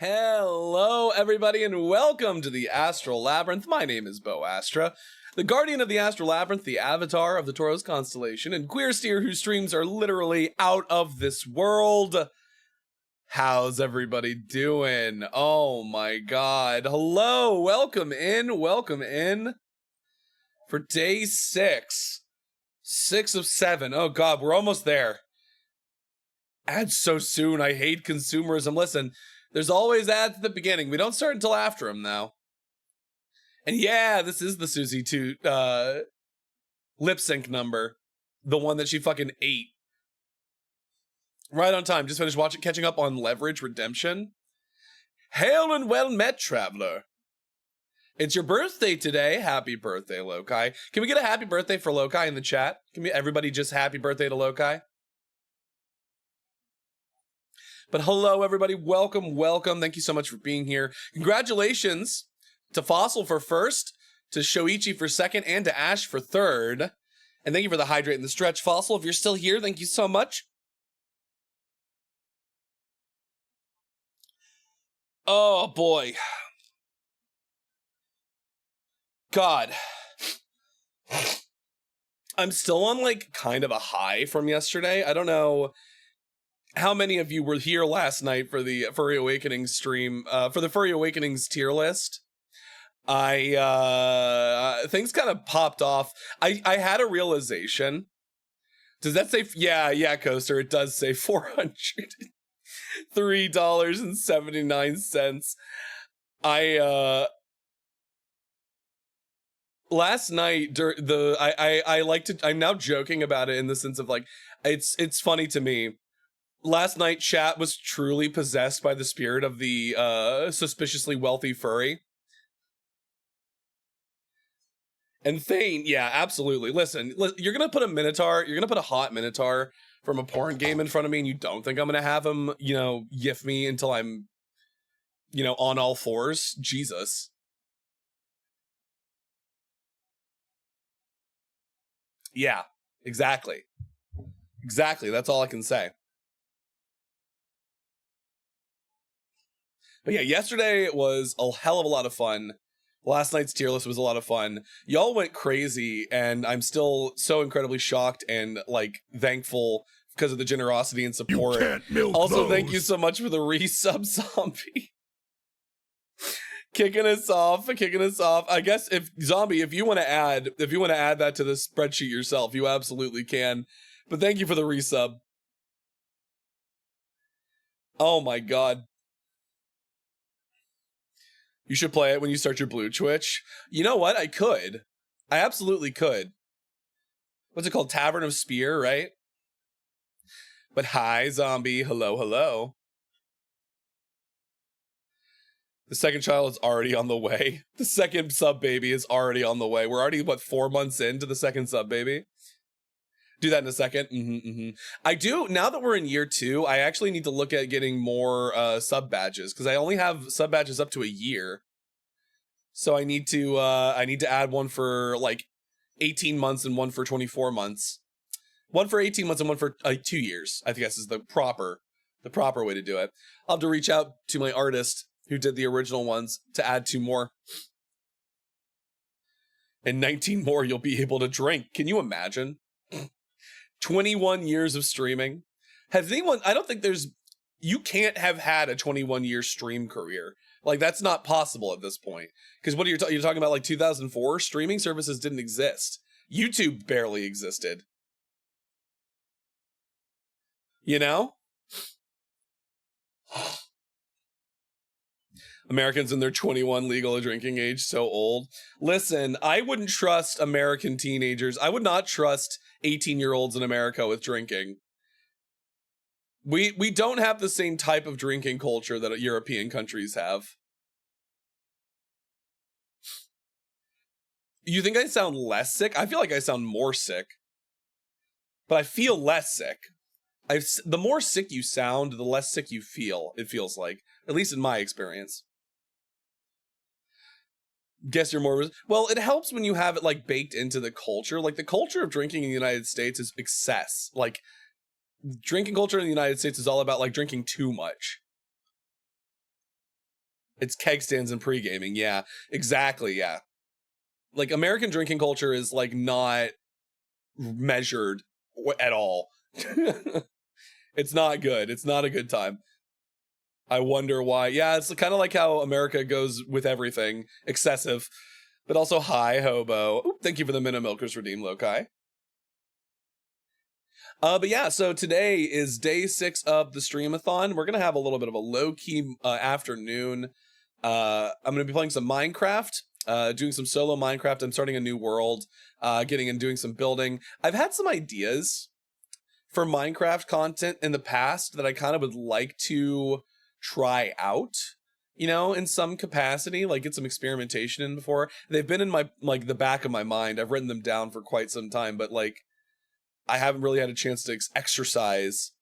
Hello, everybody, and welcome to the Astral Labyrinth. My name is Bo Astra, the guardian of the Astral Labyrinth, the avatar of the Taurus constellation, and queer steer whose streams are literally out of this world. How's everybody doing? Oh my god. Hello, welcome in for day 6. 6 of 7. Oh god, we're almost there. Ads so soon. I hate consumerism. Listen, there's always ads at the beginning. We don't start until after them now. And yeah, this is the Susie Toot lip sync number. The one that she fucking ate. Right on time. Just finished catching up on Leverage Redemption. Hail and well met, traveler. It's your birthday today. Happy birthday, Lokai. Can we get a happy birthday for Lokai in the chat? Can we everybody just happy birthday to Lokai? But hello, everybody. Welcome. Thank you so much for being here. Congratulations to Fossil for first, to Shoichi for second, and to Ash for third. And thank you for the hydrate and the stretch, Fossil. If you're still here, thank you so much. Oh, boy. God. I'm still on, like, kind of a high from yesterday. I don't know how many of you were here last night for the Furry Awakenings stream, for the Furry Awakenings tier list. Things kind of popped off. I had a realization. Does that say, yeah, Coaster, it does say $403.79. Last night, I like to, I'm now joking about it in the sense of like, it's funny to me. Last night, chat was truly possessed by the spirit of the suspiciously wealthy furry. And Thane, yeah, absolutely. Listen, you're gonna put a Minotaur, you're gonna put a hot Minotaur from a porn game in front of me, and you don't think I'm gonna have him, yiff me until I'm, on all fours? Jesus. Yeah, exactly. Exactly, that's all I can say. But yeah, yesterday was a hell of a lot of fun. Last night's tier list was a lot of fun. Y'all went crazy, and I'm still so incredibly shocked and, like, thankful because of the generosity and support. You can't milk also, those. Thank you so much for the resub, Zombie. Kicking us off. I guess if you want to add that to the spreadsheet yourself, you absolutely can. But thank you for the resub. Oh my god. You should play it when you start your blue Twitch. You know what? I could. I absolutely could. What's it called? Tavern of Spear, right? But hi, Zombie. Hello. The second child is already on the way. The second sub baby is already on the way. We're already, 4 months into the second sub baby? Do that in a second. I do, now that we're in year 2, I actually need to look at getting more sub badges, because I only have sub badges up to a year. So I need to add one for like 18 months and one for 24 months. One for 18 months and one for 2 years. I think this is the proper way to do it. I'll have to reach out to my artist who did the original ones to add 2 more. And 19 more you'll be able to drink. Can you imagine? 21 years of streaming. Has anyone, I don't think you can't have had a 21-year stream career. Like, that's not possible at this point. Because what you're talking about, like 2004? Streaming services didn't exist. YouTube barely existed. You know? Americans in their 21 legal drinking age, so old. Listen, I wouldn't trust American teenagers. I would not trust 18-year-olds in America with drinking. We don't have the same type of drinking culture that European countries have. You think I sound less sick? I feel like I sound more sick. But I feel less sick. The more sick you sound, the less sick you feel, it feels like. At least in my experience. Guess you're more... Well, it helps when you have it, like, baked into the culture. Like, the culture of drinking in the United States is excess. Like, drinking culture in the United States is all about, like, drinking too much. It's keg stands and pre-gaming. Yeah, exactly. Yeah. Like American drinking culture is like not measured at all. It's not good. It's not a good time. I wonder why. Yeah, it's kind of like how America goes with everything. Excessive, but also high hobo. Oop, thank you for the Minnow Milkers redeem, Lokai. But yeah, so today is day 6 of the Streamathon. We're going to have a little bit of a low-key afternoon. I'm going to be playing some Minecraft, doing some solo Minecraft. I'm starting a new world, getting and doing some building. I've had some ideas for Minecraft content in the past that I kind of would like to try out, you know, in some capacity, like get some experimentation in before. They've been in my, like, the back of my mind. I've written them down for quite some time, but like, I haven't really had a chance to exercise.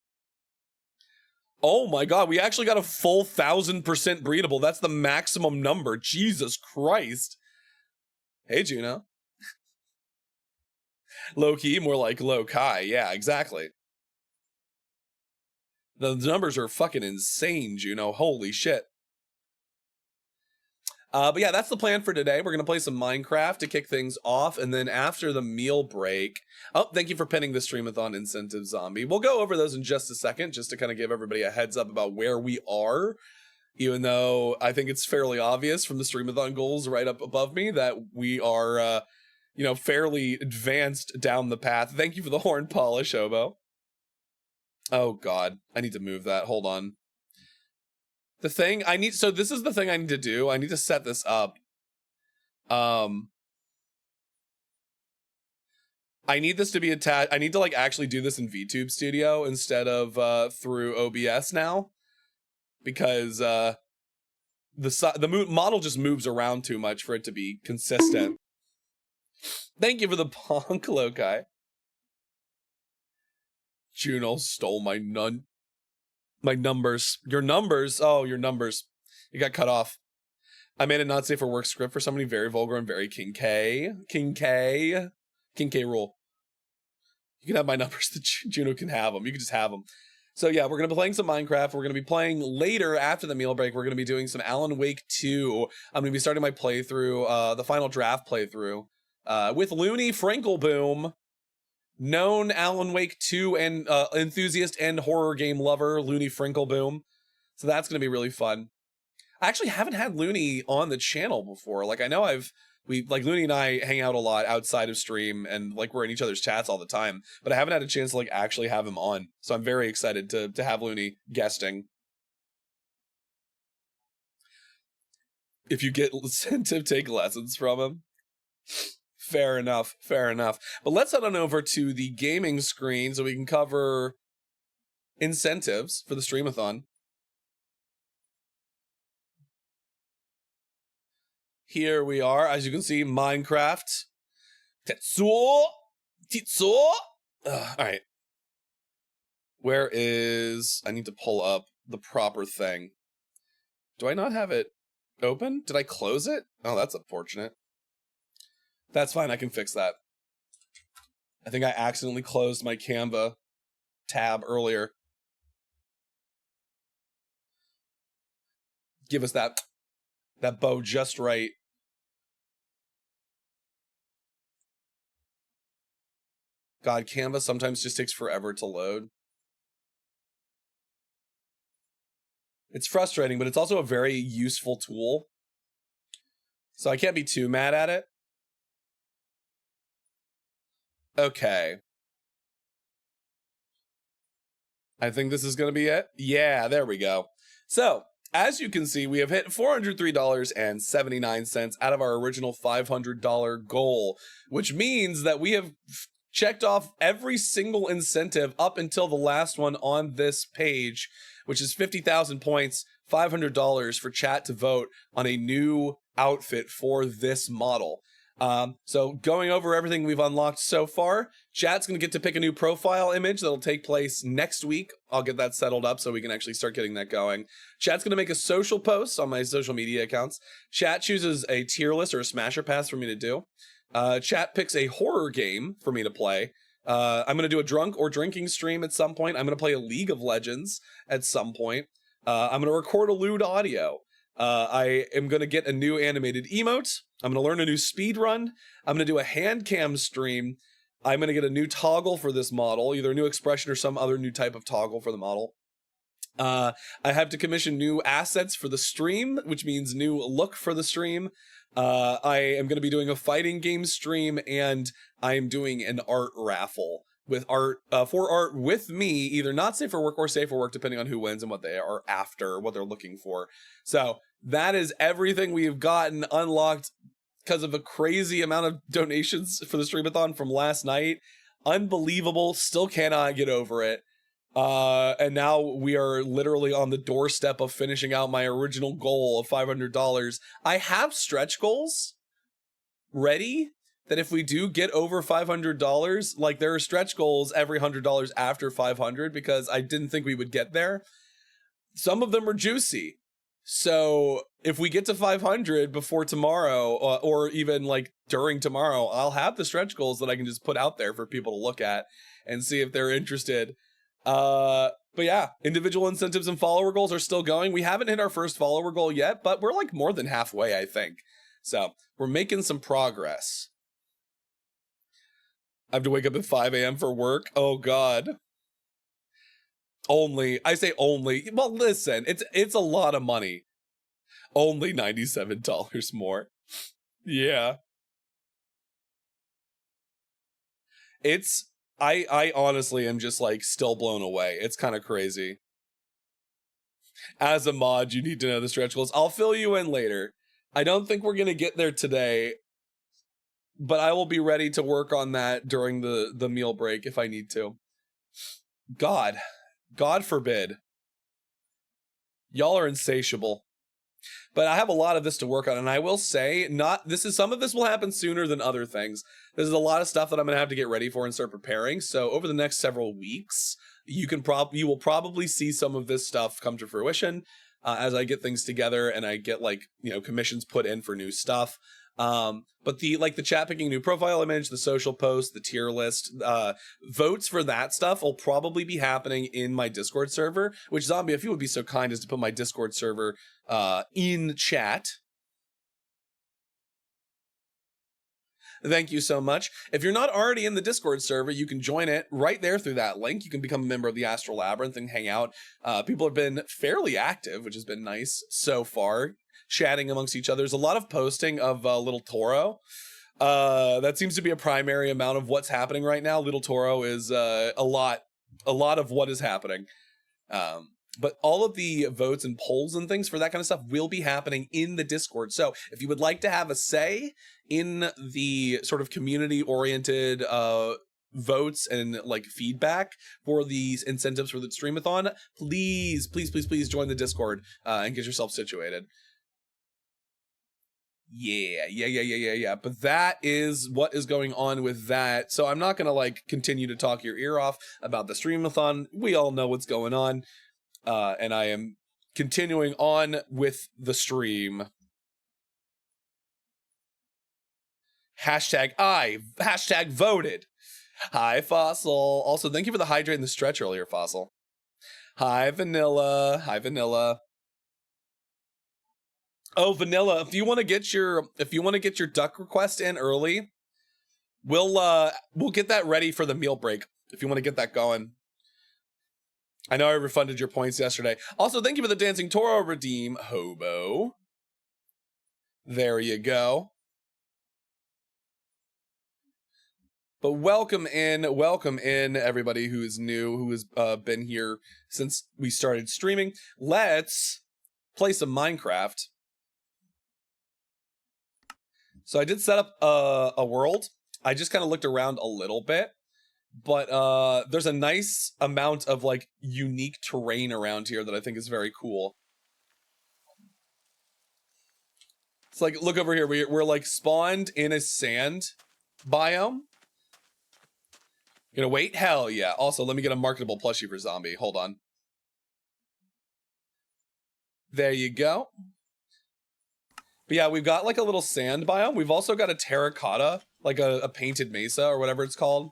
Oh my god, we actually got a full 1000% breedable. That's the maximum number. Jesus Christ. Hey, Juno. Low-key, more like low-kai. Yeah, exactly. The numbers are fucking insane, Juno. Holy shit. But yeah, that's the plan for today. We're going to play some Minecraft to kick things off. And then after the meal break... Oh, thank you for pinning the Streamathon incentive, Zombie. We'll go over those in just a second, just to kind of give everybody a heads up about where we are. Even though I think it's fairly obvious from the Streamathon goals right up above me that we are, you know, fairly advanced down the path. Thank you for the horn polish, Hobo. Oh, God. I need to move that. Hold on. The thing I need, so this is the thing I need to do. I need to set this up. I need this to be attached. I need to like actually do this in VTube Studio instead of through OBS now, because the model just moves around too much for it to be consistent. Thank you for the Ponk, Lokai. Juno stole my numbers. Your numbers. Oh, your numbers. You got cut off. I made a not safe for work script for somebody very vulgar and very King K. King K rule. You can have my numbers. Juno can have them. You can just have them. So yeah, we're going to be playing some Minecraft. We're going to be playing later after the meal break. We're going to be doing some Alan Wake 2. I'm going to be starting my playthrough, the final draft playthrough, with Looney Frankleboom. Known Alan Wake 2 and enthusiast and horror game lover, Looney Frankleboom. So that's going to be really fun. I actually haven't had Looney on the channel before. Like, I know like Looney and I hang out a lot outside of stream and like we're in each other's chats all the time, but I haven't had a chance to like actually have him on. So I'm very excited to have Looney guesting. If you get incentive, take lessons from him. Fair enough, fair enough. But let's head on over to the gaming screen so we can cover incentives for the Streamathon. Here we are, as you can see, Minecraft. Tetsuo! Alright. Where is... I need to pull up the proper thing. Do I not have it open? Did I close it? Oh, that's unfortunate. That's fine, I can fix that. I think I accidentally closed my Canva tab earlier. Give us that bow just right. God, Canva sometimes just takes forever to load. It's frustrating, but it's also a very useful tool. So I can't be too mad at it. Okay. I think this is going to be it. Yeah, there we go. So, as you can see, we have hit $403.79 out of our original $500 goal, which means that we have checked off every single incentive up until the last one on this page, which is 50,000 points, $500 for chat to vote on a new outfit for this model. So going over everything we've unlocked so far, chat's going to get to pick a new profile image that'll take place next week. I'll get that settled up so we can actually start getting that going. Chat's going to make a social post on my social media accounts. Chat chooses a tier list or a smasher pass for me to do. Chat picks a horror game for me to play. I'm going to do a drunk or drinking stream at some point. I'm going to play a League of Legends at some point. I'm going to record a lewd audio. I am going to get a new animated emote. I'm going to learn a new speed run. I'm going to do a hand cam stream. I'm going to get a new toggle for this model, either a new expression or some other new type of toggle for the model. I have to commission new assets for the stream, which means new look for the stream. I am going to be doing a fighting game stream, and I'm doing an art raffle with art for art with me, either not safe for work or safe for work, depending on who wins and what they are after, what they're looking for. So that is everything we've gotten unlocked because of a crazy amount of donations for the streamathon from last night. Unbelievable. Still cannot get over it. And now we are literally on the doorstep of finishing out my original goal of $500. I have stretch goals ready that if we do get over $500, like there are stretch goals every $100 after 500 because I didn't think we would get there. Some of them are juicy. So if we get to 500 before tomorrow, or even like during tomorrow, I'll have the stretch goals that I can just put out there for people to look at and see if they're interested. But yeah, individual incentives and follower goals are still going. We haven't hit our first follower goal yet, but we're like more than halfway, I think. So we're making some progress. I have to wake up at 5 a.m. for work. Oh God. Only, I say only, well, listen, it's a lot of money. Only $97 more. Yeah. I honestly am just like still blown away. It's kind of crazy. As a mod, you need to know the stretch goals. I'll fill you in later. I don't think we're going to get there today, but I will be ready to work on that during the meal break if I need to. God forbid. Y'all are insatiable. But I have a lot of this to work on, and I will say, some of this will happen sooner than other things. There's a lot of stuff that I'm gonna have to get ready for and start preparing. So over the next several weeks, you will probably see some of this stuff come to fruition as I get things together and I get commissions put in for new stuff. But the chat picking new profile image, the social post, the tier list, votes for that stuff will probably be happening in my Discord server, which Zombie, if you would be so kind as to put my Discord server in chat. Thank you so much. If you're not already in the Discord server, you can join it right there through that link. You can become a member of the Astral Labyrinth and hang out. People have been fairly active, which has been nice so far, chatting amongst each other. There's a lot of posting of Little Toro. That seems to be a primary amount of what's happening right now. Little Toro is a lot of what is happening. But all of the votes and polls and things for that kind of stuff will be happening in the Discord. So if you would like to have a say in the sort of community-oriented votes and feedback for these incentives for the Streamathon, please join the Discord and get yourself situated. Yeah. But that is what is going on with that. So I'm not gonna continue to talk your ear off about the Streamathon. We all know what's going on. And I am continuing on with the stream. Hashtag voted. Hi, Fossil. Also, thank you for the hydrate and the stretch earlier, Fossil. Hi, Vanilla. Oh, Vanilla, if you want to get your duck request in early, we'll get that ready for the meal break. If you want to get that going. I know I refunded your points yesterday. Also, thank you for the Dancing Toro redeem, Hobo. There you go. But welcome in, everybody who is new, who has been here since we started streaming. Let's play some Minecraft. So I did set up a world. I just kind of looked around a little bit. But there's a nice amount of unique terrain around here that I think is very cool. It's look over here. We're spawned in a sand biome. Gonna wait? Hell yeah. Also, let me get a marketable plushie for Zombie. Hold on. There you go. But yeah, we've got a little sand biome. We've also got a terracotta, a painted mesa or whatever it's called.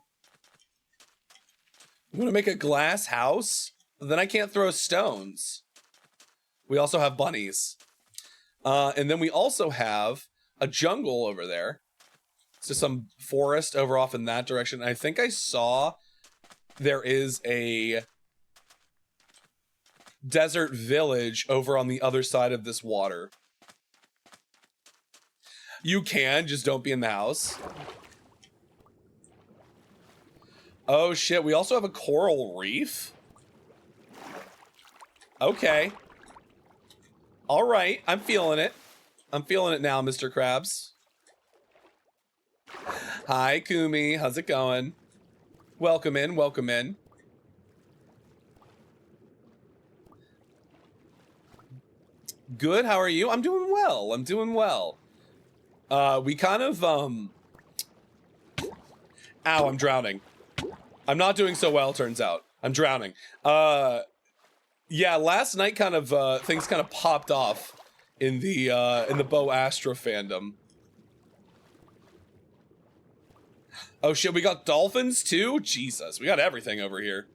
I'm gonna make a glass house, then I can't throw stones. We also have bunnies. And then we also have a jungle over there. So some forest over off in that direction. I think I saw there is a desert village over on the other side of this water. You can, just don't be in the house. Oh shit, we also have a coral reef? Okay. Alright, I'm feeling it. I'm feeling it now, Mr. Krabs. Hi, Kumi. How's it going? Welcome in, welcome in. Good, how are you? I'm doing well, I'm doing well. We kind of, Ow, I'm drowning. I'm not doing so well, turns out. I'm drowning. Yeah, last night kind of, things kind of popped off in the Bo Astra fandom. Oh shit, we got dolphins too? Jesus, we got everything over here.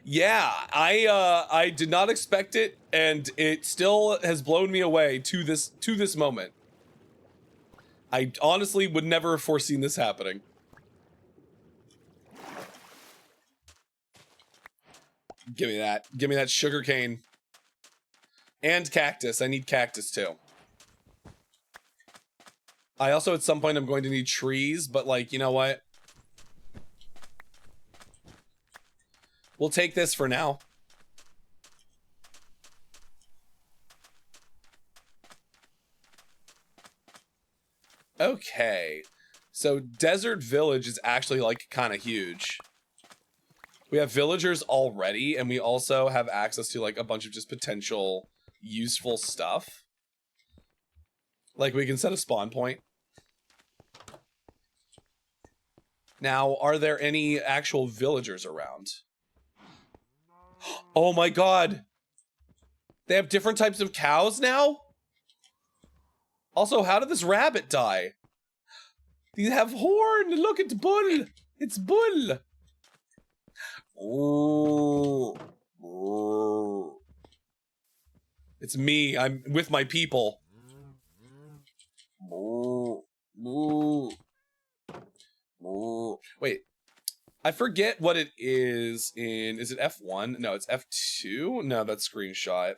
Yeah, I did not expect it, and it still has blown me away to this moment. I honestly would never have foreseen this happening. Give me that sugar cane. And cactus, I need cactus too. I also at some point I'm going to need trees, but like, you know what? We'll take this for now. Okay, so Desert Village is actually like kind of huge. We have villagers already, and we also have access to like a bunch of just potential useful stuff. Like we can set a spawn point. Now, are there any actual villagers around? Oh my god! They have different types of cows now? Also, how did this rabbit die? These have horn! Look, it's bull! It's bull! It's me. I'm with my people. Wait. I forget what it is in... Is it F1? No, it's F2? No, that's screenshot.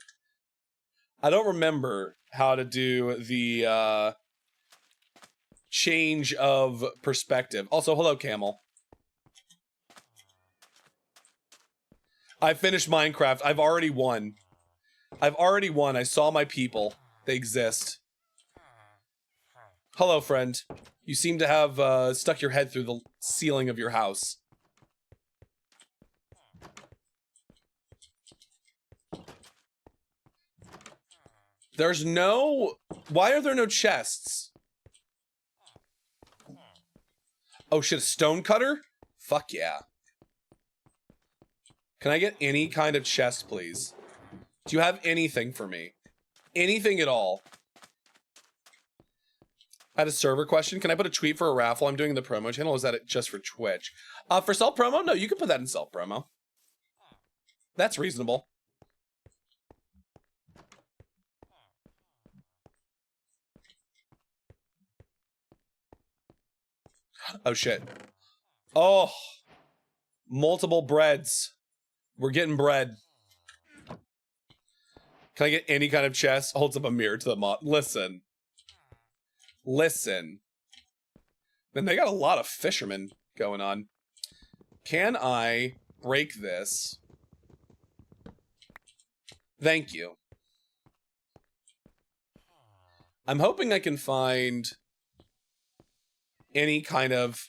I don't remember how to do the change of perspective. Also, hello, Camel. I finished Minecraft. I've already won. I saw my people. They exist. Hello, friend. You seem to have stuck your head through the ceiling of your house. There's no... Why are there no chests? Oh shit, a stone cutter? Fuck yeah. Can I get any kind of chest, please? Do you have anything for me? Anything at all? I had a server question. Can I put a tweet for a raffle I'm doing in the promo channel? Or is that just for Twitch? For self promo? No, you can put that in self promo. That's reasonable. Oh shit. Oh. Multiple breads. We're getting bread. Can I get any kind of chest? Holds up a mirror to the mob. Listen. Listen. Man, they got a lot of fishermen going on. Can I break this? Thank you. I'm hoping I can find any kind of,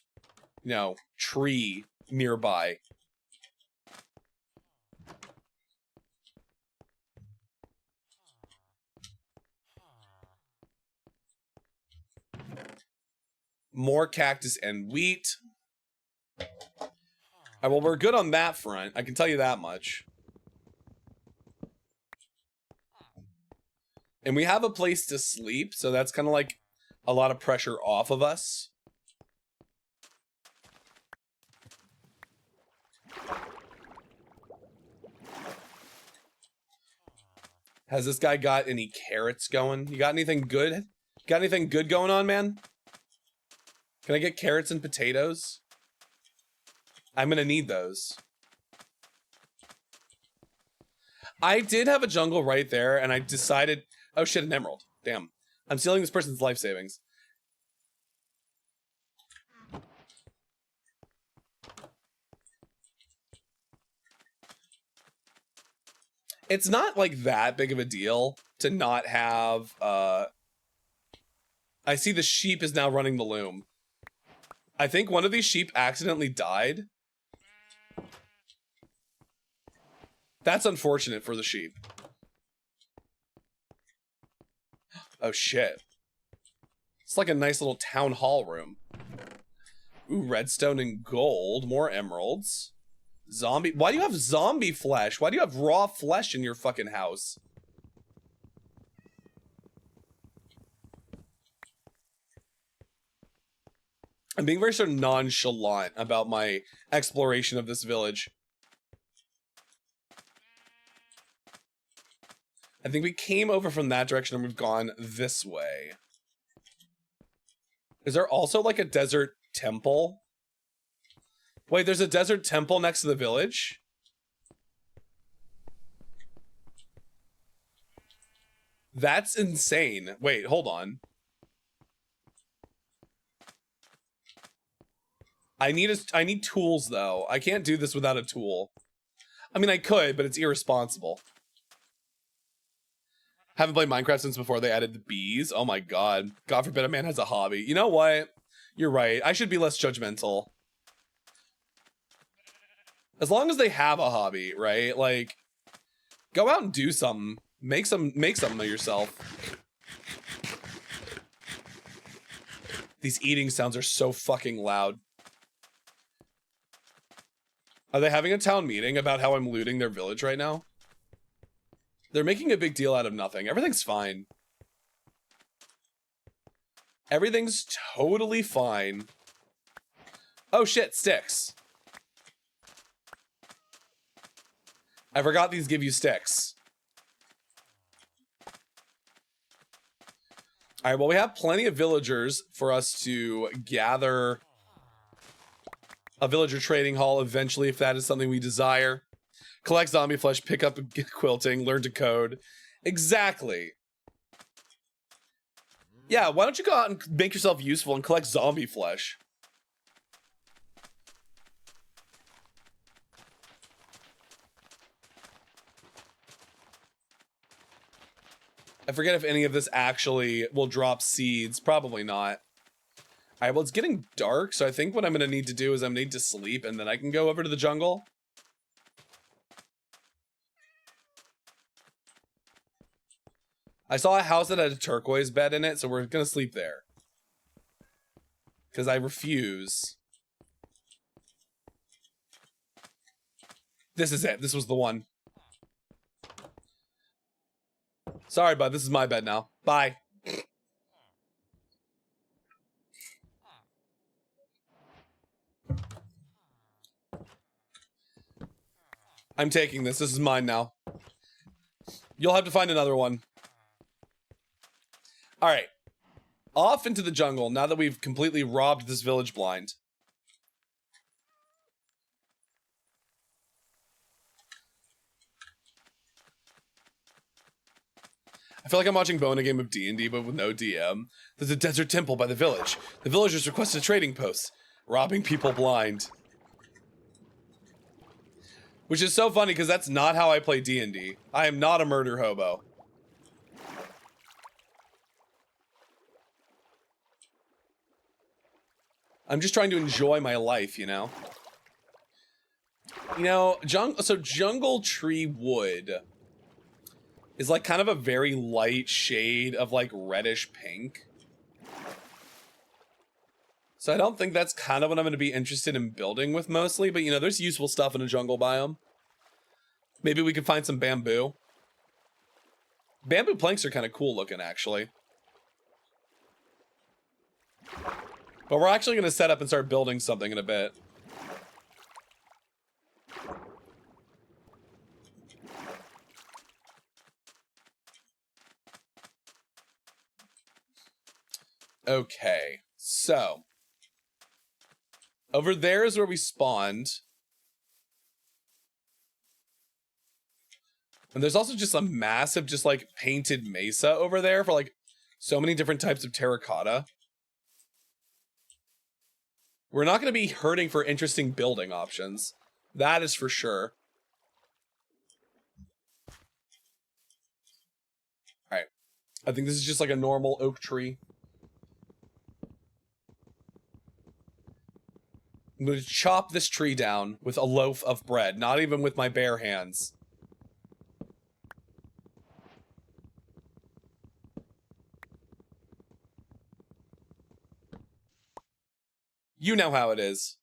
you know, tree nearby. More cactus and wheat. Well, we're good on that front. I can tell you that much. And we have a place to sleep, so that's kind of like a lot of pressure off of us. Has this guy got any carrots going? You got anything good? Got anything good going on, man? Can I get carrots and potatoes? I'm gonna need those. I did have a jungle right there, and I decided... Oh shit, an emerald. Damn. I'm stealing this person's life savings. It's not like that big of a deal to not have, I see the sheep is now running the loom. I think one of these sheep accidentally died. That's unfortunate for the sheep. Oh shit. It's like a nice little town hall room. Ooh, redstone and gold, more emeralds. Zombie, why do you have zombie flesh? Why do you have raw flesh in your fucking house? I'm being very sort of nonchalant about my exploration of this village. I think we came over from that direction and we've gone this way. Is there also like a desert temple? Wait, there's a desert temple next to the village? That's insane. Wait, hold on. I need tools though. I can't do this without a tool. I mean, I could, but it's irresponsible. Haven't played Minecraft since before they added the bees. Oh my god. God forbid a man has a hobby. You know what? You're right. I should be less judgmental. As long as they have a hobby, right? Like, go out and do something. Make something of yourself. These eating sounds are so fucking loud. Are they having a town meeting about how I'm looting their village right now? They're making a big deal out of nothing. Everything's fine. Everything's totally fine. Oh shit, sticks. I forgot these give you sticks. Alright, well we have plenty of villagers for us to gather a villager trading hall eventually if that is something we desire. Collect zombie flesh, pick up quilting, learn to code. Exactly. Yeah, why don't you go out and make yourself useful and collect zombie flesh? I forget if any of this actually will drop seeds. Probably not. Alright, well it's getting dark, so I think what I'm gonna need to do is I'm gonna need to sleep and then I can go over to the jungle. I saw a house that had a turquoise bed in it, so we're gonna sleep there. Because I refuse. This is it. This was the one. Sorry, bud. This is my bed now. Bye. I'm taking this. This is mine now. You'll have to find another one. Alright. Off into the jungle now that we've completely robbed this village blind. I feel like I'm watching Bo in a game of D&D, but with no DM. There's a desert temple by the village. The villagers requested a trading post. Robbing people blind. Which is so funny, because that's not how I play D&D. I am not a murder hobo. I'm just trying to enjoy my life, you know? You know, jungle tree wood is like kind of a very light shade of like reddish pink. So I don't think that's kind of what I'm going to be interested in building with mostly, but you know, there's useful stuff in a jungle biome. Maybe we could find some bamboo. Bamboo planks are kind of cool looking, actually. But we're actually going to set up and start building something in a bit. Okay, so over there is where we spawned. And there's also just a massive, just like painted mesa over there for like so many different types of terracotta. We're not going to be hurting for interesting building options. That is for sure. All right. I think this is just like a normal oak tree. I'm going to chop this tree down with a loaf of bread, not even with my bare hands. You know how it is.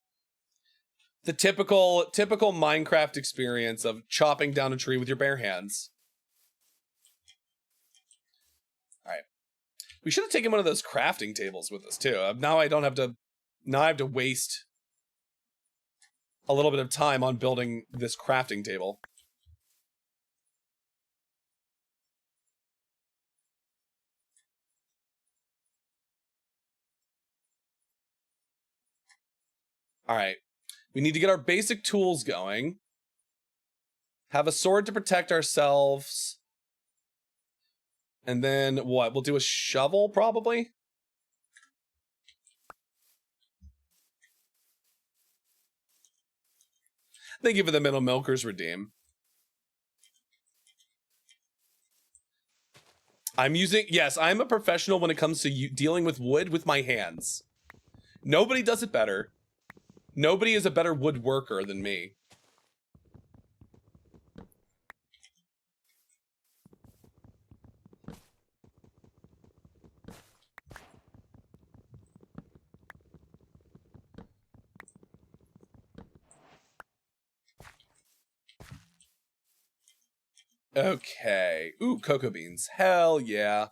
The typical Minecraft experience of chopping down a tree with your bare hands. All right. We should have taken one of those crafting tables with us too. Now I have to waste a little bit of time on building this crafting table. All right. We need to get our basic tools going. Have a sword to protect ourselves. And then what? We'll do a shovel probably. Thank you for the Middle Milkers redeem. Yes, I'm a professional when it comes to dealing with wood with my hands. Nobody does it better. Nobody is a better woodworker than me. Okay. Ooh, cocoa beans. Hell yeah.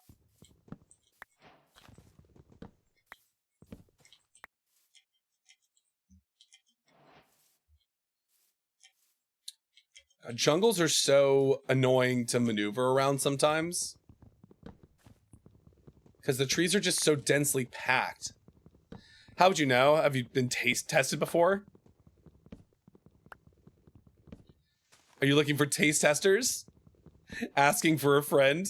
Jungles are so annoying to maneuver around sometimes. Because the trees are just so densely packed. How would you know? Have you been tested before? Are you looking for taste testers? Asking for a friend?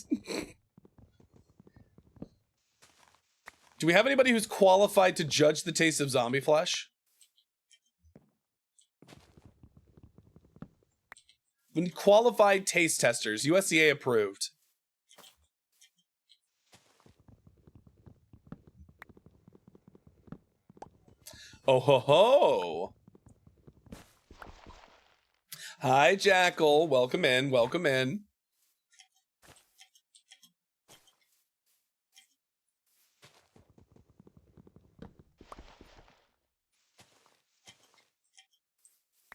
Do we have anybody who's qualified to judge the taste of zombie flesh? We need qualified taste testers, USDA approved. Oh ho ho! Hi, Jackal. Welcome in. Welcome in.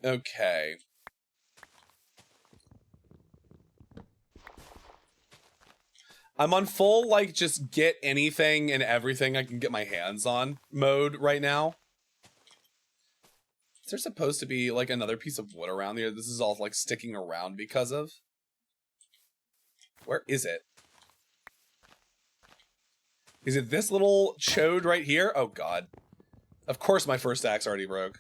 Okay. I'm on full, like, just get anything and everything I can get my hands on mode right now. Is there supposed to be, like, another piece of wood around here? This is all, like, sticking around because of? Where is it? Is it this little chode right here? Oh, God. Of course my first axe already broke.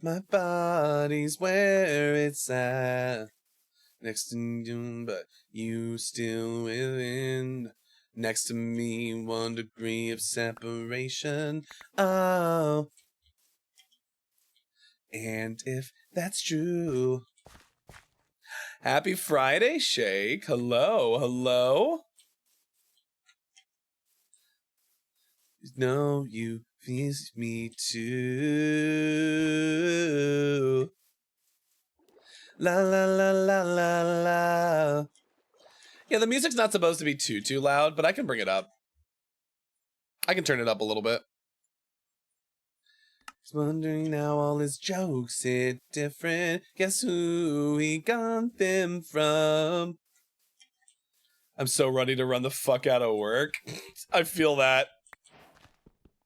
My body's where it's at. Next to you, but you still within. Next to me, 1 degree of separation. Oh. And if that's true. Happy Friday, Shake. Hello, hello. No, you visit me too. La la la la la la. Yeah, the music's not supposed to be too loud, but I can bring it up. I can turn it up a little bit. He's wondering now all his jokes hit different. Guess who he got them from? I'm so ready to run the fuck out of work. I feel that.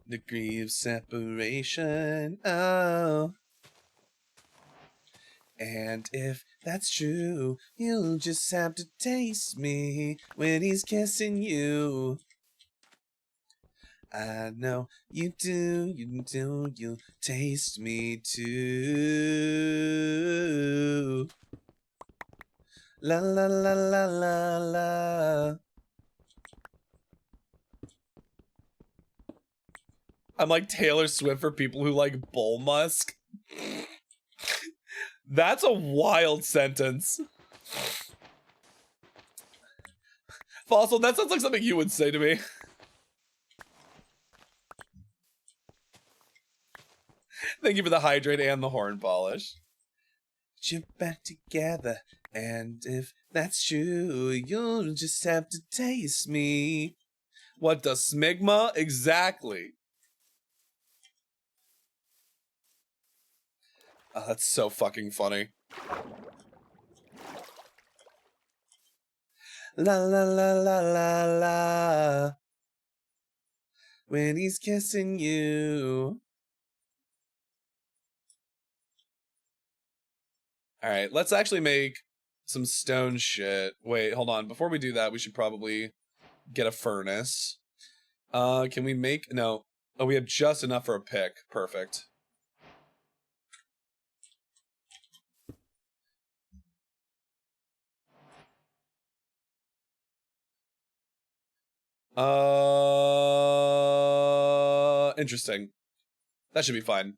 Degree of separation. Oh. And if that's true, you'll just have to taste me when he's kissing you. I know you do, you'll taste me too. La la la la la la. I'm like Taylor Swift for people who like bull musk. That's a wild sentence. Fossil, that sounds like something you would say to me. Thank you for the hydrate and the horn polish. Put you back together, and if that's true, you'll just have to taste me. What the smegma? Exactly. Oh, that's so fucking funny. La la la la la la. When he's kissing you. Alright, let's actually make some stone shit. Wait, hold on. Before we do that, we should probably get a furnace. Can we make... No. Oh, we have just enough for a pick. Perfect. Interesting. That should be fine.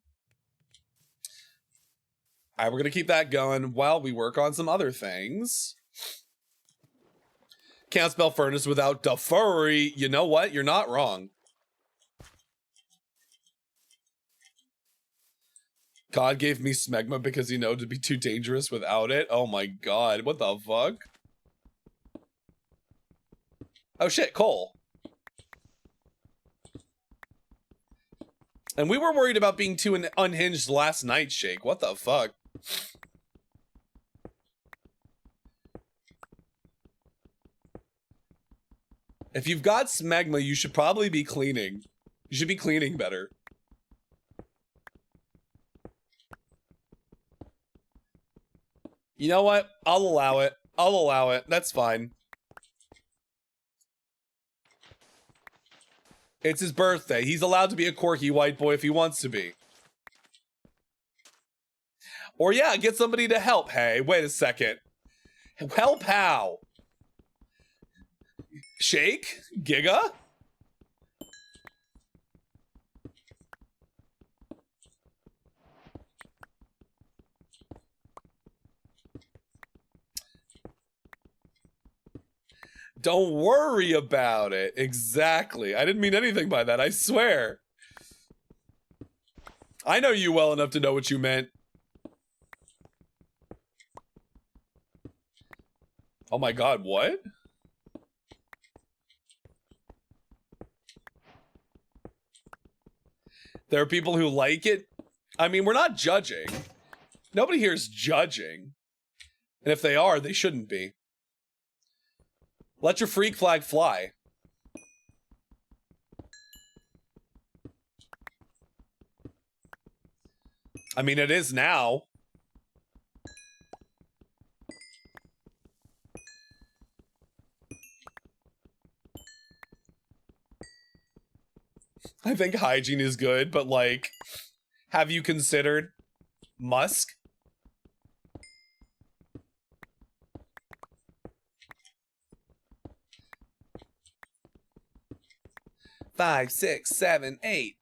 Alright, we're gonna keep that going while we work on some other things. Can't spell furnace without da furry. You know what? You're not wrong. God gave me smegma because you know it'd be too dangerous without it. Oh my god, what the fuck? Oh shit, coal. And we were worried about being too unhinged last night, Shake. What the fuck? If you've got smegma, you should probably be cleaning. You should be cleaning better. You know what? I'll allow it. I'll allow it. That's fine. It's his birthday. He's allowed to be a quirky white boy if he wants to be. Or yeah, get somebody to help. Hey, wait a second. Help how? Shake? Giga? Don't worry about it. Exactly. I didn't mean anything by that, I swear. I know you well enough to know what you meant. Oh my god, what? There are people who like it. I mean, we're not judging. Nobody here is judging. And if they are, they shouldn't be. Let your freak flag fly. I mean, it is now. I think hygiene is good, but like, have you considered musk? Five, 6, 7, 8.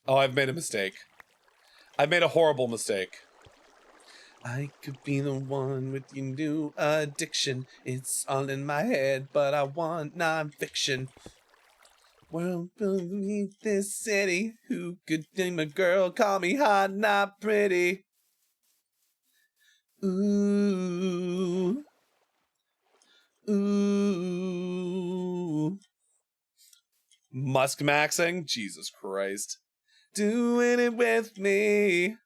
Oh, I've made a mistake. I've made a horrible mistake. I could be the one with your new addiction. It's all in my head, but I want non-fiction. World beneath this city. Who could name a girl? Call me hot, not pretty. Ooh. Ooh. Musk maxing? Jesus Christ. Doing it with me.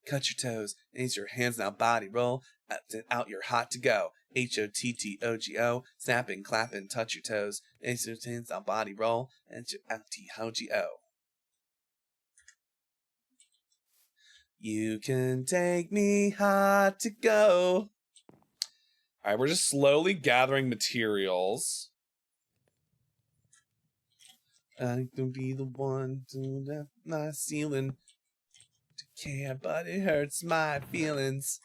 cut your toes. Use your hands now, body roll. Out you're hot to go. HOTTOGO. Snapping, clapping, touch your toes. Use your hands now, body roll. HOTTOGO. You can take me hot to go. All right, we're just slowly gathering materials. I can be the one to lift my ceiling. To care, but it hurts my feelings.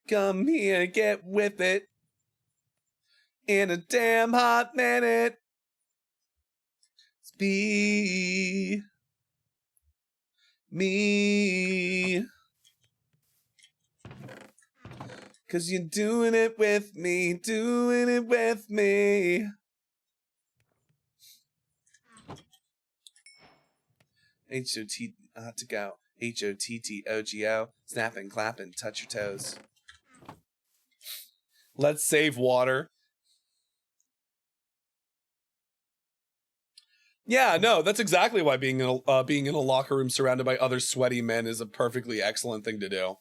Come here, get with it. In a damn hot minute. Be me. 'Cause you're doing it with me, doing it with me. HOT to go. HOTTOGO. Snapping, clapping, touch your toes. Let's save water. Yeah, no, that's exactly why being in a locker room surrounded by other sweaty men is a perfectly excellent thing to do.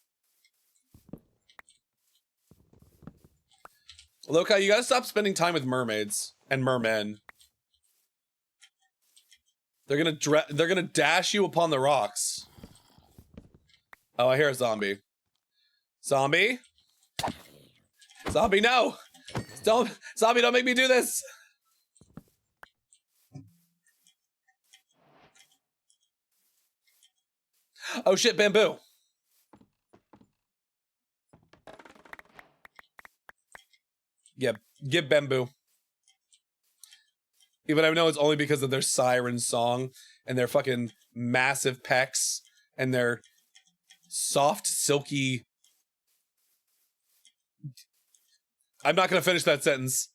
Lokai, you gotta stop spending time with mermaids and mermen. They're gonna dash you upon the rocks. Oh, I hear a zombie. Zombie? Zombie, no! Zombie, don't make me do this! Oh shit, bamboo. Yeah, give bamboo. Even I know it's only because of their siren song and their fucking massive pecs and their soft, silky... I'm not gonna finish that sentence.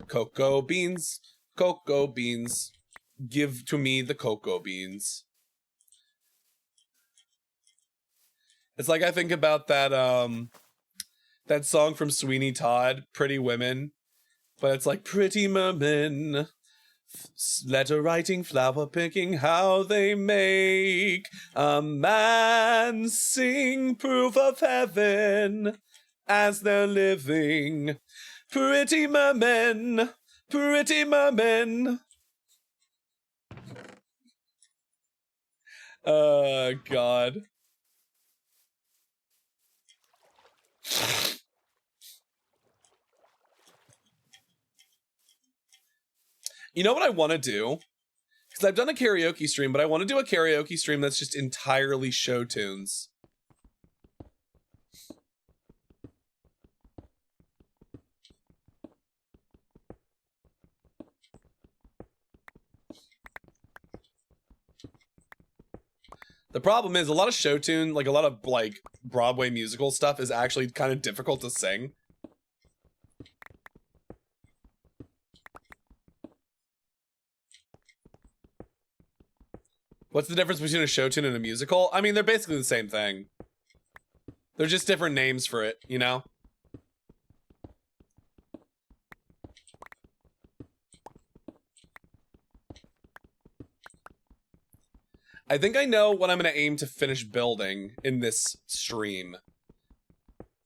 Cocoa beans, cocoa beans. Give to me the cocoa beans. It's like I think about that that song from Sweeney Todd, Pretty Women, but it's like pretty mermen, letter writing, flower picking, how they make a man sing proof of heaven as they're living. Pretty mermen, pretty mermen. God. You know what I want to do? Because I've done a karaoke stream, but I want to do a karaoke stream that's just entirely show tunes. The problem is a lot of show tune, like a lot of like Broadway musical stuff is actually kind of difficult to sing. What's the difference between a show tune and a musical? I mean, they're basically the same thing. They're just different names for it, you know? I think I know what I'm going to aim to finish building in this stream.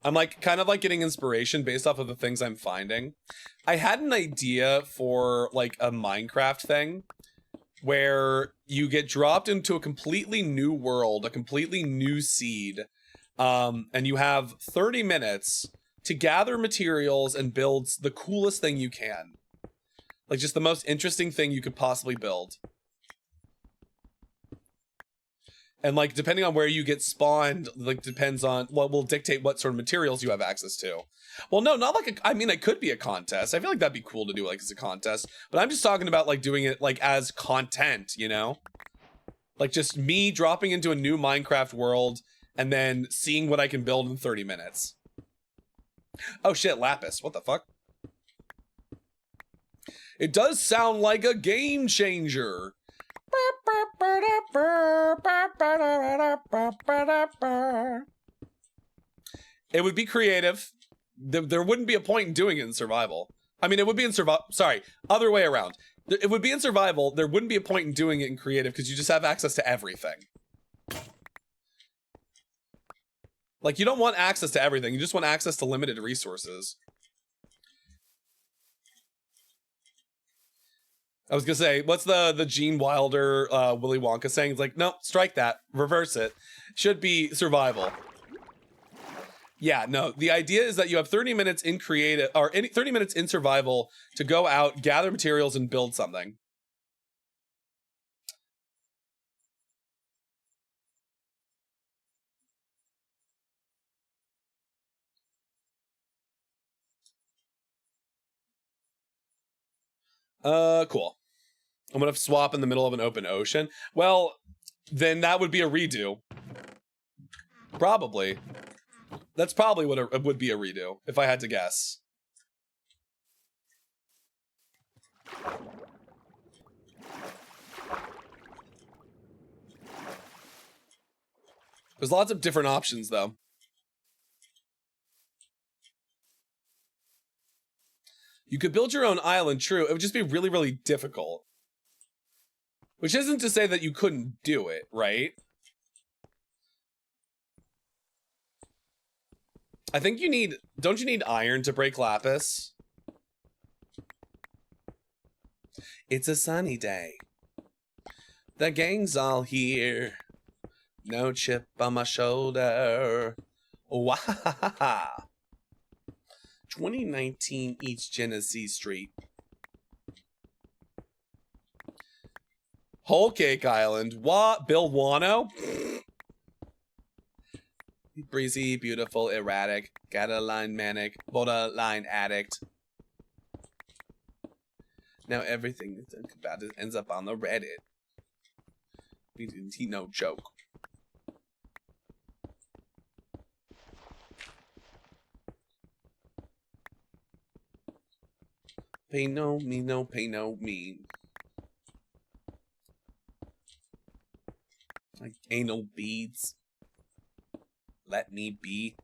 I'm like kind of like getting inspiration based off of the things I'm finding. I had an idea for like a Minecraft thing where you get dropped into a completely new world, a completely new seed, and you have 30 minutes to gather materials and build the coolest thing you can. Like just the most interesting thing you could possibly build. And like, depending on where you get spawned, like depends on what will dictate what sort of materials you have access to. Well, no, not like I mean, it could be a contest. I feel like that'd be cool to do like as a contest, but I'm just talking about like doing it like as content, you know? Like just me dropping into a new Minecraft world and then seeing what I can build in 30 minutes. Oh shit, lapis. What the fuck? It does sound like a game changer. It would be creative. There wouldn't be a point in doing it in survival. I mean, it would be in survival. Sorry, other way around. It would be in survival. There wouldn't be a point in doing it in creative because you just have access to everything. Like, you don't want access to everything. You just want access to limited resources. I was gonna say, what's the Gene Wilder, Willy Wonka saying? It's like, no, strike that, reverse it. Should be survival. Yeah, no, the idea is that you have 30 minutes in creative, or 30 minutes in survival to go out, gather materials, and build something. Cool. I'm gonna swap in the middle of an open ocean. Well, then that would be a redo. Probably. That's probably what it would be a redo, if I had to guess. There's lots of different options, though. You could build your own island, true. It would just be really, really difficult. Which isn't to say that you couldn't do it, right? I think you need... Don't you need iron to break lapis? It's a sunny day. The gang's all here. No chip on my shoulder. Wahahaha. 2019 East Genesee Street. Whole Cake Island. What? Bill Wano? Breezy, beautiful, erratic, Cataline manic, borderline addict. Now everything you think about it ends up on the Reddit. He no joke. Pay no, me no, pay no, mean. Like anal beads. Let me be.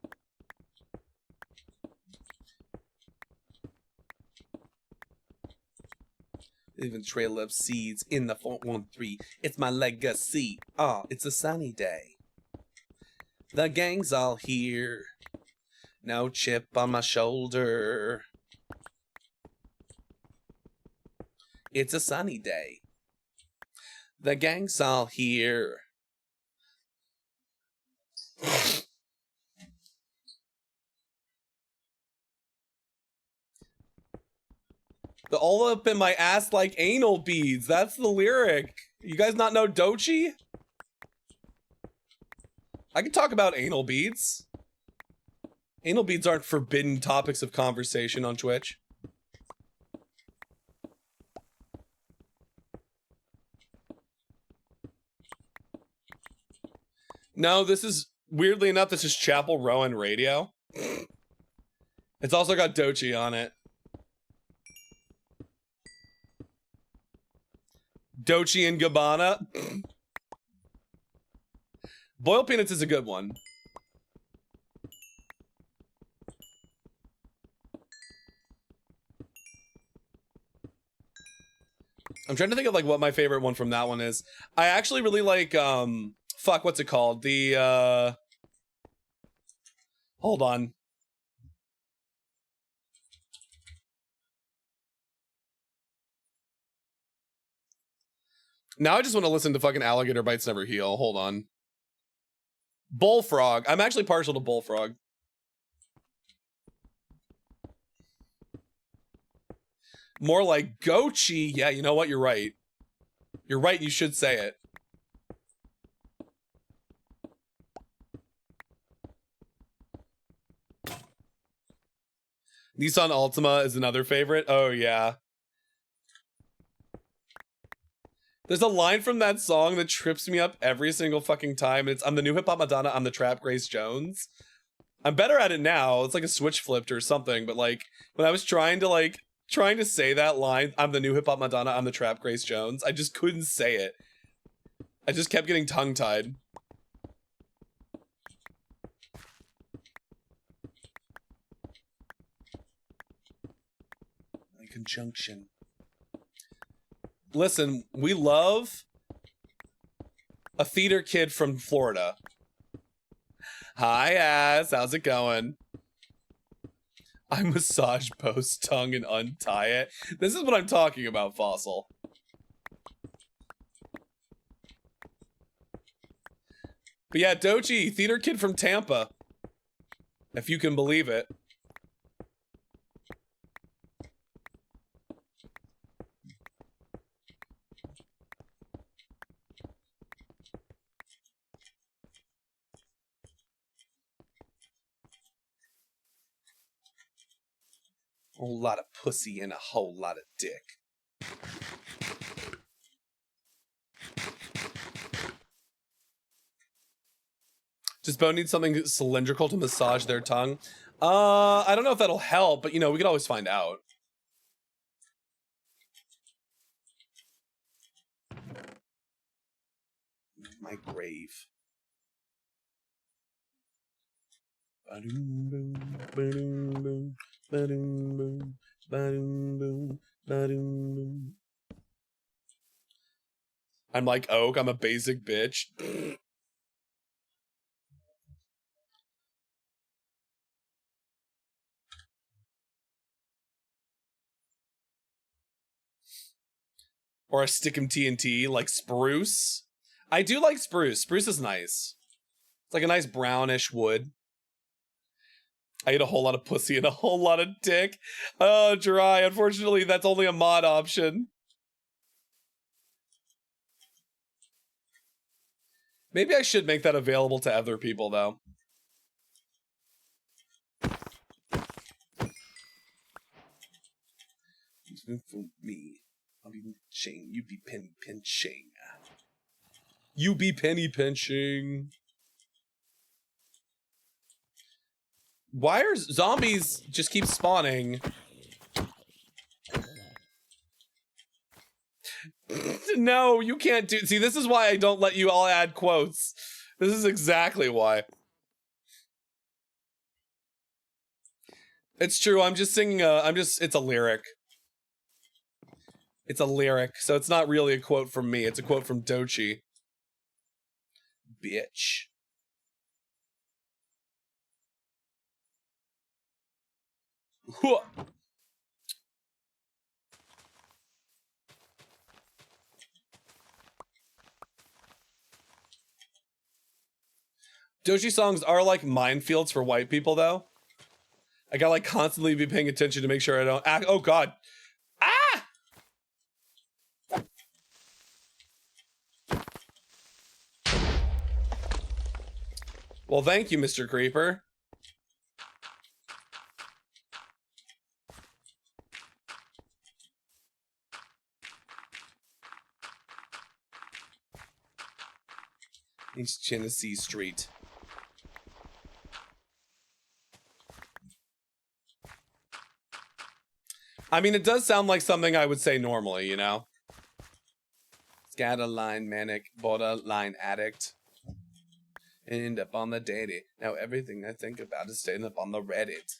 Even trail of seeds in the 413. It's my legacy. Oh, it's a sunny day. The gang's all here. No chip on my shoulder. It's a sunny day. The gang's all here. The all up in my ass like anal beads. That's the lyric. You guys not know Dochi? I can talk about anal beads. Anal beads aren't forbidden topics of conversation on Twitch. No, this is, weirdly enough, this is Chapel Rowan Radio. It's also got Dochi on it. Dochi and Gabbana. Boiled peanuts is a good one. I'm trying to think of like what my favorite one from that one is. I actually really like fuck, what's it called? The hold on. Now I just want to listen to fucking Alligator Bites Never Heal. Hold on. Bullfrog. I'm actually partial to Bullfrog. More like Gochi. Yeah, you know what? You're right. You're right. You should say it. Nissan Altima is another favorite. Oh, yeah. There's a line from that song that trips me up every single fucking time. It's, I'm the new hip-hop Madonna, I'm the trap Grace Jones. I'm better at it now. It's like a switch flipped or something, but like, when I was trying to say that line, I'm the new hip-hop Madonna, I'm the trap Grace Jones, I just couldn't say it. I just kept getting tongue-tied. conjunction. Listen, we love a theater kid from Florida. Hi, ass. How's it going? I massage Po's tongue and untie it. This is what I'm talking about, Fossil. But yeah, Dochi, theater kid from Tampa. If you can believe it. A whole lot of pussy and a whole lot of dick. Does Bo need something cylindrical to massage their tongue? I don't know if that'll help, but you know, we could always find out. My grave. Ba-doom, boom, ba-doom, boom, ba-doom, boom, ba-doom, boom, ba-doom, boom. I'm like Oak, I'm a basic bitch. Or a Stickum TNT, like spruce. I do like spruce. Spruce is nice. It's like a nice brownish wood. I ate a whole lot of pussy and a whole lot of dick. Oh, dry. Unfortunately, that's only a mod option. Maybe I should make that available to other people, though. For me, I'll be pinching. You be penny pinching. You be penny pinching. Why are zombies just keep spawning? No, you can't do. See, this is why I don't let you all add quotes. This is exactly why. It's true. I'm just singing. It's a lyric. It's a lyric, so it's not really a quote from me. It's a quote from Dochi. Bitch. Dochi songs are like minefields for white people, though. I gotta like constantly be paying attention to make sure I don't act. Oh God. Ah! Well, thank you, Mr. Creeper. East Genesee Street. I mean, it does sound like something I would say normally, you know? Scatterline, manic, borderline addict. End up on the dating. Now everything I think about is staying up on the Reddit.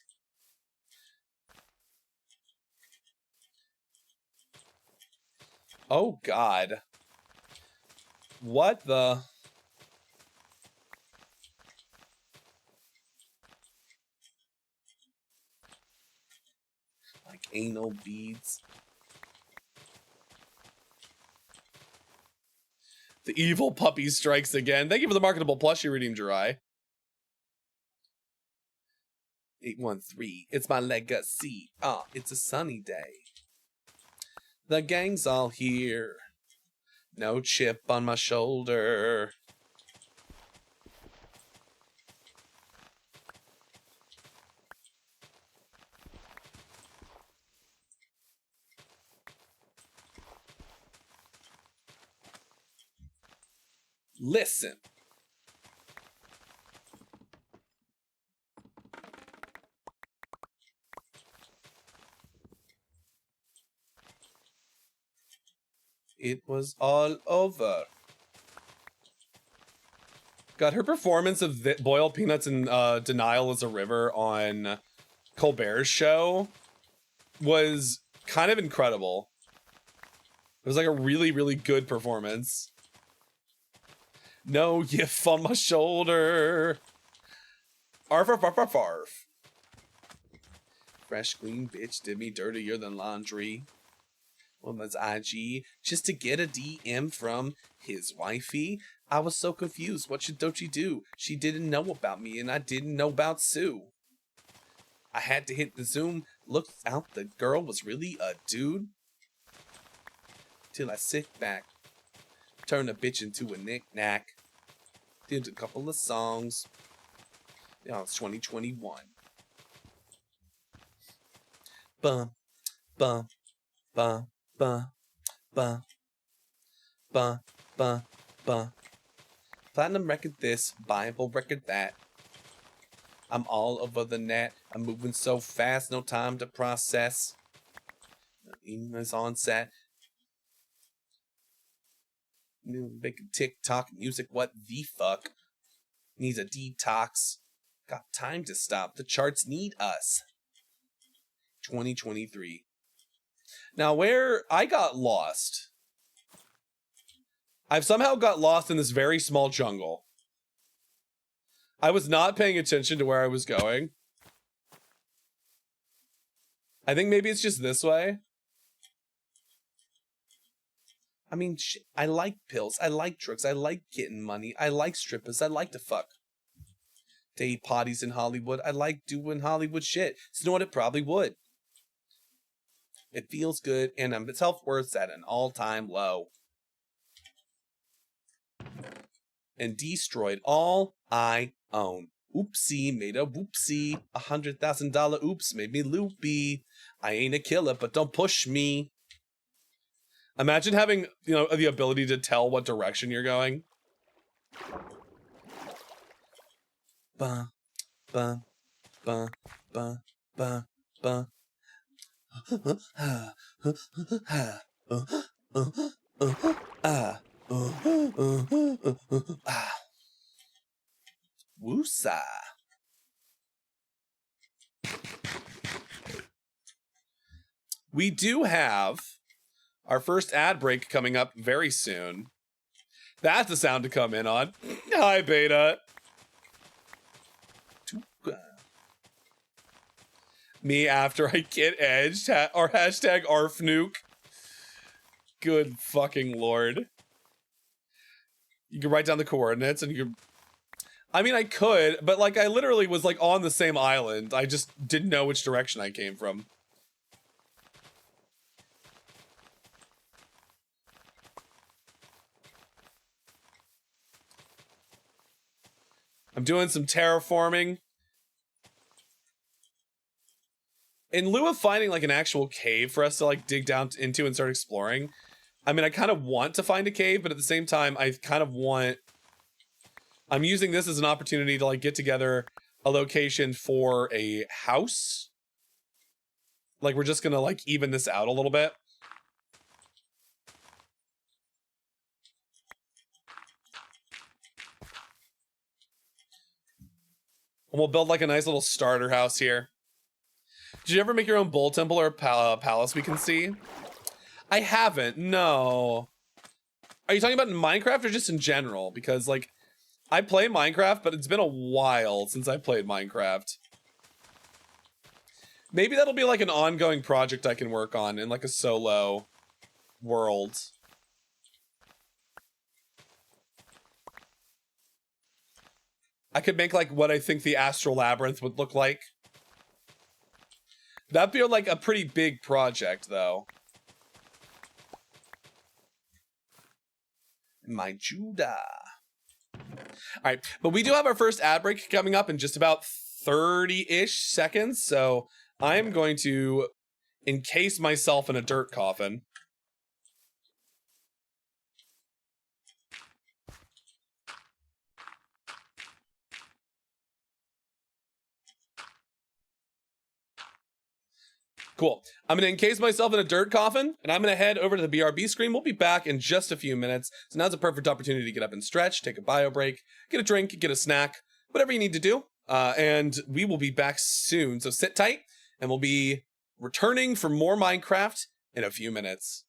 Oh, God. What the... Anal beads. The evil puppy strikes again. Thank you for the marketable plushie reading, Jirai. 813. It's my legacy. Ah, it's a sunny day. The gang's all here. No chip on my shoulder. Listen. It was all over. God, her performance of boiled peanuts and Denial is a River on Colbert's show was kind of incredible. It was like a really, really good performance. No yiff on my shoulder. Arf, arf, arf, arf, arf. Fresh, clean bitch did me dirtier than laundry. On his IG just to get a DM from his wifey. I was so confused. What should Dochi do? She didn't know about me and I didn't know about Sue. I had to hit the zoom. Looked out, the girl was really a dude. Till I sit back. Turn a bitch into a knick-knack. Did a couple of songs. Yeah, it's 2021. Bum, bum, bum, bum, bum, bum, bum, bum. Platinum record this, Bible record that. I'm all over the net. I'm moving so fast, no time to process. Emails on set. Making TikTok music, what the fuck? Needs a detox. Got time to stop. The charts need us. 2023. Now, where I got lost, I've somehow got lost in this very small jungle. I was not paying attention to where I was going. I think maybe it's just this way. I mean, I like pills. I like drugs. I like getting money. I like strippers. I like to fuck. Day parties in Hollywood. I like doing Hollywood shit. So you know what? It probably would. It feels good, and its self-worth's at an all-time low. And destroyed all I own. Oopsie, made a whoopsie. $100,000 oops made me loopy. I ain't a killer, but don't push me. Imagine having, you know, the ability to tell what direction you're going. Ba, ba, ba, ba, ba, ba. Woosa. We do have our first ad break coming up very soon. That's the sound to come in on. Hi, Beta. Me after I get edged, or hashtag ARFNuke. Good fucking lord. You can write down the coordinates and you can... I mean, I could, but like I literally was like on the same island. I just didn't know which direction I came from. I'm doing some terraforming. In lieu of finding like an actual cave for us to like dig down into and start exploring, I mean, I kind of want to find a cave, but at the same time, I kind of want... I'm using this as an opportunity to like get together a location for a house. Like we're just gonna like even this out a little bit. And we'll build like a nice little starter house here. Did you ever make your own bull temple or palace we can see? I haven't, no. Are you talking about in Minecraft or just in general? Because like, I play Minecraft, but it's been a while since I played Minecraft. Maybe that'll be like an ongoing project I can work on in like a solo world. I could make like what I think the Astral Labyrinth would look like. That'd be like a pretty big project though. My Judah. Alright, but we do have our first ad break coming up in just about 30-ish seconds, so I'm going to encase myself in a dirt coffin. Cool. I'm going to encase myself in a dirt coffin, and I'm going to head over to the BRB screen. We'll be back in just a few minutes. So now's a perfect opportunity to get up and stretch, take a bio break, get a drink, get a snack, whatever you need to do. And we will be back soon. So sit tight, and we'll be returning for more Minecraft in a few minutes.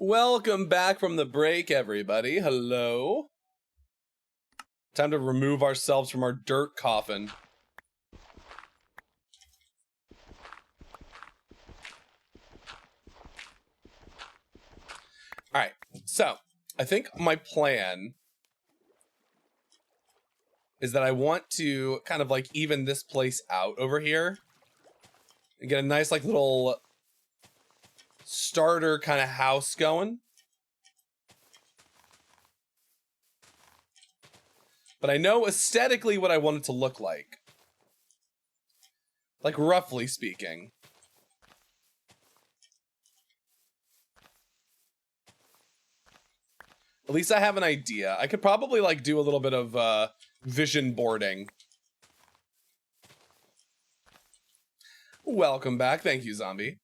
Welcome back from the break, everybody. Hello. Time to remove ourselves from our dirt coffin. All right, so I think my plan is that I want to kind of like even this place out over here And get a nice, like, little starter kind of house going. But I know aesthetically what I want it to look like. Like, roughly speaking. At least I have an idea. I could probably, like, do a little bit of vision boarding. Welcome back. Thank you, zombie.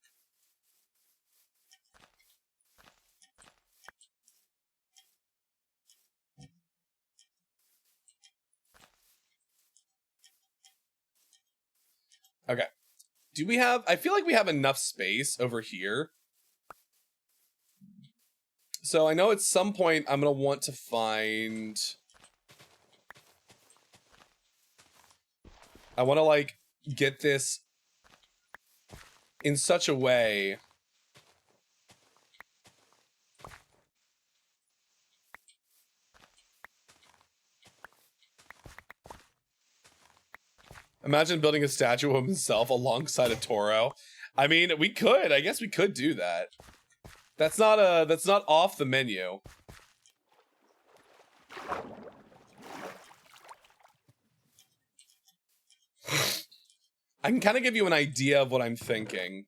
Okay. Do we have... I feel like we have enough space over here. So I know at some point I'm going to want to find... I want to, like, get this in such a way... Imagine building a statue of himself alongside a Toro. I mean, we could. I guess we could do that. That's not off the menu. I can kind of give you an idea of what I'm thinking.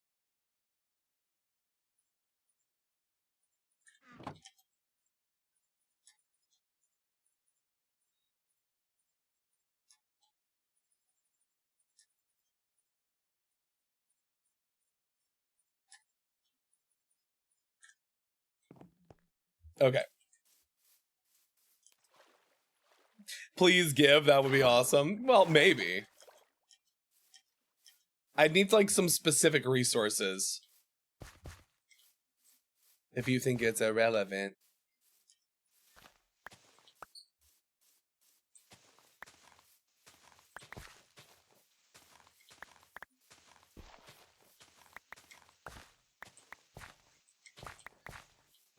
Okay. Please give, that would be awesome. Well, maybe. I'd need, like, some specific resources. If you think it's irrelevant.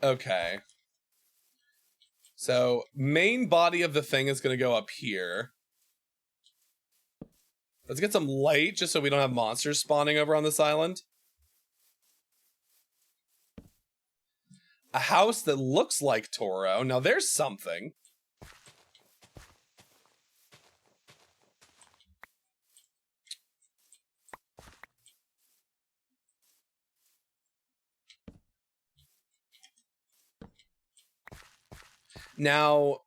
Okay. So, main body of the thing is going to go up here. Let's get some light, just so we don't have monsters spawning over on this island. A house that looks like Toro. Now, there's something. Now...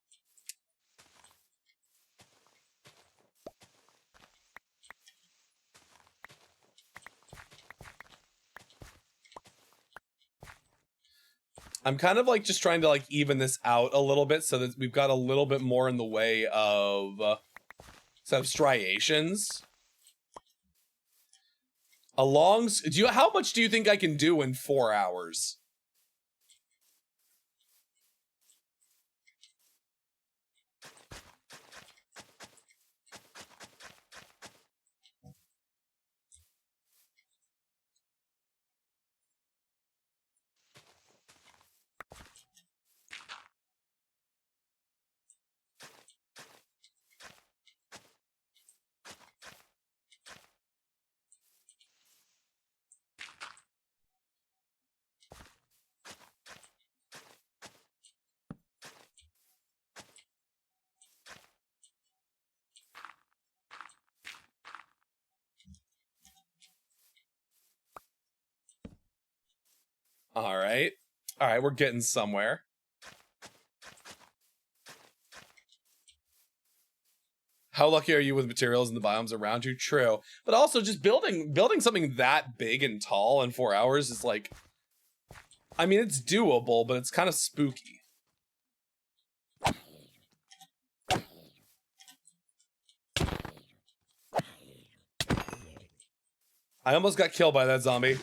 I'm kind of like just trying to like even this out a little bit so that we've got a little bit more in the way of set of striations. How much do you think I can do in 4 hours? All right. All right, we're getting somewhere. How lucky are you with materials and the biomes around you? True. But also just building something that big and tall in 4 hours is like, I mean, it's doable, but it's kind of spooky. I almost got killed by that zombie.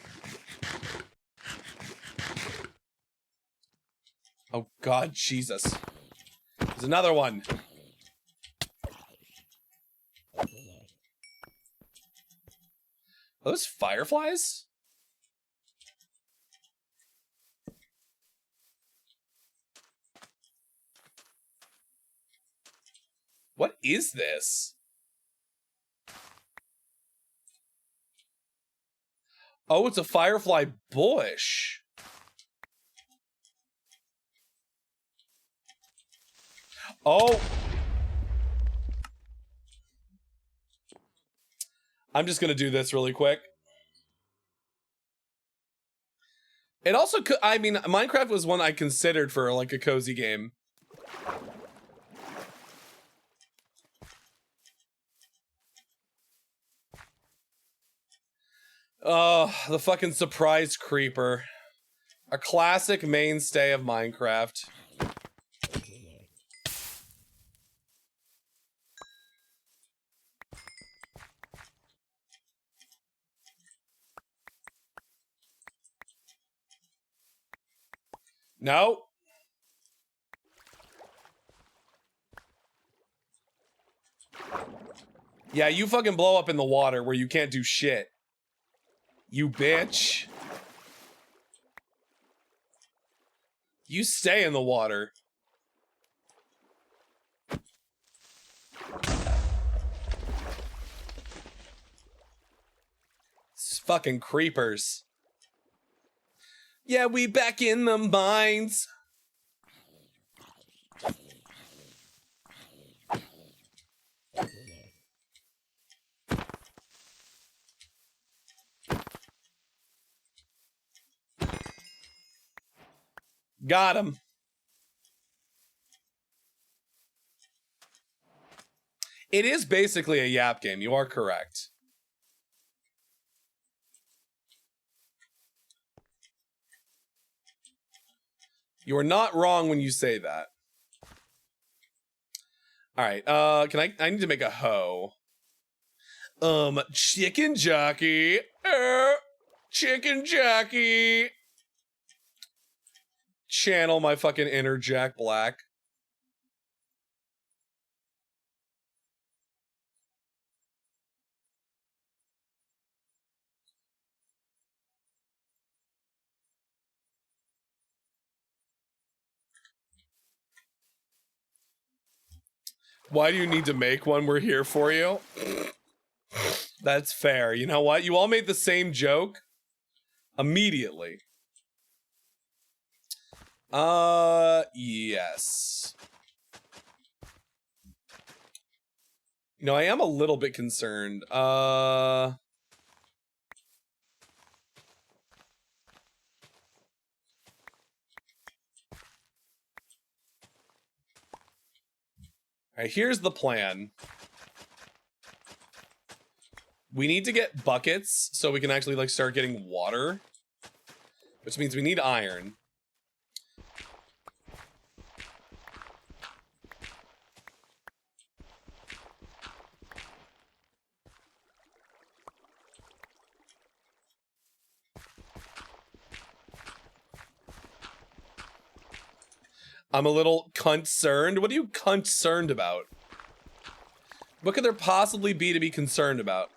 Oh God, Jesus. There's another one. Are those fireflies? What is this? Oh, it's a firefly bush. Oh. I'm just gonna do this really quick. It also could, I mean, Minecraft was one I considered for like a cozy game. Oh, the fucking surprise creeper. A classic mainstay of Minecraft. No. Yeah, you fucking blow up in the water where you can't do shit. You bitch. You stay in the water. It's fucking creepers. Yeah, we back in the mines. Got him. It is basically a yap game. You are correct. You are not wrong when you say that. All right. I need to make a hoe. Chicken jockey. Chicken jockey. Channel my fucking inner Jack Black. Why do you need to make one? We're here for you. That's fair. You know what? You all made the same joke immediately. Yes. You know, I am a little bit concerned. All right, here's the plan. We need to get buckets so we can actually like start getting water, which means we need iron. I'm a little concerned. What are you concerned about? What could there possibly be to be concerned about?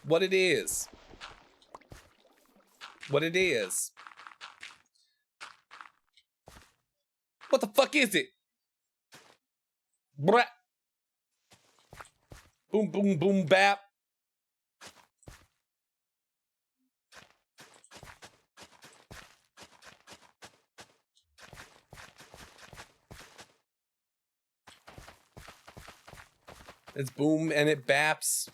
What it is. What it is. What the fuck is it? Brat. Boom, boom, boom, bap. It's boom and it baps.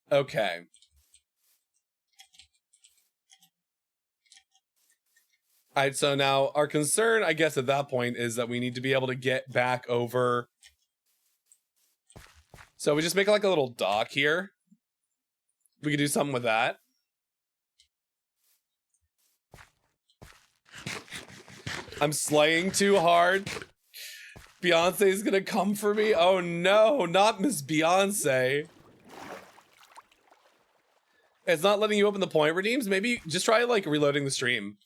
Okay. All right, so now our concern, I guess, at that point is that we need to be able to get back over. So we just make like a little dock here. We could do something with that. I'm slaying too hard. Beyonce's gonna come for me. Oh no, not Miss Beyonce. It's not letting you open the point redeems. Maybe just try like reloading the stream.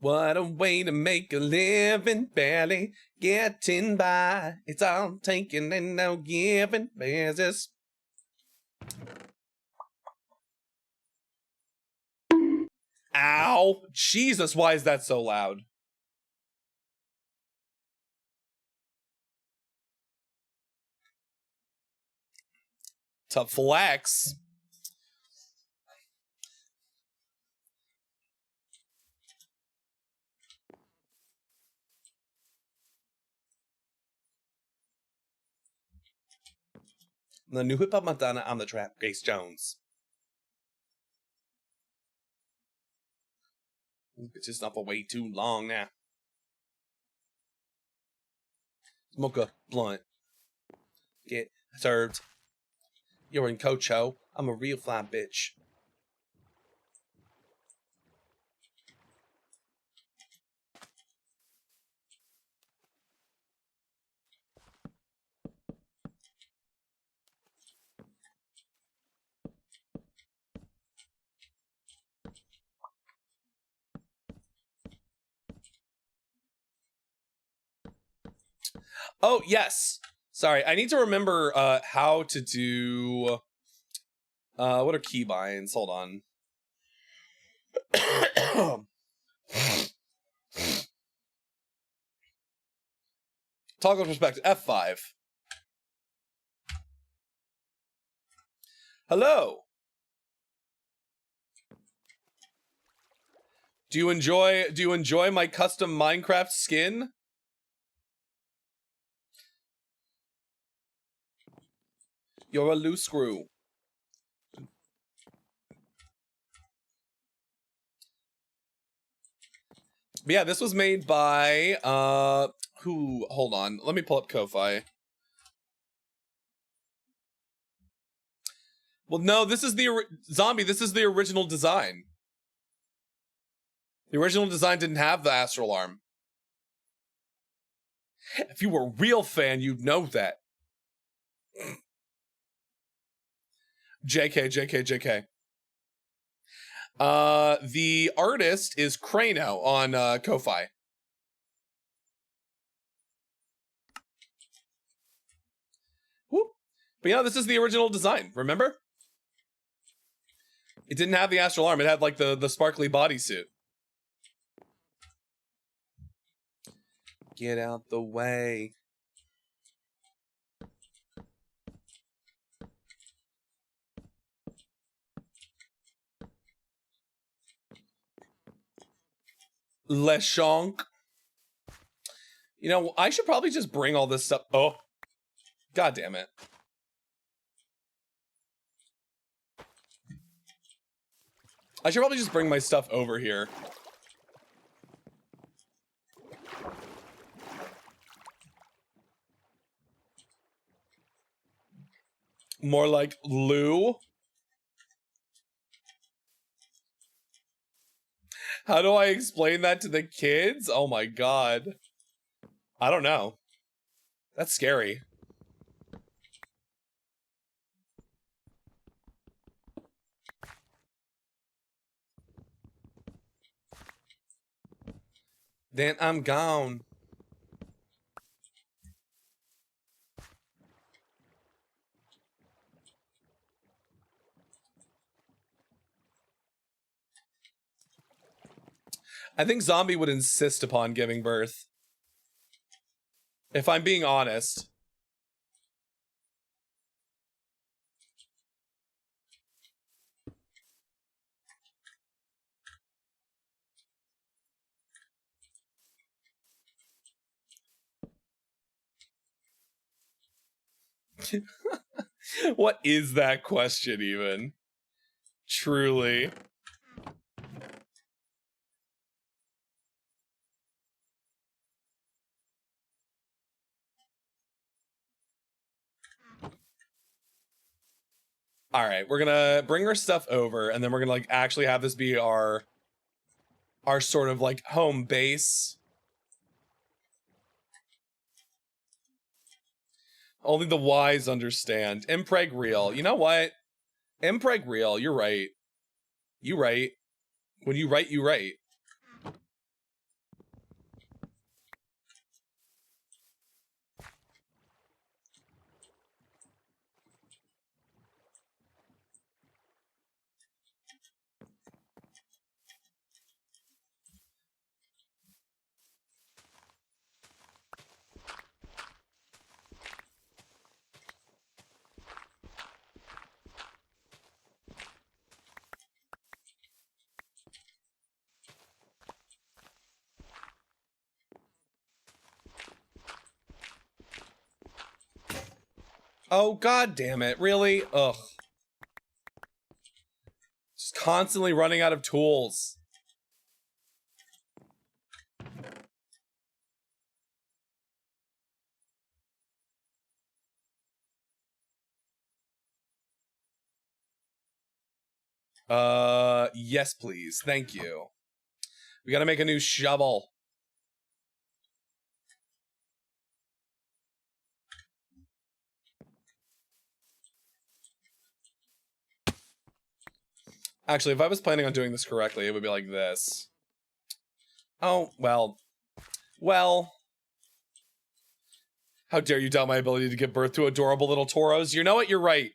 What a way to make a living, barely getting by. It's all taking and no giving. There's this. Ow! Jesus, why is that so loud? To flex. The new hip hop Madonna on the trap, Grace Jones. It's just not for way too long now. Smoke a blunt. Get served. You're in Cocho. I'm a real fly bitch. Oh, yes. Sorry, I need to remember how to do... what are keybinds? Hold on. Toggle perspective, F5. Hello. Do you enjoy my custom Minecraft skin? You're a loose screw. But yeah, this was made by who? Hold on, let me pull up Ko-Fi. Well, no, this is the zombie. This is the original design. The original design didn't have the astral arm. If you were a real fan, you'd know that. JK, JK, JK. The artist is Crano on Ko-Fi. Whoop. But yeah, this is the original design, remember? It didn't have the astral arm, it had like the sparkly bodysuit. Get out the way. Lechonk. You know, I should probably just bring all this stuff. Oh, god damn it. I should probably just bring my stuff over here. More like Lou. How do I explain that to the kids? Oh my god. I don't know. That's scary. Then I'm gone. I think Zombie would insist upon giving birth. If I'm being honest. What is that question even? Truly. All right, we're gonna bring our stuff over, and then we're gonna like actually have this be our sort of like home base. Only the wise understand. Impreg real. You know what? Impreg real. You're right. You right. When you write, you write. Oh, god damn it. Really? Ugh. Just constantly running out of tools. Yes, please. Thank you. We gotta make a new shovel. Actually, if I was planning on doing this correctly, it would be like this. Oh, well. Well. How dare you doubt my ability to give birth to adorable little toros? You know what? You're right.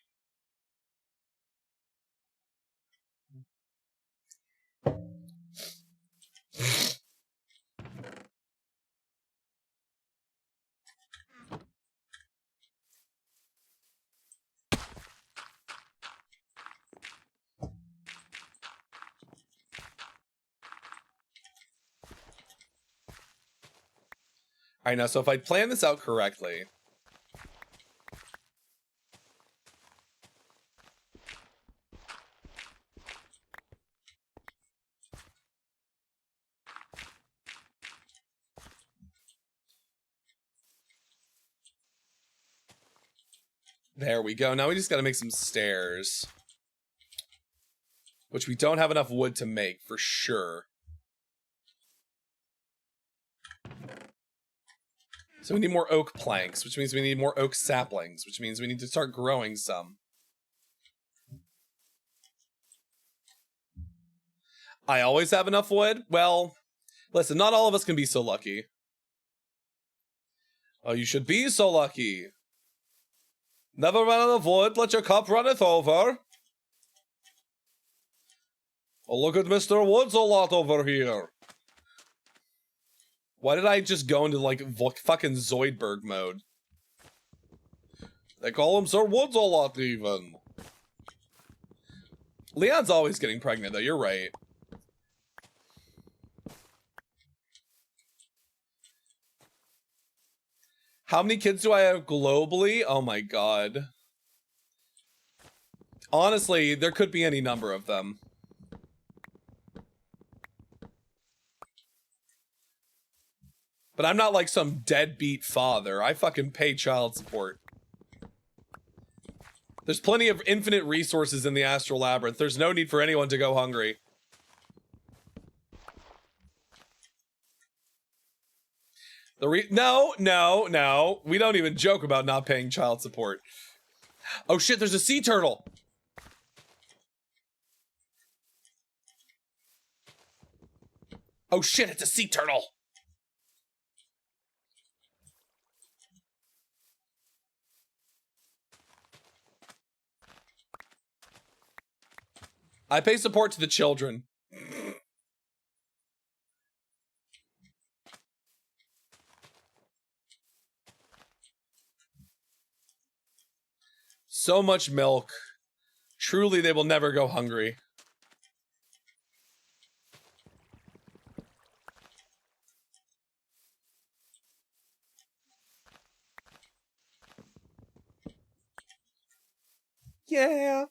Alright, now, so if I plan this out correctly... There we go. Now we just gotta make some stairs. Which we don't have enough wood to make, for sure. So we need more oak planks, which means we need more oak saplings, which means we need to start growing some. I always have enough wood? Well, listen, not all of us can be so lucky. Oh, you should be so lucky. Never run out of wood, let your cup runneth over. Oh, look at Mr. Woods a lot over here. Why did I just go into, like, fucking Zoidberg mode? They call him Sir Woods a lot, even. Leon's always getting pregnant, though, you're right. How many kids do I have globally? Oh my god. Honestly, there could be any number of them. But I'm not like some deadbeat father. I fucking pay child support. There's plenty of infinite resources in the Astral Labyrinth. There's no need for anyone to go hungry. No. We don't even joke about not paying child support. Oh shit, there's a sea turtle. Oh shit, it's a sea turtle. I pay support to the children. So much milk. Truly, they will never go hungry. Yeah.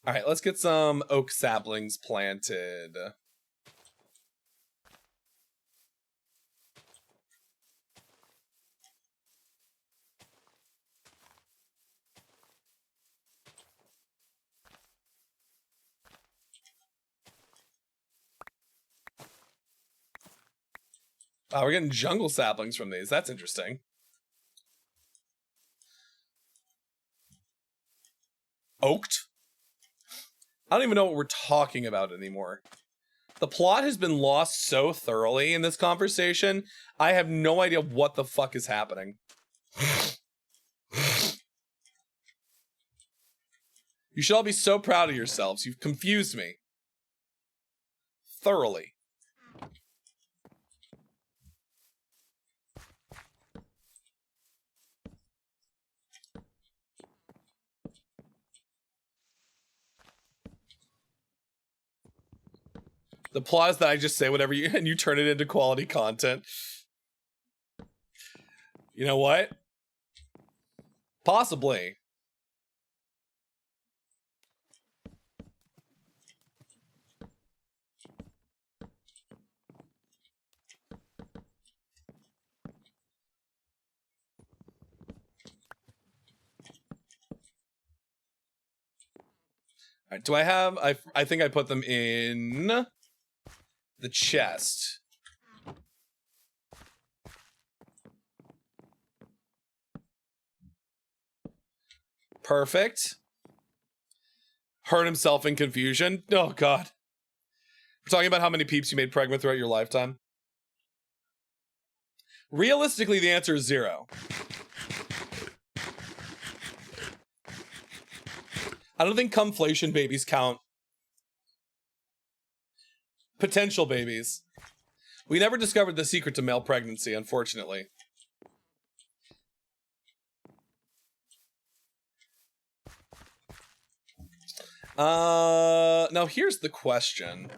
All right, let's get some oak saplings planted. Oh, we're getting jungle saplings from these. That's interesting. Oaked? I don't even know what we're talking about anymore. The plot has been lost so thoroughly in this conversation, I have no idea what the fuck is happening. You should all be so proud of yourselves. You've confused me. Thoroughly. The plot is that I just say whatever you and you turn it into quality content. You know what? Possibly. All right, do I have... I think I put them in the chest. Perfect. Hurt himself in confusion. Oh, God. We're talking about how many peeps you made pregnant throughout your lifetime. Realistically, the answer is 0. I don't think cumflation babies count. Potential babies. We never discovered the secret to male pregnancy, unfortunately. Now here's the question.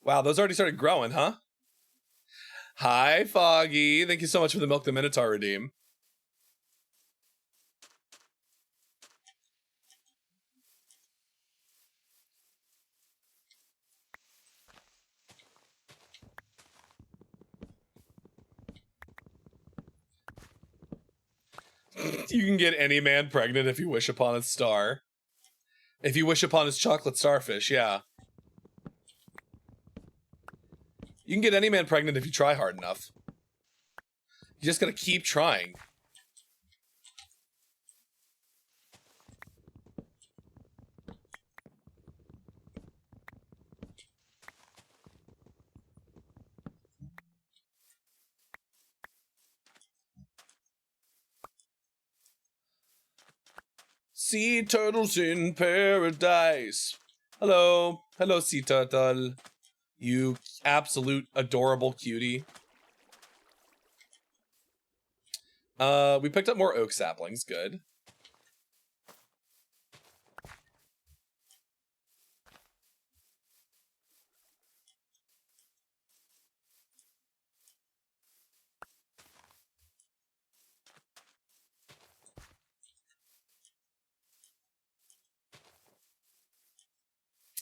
Wow, those already started growing, huh? Hi, Foggy. Thank you so much for the Milk the Minotaur redeem. You can get any man pregnant if you wish upon his star. If you wish upon his chocolate starfish, yeah. You can get any man pregnant if you try hard enough. You just gotta keep trying. Sea turtles in paradise. Hello. Hello, sea turtle. You absolute adorable cutie. We picked up more oak saplings. Good.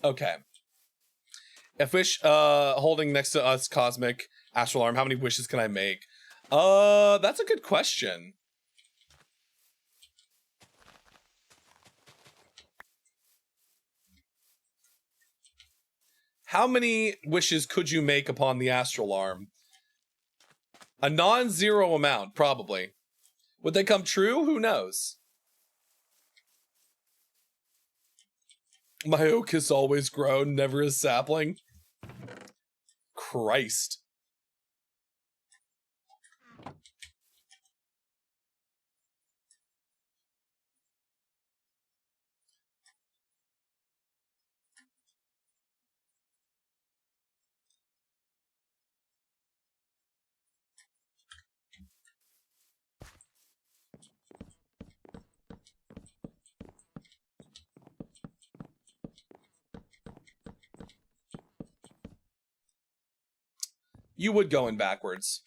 Okay. If wish, holding next to us, cosmic astral arm, how many wishes can I make? That's a good question. How many wishes could you make upon the astral arm? A non-zero amount, probably. Would they come true? Who knows? My oak has always grown, never a sapling. Christ. You would go in backwards.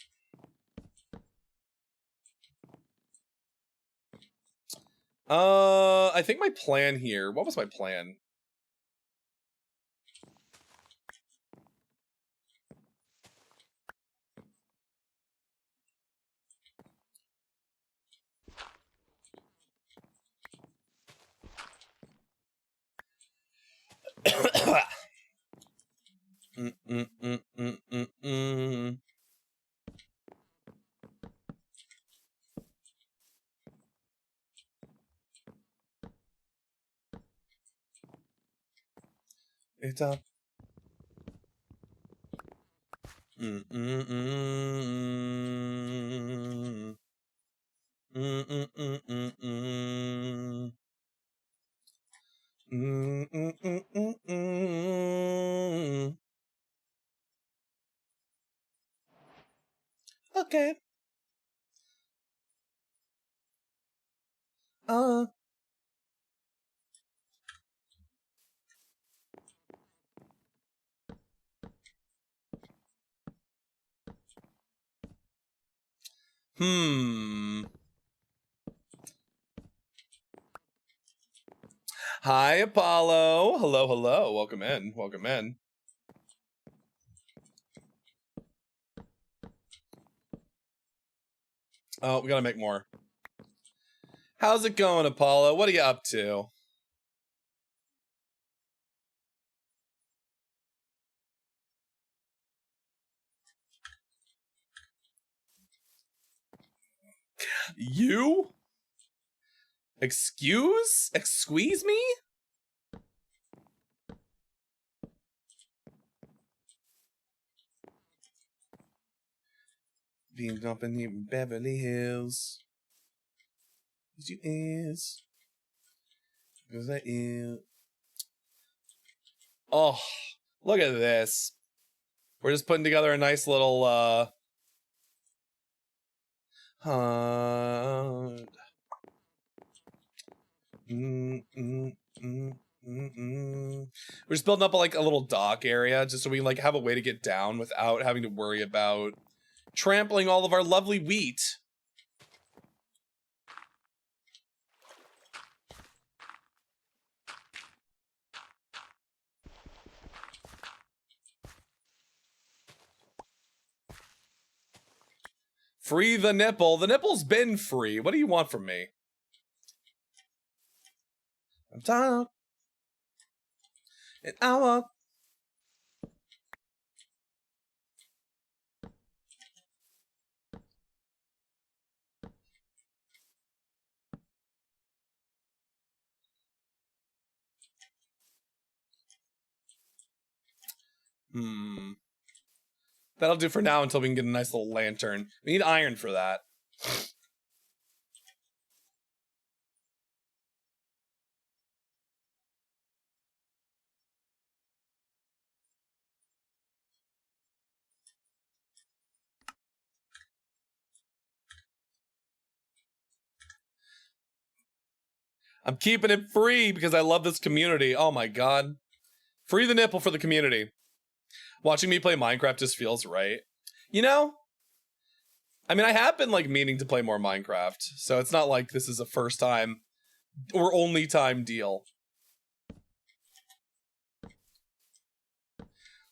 I think my plan here... What was my plan? It's up. Okay. Hi, Apollo. Hello, hello. Welcome in. Welcome in. Oh, we gotta make more. How's it going, Apollo? What are you up to? You? Excuse me? Being up in Beverly Hills. You is. Because I is. Oh, look at this. We're just putting together a nice little, hunt. We're just building up like a little dock area just so we like have a way to get down without having to worry about trampling all of our lovely wheat. Free the nipple. The nipple's been free. What do you want from me? I'm tired. And I want. That'll do for now until we can get a nice little lantern. We need iron for that. I'm keeping it free because I love this community. Oh my god. Free the nipple for the community. Watching me play Minecraft just feels right. You know? I mean, I have been like meaning to play more Minecraft, so it's not like this is a first time or only time deal.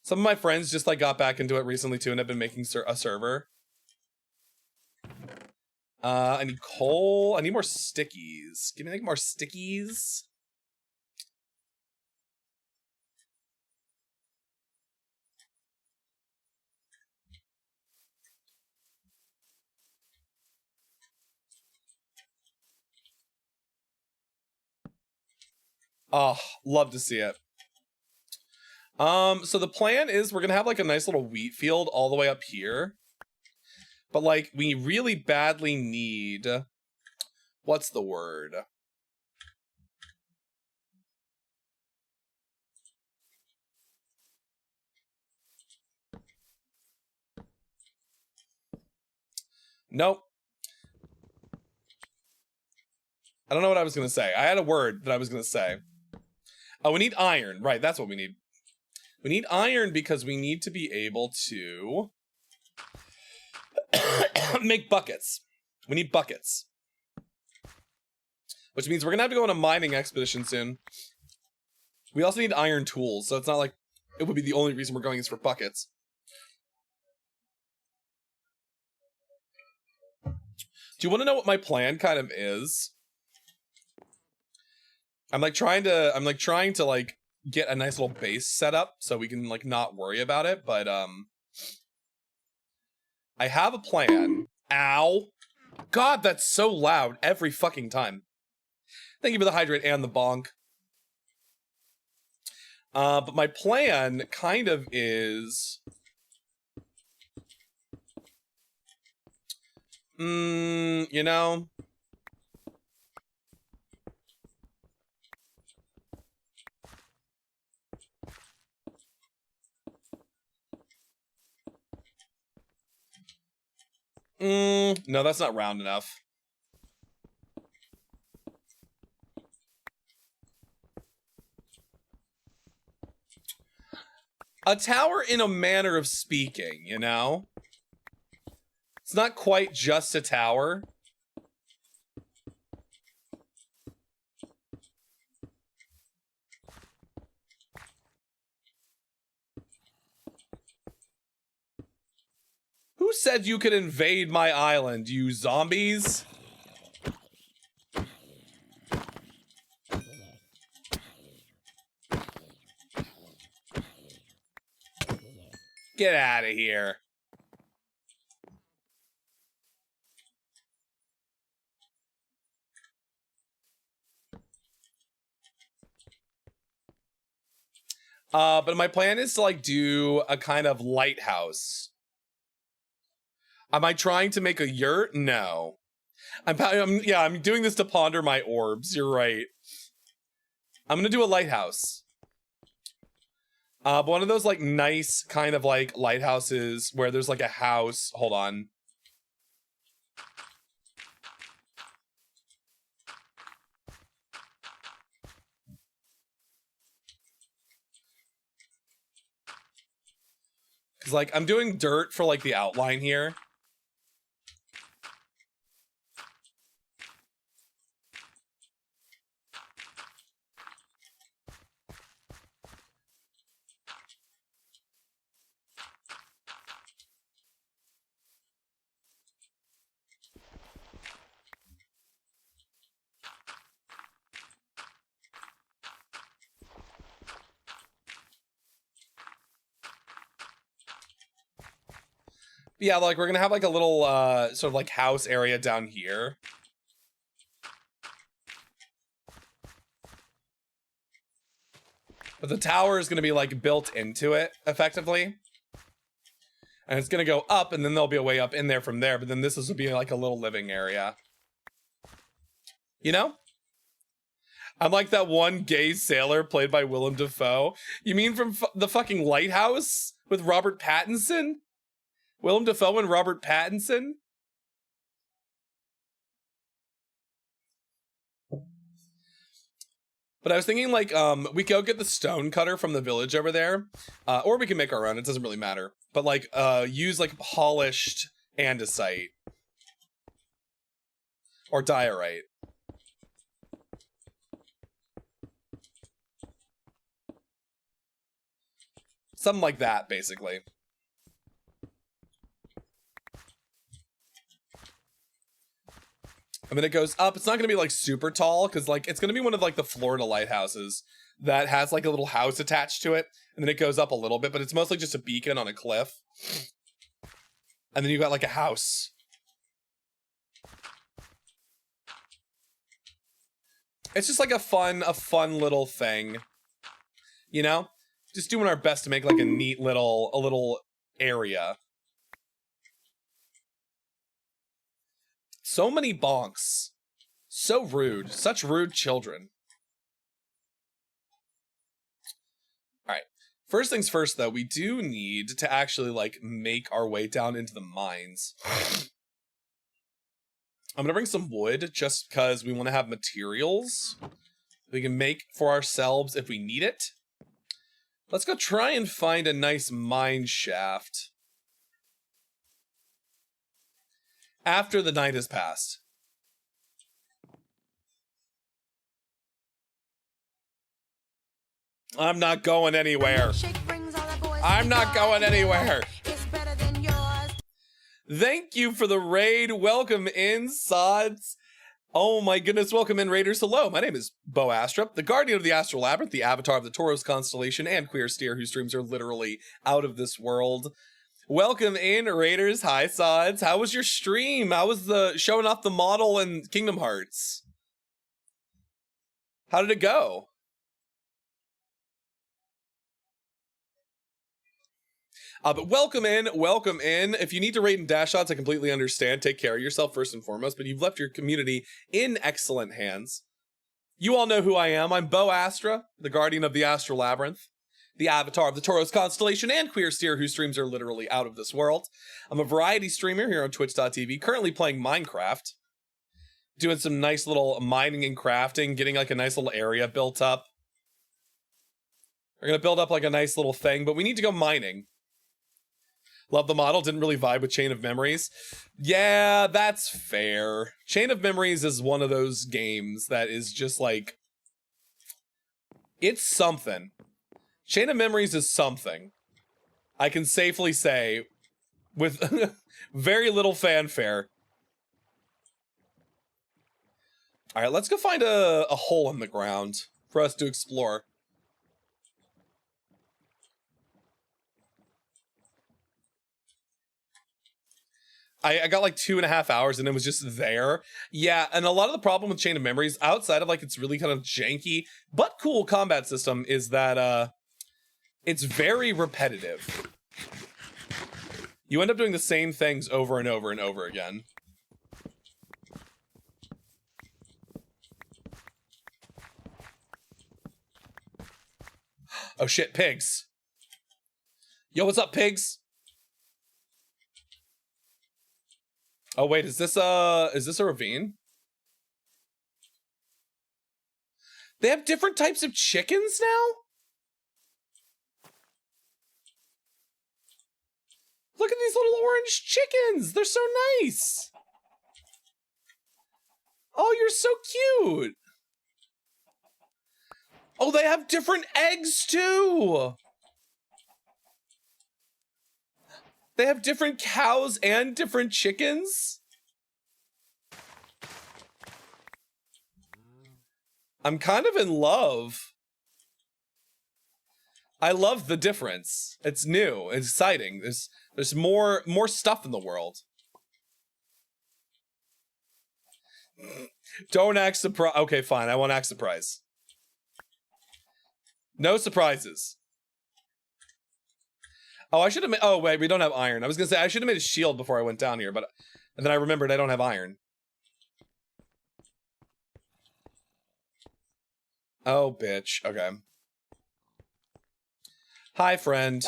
Some of my friends just like got back into it recently too and have been making a server. I need coal. I need more stickies. Give me like more stickies. Oh, love to see it. So the plan is we're gonna have like a nice little wheat field all the way up here. But like we really badly need, what's the word? Nope. I don't know what I was gonna say. I had a word that I was gonna say. Oh, we need iron. Right, that's what we need. We need iron because we need to be able to make buckets. We need buckets. Which means we're gonna have to go on a mining expedition soon. We also need iron tools, so it's not like it would be the only reason we're going is for buckets. Do you want to know what my plan kind of is? I'm trying to like get a nice little base set up so we can like not worry about it, but I have a plan. Ow. God, that's so loud every fucking time. Thank you for the hydrate and the bonk. But my plan kind of is you know, no, that's not round enough. A tower in a manner of speaking, you know? It's not quite just a tower. Who said you could invade my island, you zombies? Get out of here. But my plan is to like do a kind of lighthouse. Am I trying to make a yurt? No. I'm doing this to ponder my orbs. You're right. I'm gonna do a lighthouse. But one of those like nice kind of like lighthouses where there's like a house. Hold on. Cause like I'm doing dirt for like the outline here. Yeah, like we're gonna have like a little sort of like house area down here. But the tower is gonna be like built into it effectively. And it's gonna go up and then there'll be a way up in there from there, but then this will be like a little living area. You know? I'm like that one gay sailor played by Willem Dafoe. You mean from the fucking Lighthouse with Robert Pattinson? Willem Dafoe and Robert Pattinson? But I was thinking like, we could go get the stone cutter from the village over there. Or we can make our own, it doesn't really matter. But like, use like polished andesite. Or diorite. Something like that, basically. And then it goes up. It's not going to be like super tall because like it's going to be one of like the Florida lighthouses that has like a little house attached to it. And then it goes up a little bit, but it's mostly just a beacon on a cliff. And then you got like a house. It's just like a fun little thing, you know? Just doing our best to make like a neat little area. So many bonks. So rude. Such rude children. Alright. First things first, though, we do need to actually, like, make our way down into the mines. I'm gonna bring some wood, just because we want to have materials we can make for ourselves if we need it. Let's go try and find a nice mine shaft. After the night has passed. I'm not going anywhere. I'm not going anywhere. Thank you for the raid. Welcome in, Sods. Oh my goodness, welcome in, Raiders. Hello, my name is Bo Astra, the guardian of the Astral Labyrinth, the avatar of the Taurus constellation, and Queer Steer, whose streams are literally out of this world. Welcome in, Raiders. Hi, Sods. How was your stream? How was the showing off the model in Kingdom Hearts? How did it go? But welcome in, welcome in. If you need to raid in dash shots, I completely understand. Take care of yourself first and foremost, but you've left your community in excellent hands. You all know who I am. I'm Bo Astra, the guardian of the Astral Labyrinth, the avatar of the Taurus constellation, and Queer Steer, whose streams are literally out of this world. I'm a variety streamer here on twitch.tv, currently playing Minecraft, doing some nice little mining and crafting, getting like a nice little area built up. We're gonna build up like a nice little thing, but we need to go mining. Love the model, didn't really vibe with Chain of Memories. Yeah, that's fair. Chain of Memories is one of those games that is just like, it's something. Chain of Memories is something. I can safely say, with very little fanfare. All right, let's go find a hole in the ground for us to explore. I got like 2.5 hours and it was just there. Yeah, and a lot of the problem with Chain of Memories, outside of like it's really kind of janky but cool combat system, is that it's very repetitive. You end up doing the same things over and over and over again. Oh shit, pigs. Yo, what's up, pigs? Oh wait, is this a ravine? They have different types of chickens now? Look at these little orange chickens. They're so nice. Oh, you're so cute. Oh, they have different eggs too. They have different cows and different chickens. I'm kind of in love. I love the difference. It's new, it's exciting. There's more stuff in the world. Don't act surprised. Okay, fine. I won't act surprised. No surprises. Oh, I should have made. Oh wait, we don't have iron. I was gonna say I should have made a shield before I went down here, but and then I remembered I don't have iron. Oh, bitch. Okay. Hi, friend.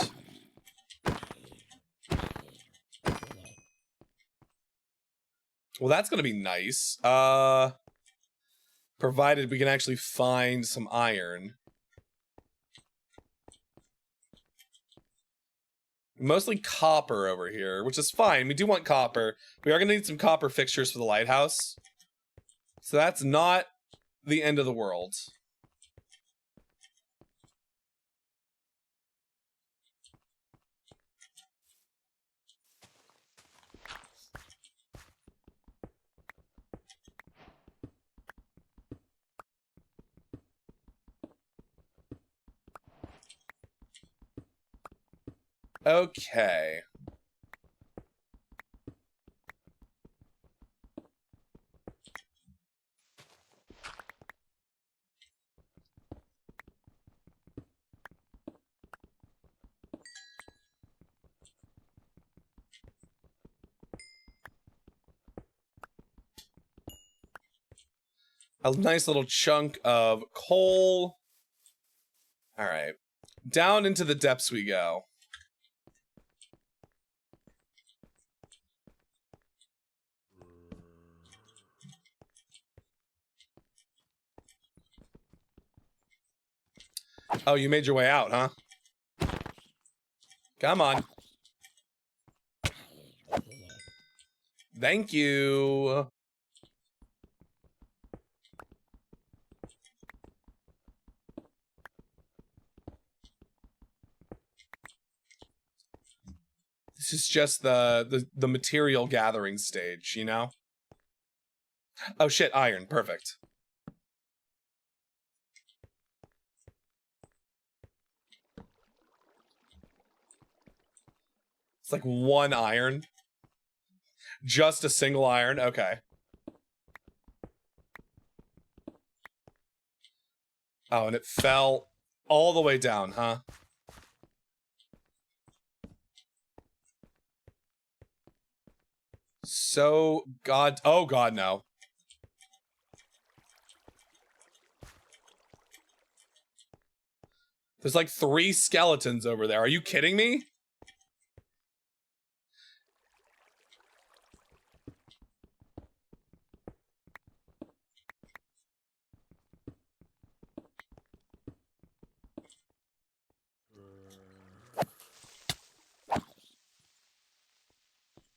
Well, that's gonna be nice. Provided we can actually find some iron. Mostly copper over here, which is fine. We do want copper. We are gonna need some copper fixtures for the lighthouse. So that's not the end of the world. Okay. A nice little chunk of coal. All right. Down into the depths we go. Oh, you made your way out, huh? Come on. Thank you. This is just the material gathering stage, you know? Oh shit, iron. Perfect. It's like one iron. Just a single iron? Okay. Oh, and it fell all the way down, huh? So, God... Oh, God, no. There's like 3 skeletons over there. Are you kidding me?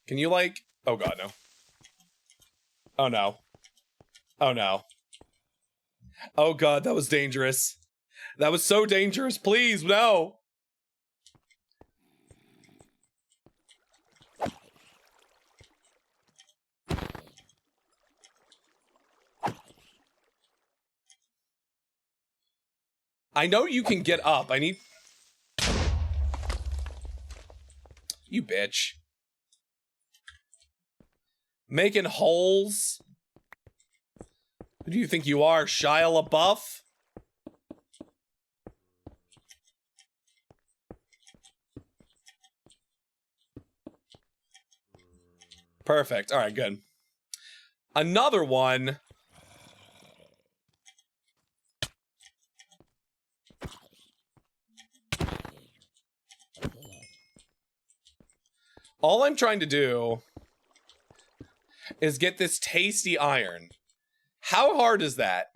Can you, like... Oh, God, no. Oh, no. Oh, no. Oh, God, that was dangerous. That was so dangerous. Please, no. I know you can get up. I need... You bitch. Making holes? Who do you think you are, Shia LaBeouf? Perfect. All right, good. Another one. All I'm trying to do is get this tasty iron. How hard is that?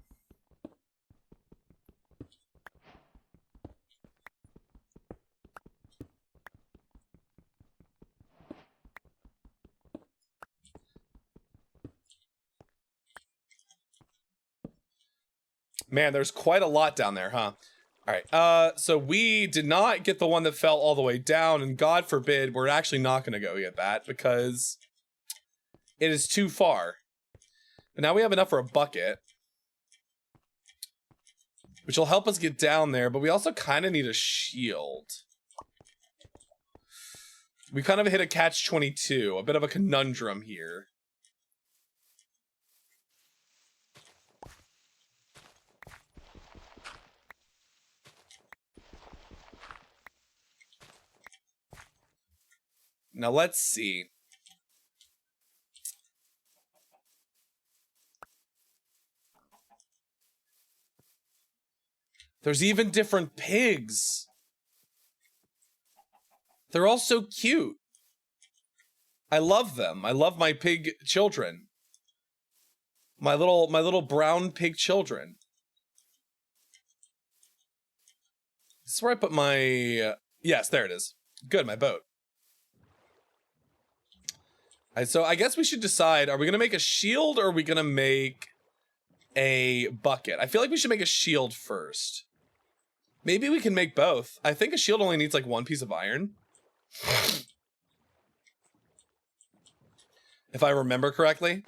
Man, there's quite a lot down there, huh? All right, so we did not get the one that fell all the way down, and God forbid, we're actually not going to go get that because it is too far. But now we have enough for a bucket, which will help us get down there, but we also kind of need a shield. We kind of hit a catch-22, a bit of a conundrum here. Now let's see. There's even different pigs. They're all so cute. I love them. I love my pig children. My little brown pig children. This is where I put my... yes, there it is. Good, my boat. All right, so I guess we should decide, are we going to make a shield or are we going to make a bucket? I feel like we should make a shield first. Maybe we can make both. I think a shield only needs like one piece of iron. If I remember correctly.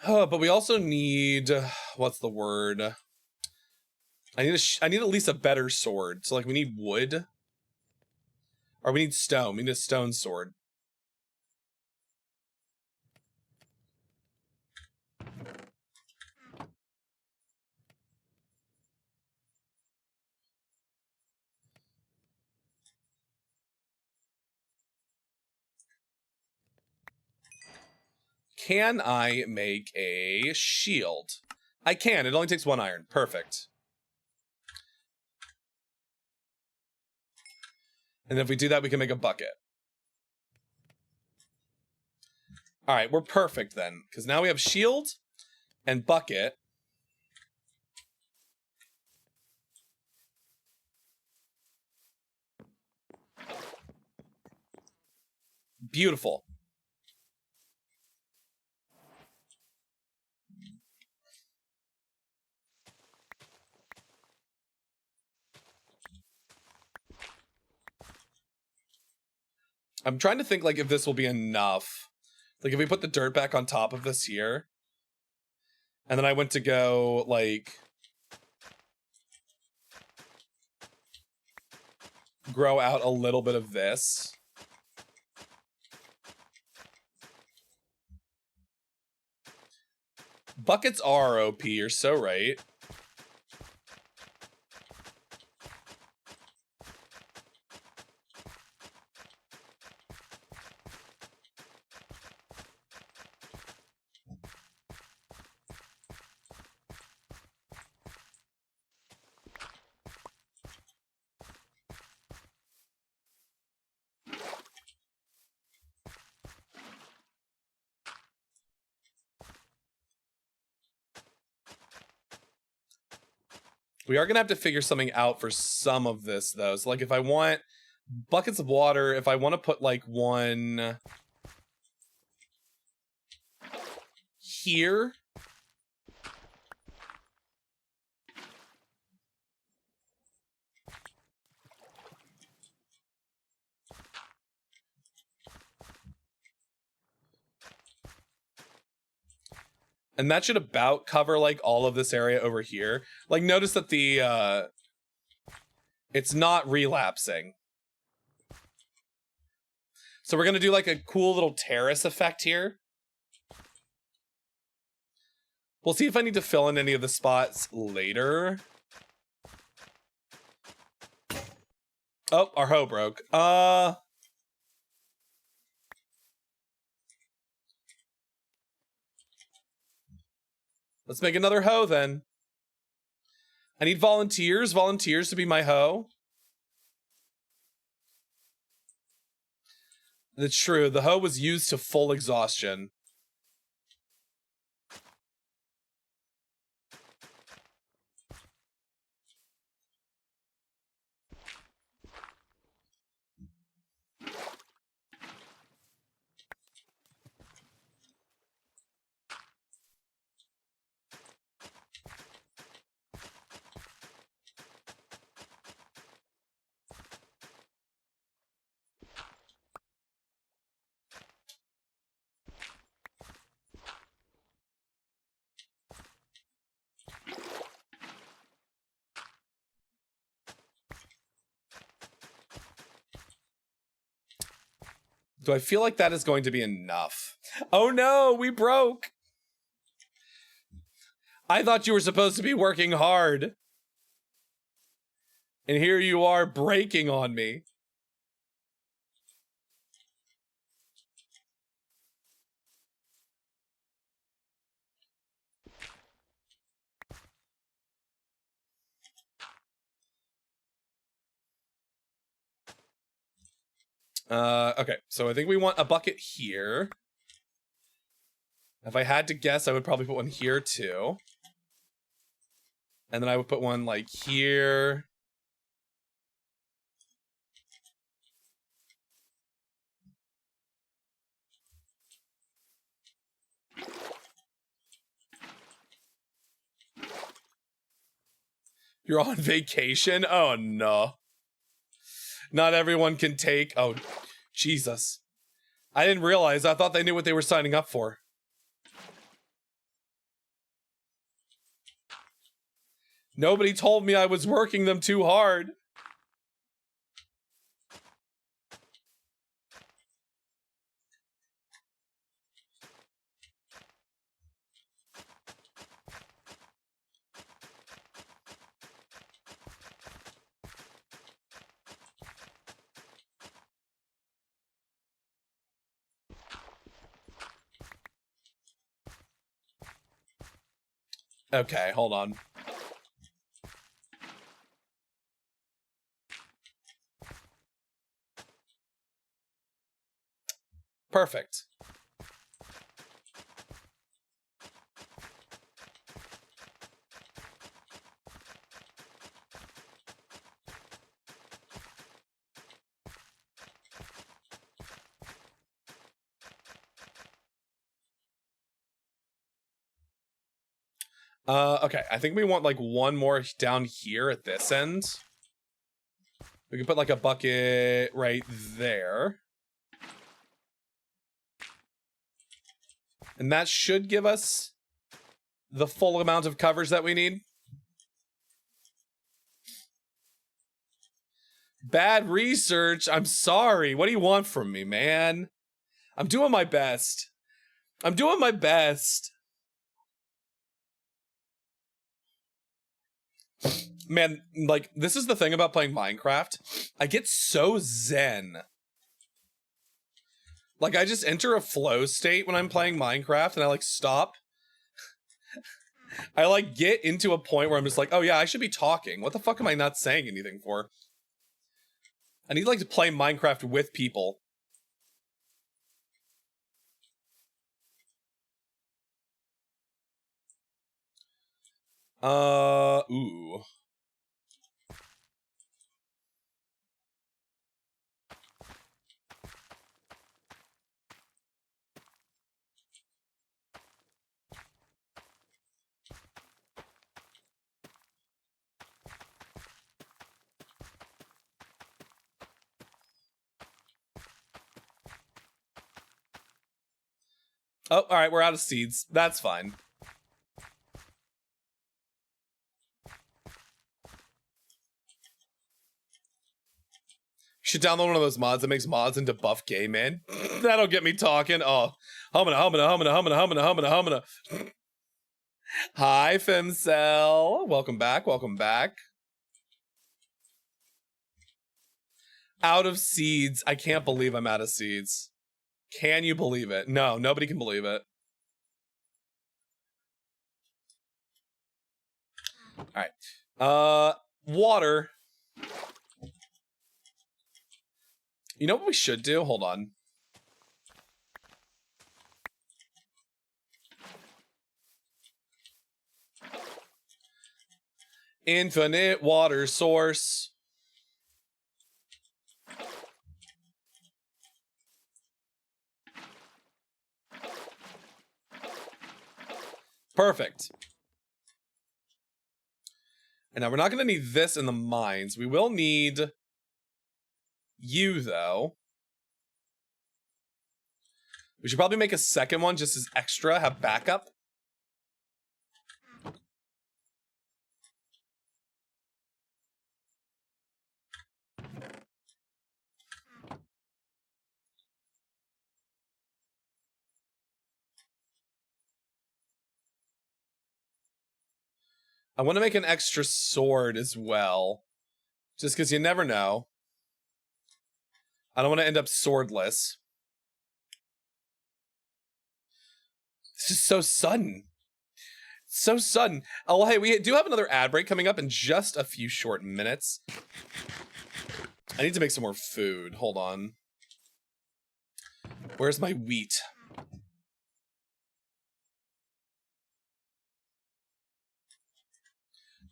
Oh, but we also need, what's the word? I need at least a better sword. So like we need wood. Or we need stone. We need a stone sword. Can I make a shield? I can. It only takes one iron. Perfect. And if we do that, we can make a bucket. All right, we're perfect then. Because now we have shield and bucket. Beautiful. I'm trying to think like if this will be enough. Like if we put the dirt back on top of this here. And then I went to go like grow out a little bit of this. Buckets are OP, you're so right. We are gonna have to figure something out for some of this though. So like if I want buckets of water, if I want to put like one here. And that should about cover like all of this area over here. Like notice that the it's not relapsing. So we're gonna do like a cool little terrace effect here. We'll see if I need to fill in any of the spots later. Oh, our hoe broke. Let's make another hoe then. I need volunteers to be my hoe. That's true. The hoe was used to full exhaustion. Do I feel like that is going to be enough? Oh no, we broke. I thought you were supposed to be working hard. And here you are breaking on me. Okay, so I think we want a bucket here. If I had to guess, I would probably put one here too. And then I would put one like here. You're on vacation? Oh no. Not everyone can take, oh, Jesus. I didn't realize, I thought they knew what they were signing up for. Nobody told me I was working them too hard. Okay, hold on. Perfect. Okay, I think we want like one more down here at this end. We can put like a bucket right there. And that should give us the full amount of covers that we need. Bad research. I'm sorry. What do you want from me, man? I'm doing my best. I'm doing my best. Man, like, this is the thing about playing Minecraft. I get so zen. Like, I just enter a flow state when I'm playing Minecraft and I, like, stop. I, like, get into a point where I'm just like, oh yeah, I should be talking. What the fuck am I not saying anything for? I need, like, to play Minecraft with people. Ooh. Oh, all right, we're out of seeds. That's fine. You should download one of those mods that makes mods into buff gay man. That'll get me talking. Oh, humana. Hi, Femcell. Welcome back. Welcome back. Out of seeds. I can't believe I'm out of seeds. Can you believe it? No, nobody can believe it. All right. Water. You know what we should do? Hold on. Infinite water source. Perfect. And now we're not going to need this in the mines. We will need you, though. We should probably make a second one just as extra, have backup. I want to make an extra sword as well. Just because you never know. I don't want to end up swordless. This is so sudden. So sudden. Oh, hey, we do have another ad break coming up in just a few short minutes. I need to make some more food. Hold on. Where's my wheat?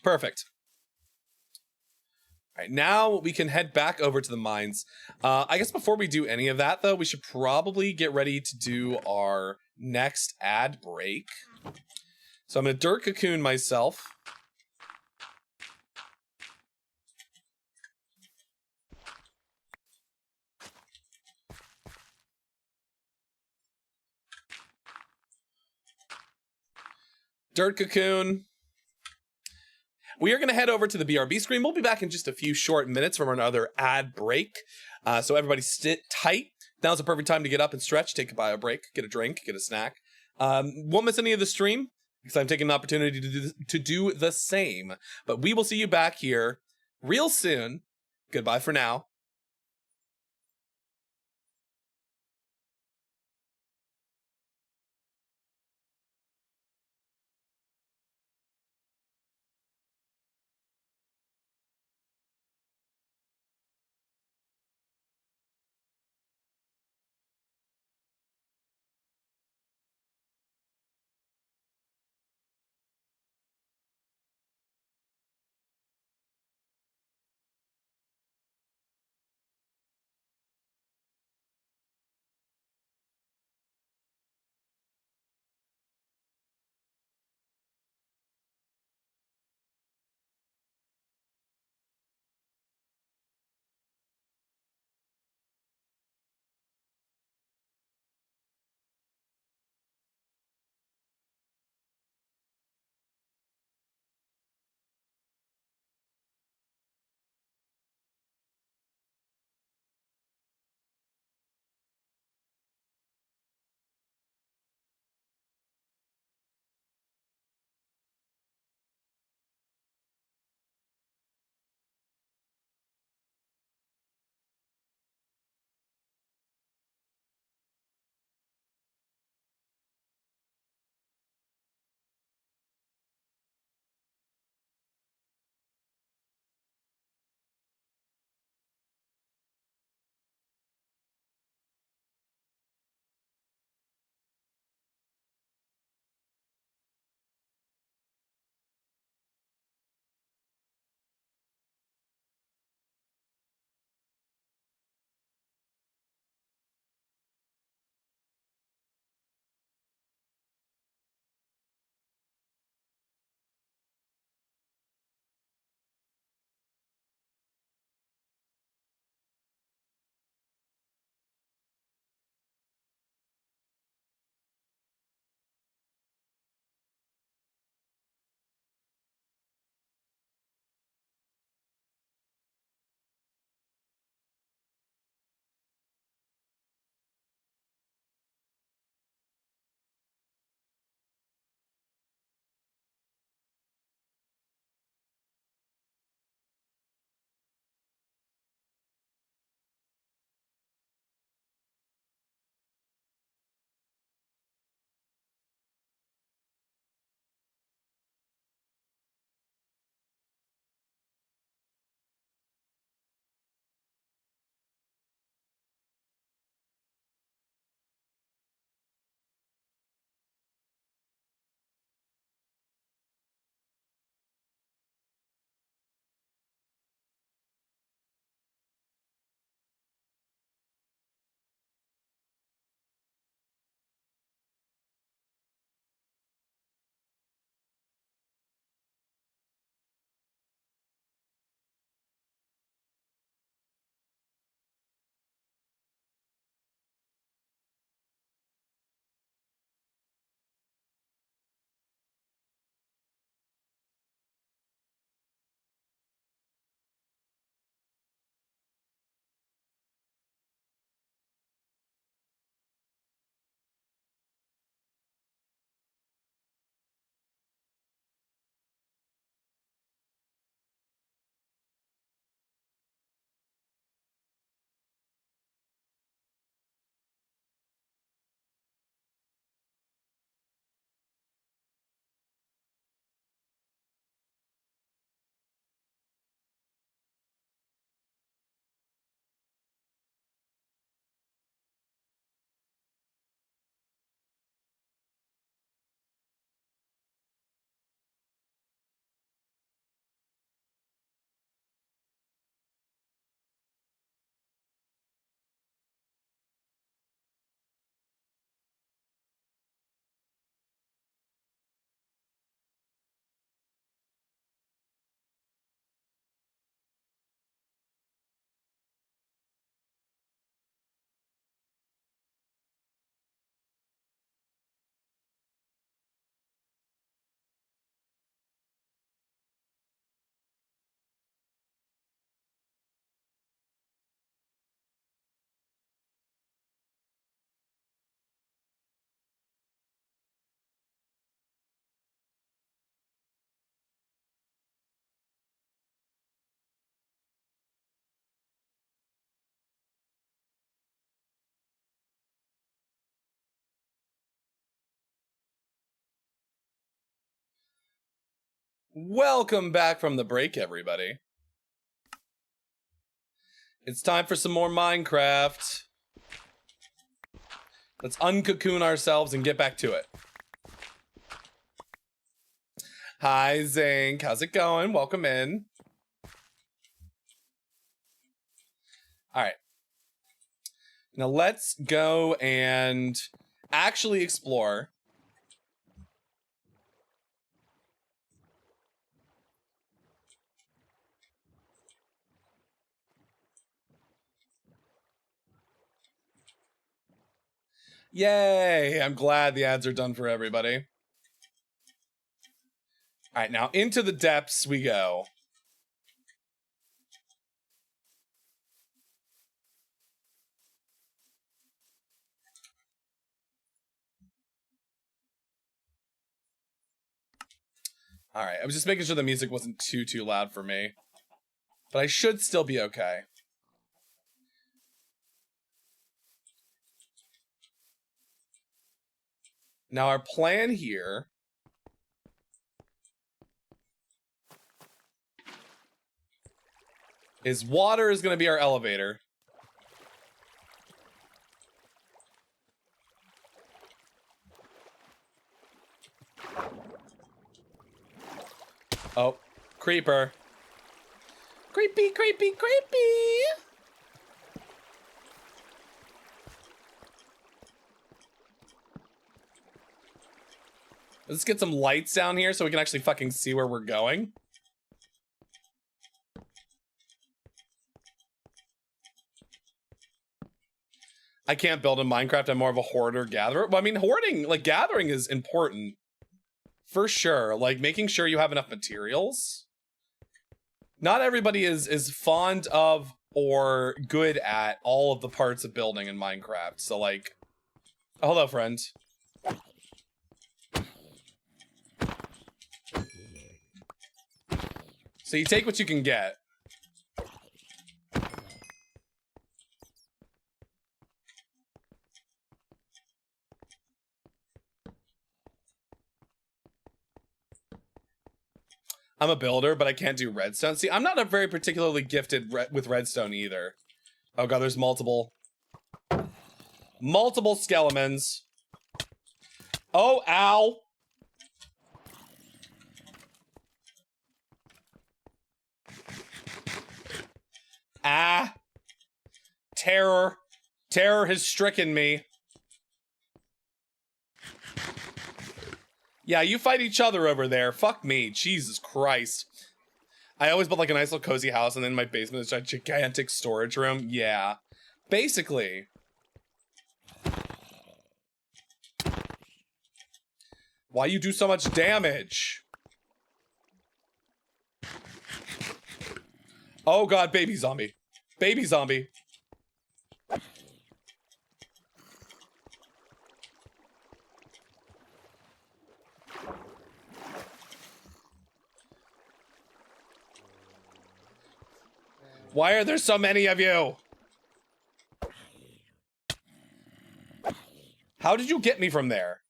Perfect. All right, now we can head back over to the mines. I guess before we do any of that, though, we should probably get ready to do our next ad break. So I'm going to dirt cocoon myself. Dirt cocoon. We are going to head over to the BRB screen. We'll be back in just a few short minutes from another ad break. So everybody sit tight. Now's the perfect time to get up and stretch, take a bio break, get a drink, get a snack. Won't miss any of the stream because I'm taking the opportunity to do the same. But we will see you back here real soon. Goodbye for now. Welcome back from the break, everybody. It's time for some more Minecraft. Let's uncocoon ourselves and get back to it. Hi, Zink. How's it going? Welcome in. All right. Now let's go and actually explore. Yay! I'm glad the ads are done for everybody. All right, now into the depths we go. All right, I was just making sure the music wasn't too loud for me. But I should still be okay. Now our plan here is water is going to be our elevator. Oh, creeper. Creepy, creepy, creepy. Let's get some lights down here so we can actually fucking see where we're going. I can't build in Minecraft. I'm more of a hoarder gatherer. Well, I mean, hoarding, like gathering is important. For sure. Like making sure you have enough materials. Not everybody is fond of or good at all of the parts of building in Minecraft. So like, oh, hello, friend. So you take what you can get. I'm a builder, but I can't do redstone. See, I'm not a very particularly gifted with redstone either. Oh god, there's multiple skeletons. Oh, ow. Ah. Terror. Terror has stricken me. Yeah, you fight each other over there. Fuck me. Jesus Christ. I always built like a nice little cozy house and then my basement is a gigantic storage room. Yeah. Basically. Why you do so much damage? Oh god, baby zombie. Baby zombie. Why are there so many of you? How did you get me from there?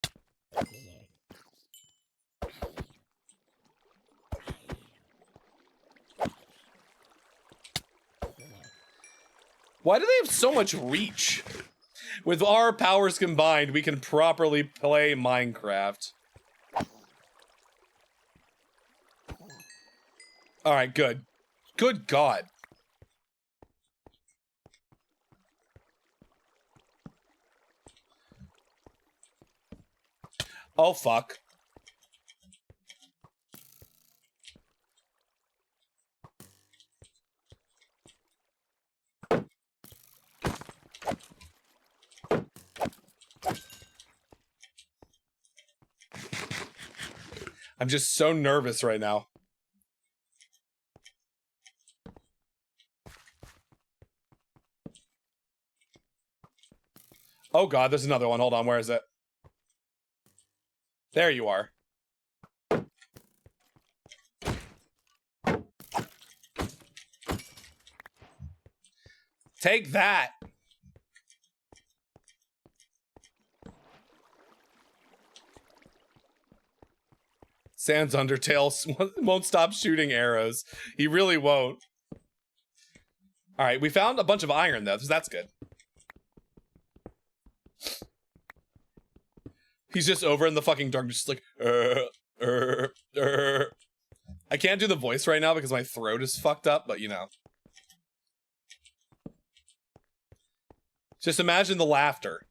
Why do they have so much reach? With our powers combined, we can properly play Minecraft. Alright, good. Good God. Oh, fuck. I'm just so nervous right now. Oh god, there's another one. Hold on, where is it? There you are. Take that. Sans Undertale won't stop shooting arrows. He really won't. All right, we found a bunch of iron though, so that's good. He's just over in the fucking dark, just like, I can't do the voice right now because my throat is fucked up, but you know. Just imagine the laughter.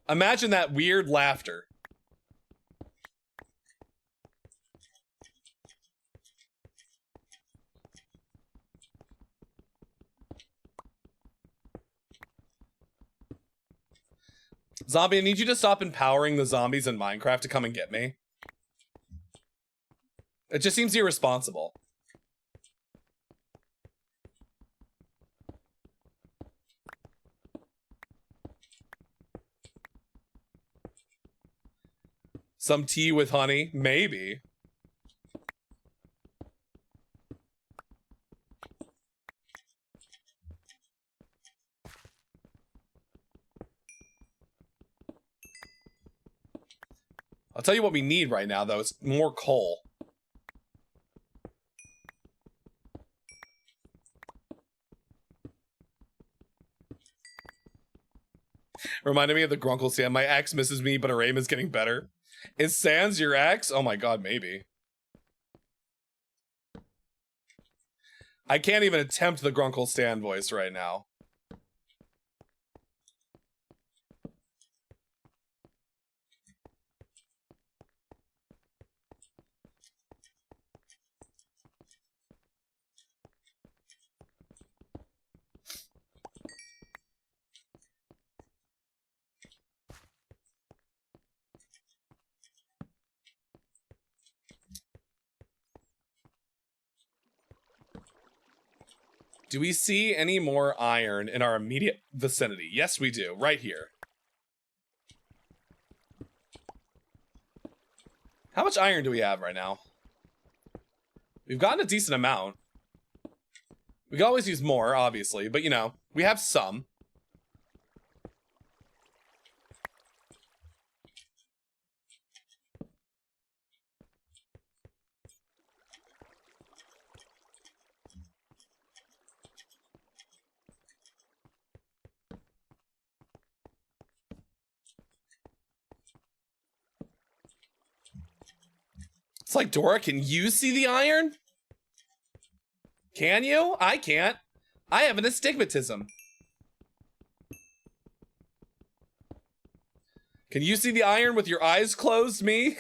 Imagine that weird laughter. Zombie, I need you to stop empowering the zombies in Minecraft to come and get me. It just seems irresponsible. Some tea with honey? Maybe. I'll tell you what we need right now, though. It's more coal. Reminded me of the Grunkle stand. My ex misses me, but her aim is getting better. Is Sans your ex? Oh my god, maybe. I can't even attempt the Grunkle stand voice right now. Do we see any more iron in our immediate vicinity? Yes, we do. Right here. How much iron do we have right now? We've gotten a decent amount. We can always use more, obviously, but you know, we have some. It's like, Dora, can you see the iron? Can you? I can't. I have an astigmatism. Can you see the iron with your eyes closed, me?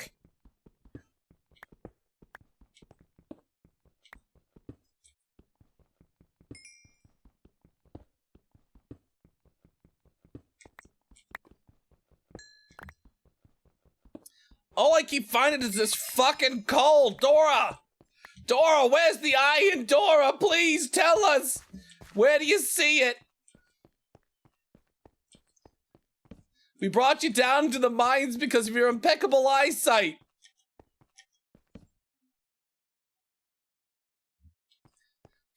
All I keep finding is this fucking coal, Dora! Dora, where's the iron? Dora, please tell us! Where do you see it? We brought you down to the mines because of your impeccable eyesight.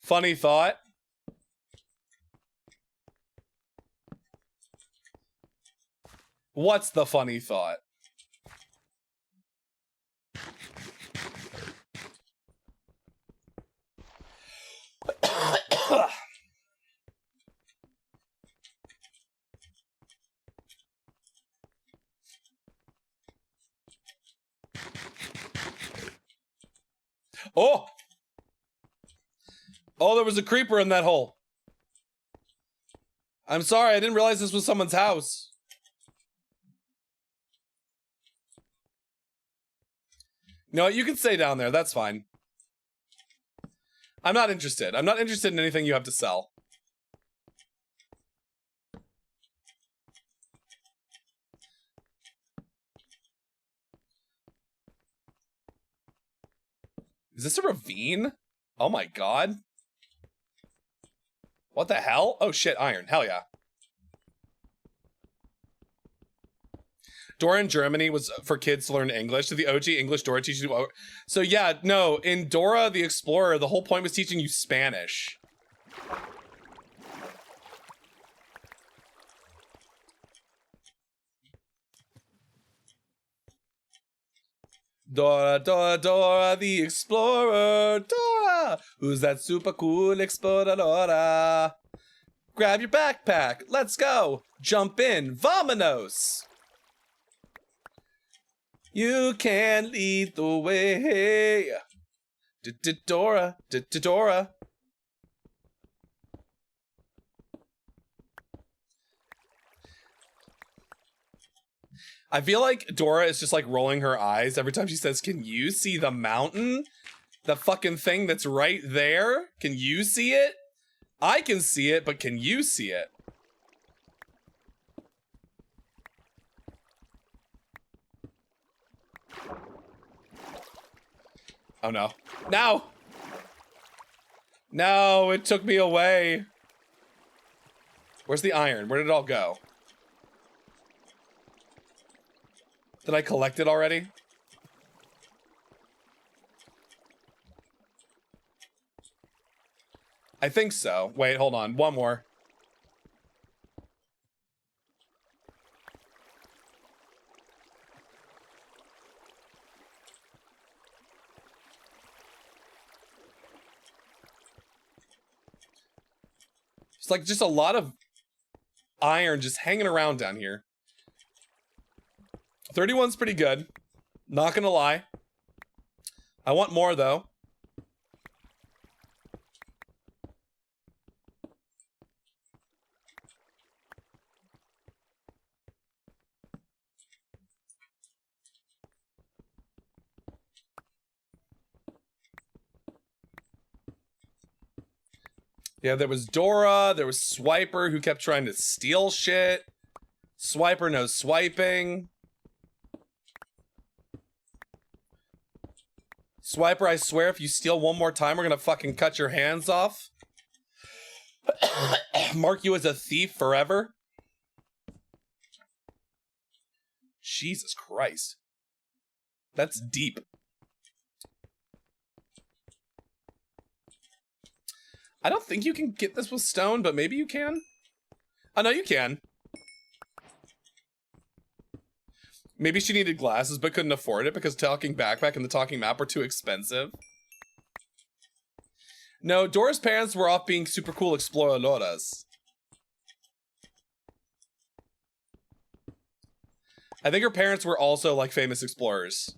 Funny thought. What's the funny thought? Oh! Oh, there was a creeper in that hole. I'm sorry, I didn't realize this was someone's house. No, you can stay down there, that's fine. I'm not interested. I'm not interested in anything you have to sell. Is this a ravine? Oh my god. What the hell? Oh shit, iron. Hell yeah. Dora in Germany was for kids to learn English. Did the OG English Dora teach you? So yeah, no, in Dora the Explorer, the whole point was teaching you Spanish. Dora, Dora, Dora, the explorer. Dora, who's that super cool exploradora? Grab your backpack. Let's go. Jump in. Vamonos. You can lead the way. Dora, Dora. I feel like Dora is just like rolling her eyes every time she says, "Can you see the mountain? The fucking thing that's right there? Can you see it? I can see it, but can you see it?" Oh no. No! No, it took me away. Where's the iron? Where did it all go? Did I collect it already? I think so. Wait, hold on. One more. It's like just a lot of iron just hanging around down here. 31's pretty good. Not gonna lie. I want more though. Yeah, there was Dora, there was Swiper who kept trying to steal shit. Swiper knows swiping. Swiper, I swear if you steal one more time, we're gonna fucking cut your hands off. Mark you as a thief forever. Jesus Christ. That's deep. I don't think you can get this with stone, but maybe you can. Oh, no, you can. Maybe she needed glasses but couldn't afford it because talking backpack and the talking map were too expensive. No, Dora's parents were off being super cool exploradoras. I think her parents were also like famous explorers,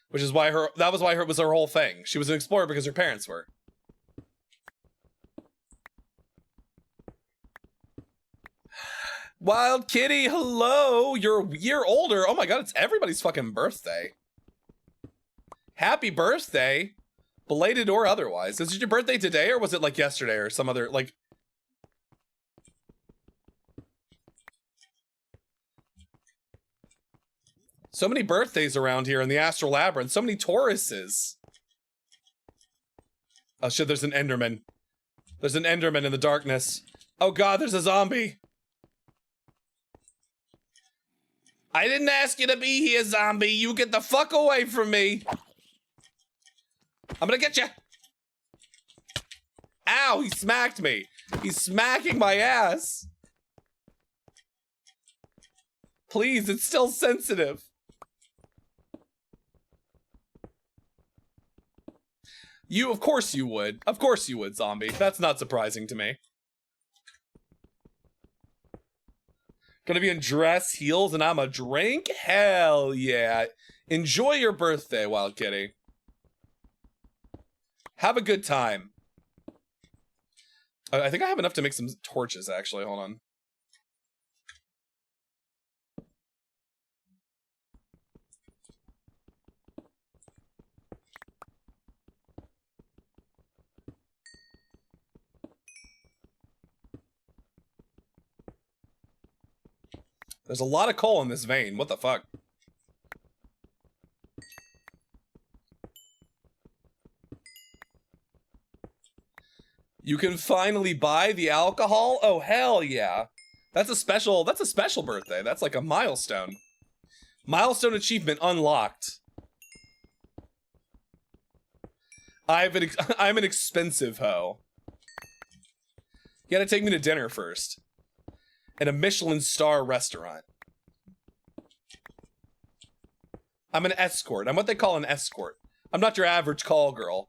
which is why that was why it was her whole thing. She was an explorer because her parents were. Wild Kitty, hello! You're a year older. Oh my god, it's everybody's fucking birthday. Happy birthday! Belated or otherwise. Is it your birthday today or was it like yesterday or some other, like... So many birthdays around here in the Astral Labyrinth. So many Tauruses. Oh shit, there's an Enderman. There's an Enderman in the darkness. Oh god, there's a zombie. I didn't ask you to be here, zombie. You get the fuck away from me. I'm gonna get you. Ow, he smacked me. He's smacking my ass. Please, it's still sensitive. You, of course you would. Of course you would, zombie. That's not surprising to me. Gonna be in dress, heels, and I'm a drink? Hell yeah. Enjoy your birthday, Wild Kitty. Have a good time. I think I have enough to make some torches, actually. Hold on. There's a lot of coal in this vein. What the fuck? You can finally buy the alcohol? Oh, hell yeah. That's a special birthday. That's like a milestone. Milestone achievement unlocked. I'm an expensive hoe. You gotta take me to dinner first. At a Michelin star restaurant. I'm an escort. I'm what they call an escort. I'm not your average call girl.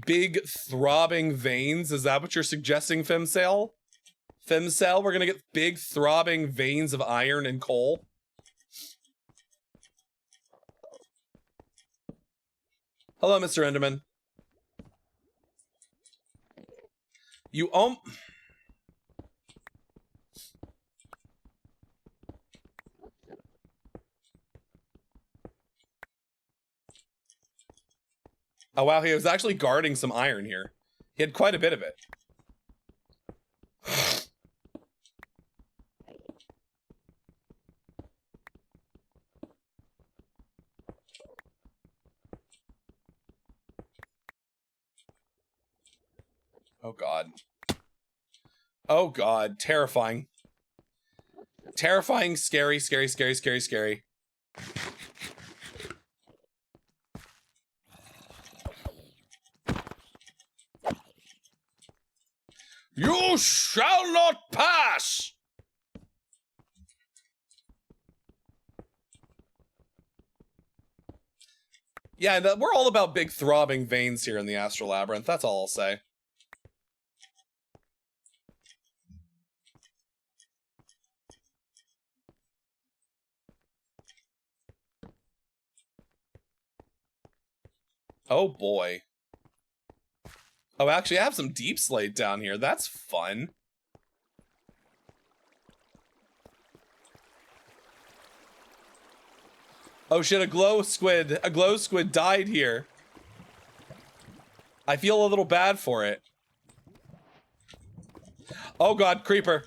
Big throbbing veins. Is that what you're suggesting, Femcell? Femcell, we're gonna get big throbbing veins of iron and coal. Hello, Mr. Enderman. You Oh wow, he was actually guarding some iron here. He had quite a bit of it. Oh god. Oh god, terrifying. Terrifying, scary, scary, scary, scary, scary. You shall not pass! Yeah, we're all about big throbbing veins here in the Astral Labyrinth, that's all I'll say. Oh boy. Oh, actually, I have some deep slate down here. That's fun. Oh shit, a glow squid died here. I feel a little bad for it. Oh god, creeper.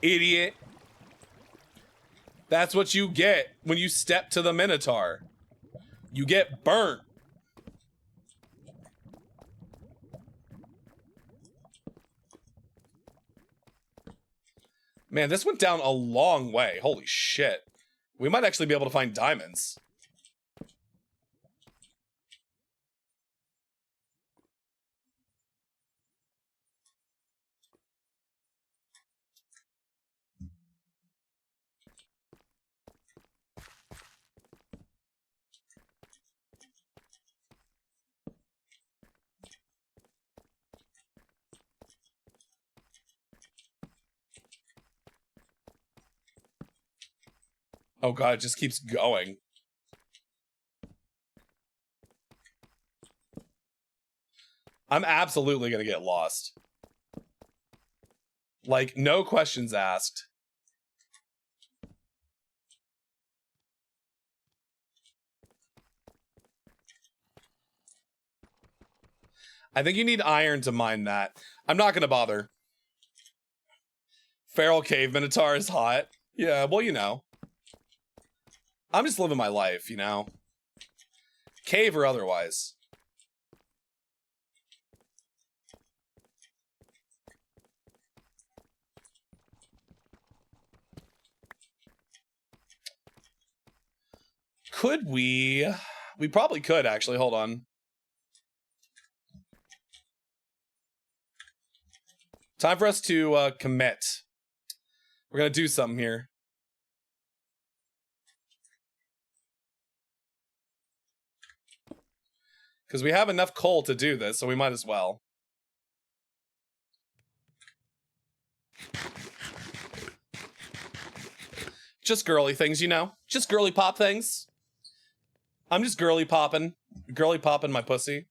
Idiot. That's what you get when you step to the Minotaur. You get burnt. Man, this went down a long way. Holy shit. We might actually be able to find diamonds. Oh god, it just keeps going. I'm absolutely gonna get lost. Like, no questions asked. I think you need iron to mine that. I'm not gonna bother. Feral cave minotaur is hot. Yeah, well, you know. I'm just living my life, you know? Cave or otherwise. Could we? We probably could, actually. Hold on. Time for us to commit. We're gonna do something here. Because we have enough coal to do this, so we might as well. Just girly things, you know? Just girly pop things. I'm just girly popping my pussy.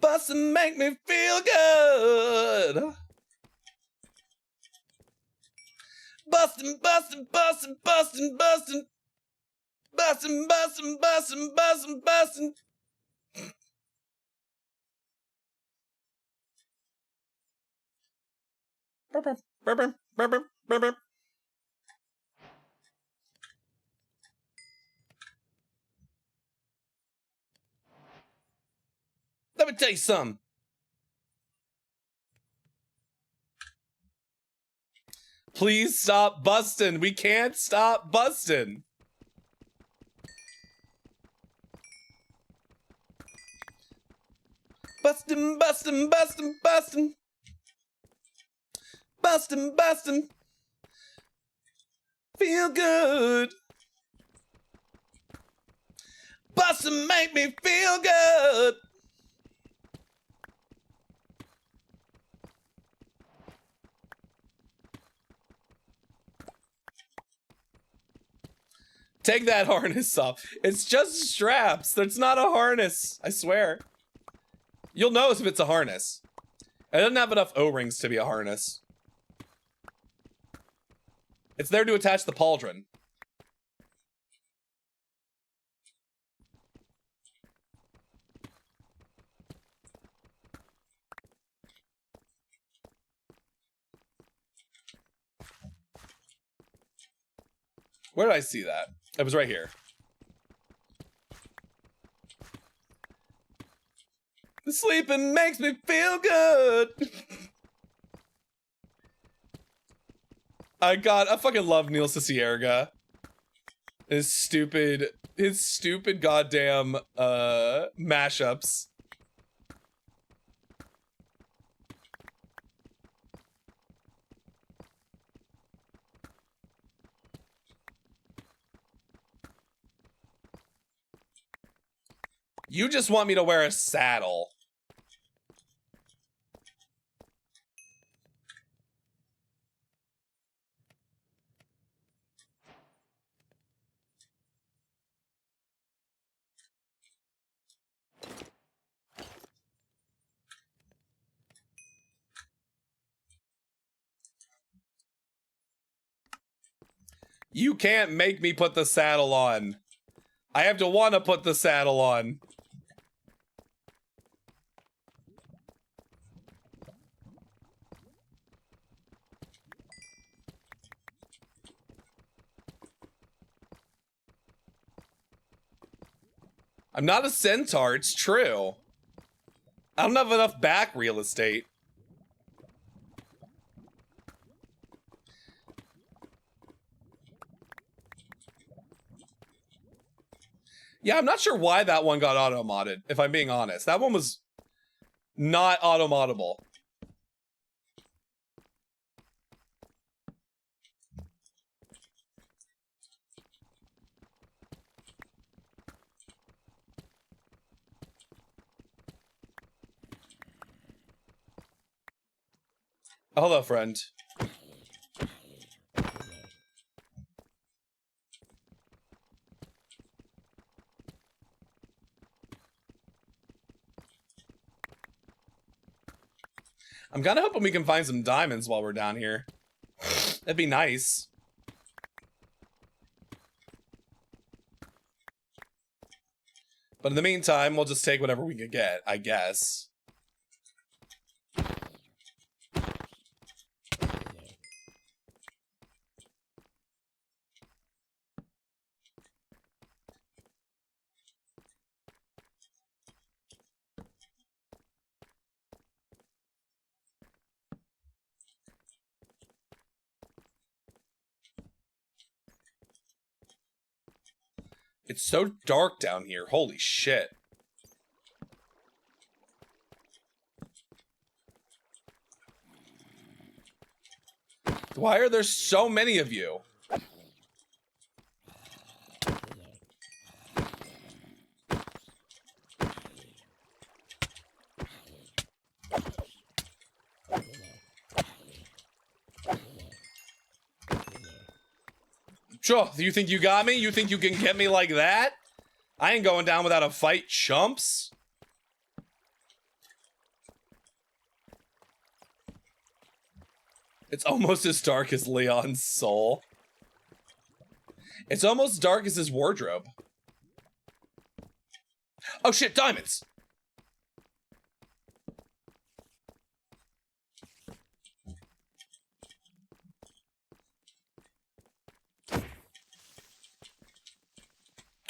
Bustin' make me feel good. Bustin', bustin', bustin', bustin', bustin'. Bustin', bustin', bustin', bustin', bustin'. Let me tell you something. Please stop busting. We can't stop busting. Bustin', bustin', bustin', bustin'. Bustin', bustin'. Feel good. Bustin' make me feel good. Take that harness off. It's just straps. It's not a harness. I swear. You'll know if it's a harness. It doesn't have enough O-rings to be a harness. It's there to attach the pauldron. Where did I see that? It was right here. The sleeping makes me feel good. I fucking love Neil Cicierga. His stupid goddamn mashups. You just want me to wear a saddle. You can't make me put the saddle on. I have to want to put the saddle on. I'm not a centaur, it's true. I don't have enough back real estate. Yeah, I'm not sure why that one got auto-modded, if I'm being honest. That one was not auto-moddable. Hello, friend. I'm kind of hoping we can find some diamonds while we're down here. That'd be nice. But in the meantime, we'll just take whatever we can get, I guess. It's so dark down here. Holy shit. Why are there so many of you? Sure, you think you got me? You think you can get me like that? I ain't going down without a fight, chumps. It's almost as dark as Leon's soul. It's almost dark as his wardrobe. Oh shit, diamonds!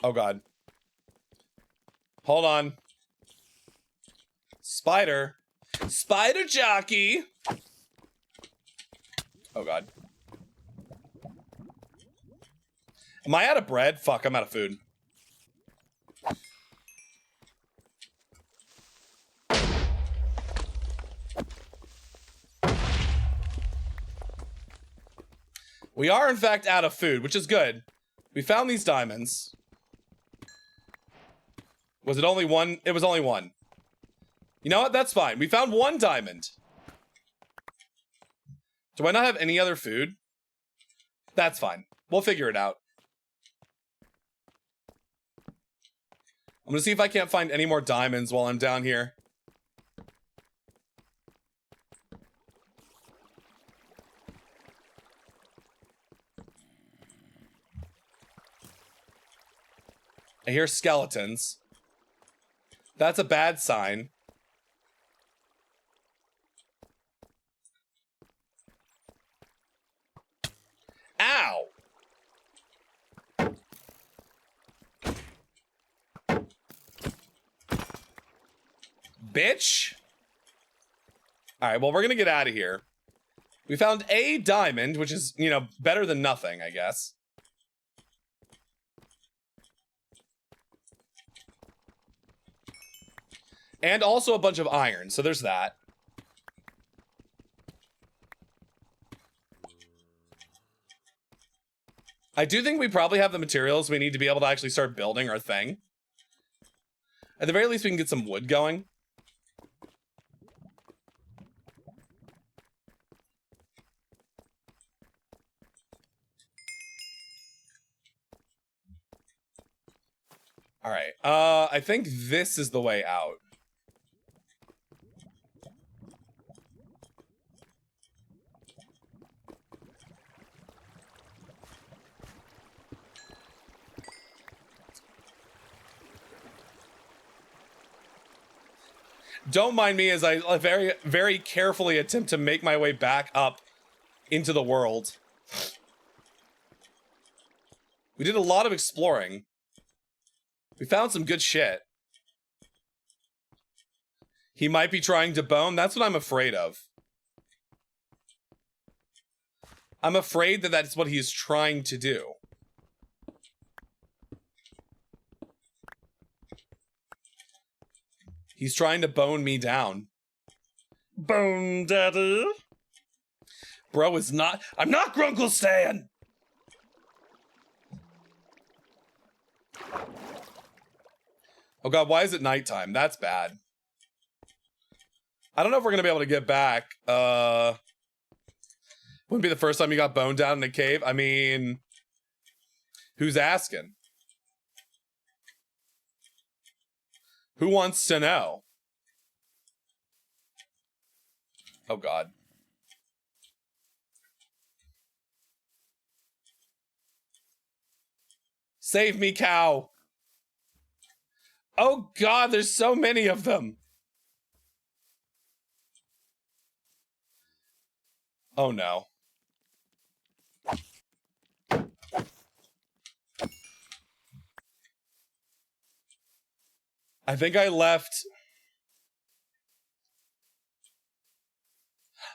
Oh god. Hold on. Spider. Spider jockey! Oh god. Am I out of bread? Fuck, I'm out of food. We are, in fact, out of food, which is good. We found these diamonds. Was it only one? It was only one. You know what? That's fine. We found one diamond. Do I not have any other food? That's fine. We'll figure it out. I'm gonna see if I can't find any more diamonds while I'm down here. I hear skeletons. That's a bad sign. Ow! Bitch! Alright, well, we're gonna get out of here. We found a diamond, which is, you know, better than nothing, I guess. And also a bunch of iron, so there's that. I do think we probably have the materials we need to be able to actually start building our thing. At the very least, we can get some wood going. All right. I think this is the way out. Don't mind me as I very, very carefully attempt to make my way back up into the world. We did a lot of exploring. We found some good shit. He might be trying to bone. That's what I'm afraid of. I'm afraid that that's what he's trying to do. He's trying to bone me down. Bone daddy. Bro is not. I'm not Grunkle Stan! Oh god, why is it nighttime? That's bad. I don't know if we're gonna be able to get back. Wouldn't be the first time you got boned down in a cave. I mean, who's asking? Who wants to know? Oh god. Save me, cow. Oh god, there's so many of them. Oh no. I think I left.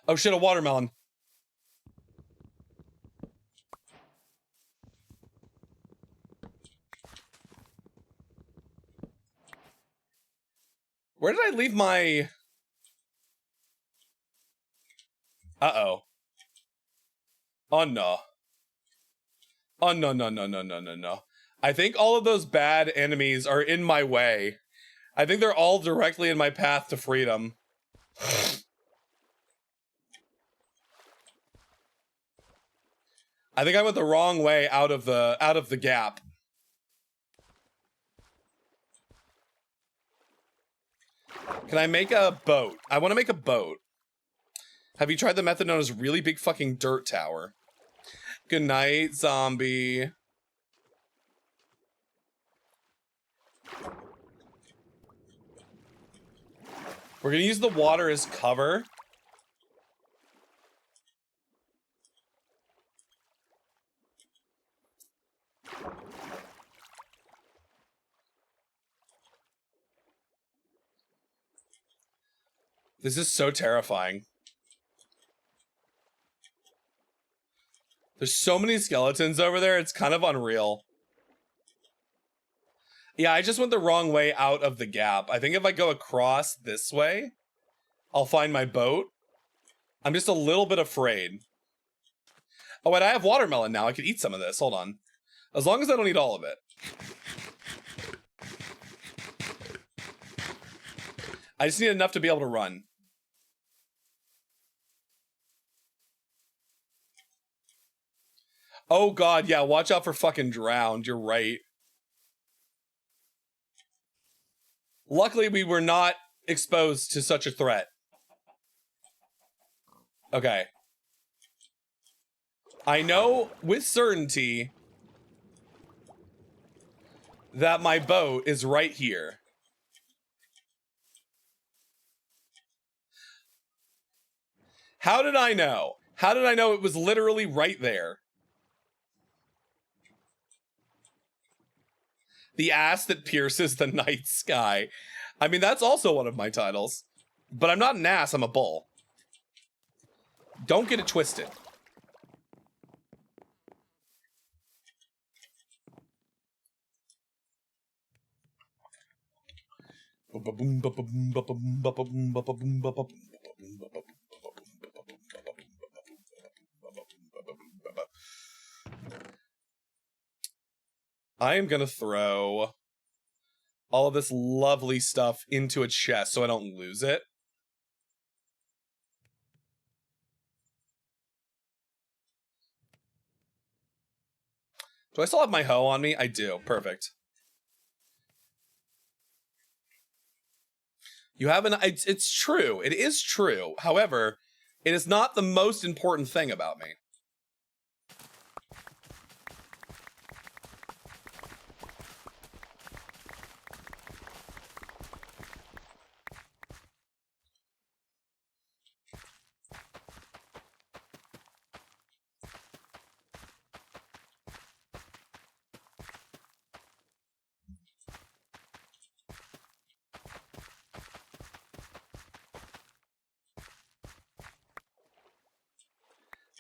Oh shit, a watermelon. Where did I leave my... Uh-oh. Oh no. Oh no, no, no, no, no, no, no. I think all of those bad enemies are in my way. I think they're all directly in my path to freedom. I think I went the wrong way out of the gap. Can I make a boat? I want to make a boat. Have you tried the method known as really big fucking dirt tower? Good night, zombie. We're gonna use the water as cover. This is so terrifying. There's so many skeletons over there, it's kind of unreal. Yeah, I just went the wrong way out of the gap. I think if I go across this way, I'll find my boat. I'm just a little bit afraid. Oh, wait, I have watermelon now. I could eat some of this. Hold on. As long as I don't eat all of it. I just need enough to be able to run. Oh god, yeah, watch out for fucking drowned. You're right. Luckily, we were not exposed to such a threat. Okay. I know with certainty that my boat is right here. How did I know? How did I know it was literally right there? The ass that pierces the night sky. I mean, that's also one of my titles. But I'm not an ass, I'm a bull. Don't get it twisted. I am gonna throw all of this lovely stuff into a chest so I don't lose it. Do I still have my hoe on me? I do. Perfect. You have it's true. It is true. However, it is not the most important thing about me.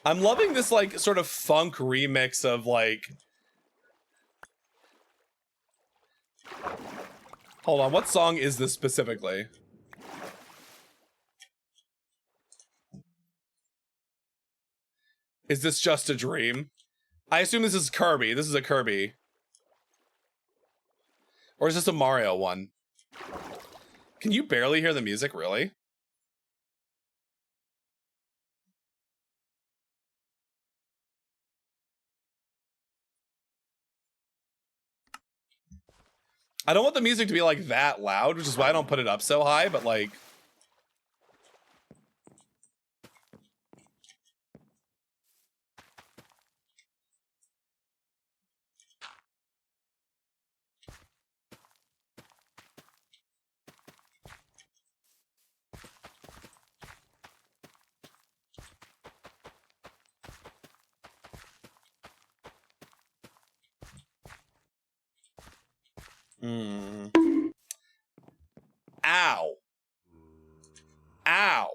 I'm loving this, like, sort of funk remix of, like... Hold on, what song is this specifically? Is this Just a Dream? I assume this is Kirby. This is a Kirby. Or is this a Mario one? Can you barely hear the music, really? I don't want the music to be, like, that loud, which is why I don't put it up so high, but, like... Ow. Ow.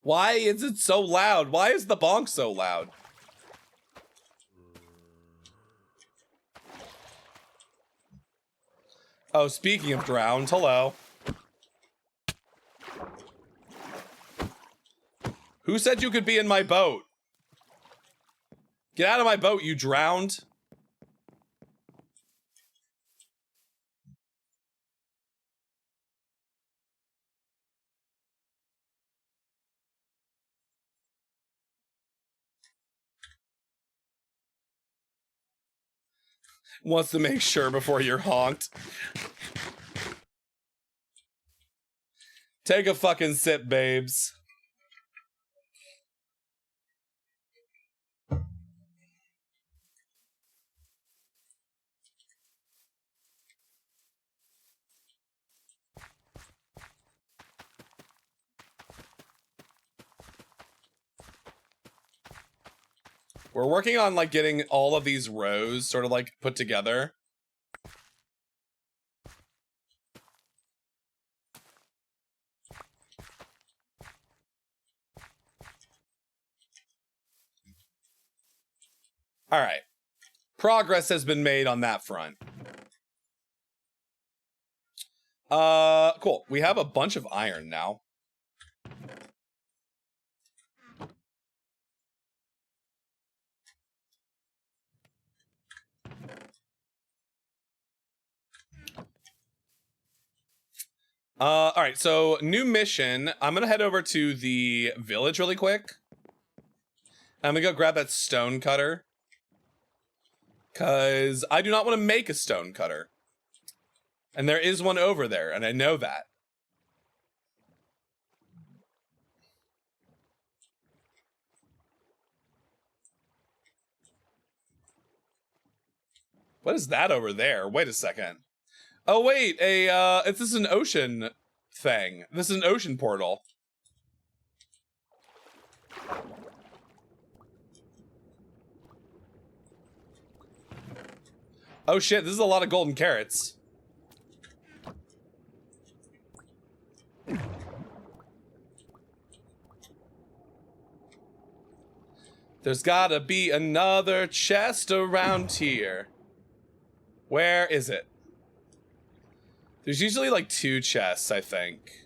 Why is it so loud? Why is the bonk so loud? Oh, speaking of drowned, hello. Who said you could be in my boat? Get out of my boat, you drowned. Wants to make sure before you're honked. Take a fucking sip, babes. We're working on like getting all of these rows sort of like put together. All right. Progress has been made on that front. Cool. We have a bunch of iron now. All right, so new mission. I'm gonna head over to the village really quick. I'm gonna go grab that stone cutter. Because I do not want to make a stone cutter. And there is one over there, and I know that. What is that over there? Wait a second. Oh wait, this is an ocean thing. This is an ocean portal. Oh shit, this is a lot of golden carrots. There's gotta be another chest around here. Where is it? There's usually like 2 chests, I think.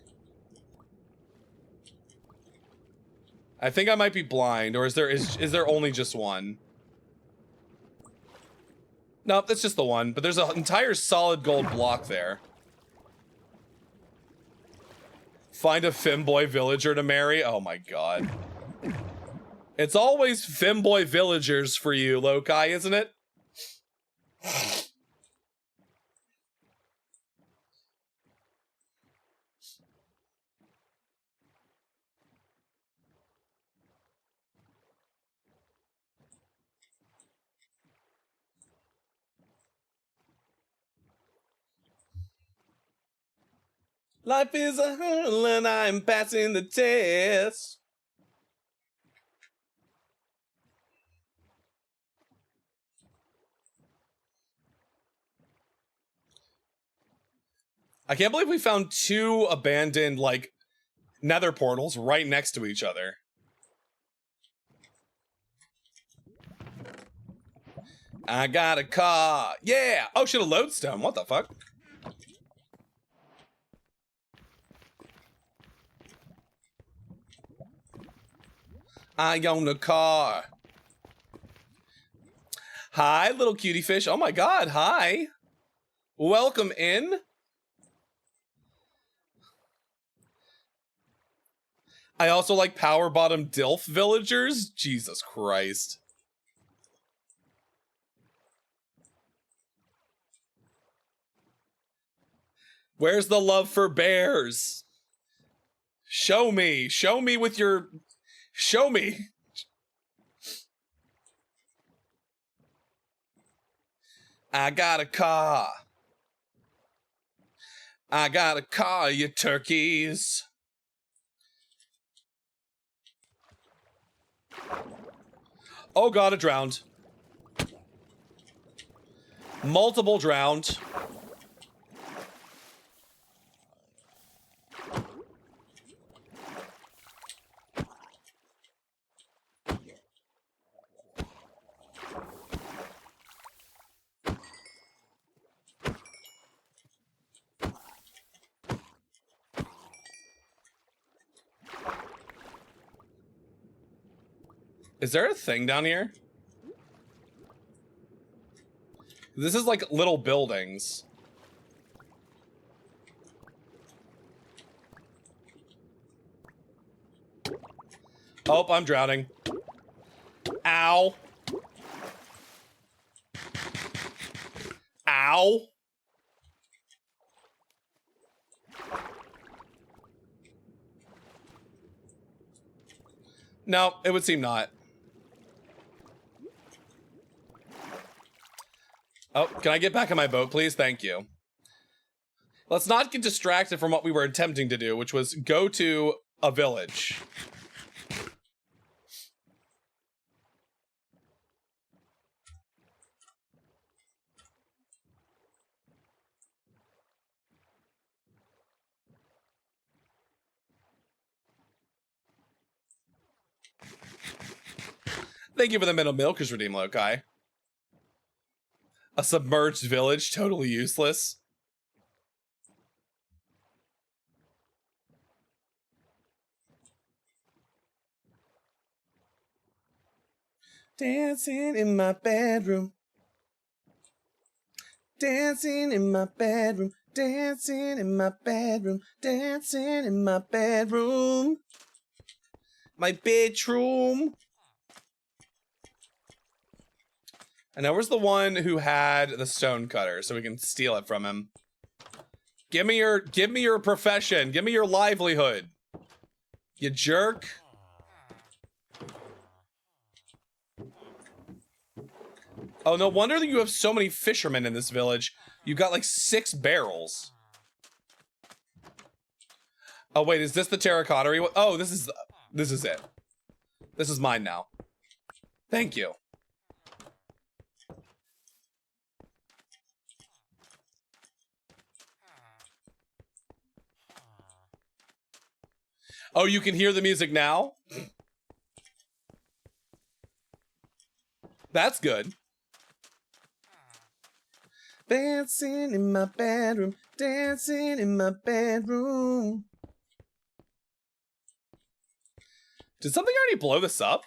I think I might be blind, or is there only just one? Nope, that's just the one, but there's an entire solid gold block there. Find a femboy villager to marry? Oh my god. It's always femboy villagers for you, Lokai, isn't it? Life is a hurdle and I'm passing the test. I can't believe we found 2 abandoned, like, nether portals right next to each other. I got a car. Yeah! Oh shit, a lodestone. What the fuck? I own a car. Hi, little cutie fish. Oh my god, hi. Welcome in. I also like power bottom DILF villagers. Jesus Christ. Where's the love for bears? Show me. Show me with your... Show me. I got a car. I got a car, you turkeys. Oh god, it drowned. Multiple drowned. Is there a thing down here? This is like little buildings. Oh, I'm drowning. Ow. Ow. No, it would seem not. Oh, can I get back on my boat, please? Thank you. Let's not get distracted from what we were attempting to do, which was go to a village. Thank you for the middle milkers redeem, Lokai. A submerged village, totally useless. Dancing in my bedroom. Dancing in my bedroom. Dancing in my bedroom. Dancing in my bedroom. My bedroom. And now where's the one who had the stone cutter so we can steal it from him? Give me your profession. Give me your livelihood. You jerk. Oh, no wonder that you have so many fishermen in this village. You've got like 6 barrels. Oh wait, is this the terracotta? Oh, this is it. This is mine now. Thank you. Oh, you can hear the music now? That's good. Dancing in my bedroom, dancing in my bedroom. Did something already blow this up?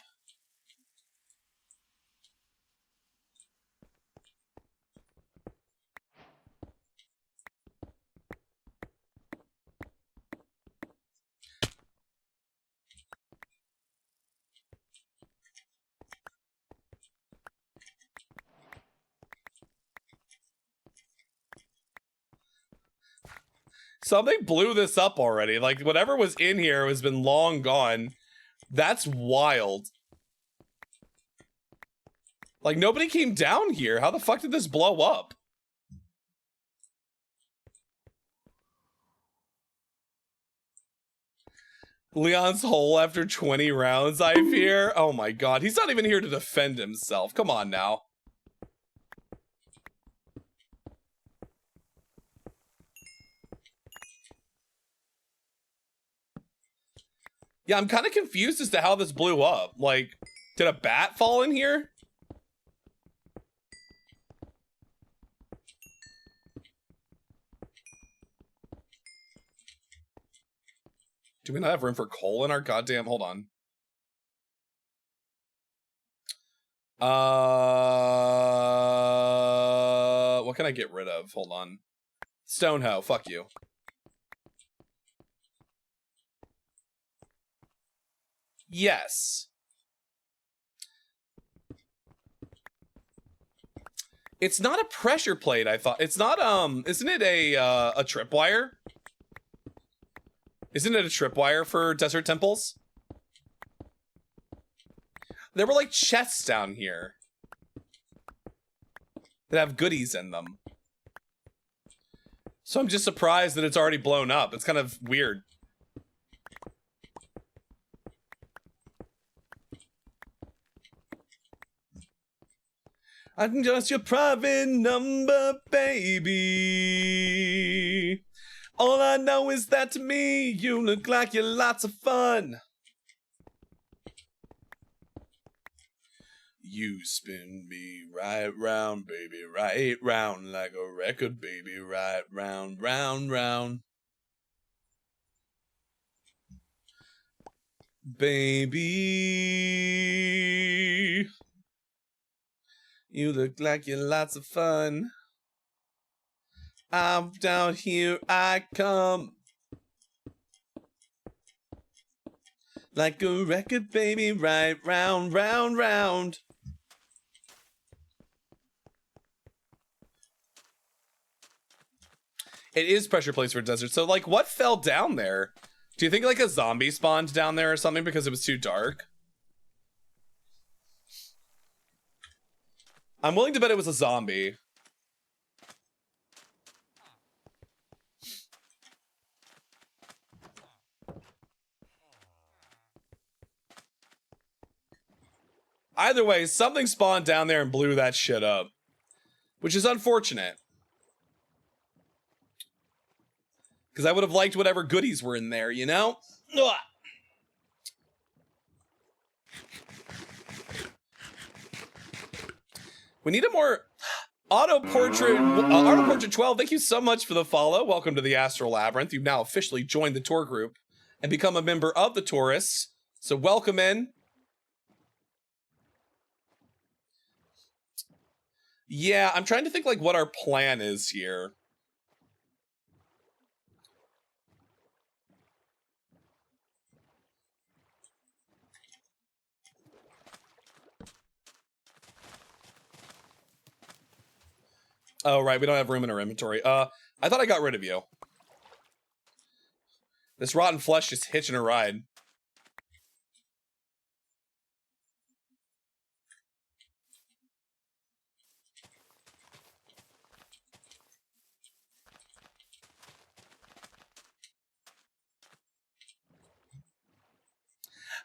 Something blew this up already. Like, whatever was in here has been long gone. That's wild. Like, nobody came down here. How the fuck did this blow up? Leon's whole after 20 rounds, I fear. Oh my god. He's not even here to defend himself. Come on now. Yeah, I'm kind of confused as to how this blew up. Like, did a bat fall in here? Do we not have room for coal in our goddamn... Hold on. What can I get rid of? Hold on. Stone hoe, fuck you. Yes. It's not a pressure plate, I thought. It's not, isn't it a tripwire? Isn't it a tripwire for desert temples? There were like chests down here that have goodies in them. So I'm just surprised that it's already blown up. It's kind of weird. I'm just your private number, baby. All I know is that to me, you look like you're lots of fun. You spin me right round, baby, right round, like a record, baby, right round, round, round. Baby, you look like you're lots of fun. I'm down here, I come. Like a record, baby, right round, round, round. It is pressure plates for desert. So, like, what fell down there? Do you think, like, a zombie spawned down there or something because it was too dark? I'm willing to bet it was a zombie. Either way, something spawned down there and blew that shit up. Which is unfortunate. Because I would have liked whatever goodies were in there, you know? Ugh. We need a more auto portrait 12. Thank you so much for the follow. Welcome to the Astral Labyrinth. You've now officially joined the tour group and become a member of the tourists. So welcome in. Yeah, I'm trying to think like what our plan is here. Oh, right, we don't have room in our inventory. I thought I got rid of you. This rotten flesh just hitching a ride.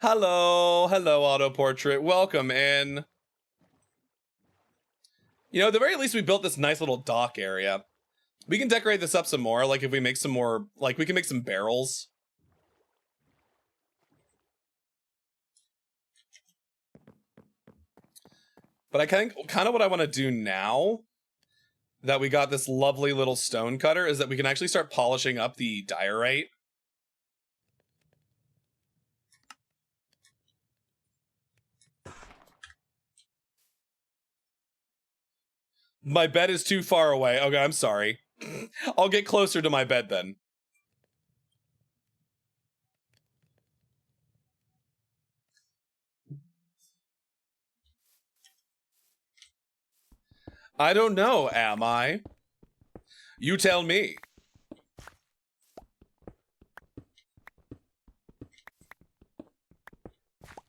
Hello, auto portrait. Welcome in. You know, at the very least, we built this nice little dock area. We can decorate this up some more. Like if we make some more, like we can make some barrels. But I kind of what I want to do now that we got this lovely little stone cutter is that we can actually start polishing up the diorite. My bed is too far away. Okay, I'm sorry. I'll get closer to my bed then. I don't know, am I? You tell me.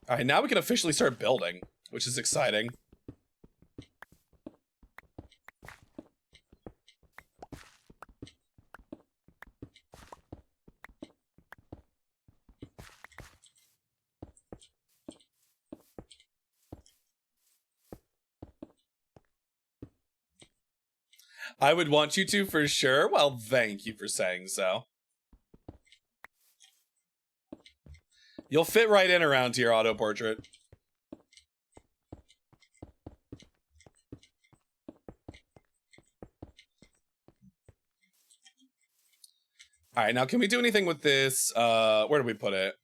All right, now we can officially start building, which is exciting. I would want you to for sure. Well, thank you for saying so. You'll fit right in around here, auto portrait. All right, now can we do anything with this? Where do we put it?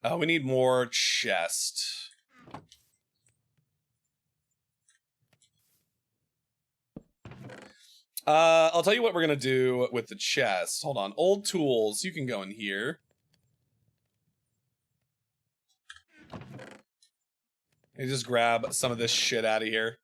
Oh, we need more chest. I'll tell you what we're gonna do with the chest. Hold on, old tools. You can go in here. And just grab some of this shit out of here.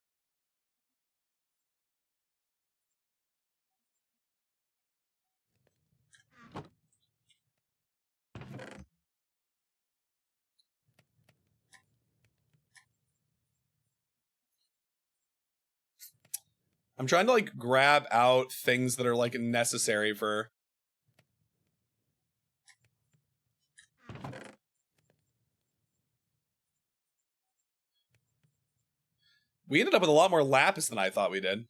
I'm trying to like grab out things that are like necessary for. We ended up with a lot more lapis than I thought we did.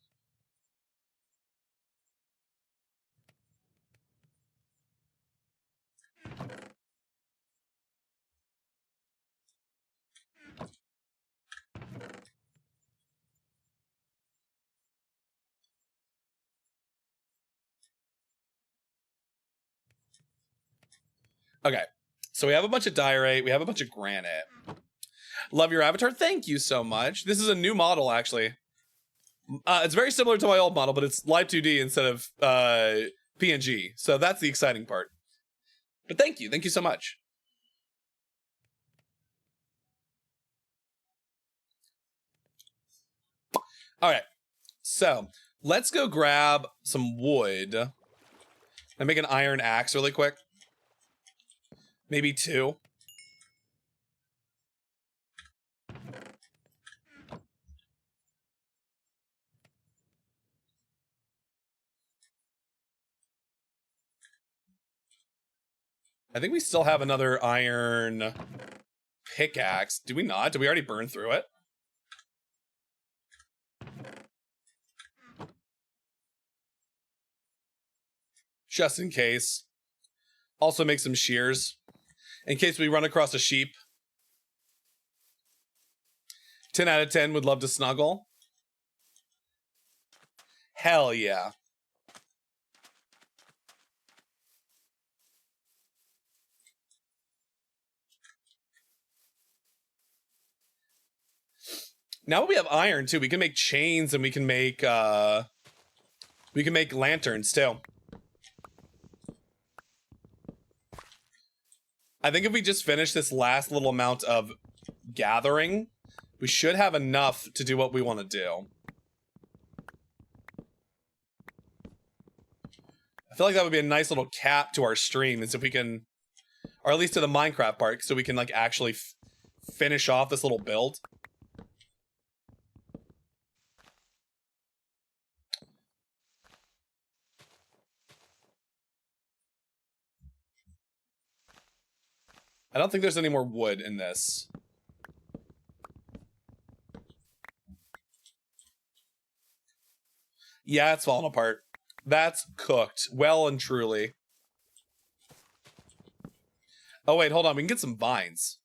Okay, so we have a bunch of diorite, we have a bunch of granite. Love your avatar, thank you so much. This is a new model, actually. It's very similar to my old model, but it's live 2D instead of PNG, so that's the exciting part. But thank you so much. All right, so let's go grab some wood and make an iron axe really quick. Maybe 2. I think we still have another iron pickaxe. Do we not? Did we already burn through it? Just in case. Also make some shears in case we run across a sheep. 10 out of 10 would love to snuggle. Hell yeah. Now we have iron too. We can make chains and we can make lanterns too. I think if we just finish this last little amount of gathering, we should have enough to do what we want to do. I feel like that would be a nice little cap to our stream, is if we can, or at least to the Minecraft part, so we can like actually finish off this little build. I don't think there's any more wood in this. Yeah, it's falling apart. That's cooked. Well and truly. Oh, wait, hold on. We can get some vines.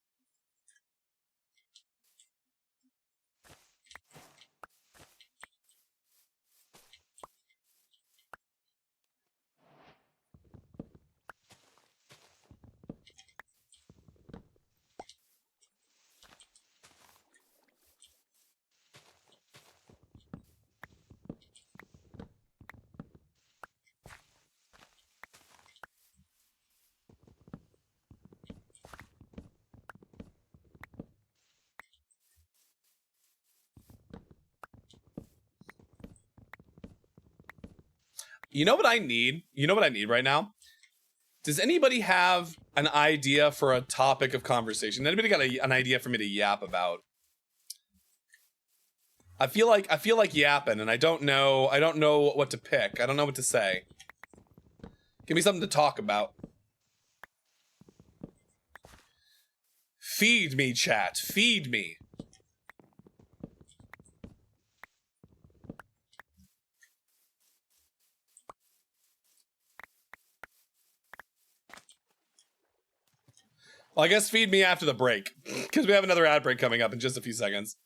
You know what I need? You know what I need right now? Does anybody have an idea for a topic of conversation? Anybody got an idea for me to yap about? I feel like yapping, and I don't know what to pick. I don't know what to say. Give me something to talk about. Feed me, chat. Feed me. Well, I guess feed me after the break, because we have another ad break coming up in just a few seconds.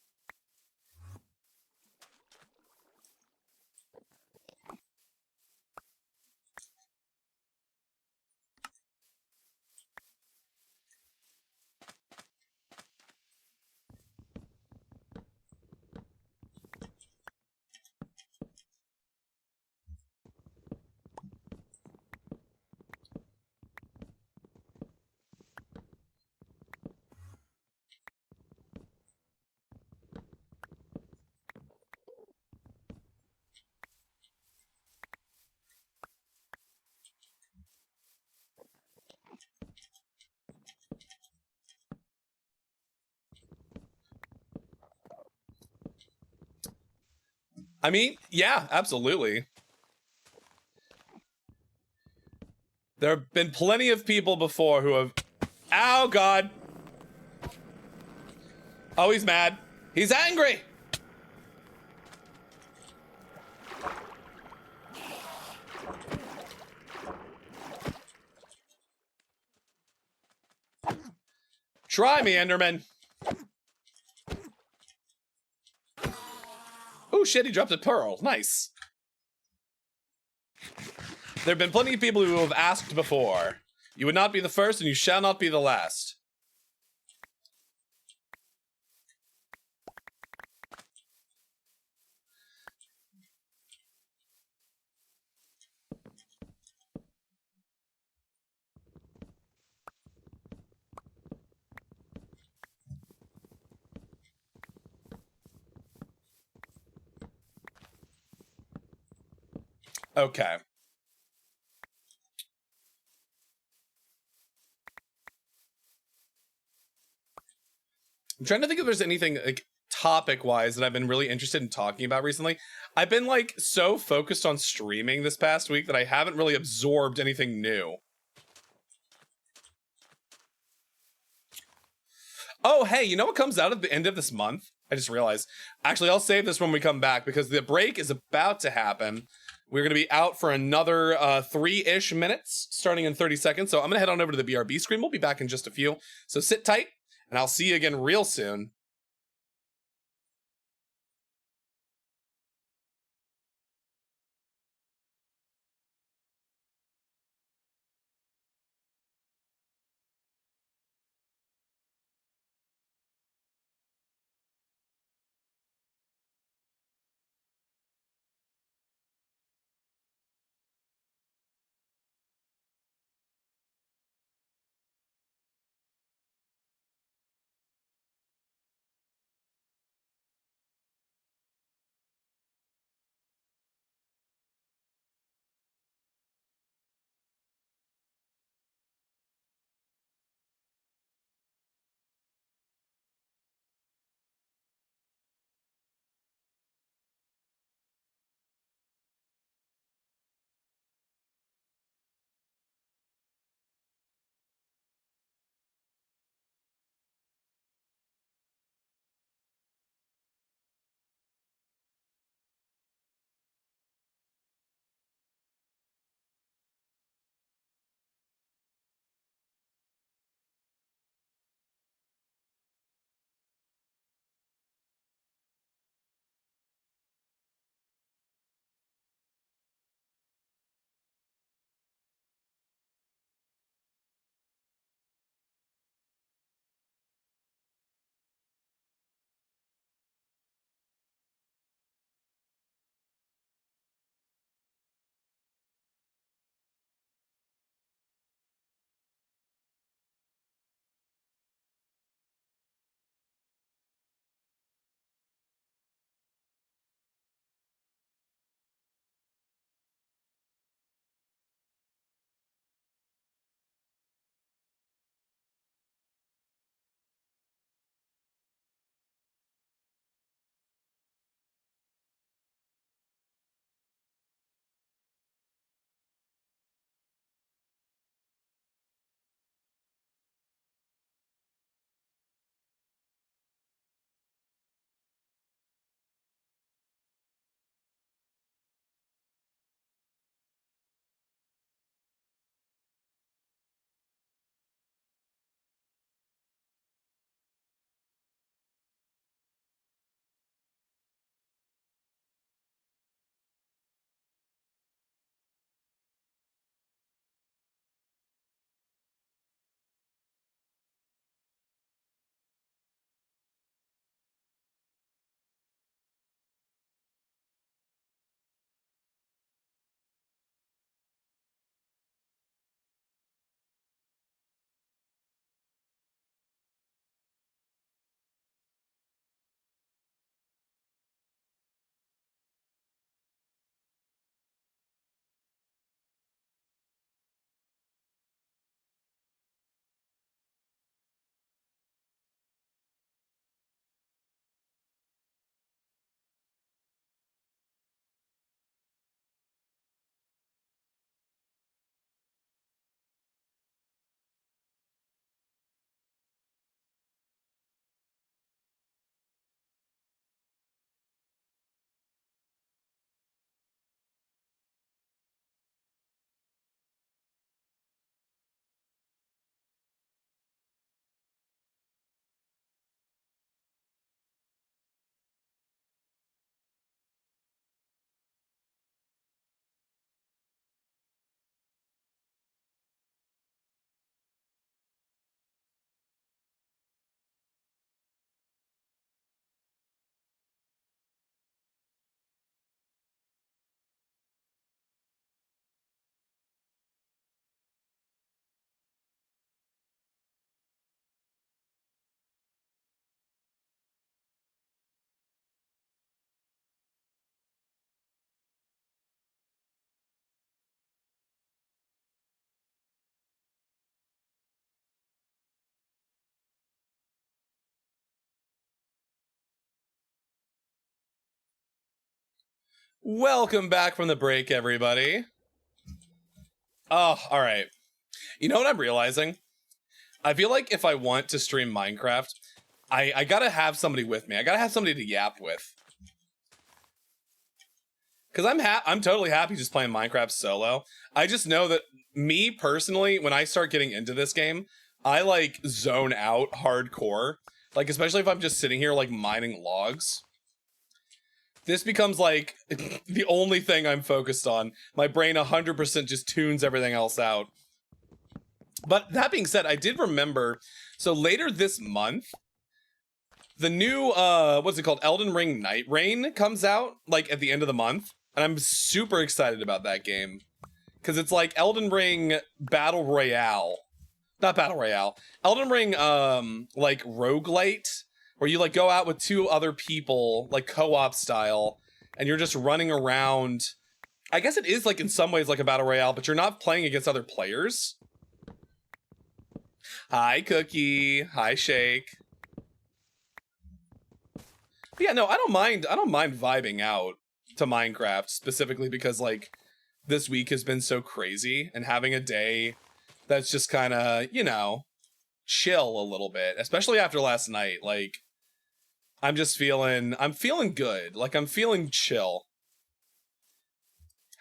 I mean, yeah, absolutely. There have been plenty of people before who have... Ow, God. Oh, he's mad. He's angry. Try me, Enderman. Oh shit, he dropped a pearl. Nice. There have been plenty of people who have asked before. You would not be the first, and you shall not be the last. Okay. I'm trying to think if there's anything like topic-wise that I've been really interested in talking about recently. I've been like so focused on streaming this past week that I haven't really absorbed anything new. Oh, hey, you know what comes out at the end of this month? I just realized. Actually, I'll save this when we come back because the break is about to happen. We're going to be out for another 3-ish minutes, starting in 30 seconds. So I'm going to head on over to the BRB screen. We'll be back in just a few. So sit tight, and I'll see you again real soon. Welcome back from the break, everybody. Oh, all right. You know what I'm realizing? I feel like if I want to stream Minecraft, I gotta have somebody with me. I gotta have somebody to yap with. Because I'm totally happy just playing Minecraft solo. I just know that me personally, when I start getting into this game, I like zone out hardcore. Like, especially if I'm just sitting here like mining logs. This becomes like the only thing I'm focused on. My brain 100% just tunes everything else out. But that being said, I did remember, so later this month, the new, what's it called? Elden Ring Night Rain comes out, like, at the end of the month. And I'm super excited about that game. Because it's like Elden Ring Battle Royale. Not Battle Royale. Elden Ring, like, roguelite. Where you, like, go out with 2 other people, like, co-op style. And you're just running around. I guess it is, like, in some ways, like a Battle Royale. But you're not playing against other players. Hi, Cookie. Hi, Shake. But yeah, no, I don't mind vibing out to Minecraft, specifically because, like, this week has been so crazy, and having a day that's just kind of, you know, chill a little bit, especially after last night. Like, I'm feeling good. Like, I'm feeling chill.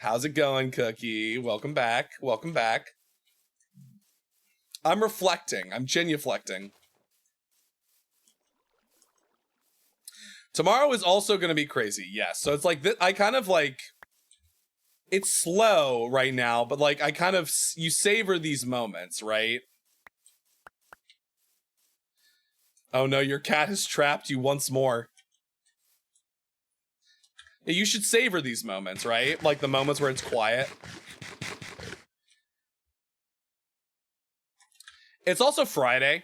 How's it going, Cookie? Welcome back. Welcome back. I'm reflecting. I'm genuflecting. Tomorrow is also going to be crazy, yes. So it's like, I kind of like, it's slow right now, but like, I kind of, you savor these moments, right? Oh no, your cat has trapped you once more. You should savor these moments, right? Like the moments where it's quiet. It's also Friday.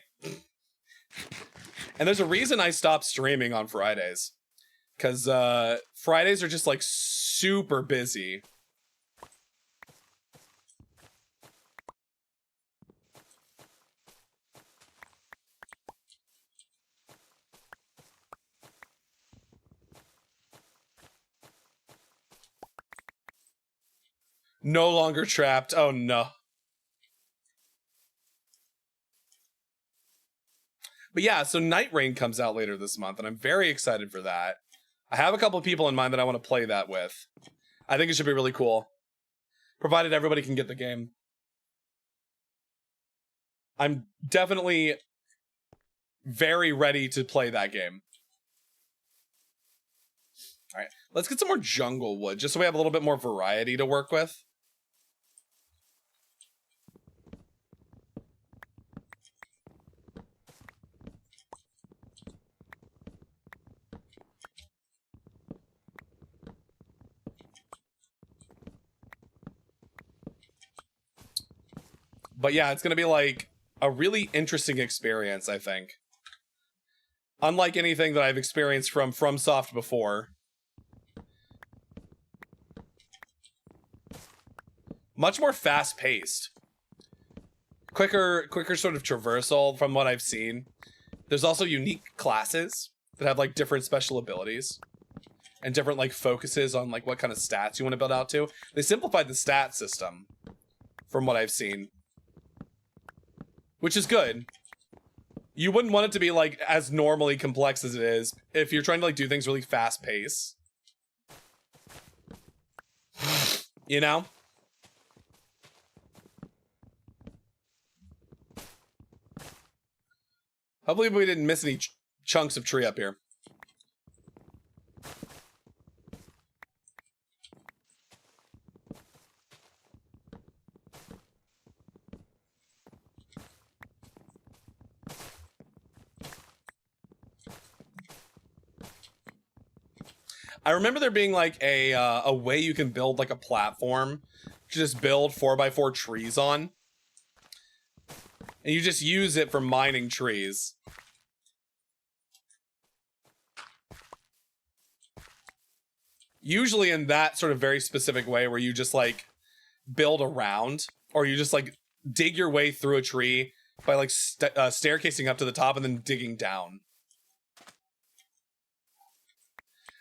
And there's a reason I stopped streaming on Fridays. Because Fridays are just, like, super busy. No longer trapped. Oh, no. But yeah, so Night Rain comes out later this month, and I'm very excited for that. I have a couple of people in mind that I want to play that with. I think it should be really cool. Provided everybody can get the game. I'm definitely very ready to play that game. Alright, let's get some more jungle wood, just so we have a little bit more variety to work with. But yeah, it's going to be like a really interesting experience, I think. Unlike anything that I've experienced from FromSoft before. Much more fast-paced. Quicker sort of traversal from what I've seen. There's also unique classes that have like different special abilities. And different like focuses on like what kind of stats you want to build out to. They simplified the stat system from what I've seen. Which is good. You wouldn't want it to be like as normally complex as it is if you're trying to like do things really fast pace. You know? Hopefully we didn't miss any chunks of tree up here. I remember there being like a way you can build like a platform to just build 4x4 trees on. And you just use it for mining trees. Usually in that sort of very specific way where you just like build around, or you just like dig your way through a tree by like staircasing up to the top and then digging down.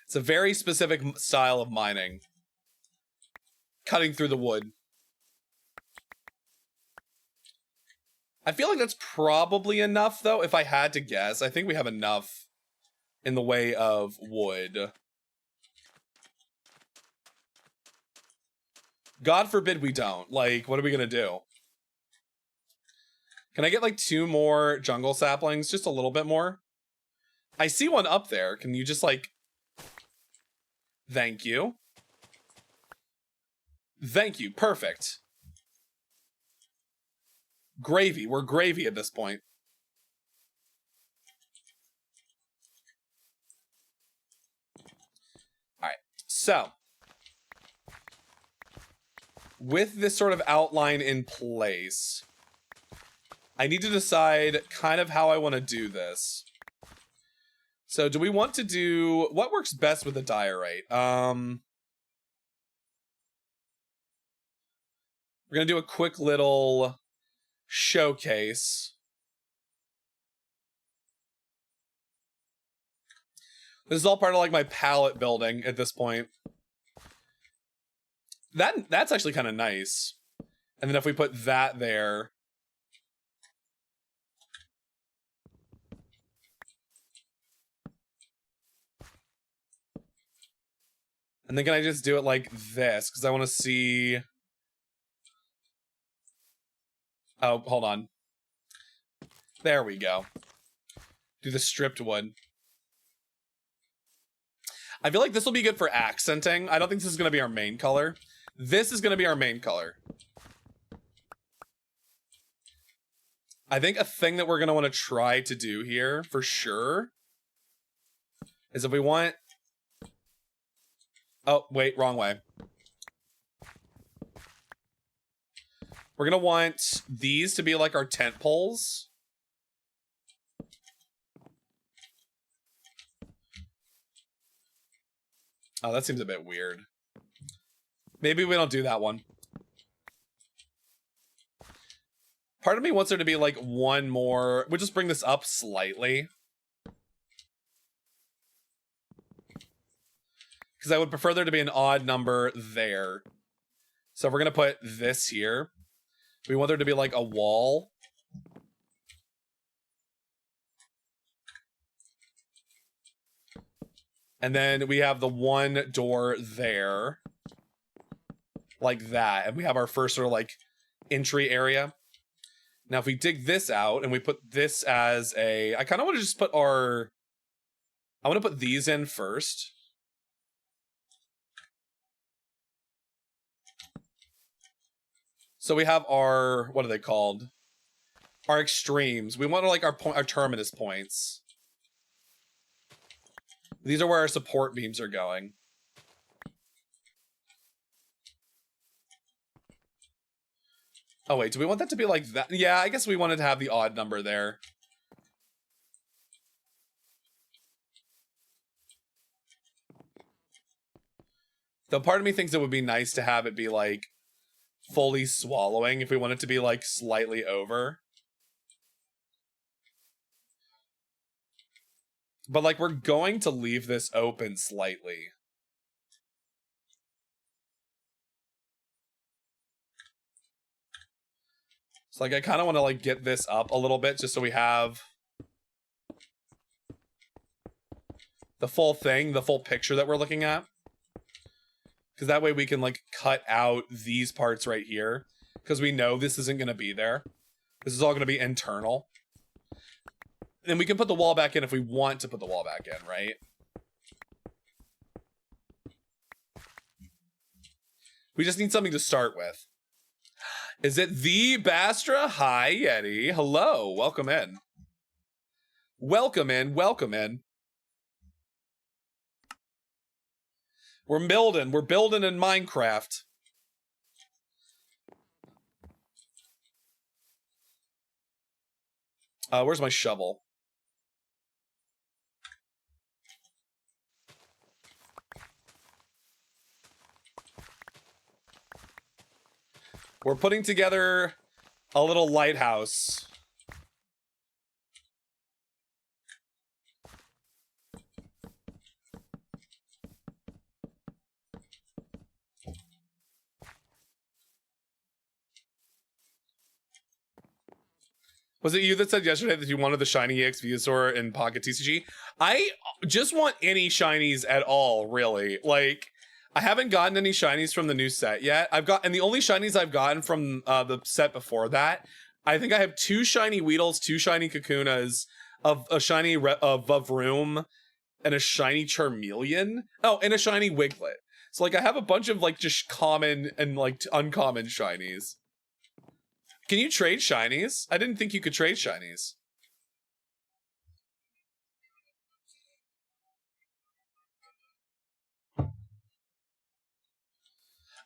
It's a very specific style of mining. Cutting through the wood. I feel like that's probably enough, though, if I had to guess. I think we have enough in the way of wood. God forbid we don't. Like, what are we gonna do? Can I get like 2 more jungle saplings? Just a little bit more? I see one up there. Can you just like... Thank you. Thank you. Perfect. Gravy. We're gravy at this point. Alright. So. With this sort of outline in place, I need to decide kind of how I want to do this. So do we want to do... What works best with the diorite? We're going to do a quick little showcase. This is all part of like my palette building at this point. That's actually kind of nice. And then if we put that there... And then can I just do it like this? Because I want to see... Oh, hold on. There we go. Do the stripped wood. I feel like this will be good for accenting. I don't think this is going to be our main color. This is going to be our main color. I think a thing that we're going to want to try to do here, for sure, is if we want... Oh, wait, wrong way. We're going to want these to be like our tent poles. Oh, that seems a bit weird. Maybe we don't do that one. Part of me wants there to be like one more... We'll just bring this up slightly. Because I would prefer there to be an odd number there. So if we're going to put this here, we want there to be like a wall. And then we have the one door there. Like that. And we have our first sort of like entry area. Now if we dig this out and we put this as a... I kind of want to just put our... I want to put these in first. So we have our... What are they called? Our extremes. We want like our terminus points. These are where our support beams are going. Oh wait, do we want that to be like that? Yeah, I guess we wanted to have the odd number there. Though part of me thinks it would be nice to have it be like fully swallowing if we want it to be like slightly over. But like we're going to leave this open slightly. So like I kind of want to like get this up a little bit just so we have the full thing, the full picture that we're looking at. Because that way we can like cut out these parts right here. Because we know this isn't going to be there. This is all going to be internal. And we can put the wall back in if we want to put the wall back in, right? We just need something to start with. Is it the Bastra? Hi, Yeti. Hello. Welcome in. Welcome in. Welcome in. We're building. We're building in Minecraft. Where's my shovel? We're putting together a little lighthouse. Was it you that said yesterday that you wanted the shiny EX Venusaur in Pocket TCG? I just want any shinies at all, really. Like, I haven't gotten any shinies from the new set yet. And the only shinies I've gotten from the set before that, I think I have 2 shiny Weedles, 2 shiny Kakunas, of a shiny of Vavroom, and a shiny Charmeleon. Oh, and a shiny Wiglet. So like I have a bunch of like just common and like uncommon shinies. Can you trade shinies? I didn't think you could trade shinies.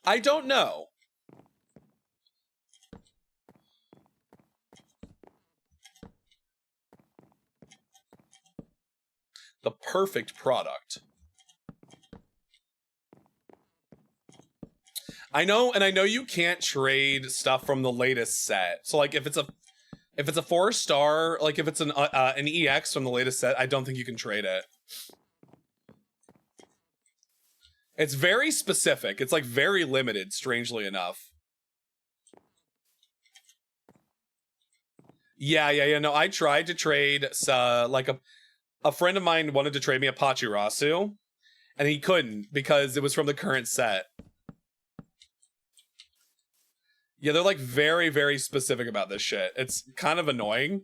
I don't know. The perfect product. I know, and I know you can't trade stuff from the latest set. So like if it's a 4-star, like if it's an EX from the latest set, I don't think you can trade it. It's very specific. It's like very limited, strangely enough. Yeah. No, I tried to trade like a friend of mine wanted to trade me a Pachirasu, and he couldn't because it was from the current set. Yeah, they're like very, very specific about this shit. It's kind of annoying.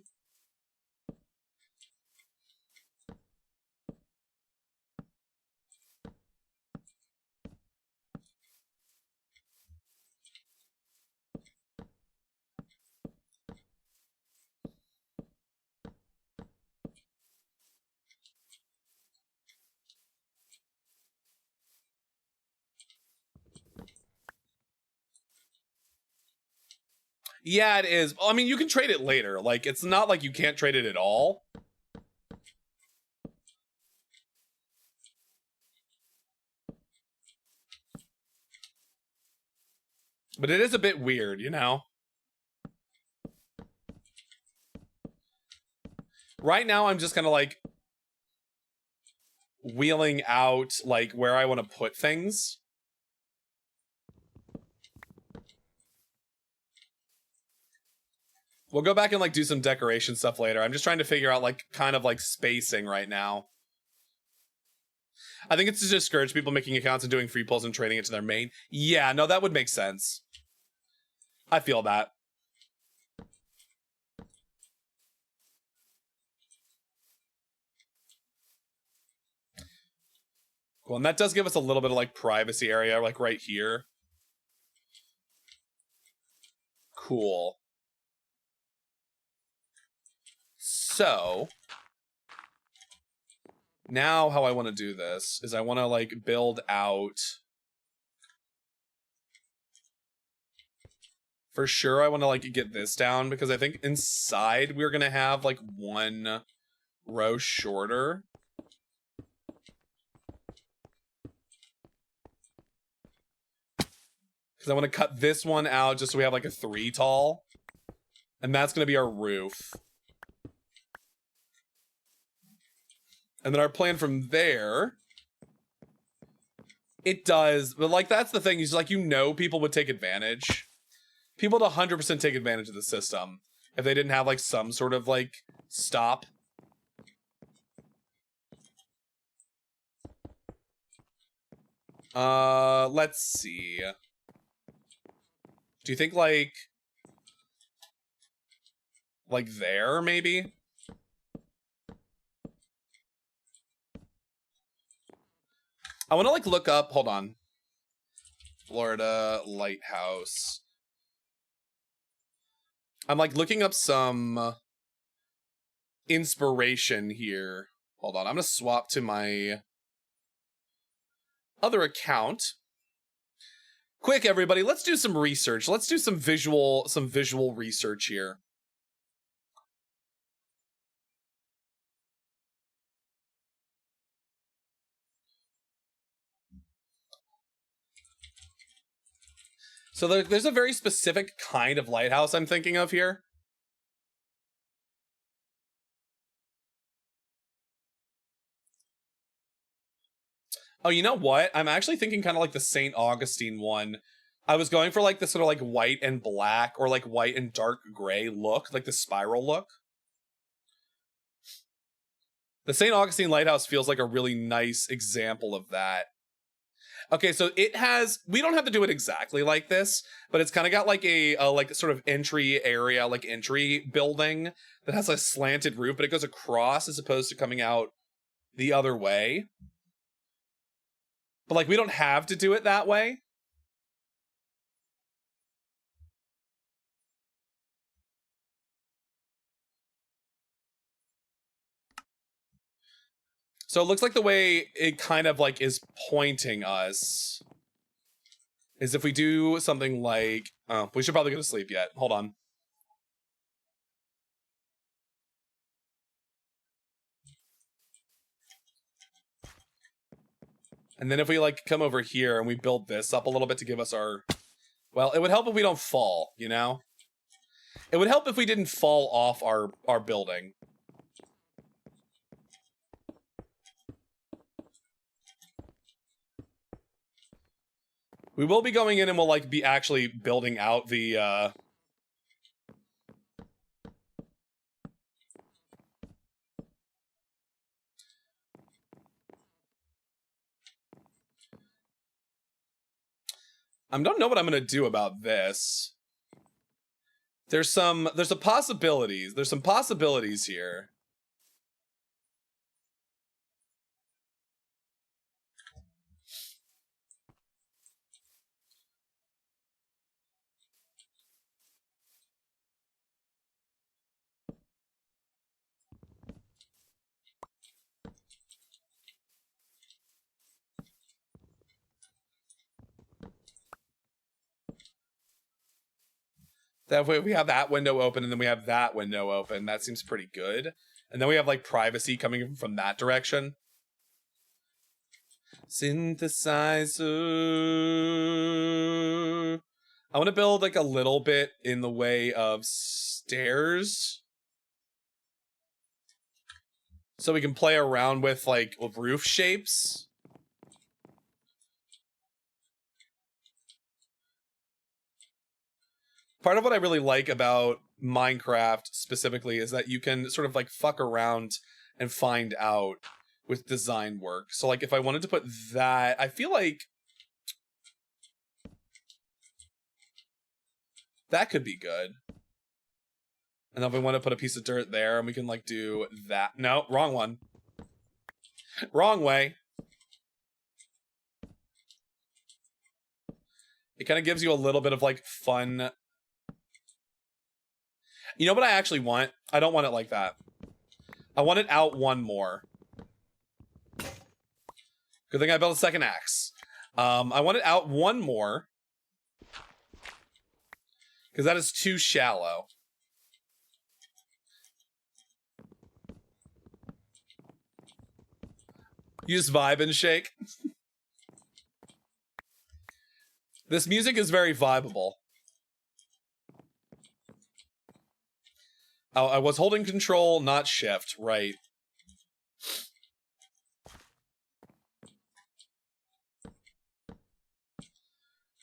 Yeah, it is. I mean, you can trade it later. Like, it's not like you can't trade it at all. But it is a bit weird, you know? Right now, I'm just kind of like wheeling out like where I want to put things. We'll go back and like do some decoration stuff later. I'm just trying to figure out like kind of like spacing right now. I think it's to discourage people making accounts and doing free pulls and trading it to their main. Yeah, no, that would make sense. I feel that. Cool, and that does give us a little bit of like privacy area, like right here. Cool. So now how I want to do this is I want to like build out. For sure, I want to like get this down because I think inside we're going to have like 1 row shorter. Because I want to cut this one out just so we have like a 3 tall. And that's going to be our roof. And then our plan from there, it does, but like that's the thing, is like, you know, people would take advantage. People would 100% take advantage of the system if they didn't have like some sort of like stop. Let's see. Do you think like there maybe? I want to like look up, hold on. Florida Lighthouse. I'm like looking up some inspiration here. Hold on, I'm gonna swap to my other account. Quick, everybody, let's do some research. Let's do some visual research here. So there's a very specific kind of lighthouse I'm thinking of here. Oh, you know what? I'm actually thinking kind of like the St. Augustine one. I was going for like the sort of like white and black or like white and dark gray look, like the spiral look. The St. Augustine Lighthouse feels like a really nice example of that. Okay, so it has, we don't have to do it exactly like this, but it's kind of got like a like sort of entry area, like entry building that has a slanted roof, but it goes across as opposed to coming out the other way. But like, we don't have to do it that way. So it looks like the way it kind of like is pointing us is if we do something like, oh, we should probably go to sleep yet. Hold on. And then if we like come over here and we build this up a little bit to give us our, well, it would help if we don't fall, you know? It would help if we didn't fall off our building. We will be going in and we'll like be actually building out the I don't know what I'm gonna do about this. There's some possibilities. There's some possibilities here. That way we have that window open and then we have that window open. That seems pretty good. And then we have like privacy coming from that direction. Synthesizer. I want to build like a little bit in the way of stairs. So we can play around with like roof shapes. Part of what I really like about Minecraft specifically is that you can sort of like fuck around and find out with design work. So like if I wanted to put that, I feel like that could be good. And then if we want to put a piece of dirt there and we can like do that. No, wrong one. Wrong way. It kind of gives you a little bit of like fun. You know what I actually want? I don't want it like that. I want it out one more. Good thing I built a second axe. I want it out one more. Because that is too shallow. You just vibe and shake. This music is very vibeable. Oh, I was holding control, not shift, right.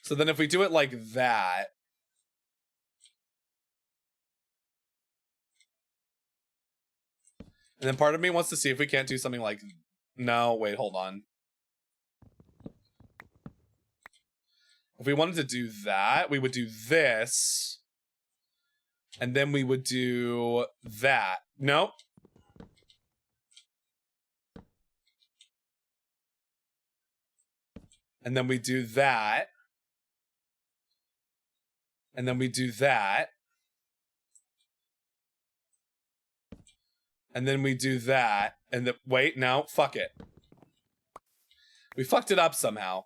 So then if we do it like that. And then part of me wants to see if we can't do something like, no, wait, hold on. If we wanted to do that, we would do this. And then we would do that. Nope. And then we do that. And then we do that. And then we do that. And then, wait, no, fuck it. We fucked it up somehow.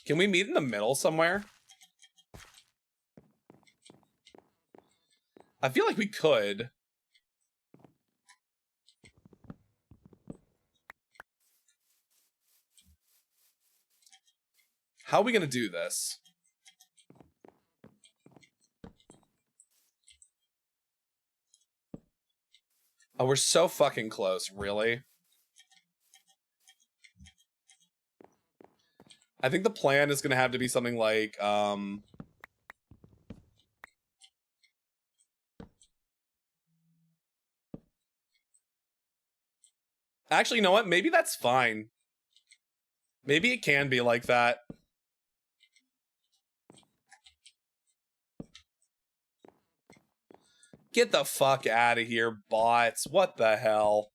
Can we meet in the middle somewhere? I feel like we could. How are we gonna do this? Oh, we're so fucking close, really? I think the plan is gonna have to be something like, actually, you know what? Maybe that's fine. Maybe it can be like that. Get the fuck out of here, bots. What the hell?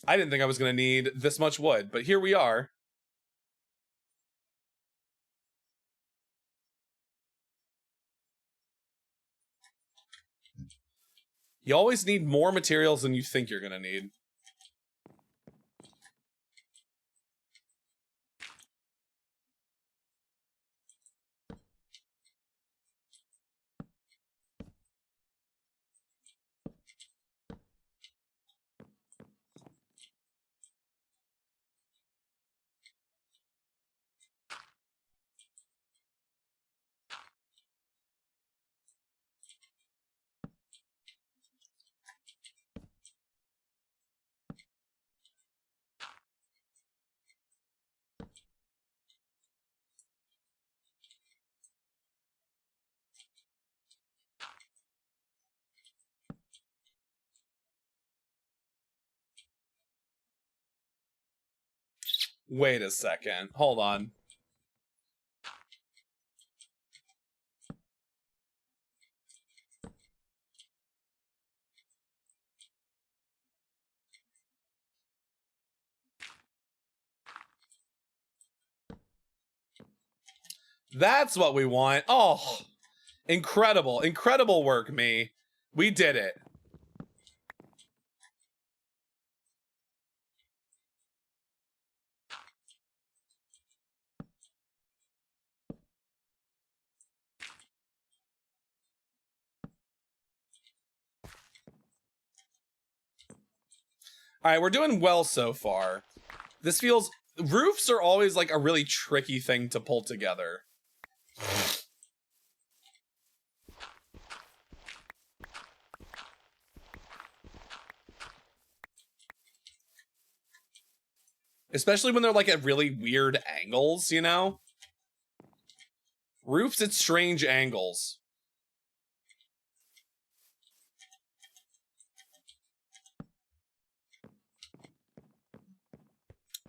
I didn't think I was going to need this much wood, but here we are. You always need more materials than you think you're going to need. Wait a second. Hold on. That's what we want. Oh, incredible. Incredible work, me. We did it. All right, we're doing well so far. This feels... Roofs are always like a really tricky thing to pull together. Especially when they're like at really weird angles, you know? Roofs at strange angles.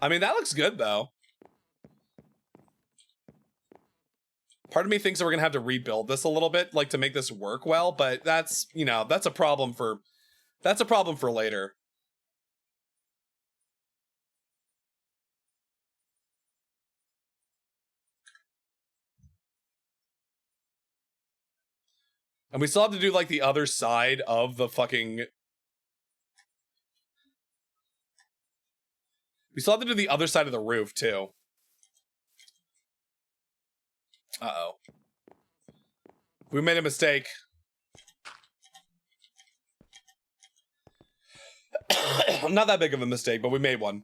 I mean, that looks good, though. Part of me thinks that we're gonna have to rebuild this a little bit, like, to make this work well, but that's, you know, that's a problem for later. And we still have to do, like, the other side of the fucking... We still have to do the other side of the roof, too. Uh-oh. We made a mistake. Not that big of a mistake, but we made one.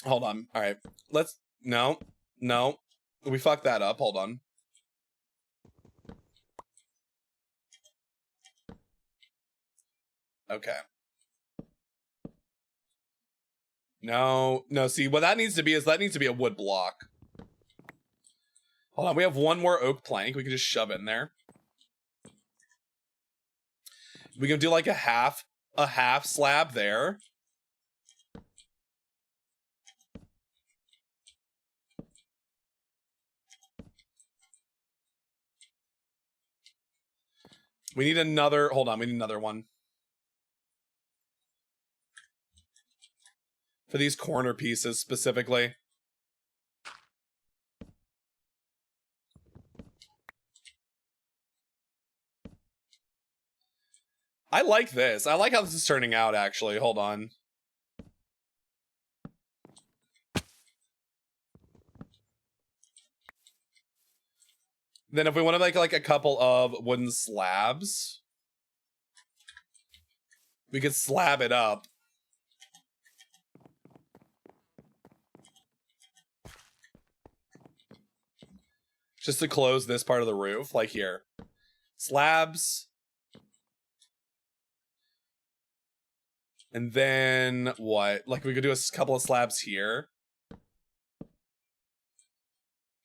Hold on. All right. Let's... No. No. We fucked that up. Hold on. Okay. No, see, what that needs to be is that needs to be a wood block. Hold on, we have one more oak plank we can just shove in there. We can do like a half slab there. We need another, hold on, we need another one. For these corner pieces specifically. I like this. I like how this is turning out, actually. Hold on. Then if we want to make like a couple of wooden slabs, we could slab it up. Just to close this part of the roof, like here. Slabs. And then what? Like we could do a couple of slabs here.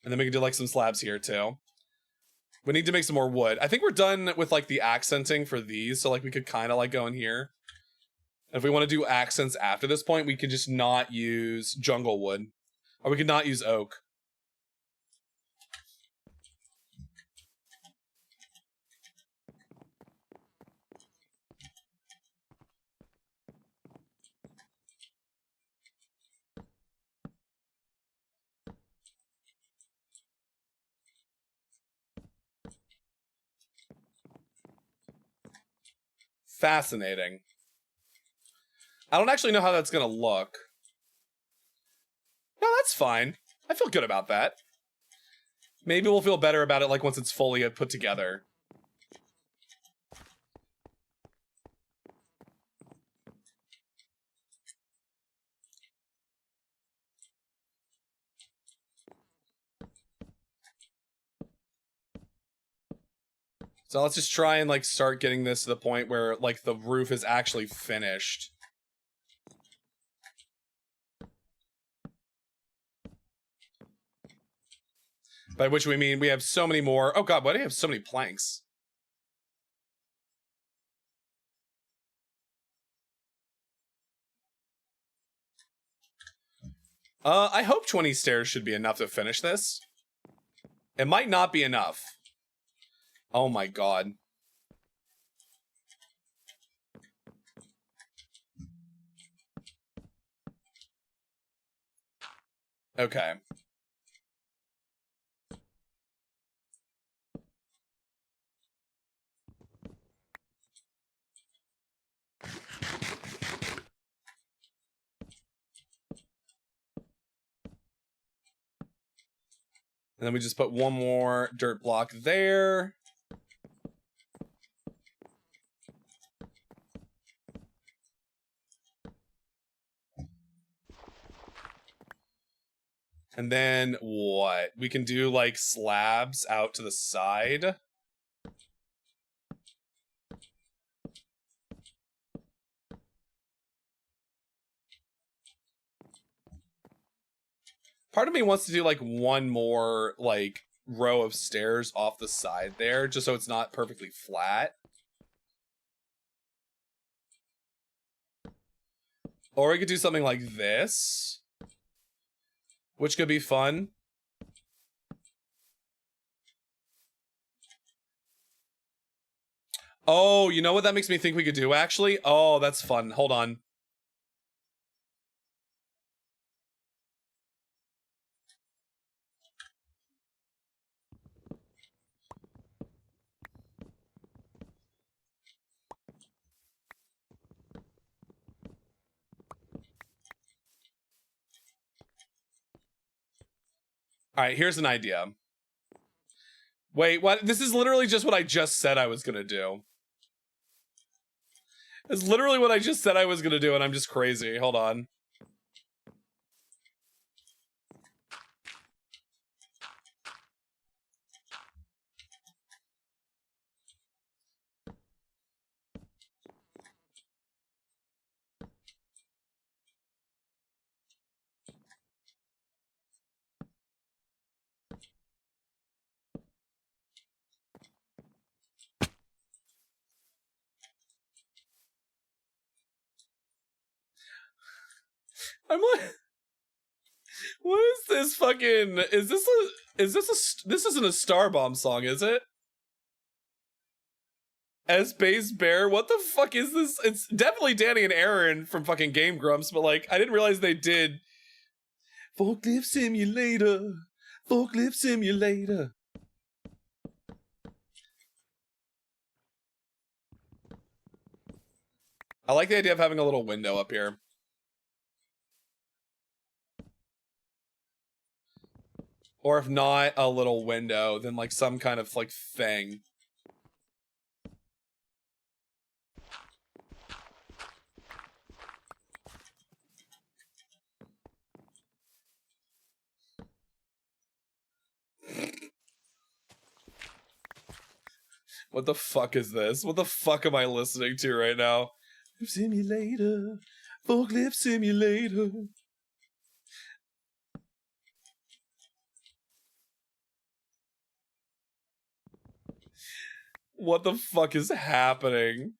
And then we could do like some slabs here too. We need to make some more wood. I think we're done with like the accenting for these. So like we could kind of like go in here If we want to do accents after this point, we can just not use jungle wood. Or we could not use oak. Fascinating. I don't actually know how that's gonna look. No, that's fine. I feel good about that. Maybe we'll feel better about it like once it's fully put together. So let's just try and like start getting this to the point where like the roof is actually finished. By which we mean we have so many more. Oh god, why do you have so many planks? I hope 20 stairs should be enough to finish this. It might not be enough. Oh my god. Okay. And then we just put one more dirt block there. And then what? We can do like slabs out to the side. Part of me wants to do like one more like row of stairs off the side there, just so it's not perfectly flat. Or we could do something like this, which could be fun. Oh, you know what that makes me think we could do, actually? Oh, that's fun. Hold on. All right, here's an idea. Wait, what? This is literally just what I just said I was gonna do. It's literally what I just said I was gonna do, and I'm just crazy. Hold on. I'm like, what is this fucking? This isn't a Star Bomb song, is it? S-Base Bear, what the fuck is this? It's definitely Danny and Aaron from fucking Game Grumps, but like, I didn't realize they did Forklift Simulator, Forklift Simulator. I like the idea of having a little window up here. Or if not a little window, then like some kind of like thing. What the fuck is this? What the fuck am I listening to right now? Simulator, Forklift Simulator. What the fuck is happening?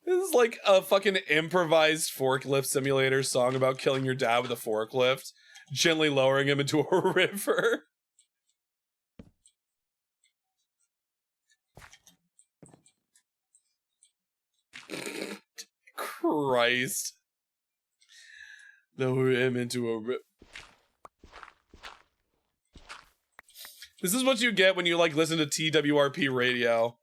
This is like a fucking improvised forklift simulator song about killing your dad with a forklift, gently lowering him into a river. Christ. Lower him into a river. This is what you get when you like listen to TWRP radio.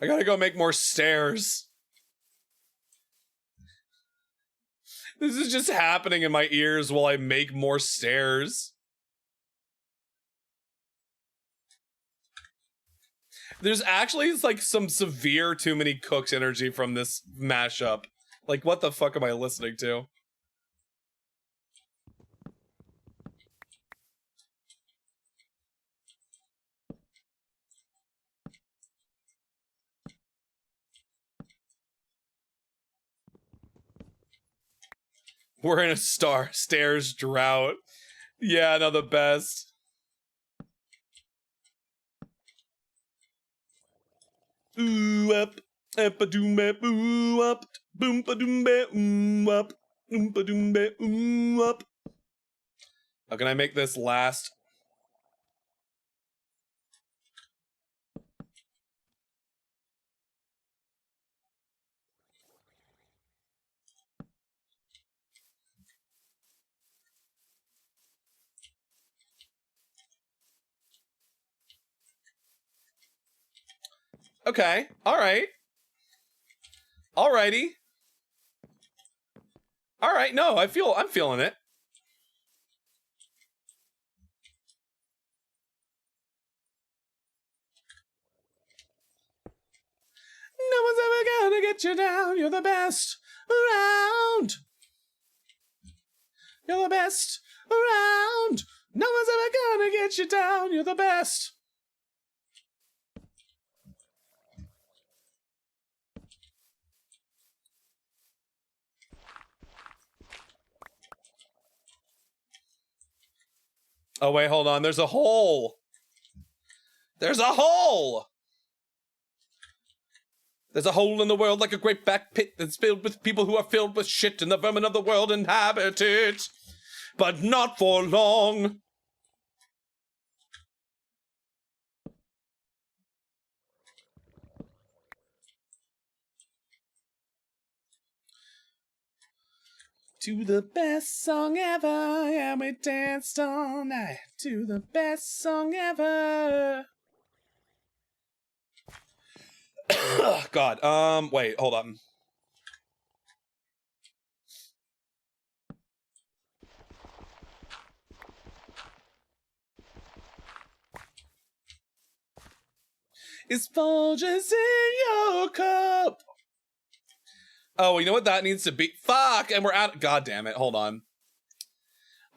I gotta go make more stairs. This is just happening in my ears while I make more stairs. There's actually like some severe too many cooks energy from this mashup. Like, what the fuck am I listening to? We're in a stairs drought. Yeah, no, the best. Ooh up, doom ooh up, boom doom ooh up, doom ooh up. How can I make this last? Okay, alright. Alrighty. Alright, no, I'm feeling it. No one's ever gonna get you down, you're the best around. You're the best around. No one's ever gonna get you down, you're the best. Oh wait, hold on, there's a hole. There's a hole! There's a hole in the world like a great back pit that's filled with people who are filled with shit, and the vermin of the world inhabit it. But not for long. To the best song ever, and we danced all night. To the best song ever. God, wait, hold on. It's Folgers in your cup. Oh, you know what that needs to be? Fuck, and we're out. God damn it, hold on.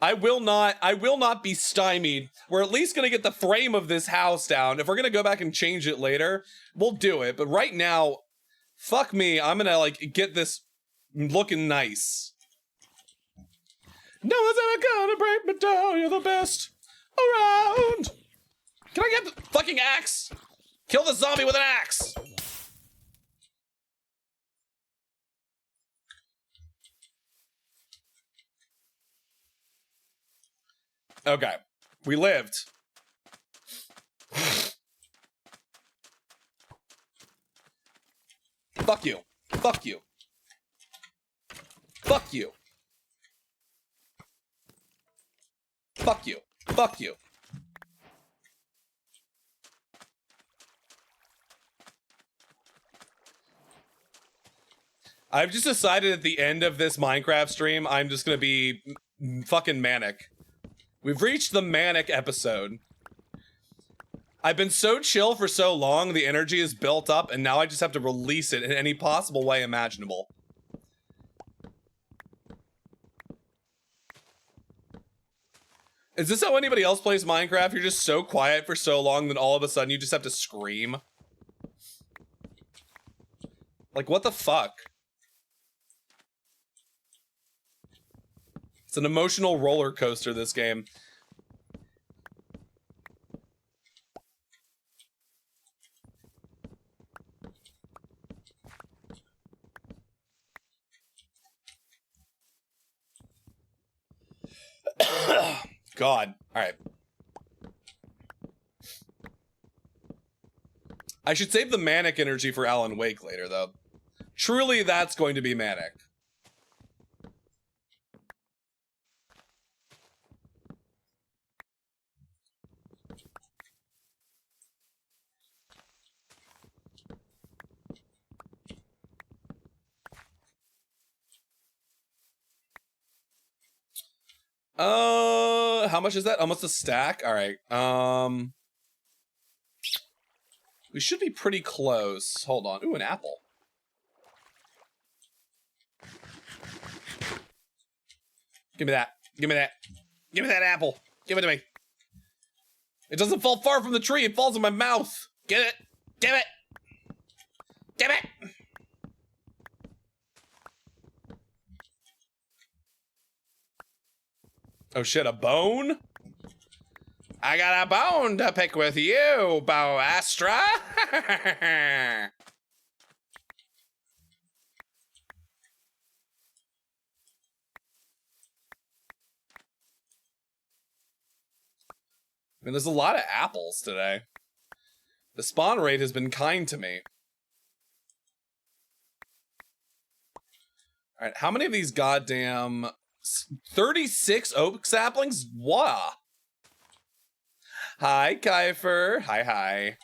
I will not be stymied. We're at least gonna get the frame of this house down. If we're gonna go back and change it later, we'll do it. But right now, fuck me, I'm gonna like get this looking nice. No one's ever gonna break me down, you're the best around. Can I get the fucking axe? Kill the zombie with an axe. Okay, we lived. Fuck you. Fuck you. Fuck you. Fuck you. Fuck you. I've just decided at the end of this Minecraft stream, I'm just gonna be fucking manic. We've reached the manic episode. I've been so chill for so long, the energy is built up, and now I just have to release it in any possible way imaginable. Is this how anybody else plays Minecraft? You're just so quiet for so long that all of a sudden you just have to scream? Like, what the fuck? It's an emotional roller coaster, this game. God. All right. I should save the manic energy for Alan Wake later, though. Truly, that's going to be manic. How much is that? Almost a stack? All right. We should be pretty close. Hold on. Ooh, an apple. Give me that. Give me that. Give me that apple. Give it to me. It doesn't fall far from the tree. It falls in my mouth. Get it. Damn it. Damn it. Oh shit, a bone? I got a bone to pick with you, Bo Astra. I mean, there's a lot of apples today. The spawn rate has been kind to me. All right, how many of these goddamn 36 oak saplings? Wah. Hi, Kiefer. Hi, hi.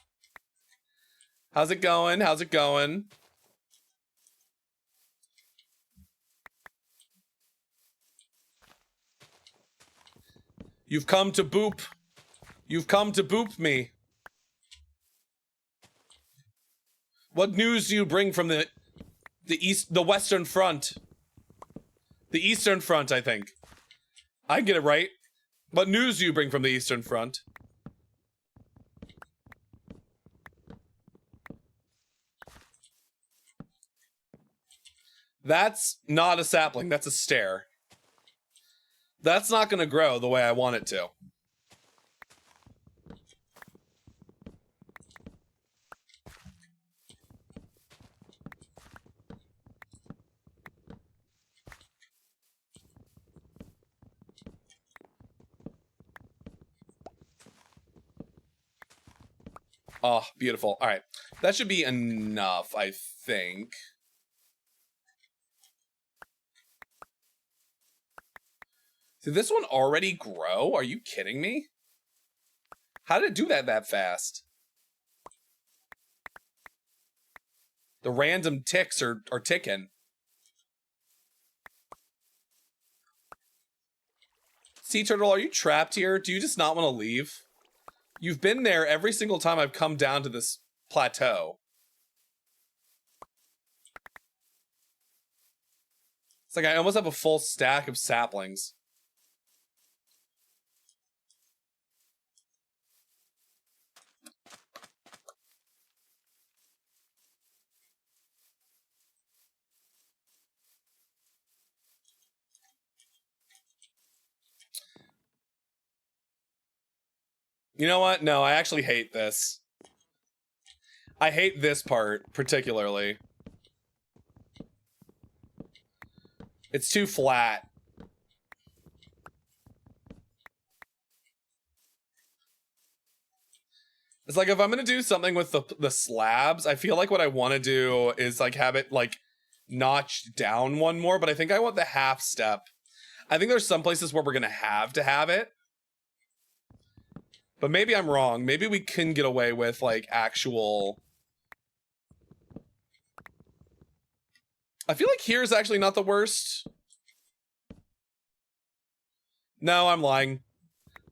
How's it going? How's it going? You've come to boop. You've come to boop me. What news do you bring from the Western Front? The Eastern Front, I think. I get it right. What news do you bring from the Eastern Front? That's not a sapling, that's a stair. That's not gonna grow the way I want it to. Oh, beautiful. All right. That should be enough, I think. Did this one already grow? Are you kidding me? How did it do that fast? The random ticks are ticking. Sea Turtle, are you trapped here? Do you just not want to leave? You've been there every single time I've come down to this plateau. It's like I almost have a full stack of saplings. You know what? No, I actually hate this. I hate this part, particularly. It's too flat. It's like if I'm gonna do something with the slabs, I feel like what I want to do is like have it like notched down one more, but I think I want the half step. I think there's some places where we're gonna have to have it. But maybe I'm wrong. Maybe we can get away with like actual... I feel like here is actually not the worst. No, I'm lying.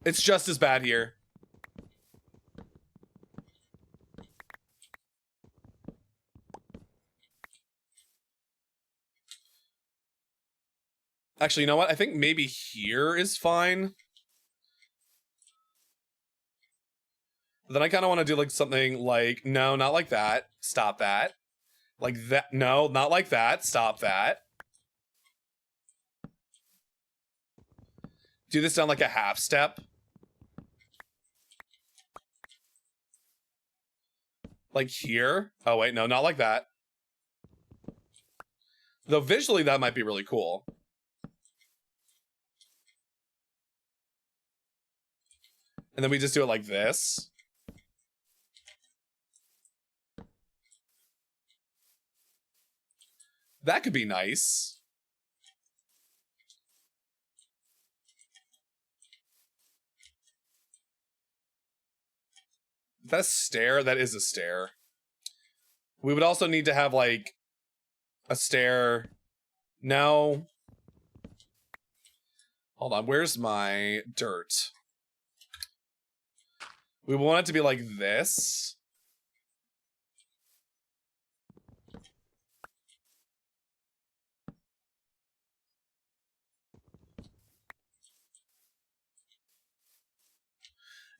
It's just as bad here. Actually, you know what? I think maybe here is fine. Then I kind of want to do like something like, no, not like that. Stop that. Like that. No, not like that. Stop that. Do this down like a half step. Like here. Oh, wait, no, not like that. Though visually that might be really cool. And then we just do it like this. That could be nice. That's a stair. That is a stair. We would also need to have like a stair. No. Hold on. Where's my dirt? We want it to be like this.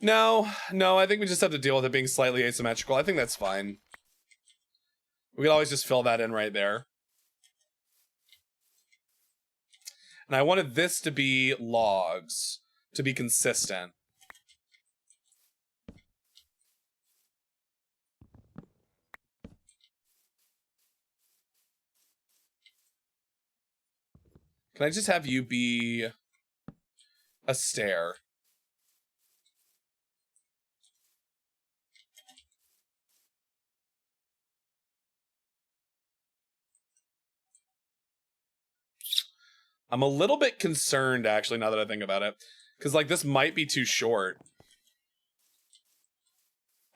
No, I think we just have to deal with it being slightly asymmetrical. I think that's fine. We can always just fill that in right there. And I wanted this to be logs, to be consistent. Can I just have you be a stair? I'm a little bit concerned, actually, now that I think about it. Because, like, this might be too short.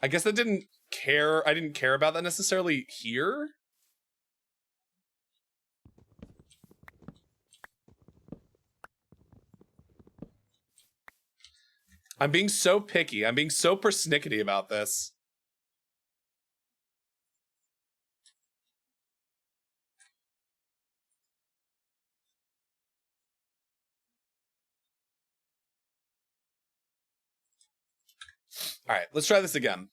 I guess I didn't care about that necessarily here. I'm being so picky. I'm being so persnickety about this. All right, let's try this again.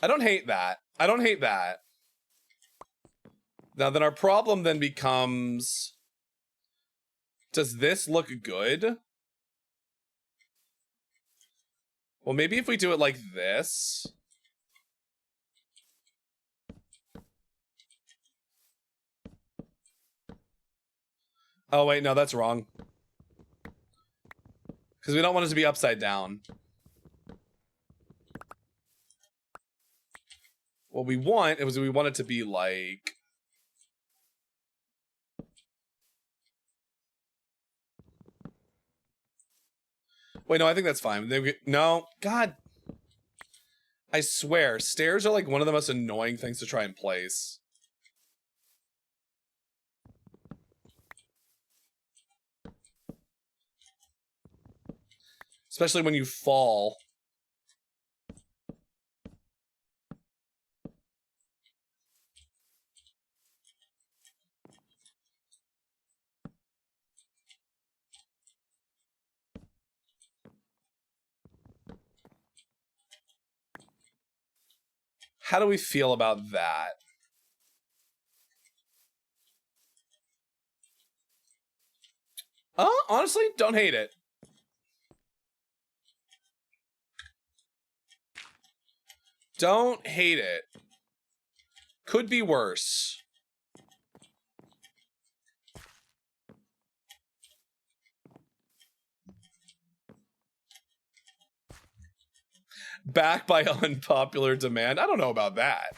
I don't hate that. I don't hate that. Now then our problem then becomes, does this look good? Well, maybe if we do it like this. Oh wait, no, that's wrong. Because we don't want it to be upside down. What we want is we want it to be like, wait, no, I think that's fine. No, God, I swear, stairs are like one of the most annoying things to try and place. Especially when you fall. How do we feel about that? Honestly, don't hate it. Don't hate it. Could be worse. Back by unpopular demand. I don't know about that.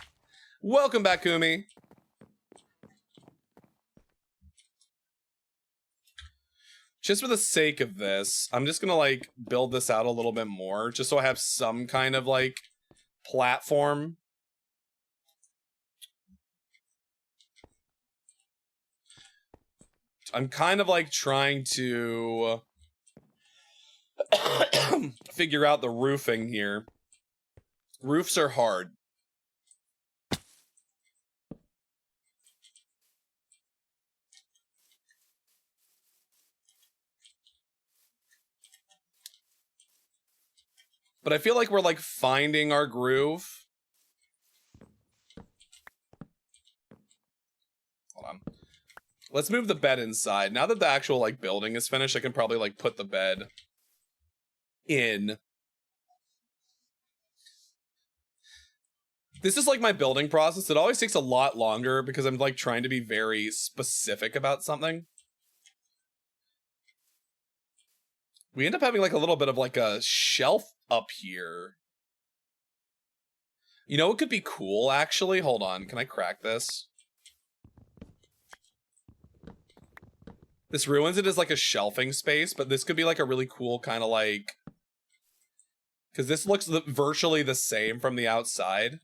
Welcome back, Kumi. Just for the sake of this, I'm just gonna like build this out a little bit more, just so I have some kind of like platform. I'm kind of like trying to figure out the roofing here. Roofs are hard. But I feel like we're like finding our groove. Hold on. Let's move the bed inside. Now that the actual like building is finished, I can probably like put the bed in. This is like my building process. It always takes a lot longer because I'm like trying to be very specific about something. We end up having like a little bit of like a shelf up here. You know, it could be cool actually. Hold on. Can I crack this? This ruins it as like a shelving space, but this could be like a really cool kind of like, because this looks virtually the same from the outside.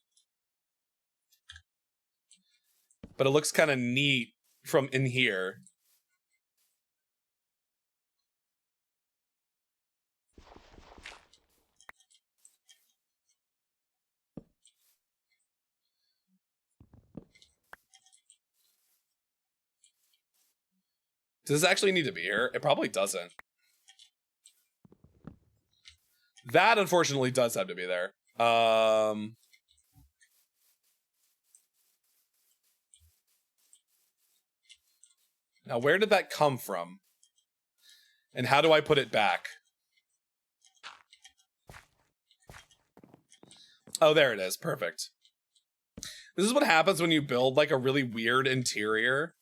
But it looks kind of neat from in here. Does this actually need to be here? It probably doesn't. That unfortunately does have to be there. Now, where did that come from? And how do I put it back? Oh, there it is. Perfect. This is what happens when you build like a really weird interior.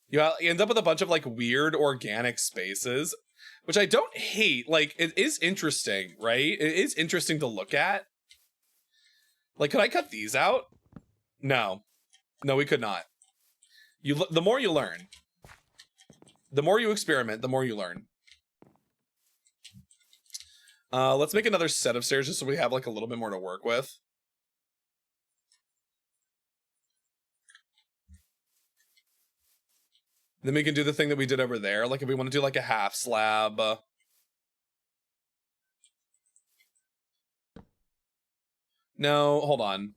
You end up with a bunch of like weird organic spaces, which I don't hate. Like, it is interesting, right? It is interesting to look at. Like, could I cut these out? No. No, we could not. The more you learn, the more you experiment, the more you learn. Let's make another set of stairs just so we have like a little bit more to work with. Then we can do the thing that we did over there. Like if we want to do like a half slab. No, hold on.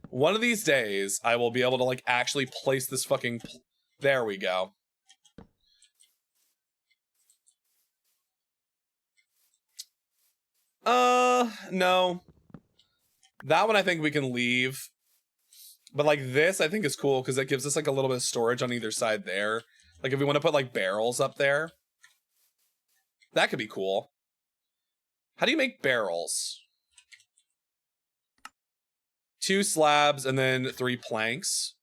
One of these days, I will be able to like actually place this fucking... There we go. No. That one I think we can leave. But like this I think is cool because it gives us like a little bit of storage on either side there. Like if we want to put like barrels up there. That could be cool. How do you make barrels? 2 slabs and then 3 planks.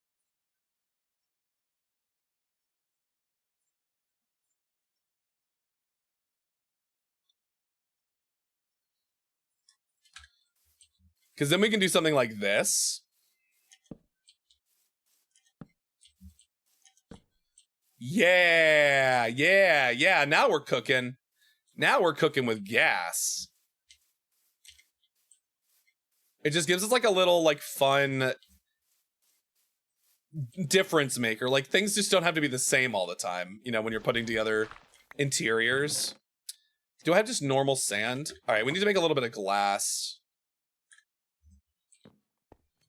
Because then we can do something like this. Yeah, yeah, yeah. Now we're cooking. Now we're cooking with gas. It just gives us like a little like fun difference maker. Like things just don't have to be the same all the time, you know, when you're putting together interiors. Do I have just normal sand? All right, we need to make a little bit of glass.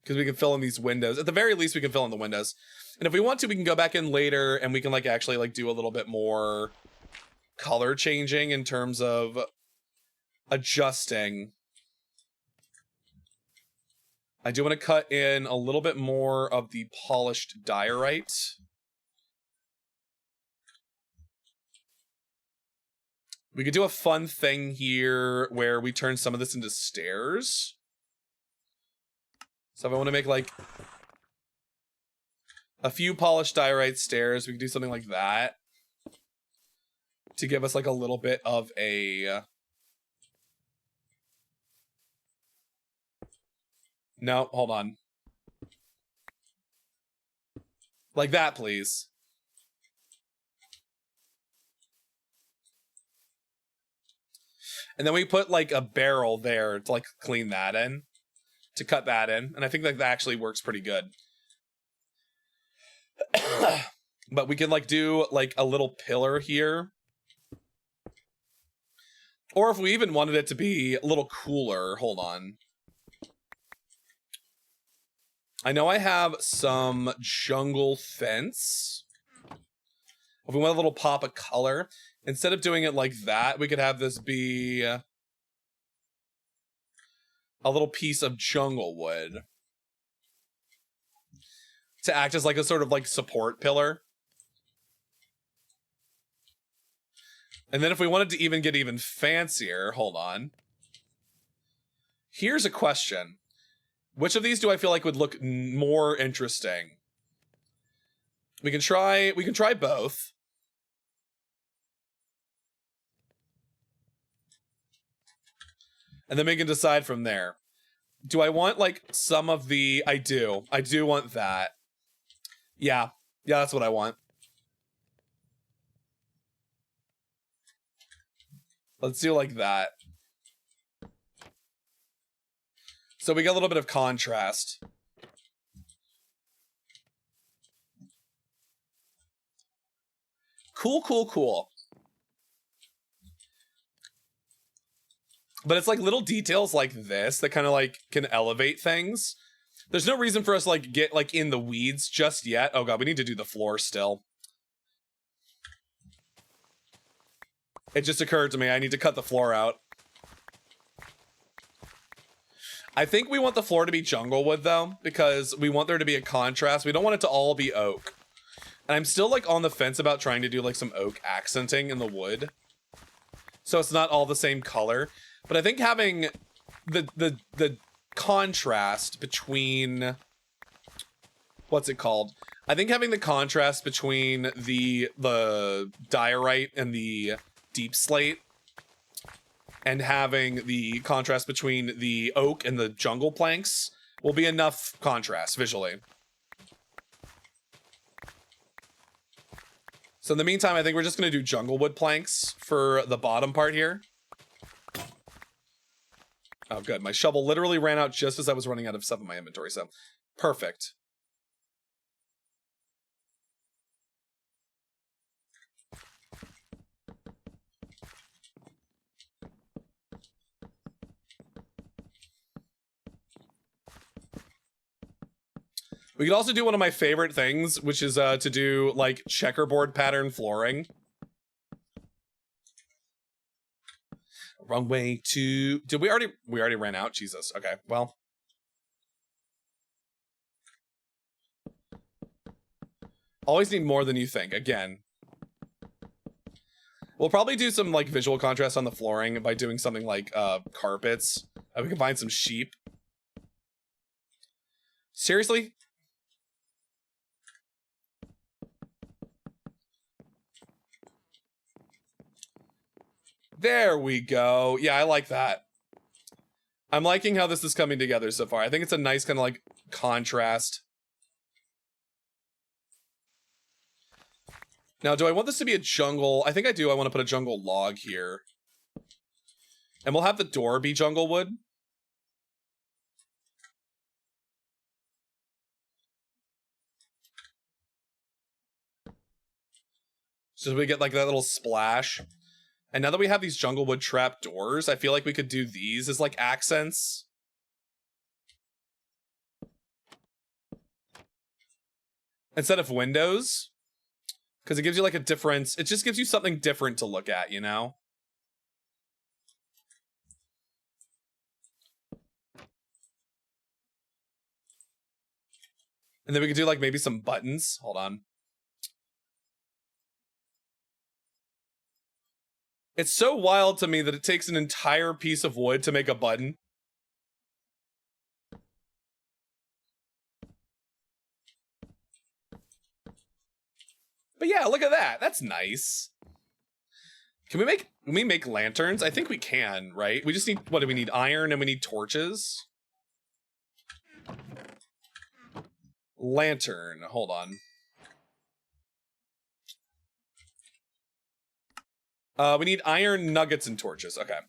Because we can fill in these windows. At the very least, we can fill in the windows. And if we want to, we can go back in later and we can like actually like do a little bit more color changing in terms of adjusting. I do want to cut in a little bit more of the polished diorite. We could do a fun thing here where we turn some of this into stairs. So if I want to make like a few polished diorite stairs, we can do something like that to give us like a little bit of a... No, hold on. Like that, please. And then we put like a barrel there to like clean that in, to cut that in. And I think like that actually works pretty good. But we can like do like a little pillar here. Or if we even wanted it to be a little cooler, hold on. I know I have some jungle fence. If we want a little pop of color, instead of doing it like that, we could have this be a little piece of jungle wood to act as like a sort of like support pillar. And then if we wanted to even get even fancier, hold on. Here's a question. Which of these do I feel like would look more interesting? We can try both. And then we can decide from there. Do I want like some of the, I do want that. Yeah, that's what I want. Let's do like that. So we get a little bit of contrast. Cool. But it's like little details like this that kind of like can elevate things. There's no reason for us to like get like in the weeds just yet. Oh god, we need to do the floor still. It just occurred to me I need to cut the floor out. I think we want the floor to be jungle wood though, because we want there to be a contrast. We don't want it to all be oak. And I'm still like on the fence about trying to do like some oak accenting in the wood, so it's not all the same color. But I think having the contrast between, what's it called? I think having the contrast between the diorite and the deep slate, and having the contrast between the oak and the jungle planks will be enough contrast visually. So in the meantime, I think we're just going to do jungle wood planks for the bottom part here. Oh, good. My shovel literally ran out just as I was running out of stuff in my inventory, so perfect. We could also do one of my favorite things, which is to do like checkerboard pattern flooring. Wrong way to... Did we already ran out? Jesus. Okay, well. Always need more than you think. Again. We'll probably do some like visual contrast on the flooring by doing something like carpets. We can find some sheep. Seriously? There we go. Yeah, I like that. I'm liking how this is coming together so far. I think it's a nice kind of like contrast. Now, do I want this to be a jungle? I think I do. I want to put a jungle log here. And we'll have the door be jungle wood. So we get like that little splash. And now that we have these jungle wood trap doors, I feel like we could do these as like accents. Instead of windows. Because it gives you like a difference. It just gives you something different to look at, you know? And then we could do like maybe some buttons. Hold on. It's so wild to me that it takes an entire piece of wood to make a button. But yeah, look at that. That's nice. Can we make lanterns? I think we can, right? We just need, what do we need? Iron and we need torches. Lantern, hold on. We need iron, nuggets, and torches. Okay.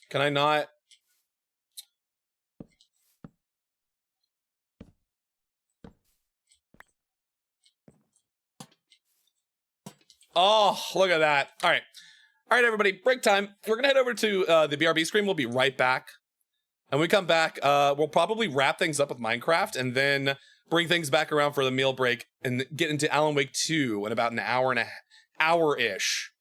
Can I not? Oh, look at that. All right. All right, everybody, break time. We're going to head over to the BRB screen. We'll be right back. And when we come back, we'll probably wrap things up with Minecraft and then bring things back around for the meal break and get into Alan Wake 2 in about an hour and a hour-ish.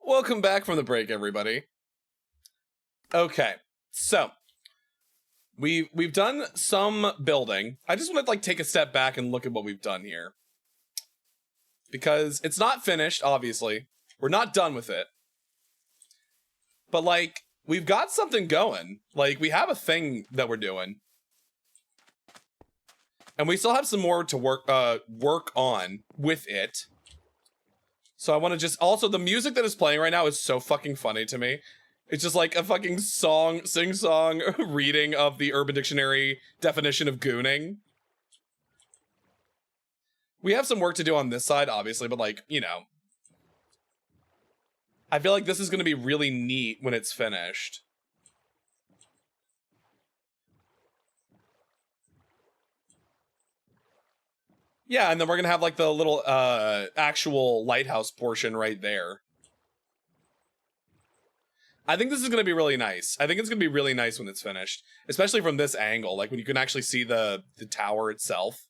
Welcome back from the break, everybody. Okay, so we've done some building. I just want to like take a step back and look at what we've done here, because it's not finished. Obviously, we're not done with it, but like we've got something going. Like we have a thing that we're doing, and we still have some more to work on with it. So I want to just also the music that is playing right now is so fucking funny to me. It's just like a fucking sing-song reading of the Urban Dictionary definition of gooning. We have some work to do on this side, obviously, but like, you know. I feel like this is going to be really neat when it's finished. Yeah, and then we're going to have like the little actual lighthouse portion right there. I think this is going to be really nice. I think it's going to be really nice when it's finished, especially from this angle, like when you can actually see the tower itself.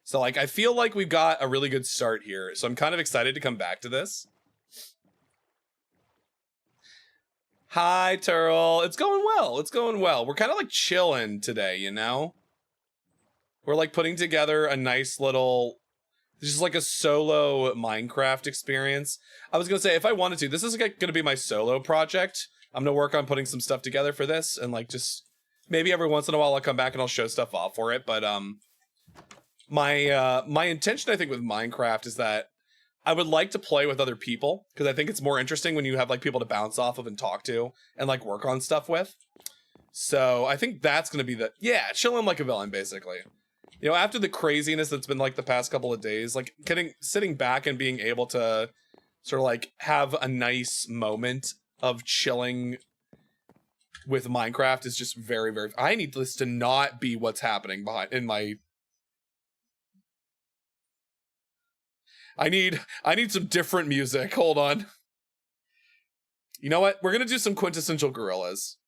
So like I feel like we've got a really good start here. So I'm kind of excited to come back to this. Hi, Turl. It's going well. It's going well. We're kind of like chilling today, you know? We're like putting together a nice little, just like a solo Minecraft experience. I was going to say, if I wanted to, this is like going to be my solo project. I'm going to work on putting some stuff together for this, and like just maybe every once in a while I'll come back and I'll show stuff off for it. But my intention, I think, with Minecraft is that I would like to play with other people, because I think it's more interesting when you have like people to bounce off of and talk to and like work on stuff with. So I think that's going to be chilling like a villain, basically. You know, after the craziness that's been like the past couple of days, like sitting back and being able to sort of like have a nice moment of chilling with Minecraft is just very, very, I need this to not be what's happening in my, I need some different music. Hold on. You know what? We're going to do some quintessential gorillas.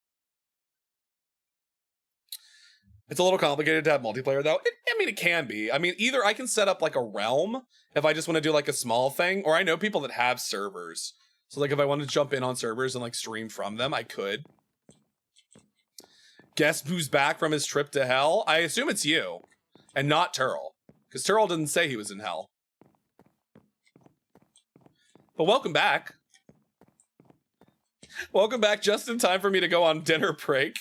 It's a little complicated to have multiplayer, though. I mean, it can be. I mean, either I can set up like a realm if I just want to do like a small thing, or I know people that have servers. So like if I wanted to jump in on servers and like stream from them, I could. Guess who's back from his trip to hell? I assume it's you and not Turl, because Turl didn't say he was in hell. But welcome back. Welcome back just in time for me to go on dinner break.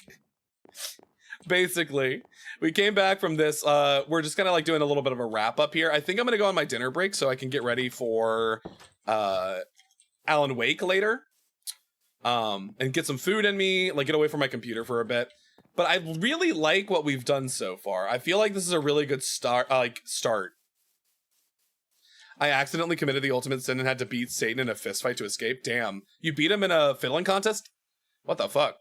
Basically, we came back from this. We're just kind of like doing a little bit of a wrap up here. I think I'm going to go on my dinner break so I can get ready for Alan Wake later. And get some food in me, like get away from my computer for a bit. But I really like what we've done so far. I feel like this is a really good start. I accidentally committed the ultimate sin and had to beat Satan in a fistfight to escape. Damn. You beat him in a fiddling contest? What the fuck?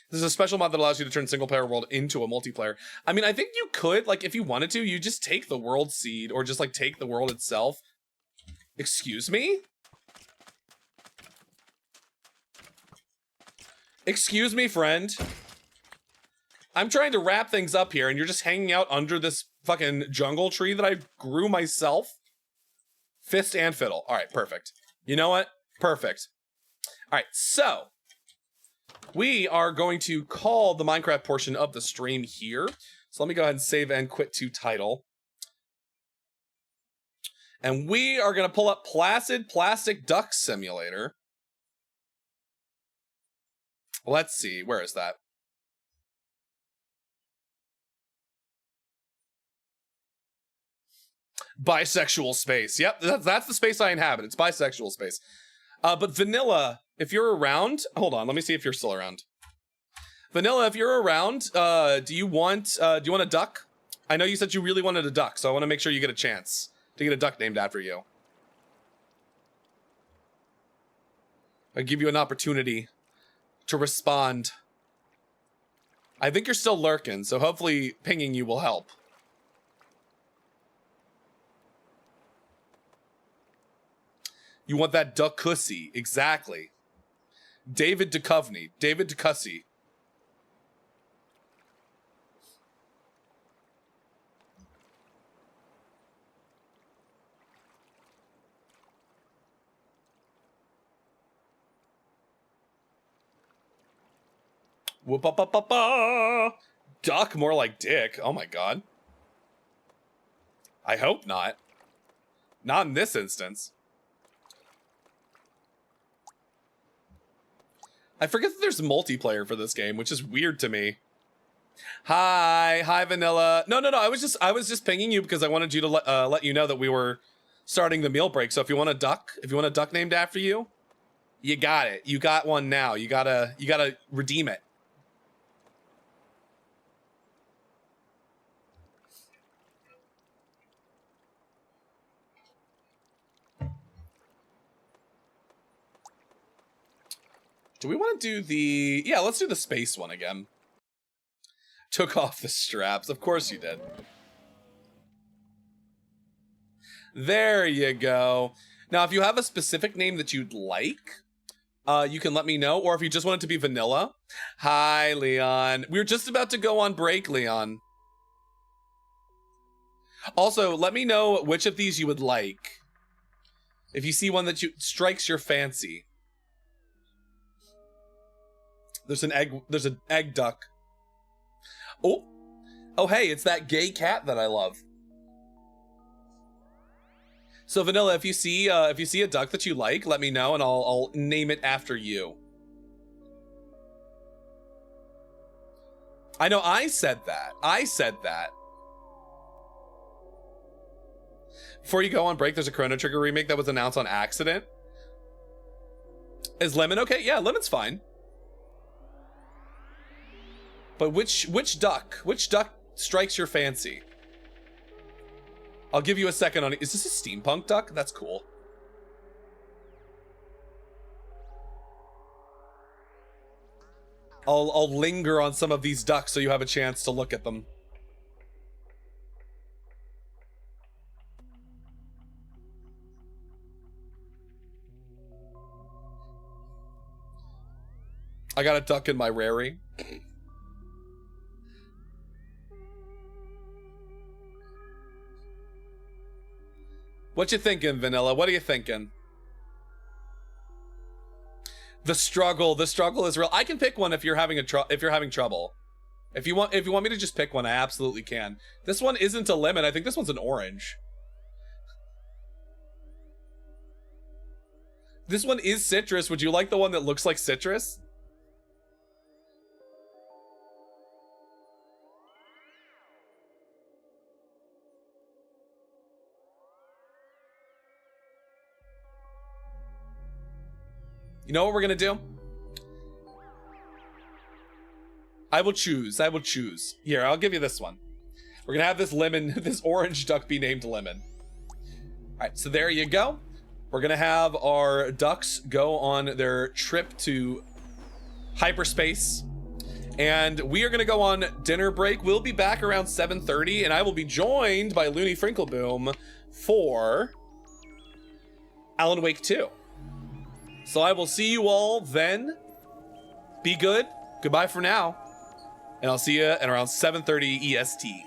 This is a special mod that allows you to turn single-player world into a multiplayer. I mean, I think you could, like, if you wanted to, you just take the world seed or just, like, take the world itself. Excuse me? Excuse me, friend. I'm trying to wrap things up here, and you're just hanging out under this fucking jungle tree that I grew myself. Fist and fiddle. All right, perfect. You know what? Perfect. All right, so we are going to call the Minecraft portion of the stream here. So let me go ahead and save and quit to title. And we are going to pull up Placid Plastic Duck Simulator. Let's see, where is that? Bisexual space. Yep, that's the space I inhabit. It's bisexual space. But Vanilla, if you're around, hold on, let me see if you're still around. Vanilla, if you're around, do you want a duck? I know you said you really wanted a duck, so I want to make sure you get a chance to get a duck named after you. I'll give you an opportunity to respond. I think you're still lurking, so hopefully pinging you will help. You want that duck-cussy, exactly. David Duchovny, David Duchovny. Whoop-a-pa-pa-pa! Duck, more like dick. Oh my god. I hope not. Not in this instance. I forget that there's multiplayer for this game, which is weird to me. Hi Vanilla. No. I was just pinging you because I wanted you to let you know that we were starting the meal break. So if you want a duck named after you, you got it. You got one now. You gotta redeem it. Do we want to do the... Yeah, let's do the space one again. Took off the straps. Of course you did. There you go. Now, if you have a specific name that you'd like, you can let me know. Or if you just want it to be vanilla. Hi, Leon. We were just about to go on break, Leon. Also, let me know which of these you would like. If you see one that strikes your fancy. There's an egg duck. Oh, hey, it's that gay cat that I love. So Vanilla, if you see a duck that you like, let me know and I'll name it after you. I know I said that. Before you go on break, there's a Chrono Trigger remake that was announced on accident. Is Lemon okay? Yeah, Lemon's fine. But which duck strikes your fancy? I'll give you a second on it. Is this a steampunk duck? That's cool. I'll linger on some of these ducks so you have a chance to look at them. I got a duck in my rary. What you thinking, Vanilla? What are you thinking? The struggle is real. I can pick one if you're having trouble. If you want me to just pick one, I absolutely can. This one isn't a lemon. I think this one's an orange. This one is citrus. Would you like the one that looks like citrus? You know what we're gonna do? I will choose. Here, I'll give you this one. We're gonna have this this orange duck be named Lemon. All right, so there you go. We're gonna have our ducks go on their trip to hyperspace. And we are gonna go on dinner break. We'll be back around 7:30, and I will be joined by Looney Frinkleboom for Alan Wake 2. So I will see you all then. Be good. Goodbye for now. And I'll see you at around 7:30 EST.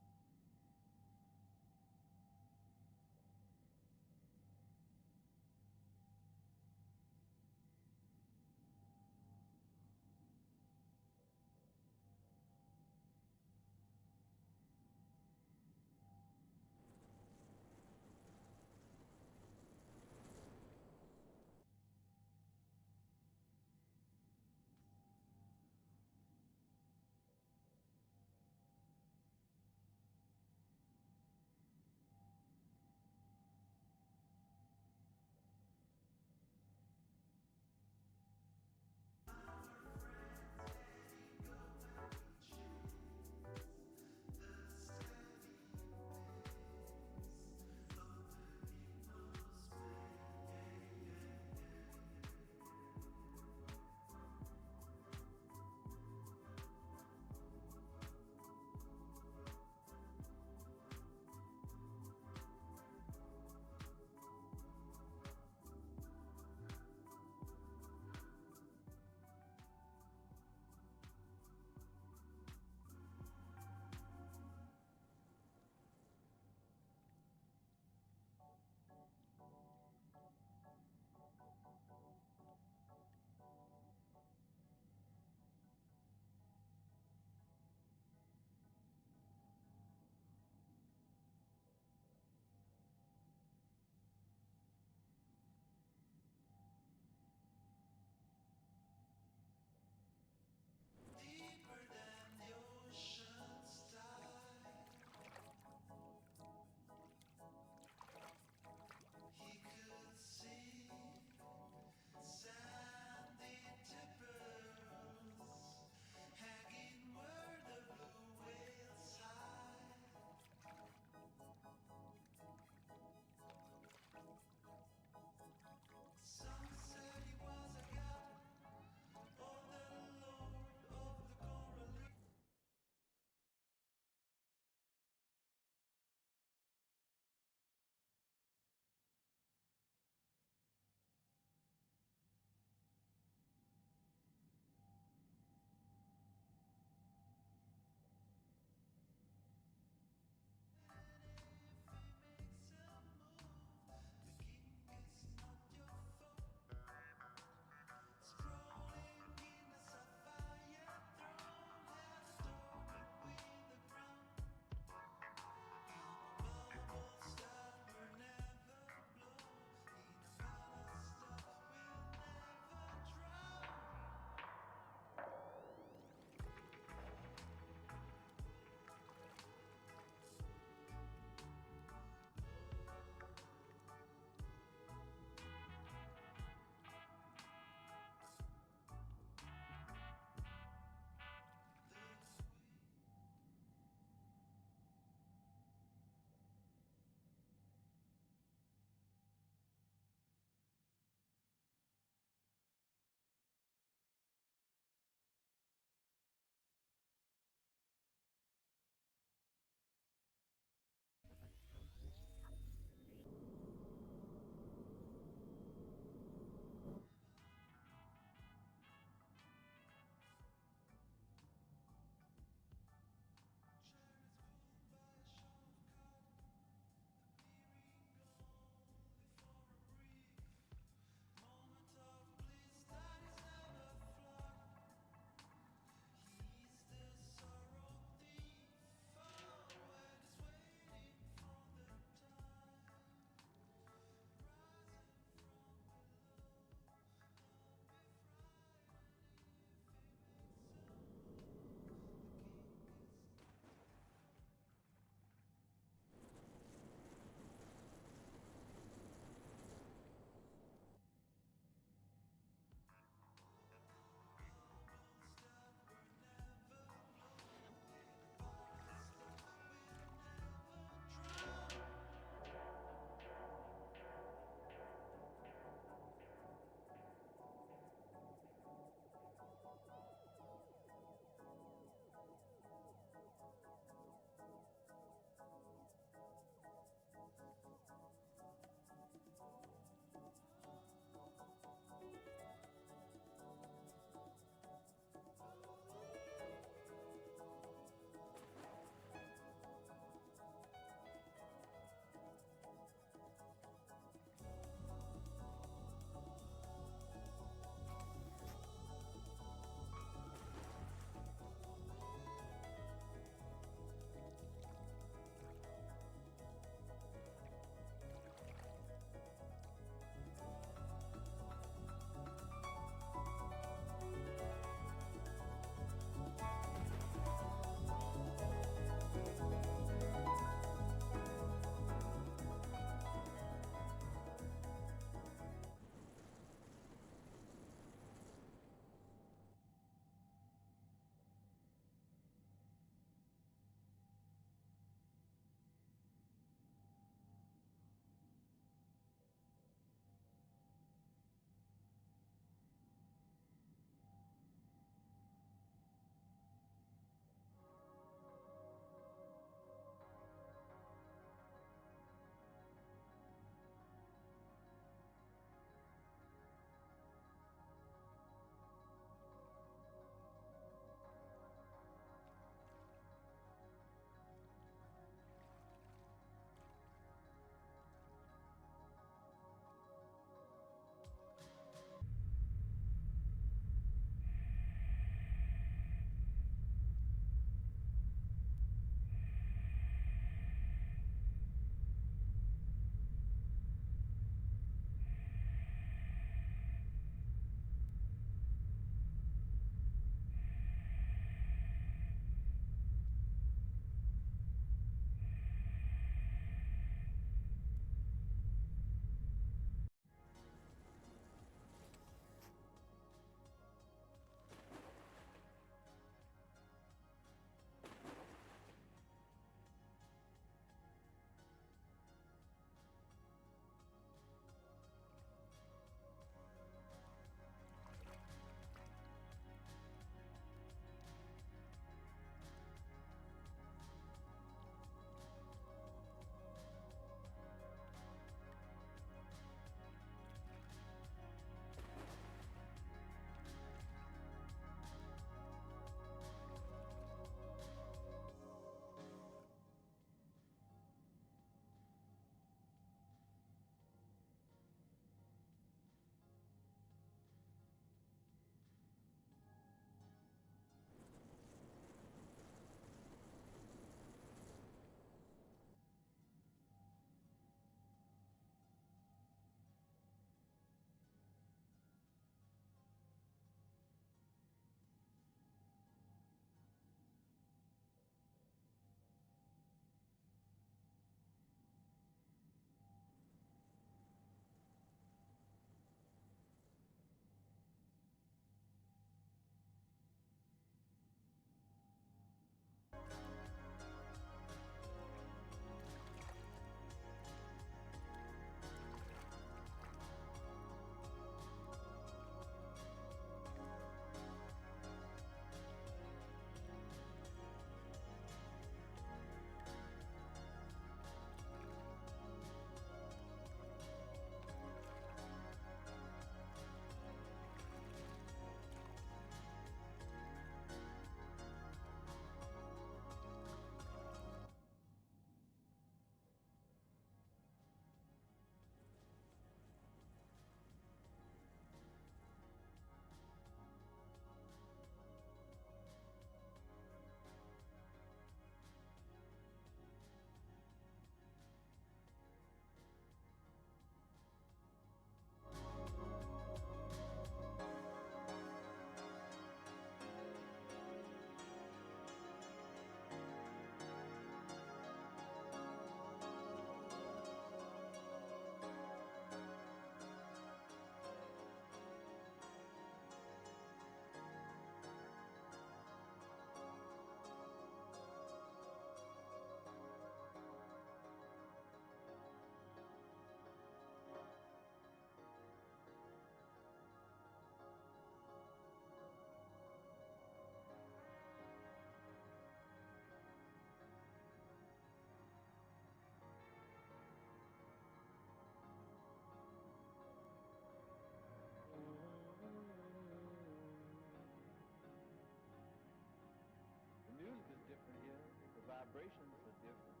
vibrations are different,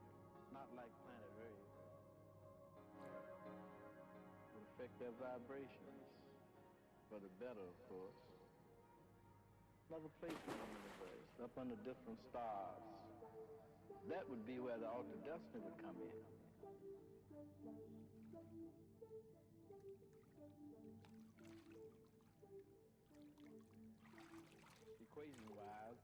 not like planet Earth. Would affect their vibrations for the better, of course. Another place in the universe, up under different stars. That would be where the altered destiny would come in. Equation-wise,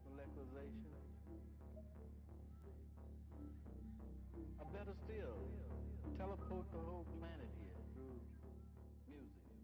molecularization. Or better still, teleport the whole planet here through music.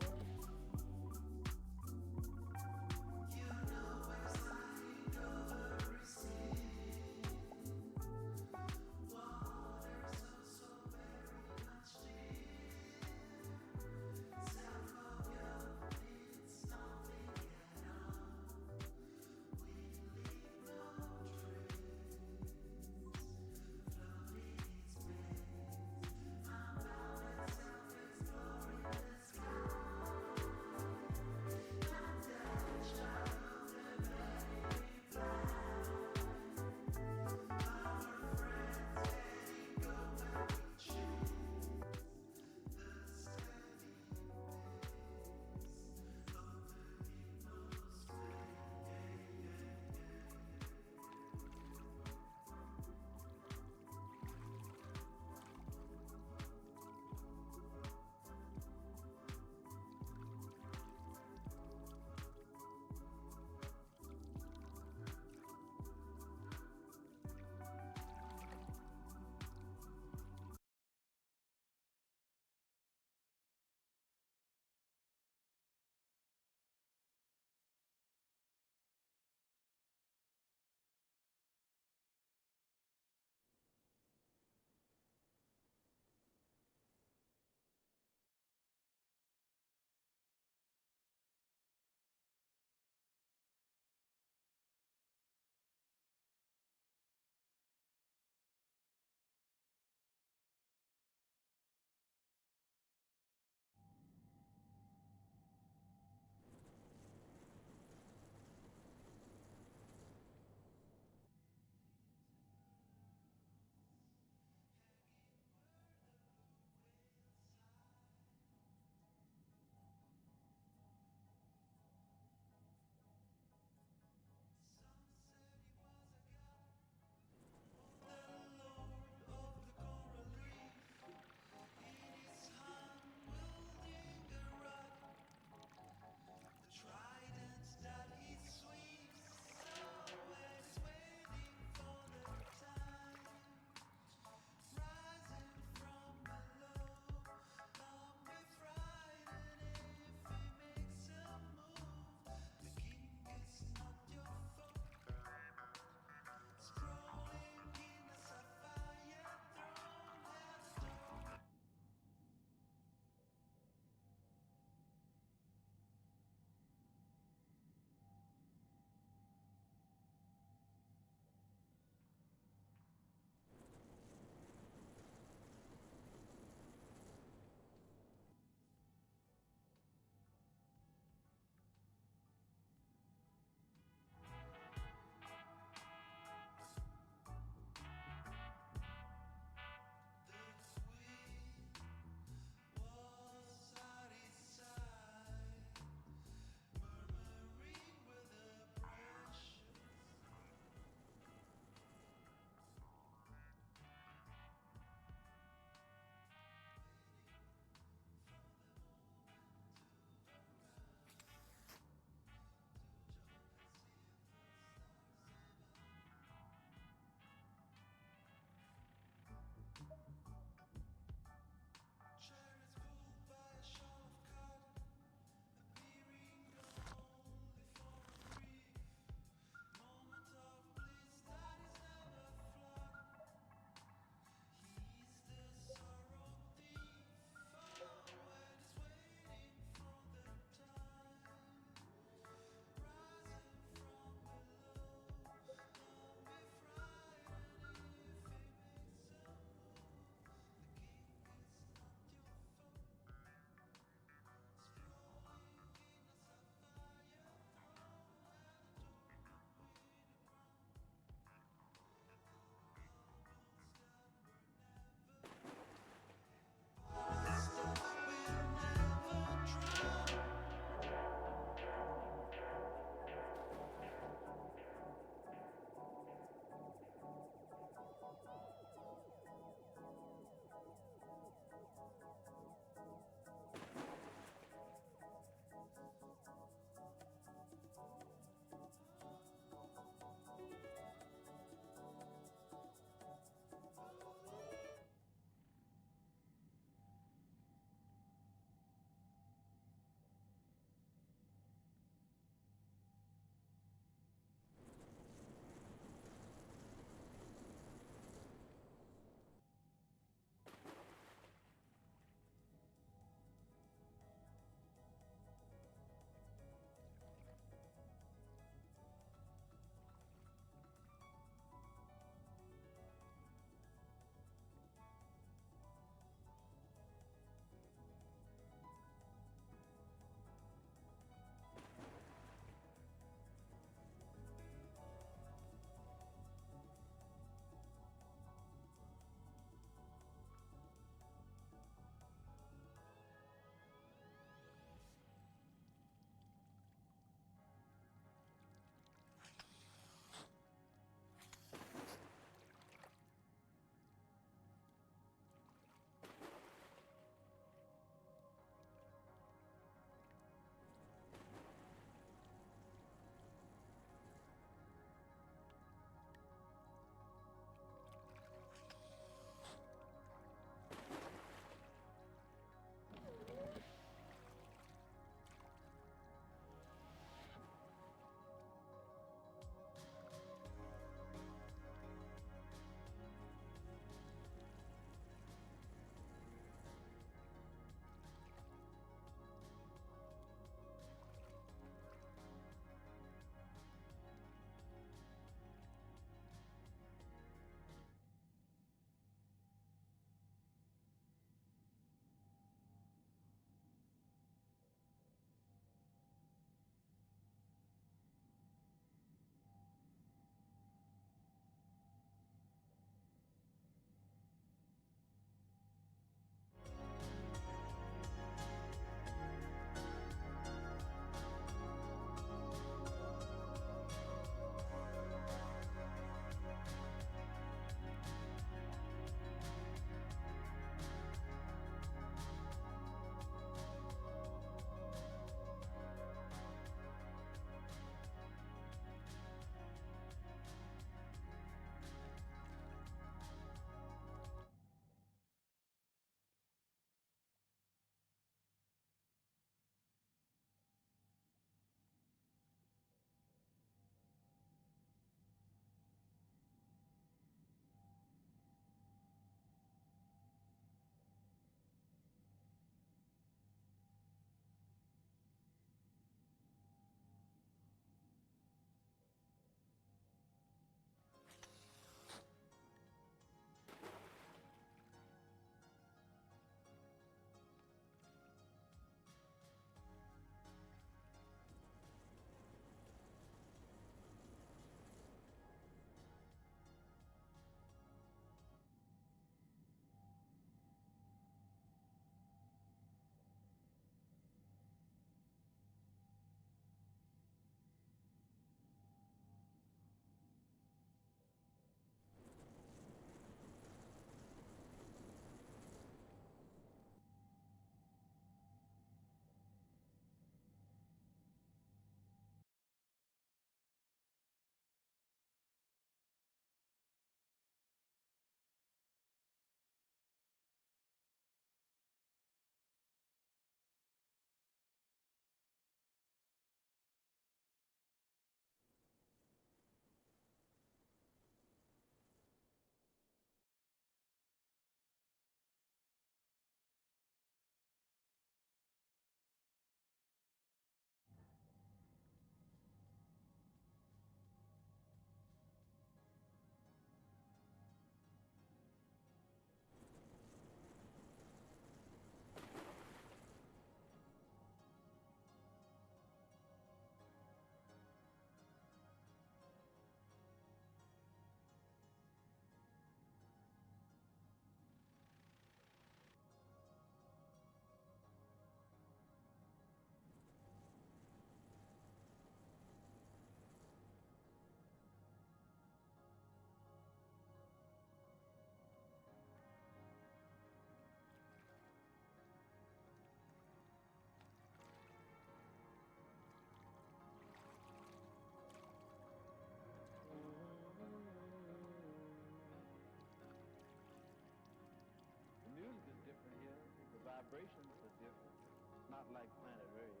vibrations are different, not like planet Earth.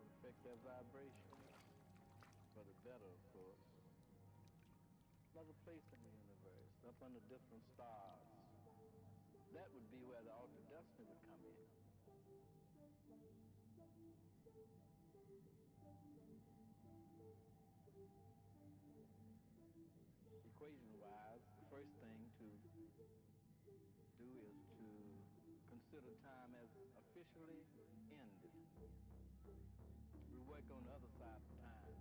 It affects their vibrations for the better, of course. Another place in the universe, up under different stars. That would be where the altered destiny would come in. Equation-wise, the first thing to do is to consider time as officially ended. We work on the other side of time.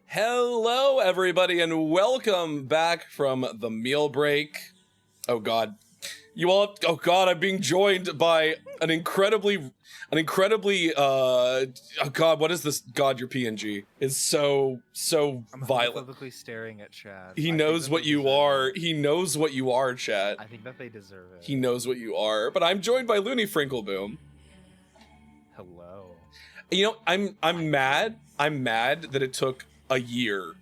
Hello, everybody, and welcome back from the meal break. Oh God, you all. Oh God, I'm being joined by an incredibly. Oh God, what is this? God, your PNG is so I'm violent. homophobically staring at Chad. He knows what you are. He knows what you are, chat. I think that they deserve it. He knows what you are. But I'm joined by Looney Frinkleboom. Hello. You know, I'm mad. I'm mad that it took a year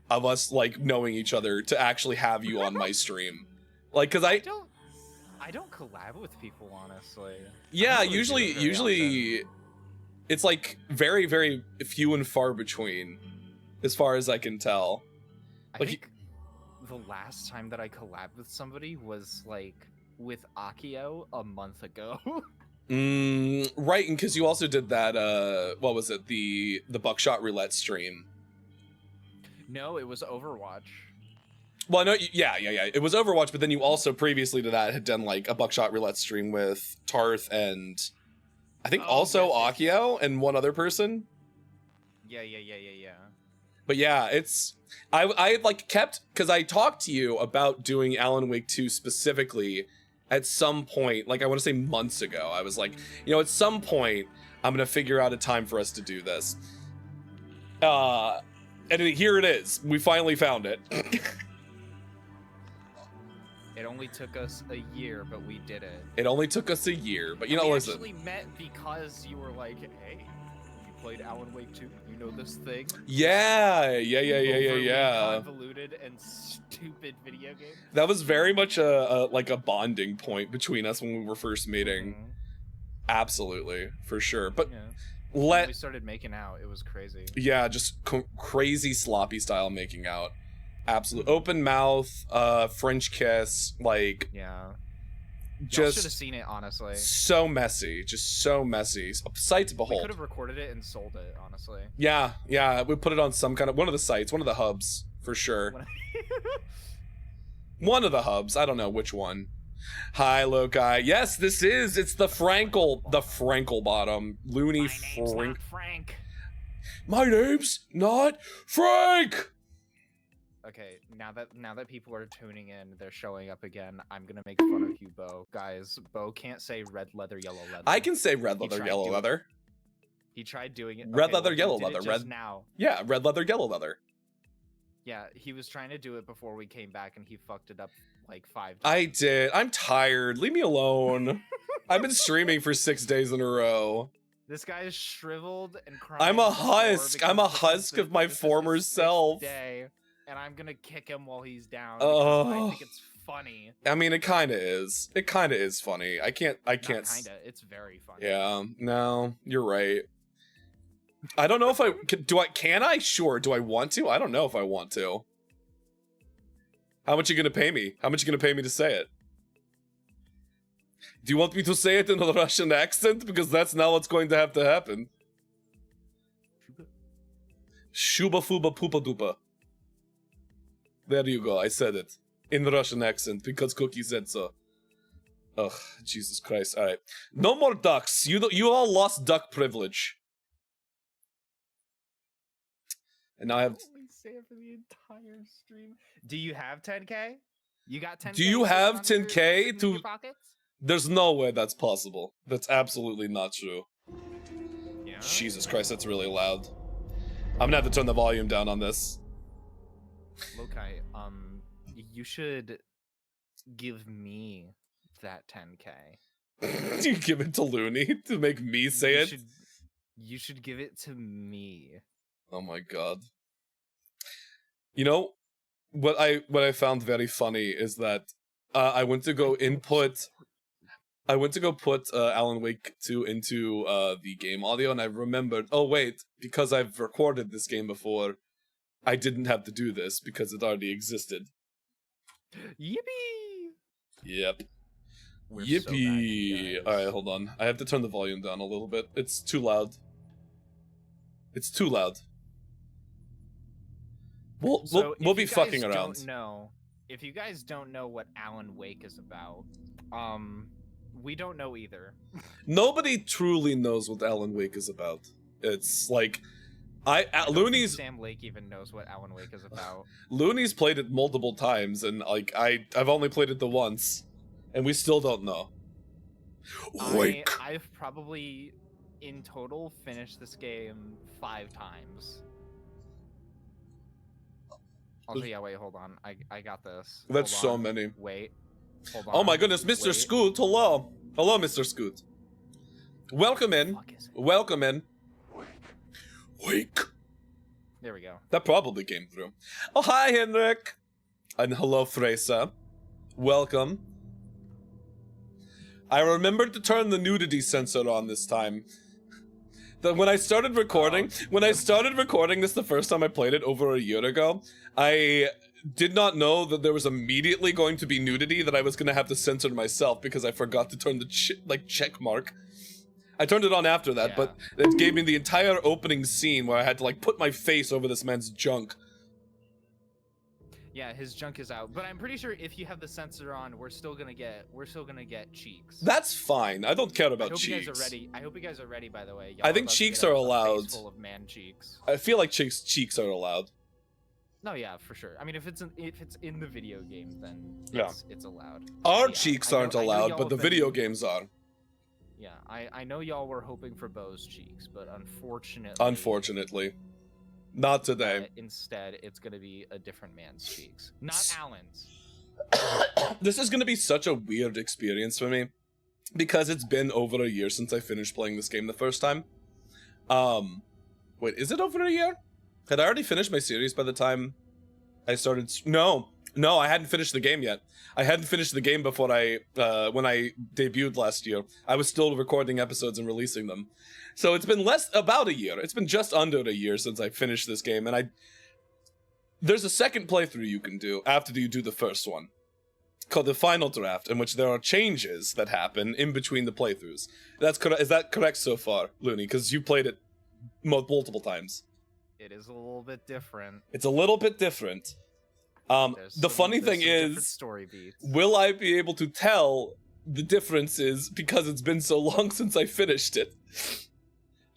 of us like knowing each other to actually have you on my stream. Like, cause I don't collab with people, honestly. yeah, Really usually it's like very, very few and far between, as far as I can tell. I Like, think the last time that I collabed with somebody was like with Akio a month ago. Right, and because you also did that, what was it, the Buckshot Roulette stream? No, it was Overwatch. Well, no, yeah. It was Overwatch, but then you also previously to that had done like a Buckshot Roulette stream with Tarth and I think also yes. Akio and one other person. Yeah. But yeah, it's I like kept because I talked to you about doing Alan Wake 2 specifically at some point, like I want to say months ago. I was like, you know, at some point I'm gonna figure out a time for us to do this. And here it is. We finally found it. It only took us a year, but we did it. It only took us a year, but you know, we listen. actually met because you were like, hey, you played Alan Wake 2? You know this thing? Yeah. Overly convoluted and stupid video game. That was very much a like a bonding point between us when we were first meeting. Mm-hmm. Absolutely, for sure. But yeah. let When we started making out, it was crazy. yeah, just crazy sloppy style making out. Absolute open mouth, French kiss, like Yeah. just should have seen it, honestly. so messy, just so messy. A sight to We behold. could have recorded it and sold it, honestly. Yeah, we put it on some kind of one of the sites, one of the hubs for sure. One of the hubs, I don't know which one. Hi, Loki. Yes, it's the Frankel bottom. Looney Frank. My name's not Frank. Okay, now that people are tuning in, they're showing up again. I'm gonna make fun of you, Bo. Guys, Bo can't say red leather, yellow leather. I can say red leather, yellow leather. He tried doing it. Red leather, yellow leather. Red now. Yeah, red leather, yellow leather. Yeah, he was trying to do it before we came back, and he fucked it up like 5 times. I did. I'm tired. Leave me alone. I've been streaming for 6 days in a row. This guy is shriveled and crying. I'm a husk. I'm a husk of my former self. Day, and I'm gonna kick him while he's down. Oh. I think it's funny. I mean, it kind of is. It kind of is funny. I can't. Not kinda. It's very funny. Yeah. No, you're right. I don't know if I do. Can I? Sure. Do I want to? I don't know if I want to. How much you gonna pay me? How much you gonna pay me to say it? Do you want me to say it in a Russian accent? Because that's now what's going to have to happen. Shuba fuba poopa dupa. There you go. I said it in Russian accent because Cookie said so. Ugh, Jesus Christ! All right, no more ducks. You all lost duck privilege. And now I have. Only say it for the entire stream. Do you have 10K? You got 10K? Do you have 10K to? Pockets? There's no way that's possible. That's absolutely not true. Yeah. Jesus Christ, that's really loud. I'm gonna have to turn the volume down on this. Lokai, you should give me that 10K. You give it to Looney to make me say it? You should give it to me. Oh my god. You know, what I found very funny is that I went to go put Alan Wake 2 into the game audio, and I remembered, oh wait, because I've recorded this game before, I didn't have to do this because it already existed. Yippee! Yep. We're Yippee! So bad, Alright, hold on. I have to turn the volume down a little bit. It's too loud. It's too loud. We'll be fucking around. If you guys don't know what Alan Wake is about, we don't know either. Nobody truly knows what Alan Wake is about. It's like Looney's Sam Lake even knows what Alan Wake is about. Looney's played it multiple times, and like I've only played it the once, and we still don't know. Wake. I've probably in total finished this game 5 times. Also, yeah, wait, hold on. I got this. That's Hold so on. many. Wait. Hold on. Oh my goodness, Mr. Wait. Scoot, hello. Hello, Mr. Scoot. Welcome in. Fuck is it? Welcome in. Wake. There we go. That probably came through. Oh, hi, Henrik. And hello, Freysa. Welcome. I remembered to turn the nudity sensor on this time. When I started recording, this the first time I played it over a year ago, I did not know that there was immediately going to be nudity that I was going to have to censor myself because I forgot to turn the check mark. I turned it on after that, Yeah. but it gave me the entire opening scene where I had to like put my face over this man's junk. Yeah, his junk is out, but I'm pretty sure if you have the sensor on, we're still gonna get cheeks. That's fine. I don't care about I hope cheeks. you guys are ready. I hope you guys are ready. By the way, I think cheeks are allowed. Full of man cheeks. I feel like cheeks are allowed. No, yeah, for sure. I mean, if it's in the video game, then Yeah. it's allowed. Our Yeah, cheeks I know- aren't I know allowed, y'all but the have been- video games are. Yeah, I know y'all were hoping for Bo's cheeks, but unfortunately, Unfortunately. Not today. instead, it's gonna be a different man's cheeks, not Alan's. This is gonna be such a weird experience for me. Because it's been over a year since I finished playing this game the first time. Wait, is it over a year? Had I already finished my series by the time I started? No, I hadn't finished the game yet. I hadn't finished the game before when I debuted last year. I was still recording episodes and releasing them. So it's been about a year. It's been just under a year since I finished this game, and there's a second playthrough you can do after you do the first one, called the final draft, in which there are changes that happen in between the playthroughs. Is that correct so far, Looney? Because you played it multiple times. It is a little bit different. It's a little bit different. The funny thing is, story beats. will I be able to tell the differences because it's been so long since I finished it?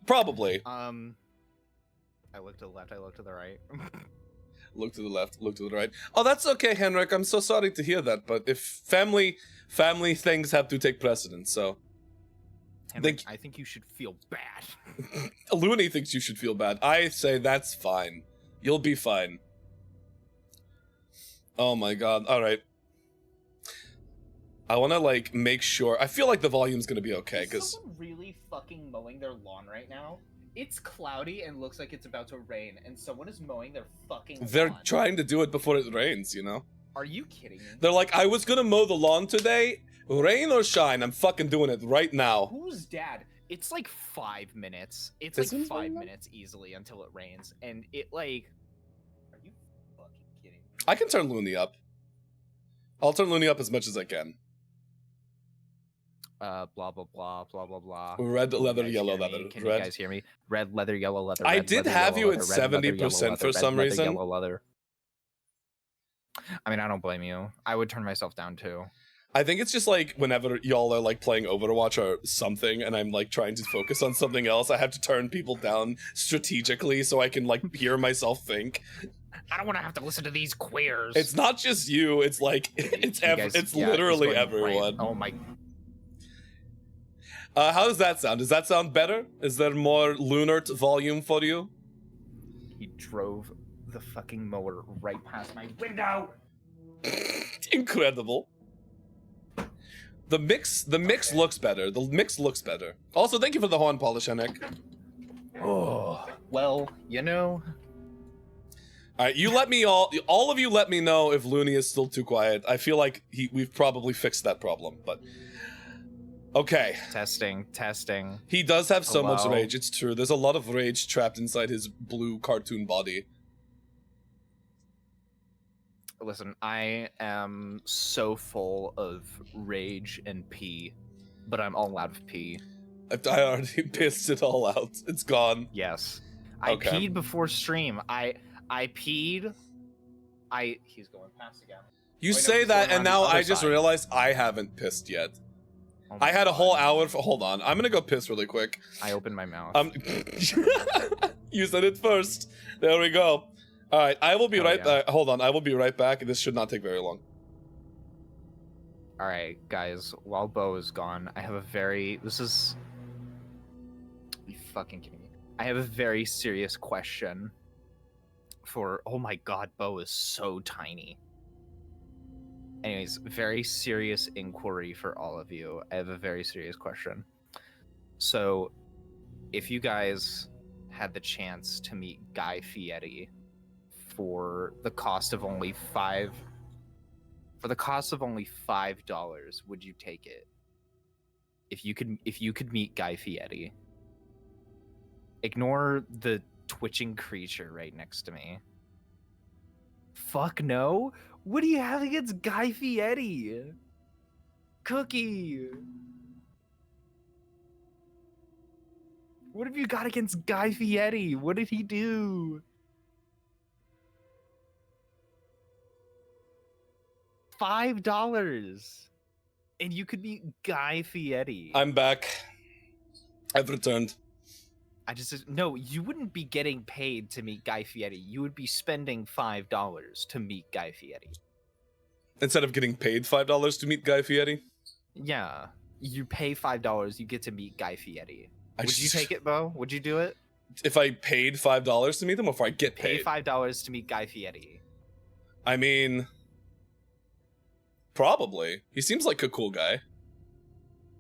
Probably. I look to the left. I look to the right. Look to the left, look to the right. Oh, that's okay, Henrik. I'm so sorry to hear that, but if family things have to take precedence, so. Henrik, I think you should feel bad. Looney thinks you should feel bad. I say that's fine. You'll be fine. Oh my god. Alright. I want to, like, make sure. I feel like the volume's gonna be okay, because. Is someone really fucking mowing their lawn right now? It's cloudy and looks like it's about to rain, and someone is mowing their fucking They're lawn. trying to do it before it rains, you know? Are you kidding me? They're like, I was gonna mow the lawn today. Rain or shine, I'm fucking doing it right now. Who's dad? It's like 5 minutes. It's This like one's 5 going on? minutes easily until it rains, and it like. Are you fucking kidding me? I can turn Looney up. I'll turn Looney up as much as I can. Blah blah blah blah blah blah. Red Can you leather, guys yellow hear me? leather. Can you Red. guys hear me? Red leather, yellow leather. I red did leather, have yellow you at leather, red leather, yellow 70% leather, for red some leather, reason. Yellow leather. I mean, I don't blame you. I would turn myself down too. I think it's just like whenever y'all are like playing Overwatch or something and I'm like trying to focus on something else, I have to turn people down strategically so I can like hear myself think. I don't want to have to listen to these queers. It's not just you, it's like it's You guys- it's yeah, literally going right. everyone. Oh my. How does that sound? Does that sound better? Is there more lunar volume for you? He drove the fucking mower right past my window. Incredible. The mix looks better. The mix looks better. Also, thank you for the horn polish, Henrik. Oh, well, you know. All right, you let me all of you let me know if Looney is still too quiet. I feel like we've probably fixed that problem, but okay. Testing. He does have so much Hello? rage. It's true. There's a lot of rage trapped inside his blue cartoon body. Listen, I am so full of rage and pee, but I'm all out of pee. I already pissed it all out. It's gone. Yes. I Okay. peed before stream. I peed. He's going past again. You Wait, no, say he's that, going and around now the other I just side. realized I haven't pissed yet. Oh my I had a God. whole hour for. Hold on, I'm gonna go piss really quick. I opened my mouth. You said it first. There we go. All right, I will be right back. Hold on, I will be right back. This should not take very long. All right, guys. While Bo is gone, I have a very. This is. Are you fucking kidding me? I have a very serious question. For oh my god, Bo is so tiny. Anyways, very serious inquiry for all of you. I have a very serious question. So, if you guys had the chance to meet Guy Fieri for the cost of only $5, would you take it? If you could meet Guy Fieri. Ignore the twitching creature right next to me. Fuck no. What do you have against Guy Fieri? Cookie. What have you got against Guy Fieri? What did he do? $5. And you could be Guy Fieri. I'm back. I've returned. No, you wouldn't be getting paid to meet Guy Fieri. You would be spending $5 to meet Guy Fieri. Instead of getting paid $5 to meet Guy Fieri? Yeah. You pay $5, you get to meet Guy Fieri. Would you take it, Bo? Would you do it? If I paid $5 to meet him, or if I get paid? Pay $5 to meet Guy Fieri. I mean, probably. He seems like a cool guy.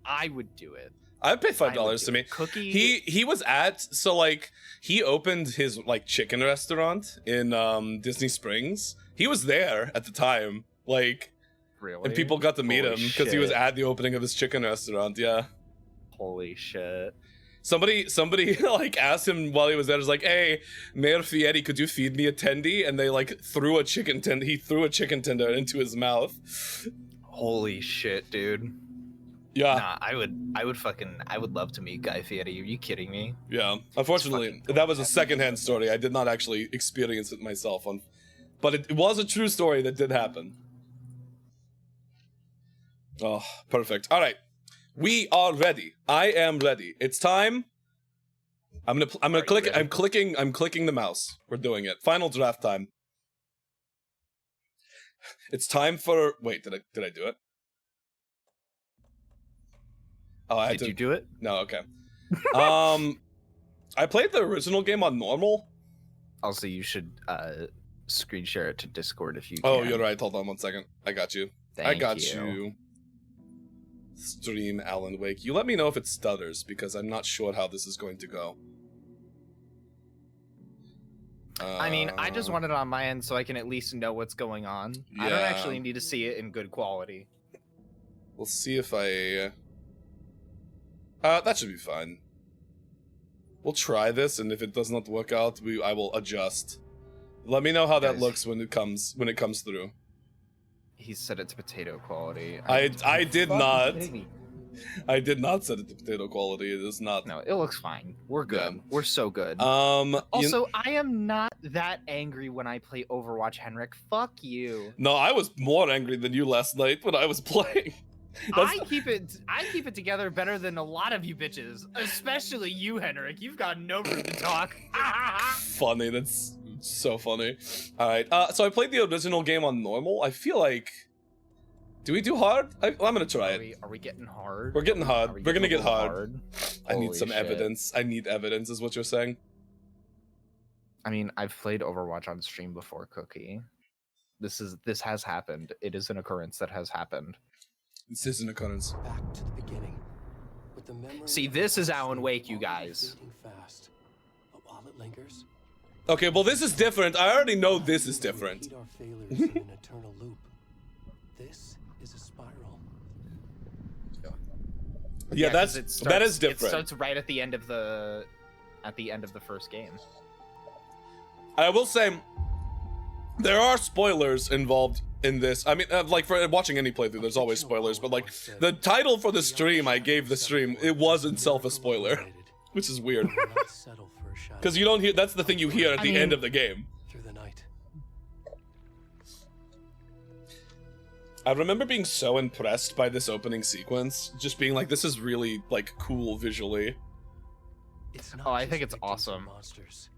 I would do it. I'd pay $5 to meet. Cookie. He was at, so like he opened his like chicken restaurant in Disney Springs. He was there at the time, like, really, and people got to meet him because he was at the opening of his chicken restaurant. Yeah. Holy shit. Somebody like asked him while he was there, was like, "Hey, Mayor Fieri, could you feed me a tendy?" And they like threw a chicken tender. He threw a chicken tender into his mouth. Holy shit, dude. Yeah. Nah, I would love to meet Guy Fieri. Are you kidding me? Yeah. Unfortunately, that was a secondhand story. I did not actually experience it myself, but it was a true story that did happen. Oh, perfect. All right. We are ready. I am ready. It's time. I'm gonna click. I'm clicking the mouse. We're doing it. Final draft time. It's time for. Wait, did I do it? Oh, I had Did you do it? No, okay. I played the original game on normal. Also, you should screen share it to Discord if you Oh, can. you're right. Hold on one second. I got you. I got you. Stream Alan Wake. You let me know if it stutters, because I'm not sure how this is going to go. I mean, I just want it on my end so I can at least know what's going on. Yeah. I don't actually need to see it in good quality. We'll see if I... that should be fine. We'll try this, and if it does not work out, I will adjust. Let me know how that looks when it comes through. He said it's potato quality. I did not. I did not set it to potato quality. It is not. No, it looks fine. We're good. Yeah. We're so good. Also, I am not that angry when I play Overwatch, Henrik. Fuck you. No, I was more angry than you last night when I was playing. I keep it together better than a lot of you bitches, especially you, Henrik. You've got no room to talk. Funny. That's so funny. All right. So I played the original game on normal. I feel like. Do we do hard? I'm gonna try it. Are we getting hard? We're getting hard. We're gonna get hard. I need Holy some shit. evidence. I need evidence, is what you're saying. I mean, I've played Overwatch on stream before, Cookie. This has happened. It is an occurrence that has happened. This is an occurrence. Back to the beginning. With the memory See, this is Alan Wake, you guys. fast. But while it lingers, Okay, well, this is different. I already know this is different. repeat our failures in an eternal loop. This is a spiral. Yeah, 'cause that is different. It starts right at the end of the first game. I will say, there are spoilers involved in this. I mean, like, for watching any playthrough, there's always spoilers, but, like, the title for the stream I gave the stream, it was itself a spoiler, which is weird. Because you don't hear, that's the thing you hear at the end of the game. Through the night. I remember being so impressed by this opening sequence, just being like, this is really, like, cool visually. It's not Oh, I just think it's victims or awesome. Monsters.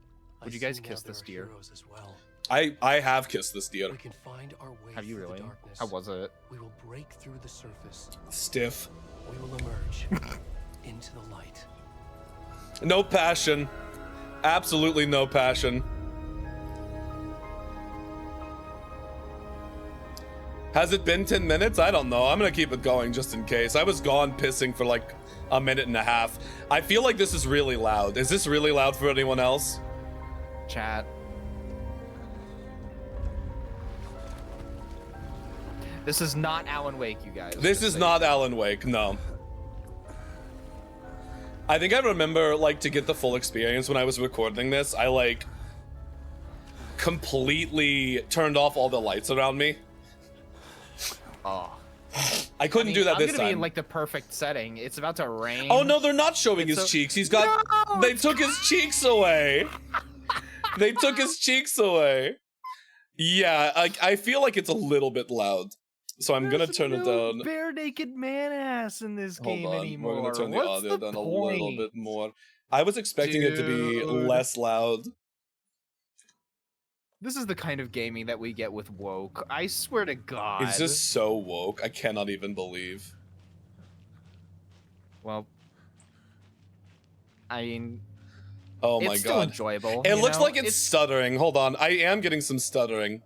Would you guys kiss this deer? As well. I have kissed this deer. We can find our way Have you through really? the darkness. How was it? We will break through the surface. Stiff. We will emerge into the light. No passion. Absolutely no passion. Has it been 10 minutes? I don't know. I'm gonna keep it going just in case. I was gone pissing for like a minute and a half. I feel like this is really loud. Is this really loud for anyone else? Chat. This is not Alan Wake, you guys. This is not Alan Wake, no. I think I remember, like, to get the full experience when I was recording this, I, like, completely turned off all the lights around me. Oh. I couldn't do that this I'm gonna be in, time. like, the perfect setting. It's about to rain. Oh, no, they're not showing It's his a- cheeks. He's got... No! They took his cheeks away. They took his cheeks away. Yeah, I feel like it's a little bit loud. So I'm gonna turn it down. Bare naked man ass in this Hold game on, anymore. we're gonna turn the What's audio the down a point? little bit more. I was expecting it to be Dude. less loud. This is the kind of gaming that we get with woke. I swear to God. It's just so woke. I cannot even believe. Well, I mean, Oh my it's still god. enjoyable. It you looks know? like it's stuttering. Hold on. I am getting some stuttering.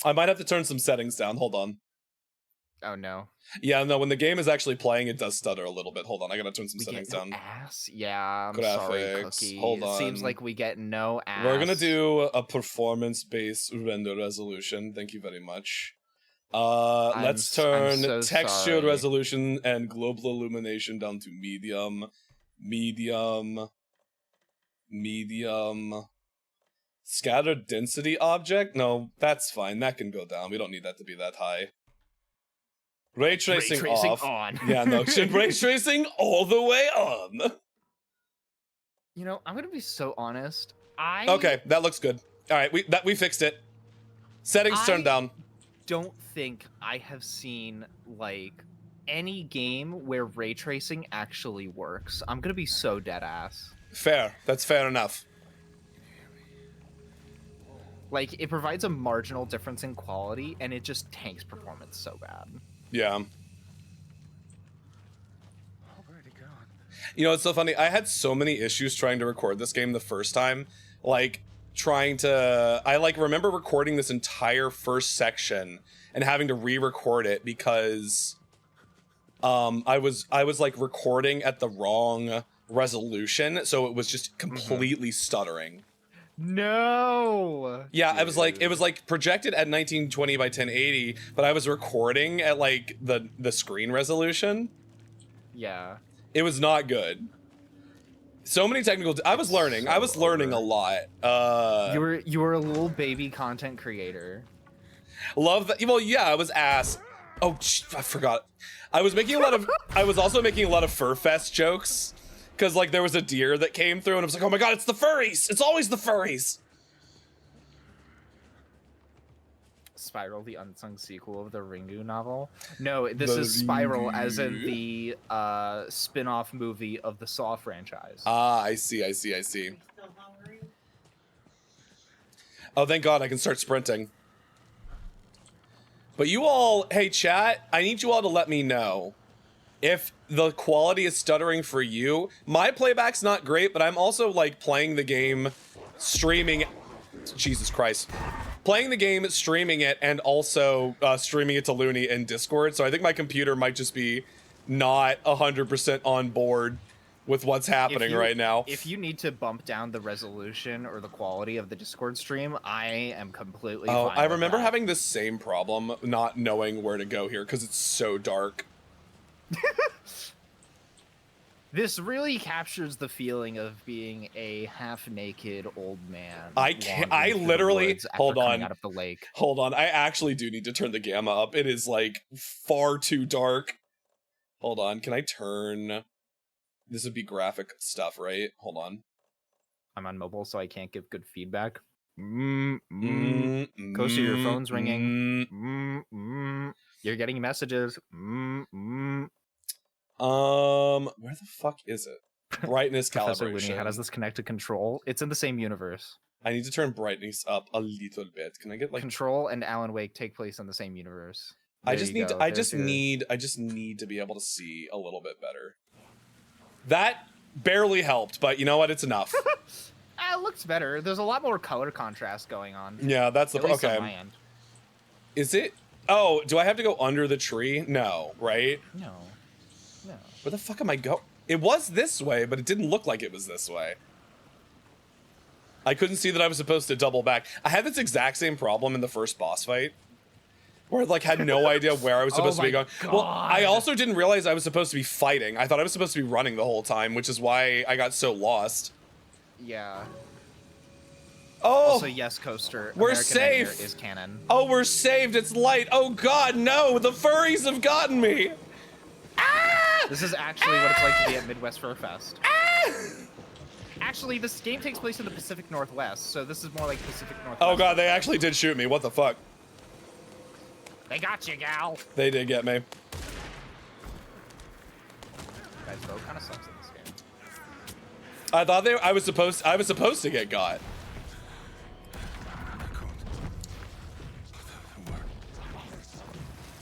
I might have to turn some settings down. Hold on. Oh no. Yeah, no, when the game is actually playing, it does stutter a little bit. Hold on, I gotta turn some We settings get no down. ass. Yeah, I'm sorry, Graphics, Cookie. hold It seems on. like we get no ass. We're gonna do a performance-based render resolution. Thank you very much. Let's I'm turn so texture sorry. resolution and global illumination down to medium. Medium. Scattered density object? No, that's fine. That can go down. We don't need that to be that high. Ray tracing, off. on. Yeah, no, ray tracing all the way on. You know, I'm gonna be so honest. I Okay, that looks good. All right, we fixed it. Settings turned down. don't think I have seen like any game where ray tracing actually works. I'm gonna be so dead ass. Fair. That's fair enough. Like, it provides a marginal difference in quality, and it just tanks performance so bad. Yeah. You know, it's so funny. I had so many issues trying to record this game the first time. Like, I like remember recording this entire first section and having to re-record it because I was like recording at the wrong resolution, so it was just completely stuttering. No. Yeah, it was like projected at 1920 by 1080, but I was recording at like the screen resolution. Yeah. It was not good. So many technical. I was learning a lot. You were a little baby content creator. Love that. Well, yeah, I was ass. Oh, I forgot. I was also making a lot of Furfest jokes. Because, like, there was a deer that came through, and I was like, oh my god, it's the furries! It's always the furries! Spiral, the unsung sequel of the Ringu novel? No, this The is Spiral, as in Ringu. the spin-off movie of the Saw franchise. Ah, I see. Oh, thank god, I can start sprinting. But you all, hey chat, I need you all to let me know if the quality is stuttering for you. My playback's not great, but I'm also like playing the game, streaming, Jesus Christ. Playing the game, streaming it, and also streaming it to Looney in Discord, so I think my computer might just be not 100% on board with what's happening right now. If you need to bump down the resolution or the quality of the Discord stream, I am completely fine I with remember that. having the same problem, not knowing where to go here, because it's so dark. This really captures the feeling of being a half-naked old man. I can't- I wandering through the literally- woods after hold coming on. out of the lake. Hold on, I actually do need to turn the gamma up. It is, like, far too dark. Hold on, can I turn... This would be graphic stuff, right? Hold on. I'm on mobile, so I can't give good feedback. Coaster, your phone's ringing. You're getting messages. Where the fuck is it? Brightness Professor calibration. Looney, how does this connect to control? It's in the same universe. I need to turn brightness up a little bit. Can I get like Control and Alan Wake take place in the same universe. I There just you need go. I There's just your- need to be able to see a little bit better. That barely helped, but you know what? It's enough. It looks better. There's a lot more color contrast going on. Yeah, that's the At least okay. on my end. Is it? Oh, do I have to go under the tree? No, right? No. No. Where the fuck am I go? It was this way, but it didn't look like it was this way. I couldn't see that I was supposed to double back. I had this exact same problem in the first boss fight, where I like had no idea where I was supposed to be going. Well, I also didn't realize I was supposed to be fighting. I thought I was supposed to be running the whole time, which is why I got so lost. Yeah. Oh, Also, yes, Coaster. We're American safe. Nightmare is canon. oh, we're saved. It's light. Oh God, no! The furries have gotten me. This is actually what it's like to be at Midwest Fur Fest. Actually, this game takes place in the Pacific Northwest, so this is more like Pacific Northwest. Oh God, they actually did shoot me. What the fuck? They got you, gal. They did get me. Guys, Bo kind of sucks in this game. I thought I was supposed to get got.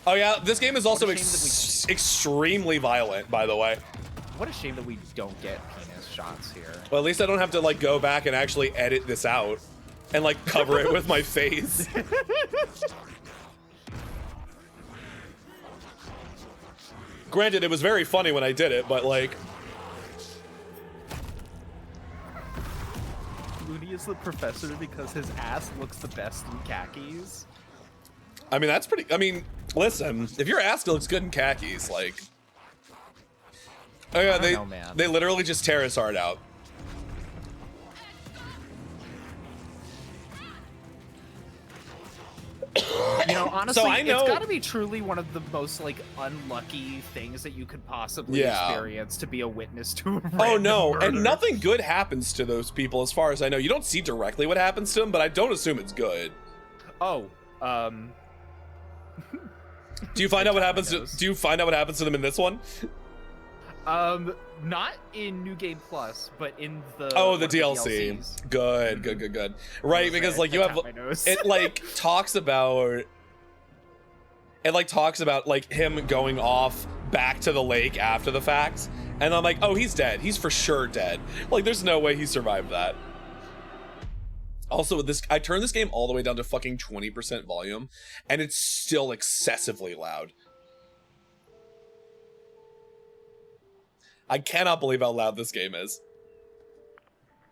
Oh yeah, this game is also What a shame that extremely violent, by the way. What a shame that we don't get penis shots here. Well, at least I don't have to like go back and actually edit this out and like cover it with my face. Granted, it was very funny when I did it, but like, Looney is the professor because his ass looks the best in khakis. I mean, that's pretty. I mean, listen, if your ass looks good in khakis, like, oh yeah, I don't know, man. they literally just tear his heart out. You know, honestly, I know- it's got to be truly one of the most like unlucky things that you could possibly Yeah. experience to be a witness to. A Oh random no, murder. and nothing good happens to those people, as far as I know. You don't see directly what happens to them, but I don't assume it's good. Oh, Do you find out what happens to? knows. Do you find out what happens to them in this one? not in New Game Plus, but in the Oh, one the of DLC. DLCs. Good, good, good, good. Right, because like you I have tapped my nose. it like talks about like him going off back to the lake after the fact, and I'm like, oh, he's dead. He's for sure dead. Like, there's no way he survived that. Also, with this, I turned this game all the way down to fucking 20% volume, and it's still excessively loud. I cannot believe how loud this game is.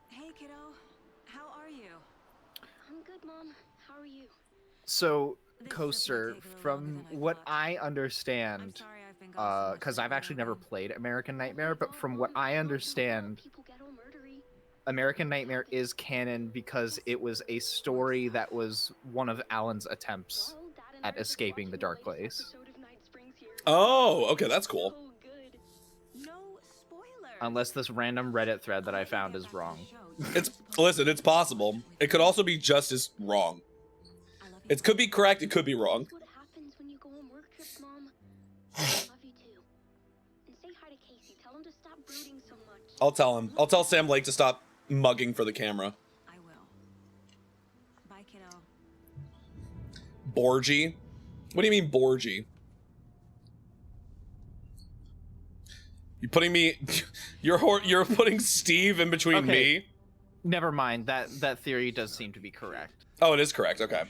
Hey, kiddo. How are you? I'm good, Mom. How are you? So, This is Coaster, definitely taking from longer than I what thought. I I'm understand, sorry I've been gone so much because I've since actually never then. played American Nightmare, but from what I understand, People get all murdery. American Nightmare is canon because it was a story that was one of Alan's attempts Well, Dad and at I were just escaping the watching dark latest place. episode of Night Springs here. Oh, okay, that's cool. So good. No spoilers. Unless this random Reddit thread that I found is wrong. Listen, it's possible. It could also be just as wrong. It could be correct, it could be wrong. That's what happens when you go on work trips, Mom. I love you too. And say hi to Casey. Tell him to stop brooding so much. I'll tell him. I'll tell Sam Lake to stop mugging for the camera. I will. Bye, kiddo. Borgie? What do you mean, Borgie? You putting me? You're putting Steve in between Okay. me? Never mind, that theory does seem to be correct. Oh, it is correct. Okay.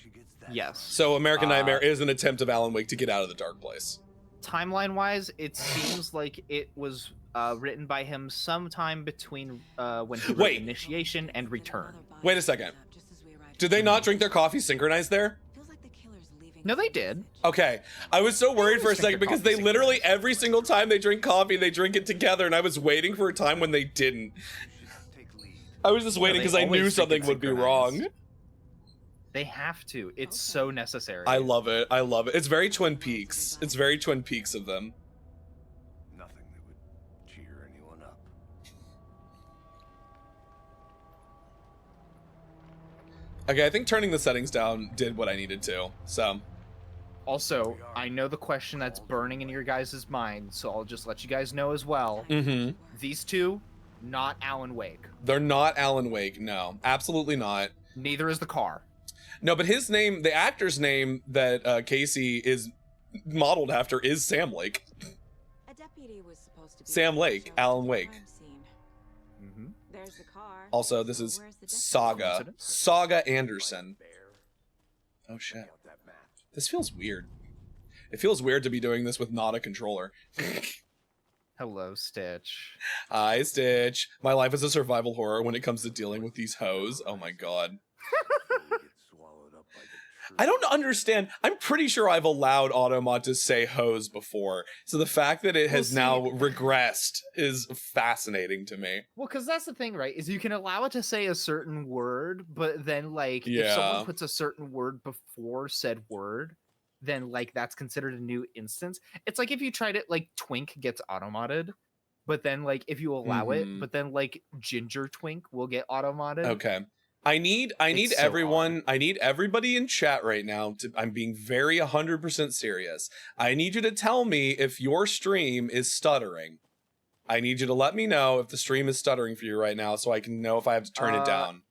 Yes. So American Nightmare is an attempt of Alan Wake to get out of the dark place. Timeline-wise, it seems like it was written by him sometime between when he wrote Wait. Initiation and Return. Wait a second. Did they not drink their coffee synchronized there? Feels like the killer's leaving. No, they did. Okay. I was so worried for a always drink second their because coffee they literally every single time they drink coffee, they drink it together, and I was waiting for a time when they didn't. I was just waiting they because I always knew drink it something would be wrong. synchronized. They have to. It's so necessary. I love it. I love it. It's very Twin Peaks. It's very Twin Peaks of them. Nothing that would cheer anyone up. Okay, I think turning the settings down did what I needed to. So, Also, I know the question that's burning in your guys' mind, so I'll just let you guys know as well. mm-hmm. These two not Alan Wake. They're not Alan Wake. No, absolutely not. Neither is the car. No, but his name, the actor's name that Casey is modeled after is Sam Lake. A deputy was supposed to be Sam Lake, shown Alan to the Wake. crime scene. Mm-hmm. There's the car. Also, this is Where's the deputy? Saga. Coincidence? Saga Anderson. Oh shit. This feels weird. It feels weird to be doing this with not a controller. Hello, Stitch. Hi, Stitch. My life is a survival horror when it comes to dealing with these hoes. Oh my god. I don't understand. I'm pretty sure I've allowed Automod to say hose before. So the fact that it has now regressed is fascinating to me. Well, because that's the thing, right? Is you can allow it to say a certain word, but then, like, if Yeah. someone puts a certain word before said word, then, like, that's considered a new instance. It's like if you tried it, like, Twink gets automodded, but then, like, if you allow Mhm. it, but then, like, Ginger Twink will get automodded. Okay. I need It's so everyone, I need everybody in chat right now to, I'm being very 100% serious. I need you to tell me if your stream is stuttering. I need you to let me know if the stream is stuttering for you right now so I can know if I have to turn it down.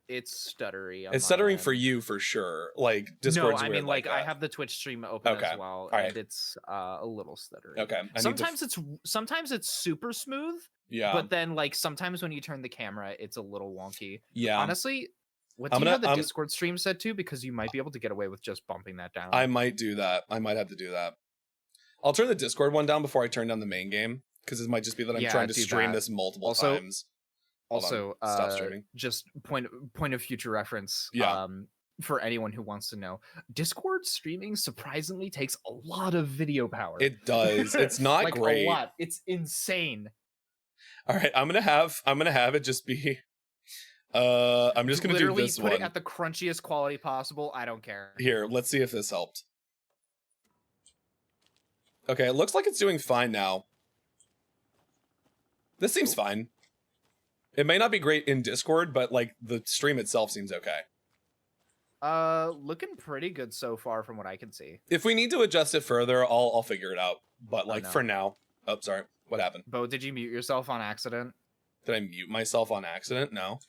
It's stuttery. It's stuttering for you for sure. Like Discord's No, I weird mean, like, I that. have the Twitch stream open Okay. as well, Alright. and it's a little stuttery. Okay. I Sometimes it's super smooth, yeah. but then, like, sometimes when you turn the camera, it's a little wonky. Yeah. Honestly, what I'm do you have the gonna- Discord stream set to? Because you might be able to get away with just bumping that down. I might do that. I might have to do that. I'll turn the Discord one down before I turn down the main game because it might just be that I'm Yeah, trying to do stream that. this multiple Also- times. Hold on. Also, Stop streaming. just point of future reference. Yeah. For anyone who wants to know, Discord streaming surprisingly takes a lot of video power. It does. It's not like, great. a lot. It's insane. All right, I'm gonna have it just be. I'm just gonna Literally do this put one it at the crunchiest quality possible. I don't care. here. Let's see if this helped. Okay, it looks like it's doing fine now. This seems fine. It may not be great in Discord, but like the stream itself seems okay. Looking pretty good so far from what I can see. If we need to adjust it further, I'll figure it out. But like no. for now, oh sorry, what happened? Bo, did you mute yourself on accident? Did I mute myself on accident? No.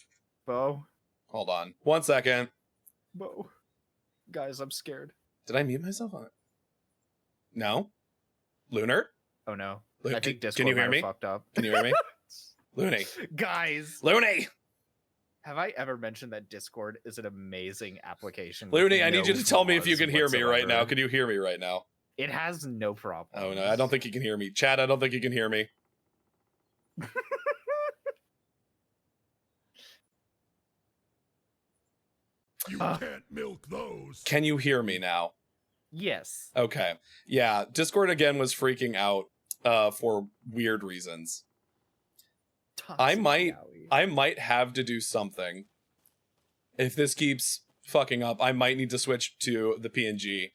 Bo? Hold on, 1 second. Bo. Guys, I'm scared. Did I mute myself on it? No. Lunar? Oh no. Lu- I can- think Discord can you hear might have me? fucked up. Can you hear me? Looney. Guys, Looney! have I ever mentioned that Discord is an amazing application? with Looney, I need no you to tell me if you flaws can hear me right now. whatsoever? Can you hear me right now? It has no problem. Oh no, I don't think you can hear me. Chad, I don't think you can hear me. You can't milk those. Can you hear me now? Yes. Okay. Yeah, Discord again was freaking out for weird reasons. I might have to do something. If this keeps fucking up, I might need to switch to the PNG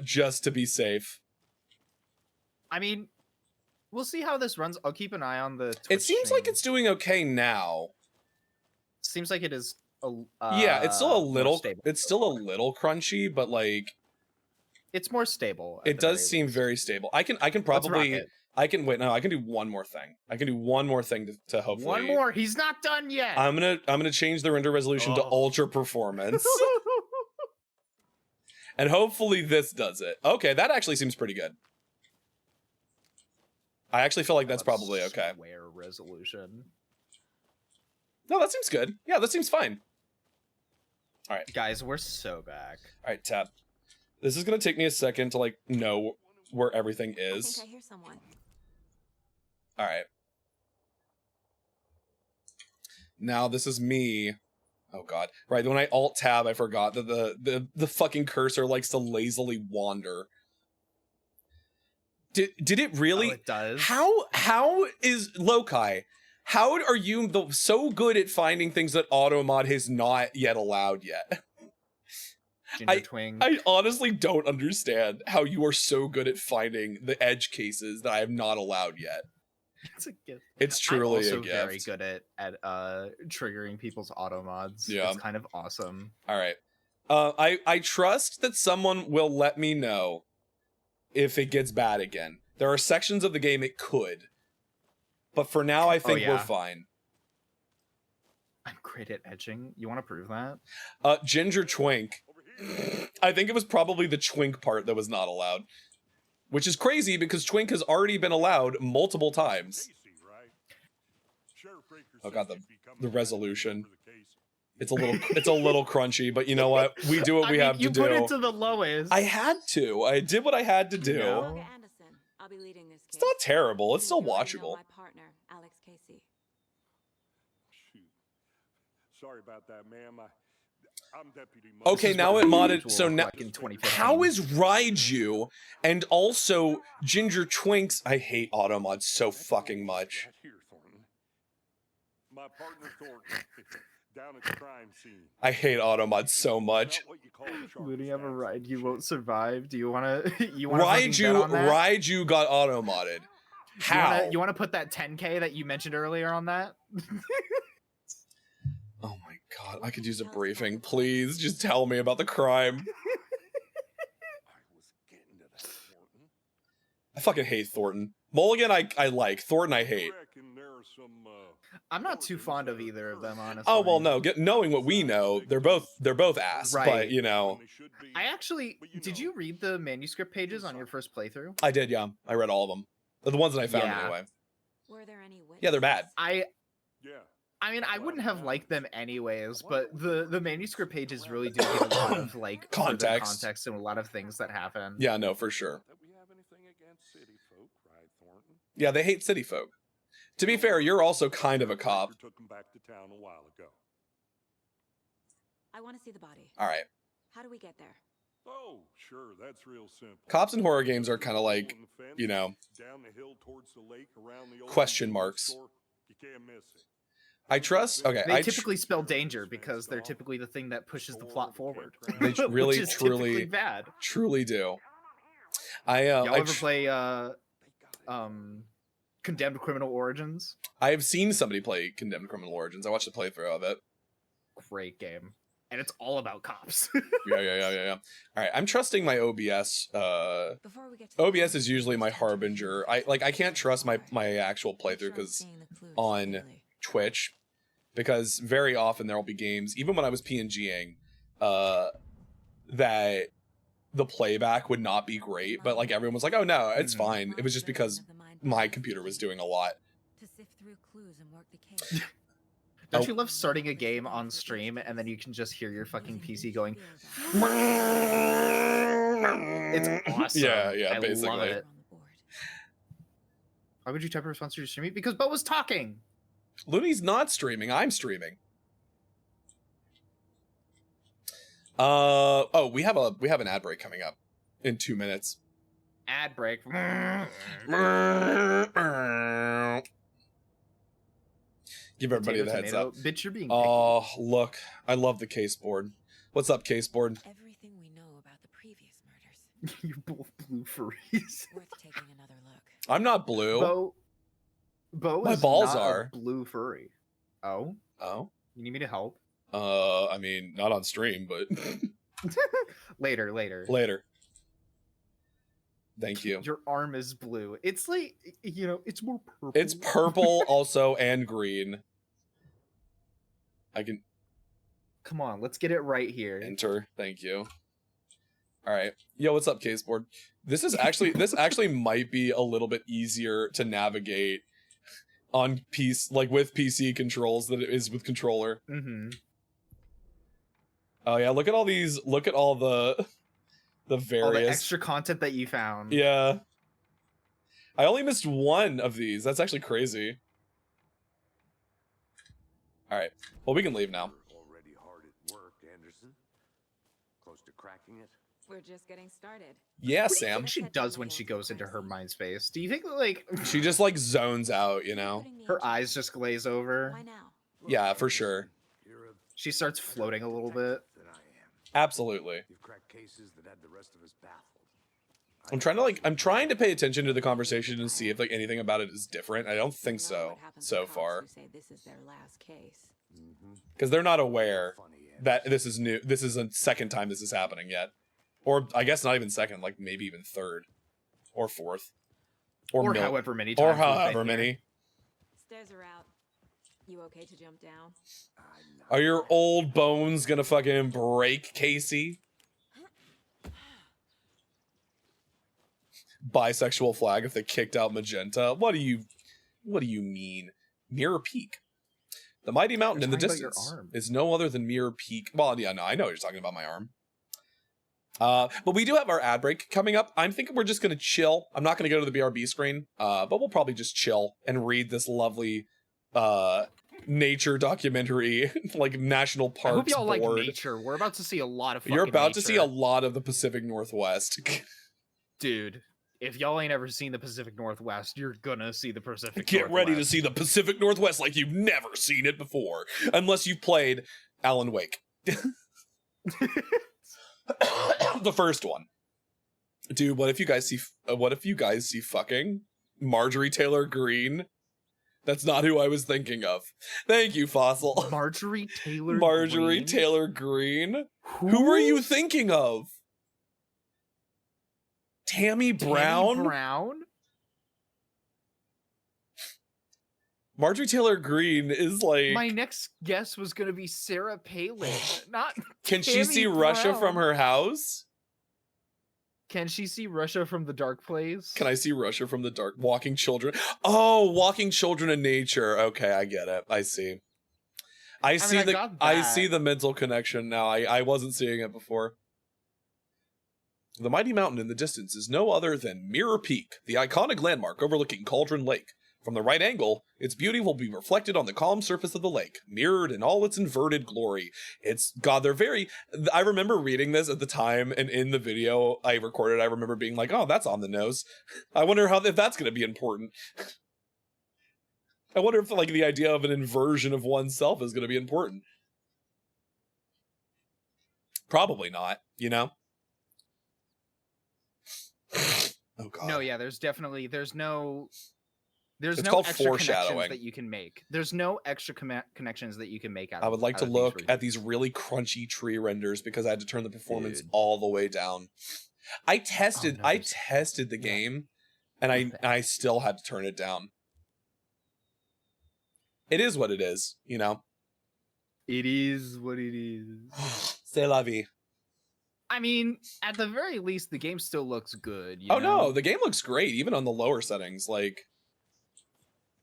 just to be safe. I mean, we'll see how this runs. I'll keep an eye on the Twitch It seems like stream. it's doing okay now. Seems like it is Yeah, it's still a more little stable. it's still a little crunchy, but like It's more stable. it does seem very stable. I can Let's probably rock it. I can wait. No, I can do one more thing. I can do one more thing to hopefully. One more. He's not done yet. I'm gonna change the render resolution to Oh. ultra performance, and hopefully this does it. Okay, that actually seems pretty good. I actually feel like that's probably okay. Square resolution. No, that seems good. Yeah, that seems fine. Guys, we're so back. All right, tap. This is gonna take me a second to like know where everything I is. think I hear someone. All right. Now this is me. Oh god. Right, when I alt tab, I forgot that the fucking cursor likes to lazily wander. Did it really? Oh, it does. How is Lokai? How are you so good at finding things that Automod has not yet allowed yet? Ginger Twing. I honestly don't understand how you are so good at finding the edge cases that I have not allowed yet. It's a gift. It's truly I'm also a gift. very good at triggering people's auto mods. Yeah. It's kind of awesome. All right. I trust that someone will let me know if it gets bad again. There are sections of the game it could. But for now, I think we're yeah. fine. I'm great at edging. You want to prove that? Ginger Twink. I think it was probably the Twink part that was not allowed. Which is crazy because Twink has already been allowed multiple times. Oh god, the resolution. It's a little crunchy, but you know what? We do what we have to do. You put it to the lowest. I had to. I did what I had to do. Yeah. I'll be leading this case. It's not terrible. It's still You already know watchable. My partner, Alex Casey. Shoot. Sorry about that, ma'am. I'm Deputy. Okay, now it modded. So now, Like in 2015. how is Raiju and also Ginger Twinks? I hate auto mods so fucking much. Here, Thornton. My partner Thornton, down at the crime scene. I hate auto mods so much. Would you have a ride? You won't survive. Do you want to? You want to? Raiju got auto modded. How? You want to put that 10K that you mentioned earlier on that? Oh my god, I could use a briefing. Please, just tell me about the crime. I was getting to that, Thornton. I fucking hate Thornton. Mulligan, I like. Thornton, I hate. Reckon there are some, I'm not too fond of either of them, honestly. Oh well, no. Knowing what we know, they're both ass. Right. But you know, I actually did. You read the manuscript pages on your first playthrough? I did. Yeah, I read all of them. The ones that I found Yeah. anyway. Were there any witnesses? Yeah, they're bad. Yeah. I mean, I wouldn't have liked them anyways, but the manuscript pages really do give a lot of like further context and a lot of things that happen. Yeah, no, for sure. That we have anything against city folk, right, Thornton? Yeah, they hate city folk. To be fair, you're also kind of a cop. Took him back to town a while ago. I want to see the body. All right. How do we get there? Oh, sure, that's real simple. Cops in horror games are kind of like, you know, down the hill towards the lake around the old question marks. store, you can't miss it. I trust. Okay, They typically spell danger because they're typically the thing that pushes the plot forward. They really, which is truly, typically bad. truly do. I Y'all ever play Condemned Criminal Origins? I've seen somebody play Condemned Criminal Origins. I watched a playthrough of it. Great game, and it's all about cops. Yeah. All right, I'm trusting my OBS. Before we get to OBS is usually my harbinger. I can't trust my actual playthrough because on Twitch, because very often there will be games, even when I was PNGing, that the playback would not be great, but like everyone was like, oh no, it's fine. It was just because my computer was doing a lot. To sift through clues and work the case. Don't you love starting a game on stream and then you can just hear your fucking PC going? It's awesome. Yeah, I basically. love it. Why would you type a response to your stream? Because Bo was talking. Looney's not streaming. I'm streaming. Oh, we have an ad break coming up in 2 minutes. Ad break. Give everybody the heads up. Bitch, you're being Oh, look. I love the case board. What's up, case board? Everything we know about the previous murders. You're both blue furries. Worth taking another look. I'm not blue. Bo My is balls not are a blue furry. Oh? Oh? You need me to help? I mean, not on stream, but Later. later. Thank you. Your arm is blue. It's like, you know, it's more purple. It's purple also and green. I can Come on, let's get it right here. enter. Thank you. All right. Yo, what's up, caseboard? This actually might be a little bit easier to navigate on with PC controls than it is with controller. Mm-hmm. Oh yeah, look at all these. Look at all the various All the extra content that you found. Yeah. I only missed one of these. That's actually crazy. All right. Well, we can leave now. Already hard at work, Anderson. Close to cracking it. We're just getting started. Yeah, What do you Sam. think she does when she goes into her mind space? Do you think like She just like zones out, you know? her eyes just glaze over? Why now? Yeah, for sure. You're a She starts floating a little bit. than I am. Absolutely. You've cracked cases that had the rest of us baffled. I'm trying to pay attention to the conversation and see if like anything about it is different. I don't think You know so what happens to so cops far who say this is their last case. because they're not aware Funny, that this is new. This is a second time this is happening yet, or I guess not even second, like maybe even third or fourth, Or no- however many times. or we've been however here. many. stairs are out. You okay to jump down? Are your old bones gonna fucking break, Casey? Bisexual flag if they kicked out Magenta. What do you mean? Mirror Peak. The mighty mountain in the distance is no other than Mirror Peak. Well, yeah, no, I know you're talking about my arm. But we do have our ad break coming up. I'm thinking we're just gonna chill. I'm not gonna go to the BRB screen, but we'll probably just chill and read this lovely nature documentary, like National Parks I hope y'all Board. like nature. We're about to see a lot of fucking You're about to nature. see a lot of the Pacific Northwest. Dude, if y'all ain't ever seen the Pacific Northwest, you're gonna see the Pacific Get Northwest. ready to see the Pacific Northwest like you've never seen it before, unless you've played Alan Wake. The first one. Dude, what if you guys see fucking Marjorie Taylor Greene? That's not who I was thinking of. Thank you, Fossil. Marjorie Taylor Marjorie Greene? Taylor Greene? Who were you thinking of? Tammy Brown? Tammy Brown? Marjorie Taylor Greene is like... My next guess was gonna be Sarah Palin, not Can she Tammy see Russia Brown. from her house? Can she see Russia from the dark place? Can I see Russia from the dark? Walking children. Oh, walking children in nature. Okay, I get it. I see. I see the mental connection now. I wasn't seeing it before. The mighty mountain in the distance is no other than Mirror Peak, the iconic landmark overlooking Cauldron Lake. From the right angle, its beauty will be reflected on the calm surface of the lake, mirrored in all its inverted glory. I remember reading this at the time, and in the video I recorded, I remember being like, oh, that's on the nose. I wonder if that's going to be important. I wonder if, like, the idea of an inversion of oneself is going to be important. Probably not, you know? Oh, God. No, yeah, there's no It's no called extra foreshadowing. connections that you can make. There's no extra connections that you can make out I would like to out of look these at these really crunchy tree renders because I had to turn the performance Dude. all the way down. I tested the game and I still had to turn it down. It is what it is, you know. It is what it is. C'est la vie. I mean, at the very least, the game still looks good. You Oh know? no, the game looks great even on the lower settings. Like,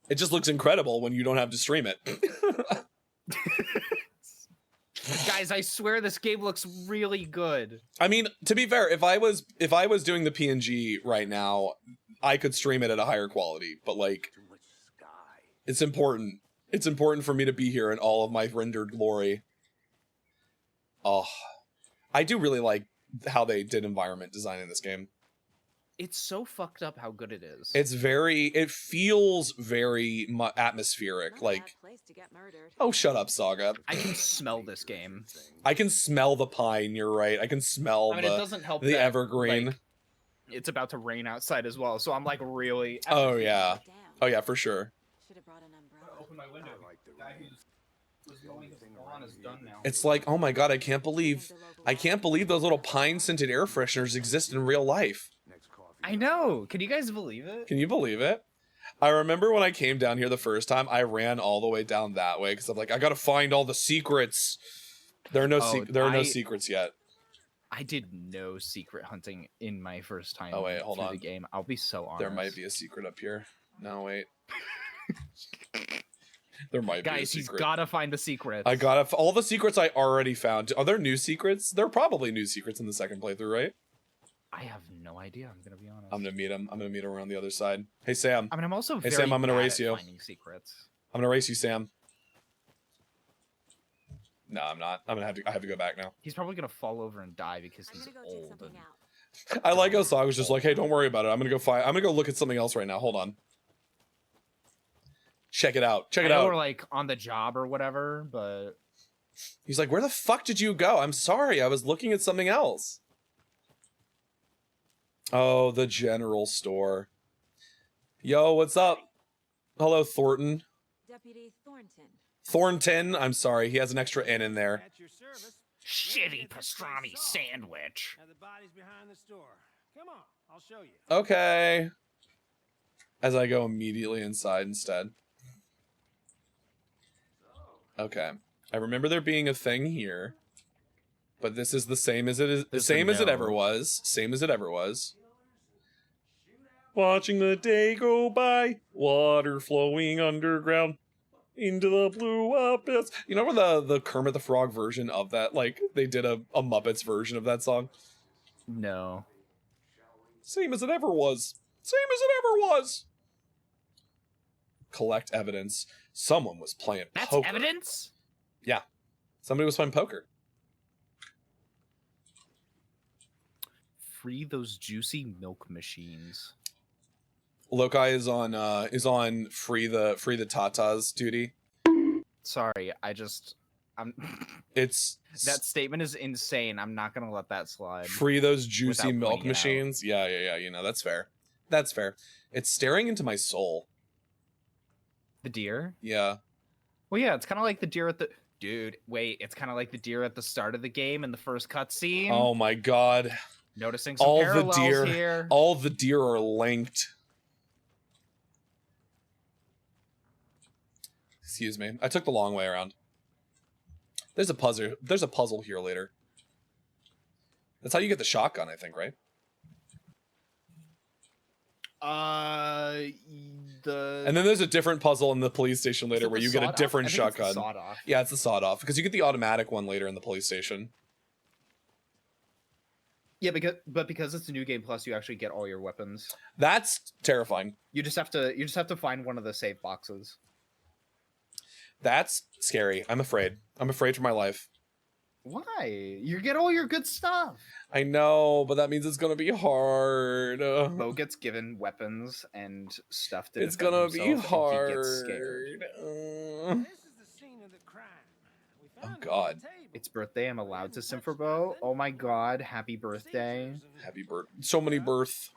it just looks incredible when you don't have to stream it. Guys, I swear this game looks really good. I mean, to be fair, if I was doing the PNG right now, I could stream it at a higher quality. But like, it's important. It's important for me to be here in all of my rendered glory. Oh, I do really like how they did environment design in this game. It's so fucked up how good it is. It feels very atmospheric. Like, oh, shut up, Saga. I can smell this game. I can smell the pine. You're right. I can smell it doesn't help the that, evergreen. like, it's about to rain outside as well, so I'm like really. Oh yeah. Oh yeah, for sure. Open my window. The guy who's going to spawn is done now. It's like, oh my god, I can't believe those little pine scented air fresheners exist in real life. I know. Can you guys believe it? Can you believe it? I remember when I came down here the first time, I ran all the way down that way because I'm like, I gotta find all the secrets. There are no secrets yet. I did no secret hunting in my first time. Oh wait, hold on. The game. I'll be so honest. There might be a secret up here. No, wait. There might be a Guys, secret. he's gotta find the secret. I gotta all the secrets I already found. Are there new secrets? There are probably new secrets in the second playthrough, right? I have no idea. I'm gonna be honest. I'm gonna meet him. I'm gonna meet him around the other side. Hey Sam. I mean, I'm also Hey very Sam, I'm gonna bad race at you. finding secrets. I'm gonna race you, Sam. No, I'm not. I have to go back now. He's probably gonna fall over and die because he's old. And... I like how Saw was just like, hey, don't worry about it. I'm gonna go look at something else right now. Hold on. Check it out. Check it out. We're like on the job or whatever, but he's like, where the fuck did you go? I'm sorry, I was looking at something else. Oh, the general store. Yo, what's up? Hello, Thornton. Deputy Thornton. Thornton. I'm sorry, he has an extra N in there. shitty pastrami sandwich. Now the body's behind the store. Come on, I'll show you. Okay. As I go immediately inside instead. Okay. I remember there being a thing here. But this is the same as it is. The There's a same as it ever no. was. Same as it ever was. Watching the day go by. Water flowing underground. Into the blue abyss. You know where the Kermit the Frog version of that, like, they did a Muppets version of that song? No. Same as it ever was. Same as it ever was. Collect evidence. Someone was playing That's poker. evidence? Yeah. Somebody was playing poker. Free those juicy milk machines. Lokai is on free the Tatas duty. Sorry, I'm It's that statement is insane. I'm not gonna let that slide. free those juicy without milk pointing it out. machines. Yeah. You know, that's fair. That's fair. It's staring into my soul. The deer? Yeah. Well, yeah, it's kind of like the deer at the. Dude, wait, it's kind of like the deer at the start of the game in the first cutscene. Oh my god. Noticing some All the parallels deer. here. All the deer are linked. Excuse me. I took the long way around. There's a puzzle. There's a puzzle here later. That's how you get the shotgun, I think, right? And then there's a different puzzle in the police station later where you get a different shotgun. Yeah, it's the sawed-off because you get the automatic one later in the police station. Yeah, because it's a new game plus, you actually get all your weapons. That's terrifying. You just have to find one of the save boxes. That's scary. I'm afraid. I'm afraid for my life. Why? You get all your good stuff. I know, but that means it's gonna be hard. Bo gets given weapons and stuff to It's defend gonna be himself, and hard. He gets scared. Oh god. It's birthday. I'm allowed to sim for Bo. Oh my god! Happy birthday! Happy birth. So many birth.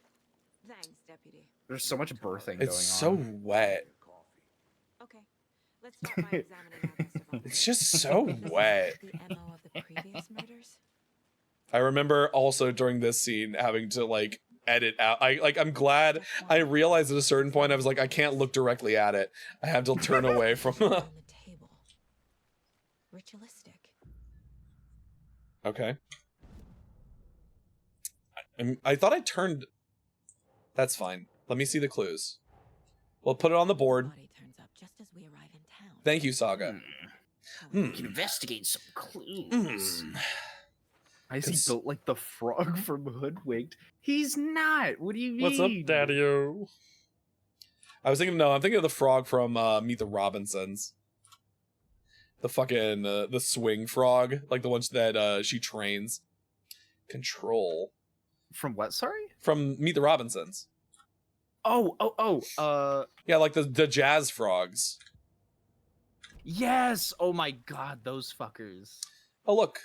Thanks, Deputy. There's so much birthing going on. It's so wet. Okay, let's start by examining our best of our It's just so wet. the MO of the previous murders. I remember also during this scene having to like edit out. I'm glad I realized at a certain point I was like, I can't look directly at it. I have to turn away from. On the table. Ritualistic. Okay. I thought I turned. That's fine. Let me see the clues. We'll put it on the board. Body turns up just as we arrive in town. Thank you, Saga. We can investigate some clues. Why is he built like the frog from Hoodwinked? He's not. What do you mean? What's up, Daddy-o? I was thinking, no, I'm thinking of the frog from Meet the Robinsons. The fucking, the swing frog. Like the ones that she trains. Control. From what, sorry? From Meet the Robinsons. Yeah, like the jazz frogs. Yes! Oh my god, those fuckers. Oh, look.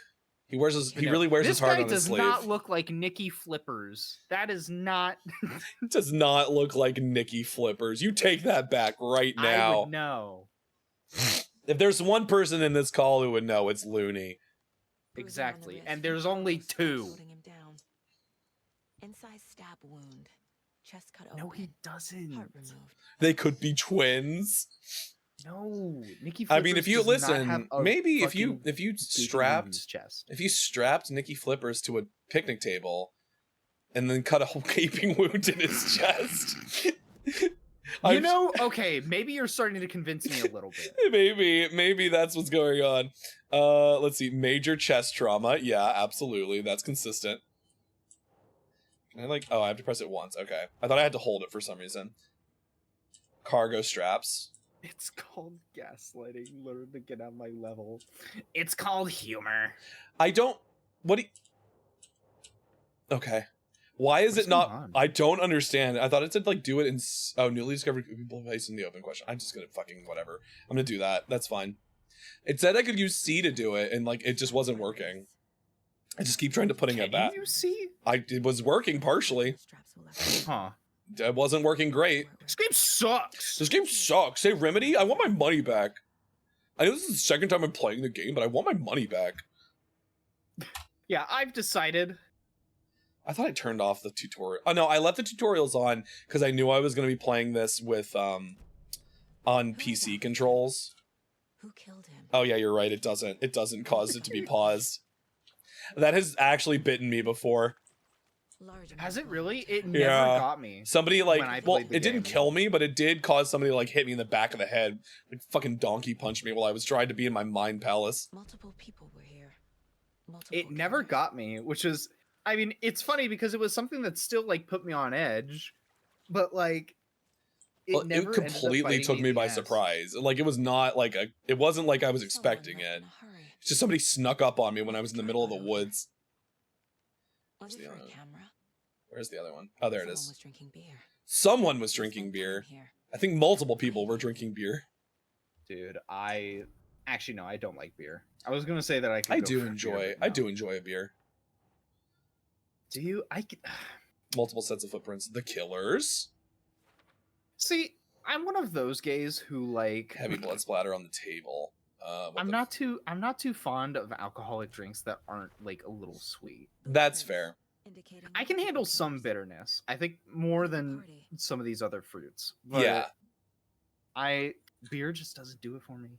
He wears his, he really wears his heart on his sleeve. This guy does not look like Nicky Flippers. That is not... It does not look like Nicky Flippers. You take that back right now. I would know. If there's one person in this call who would know, it's Looney. Exactly. And there's only two. Holding him down. Inside stab wound. Chest cut open. No, he doesn't. Heart removed. They could be twins. No, Nicky I Flippers mean, if you does not listen, have a maybe if you fucking gaping wound in strapped his chest. if you strapped Nicky Flippers to a picnic table and then cut a whole gaping wound in his chest. You know, okay, maybe you're starting to convince me a little bit. Maybe that's what's going on. Let's see, major chest trauma. Yeah, absolutely. That's consistent. Can I I have to press it once. Okay. I thought I had to hold it for some reason. Cargo straps. It's called gaslighting. Learn to get on my level. It's called humor. I don't... What do you... Okay. Why is it not... on? I don't understand. I thought it said, do it in... Oh, newly discovered people placed in the open question. I'm just gonna fucking whatever. I'm gonna do that. That's fine. It said I could use C to do it, and, it just wasn't working. I just keep trying to putting it back. Can you see? It was working partially. Straps will left. Huh. It wasn't working great. This game sucks. This game sucks. Hey, Remedy, I want my money back. I know this is the second time I'm playing the game, but I want my money back. Yeah, I've decided. I thought I turned off the tutorial. Oh, no, I left the tutorials on because I knew I was going to be playing this with, on PC controls. Who killed him? Oh yeah, you're right. It doesn't cause it to be paused. That has actually bitten me before. Large Has it amount of really? blood. It never Yeah. got me. Somebody like, When I well, played the it didn't game. kill me, but it did cause somebody to like hit me in the back of the head, like fucking donkey punch me while I was trying to be in my mind palace. Multiple people were here. Multiple It never killers. got me, which is, I mean, it's funny because it was something that still like put me on edge, but like Well, it never it ended up completely biting took in me the by ass. surprise. Like it was not like it wasn't like I was Someone expecting left it. in a hurry. It's just somebody snuck up on me when I was in the middle of the woods. Was it the for other a one? camera? Where's the other one? Oh, there it Someone is. was drinking beer. Someone was They drinking spent beer. time here. I think multiple people were drinking beer. Dude, I actually no, I don't like beer. I was gonna say that I could. I go do for enjoy. beer, but I no. do enjoy a beer. Do you? Multiple sets of footprints. The Killers. See, I'm one of those gays who like Heavy blood splatter on the table. What I'm the not too fond of alcoholic drinks that aren't like a little sweet. That's fair. Indicating I can multiple handle some killers. bitterness. I think more than Party. some of these other fruits. But Yeah, beer just doesn't do it for me.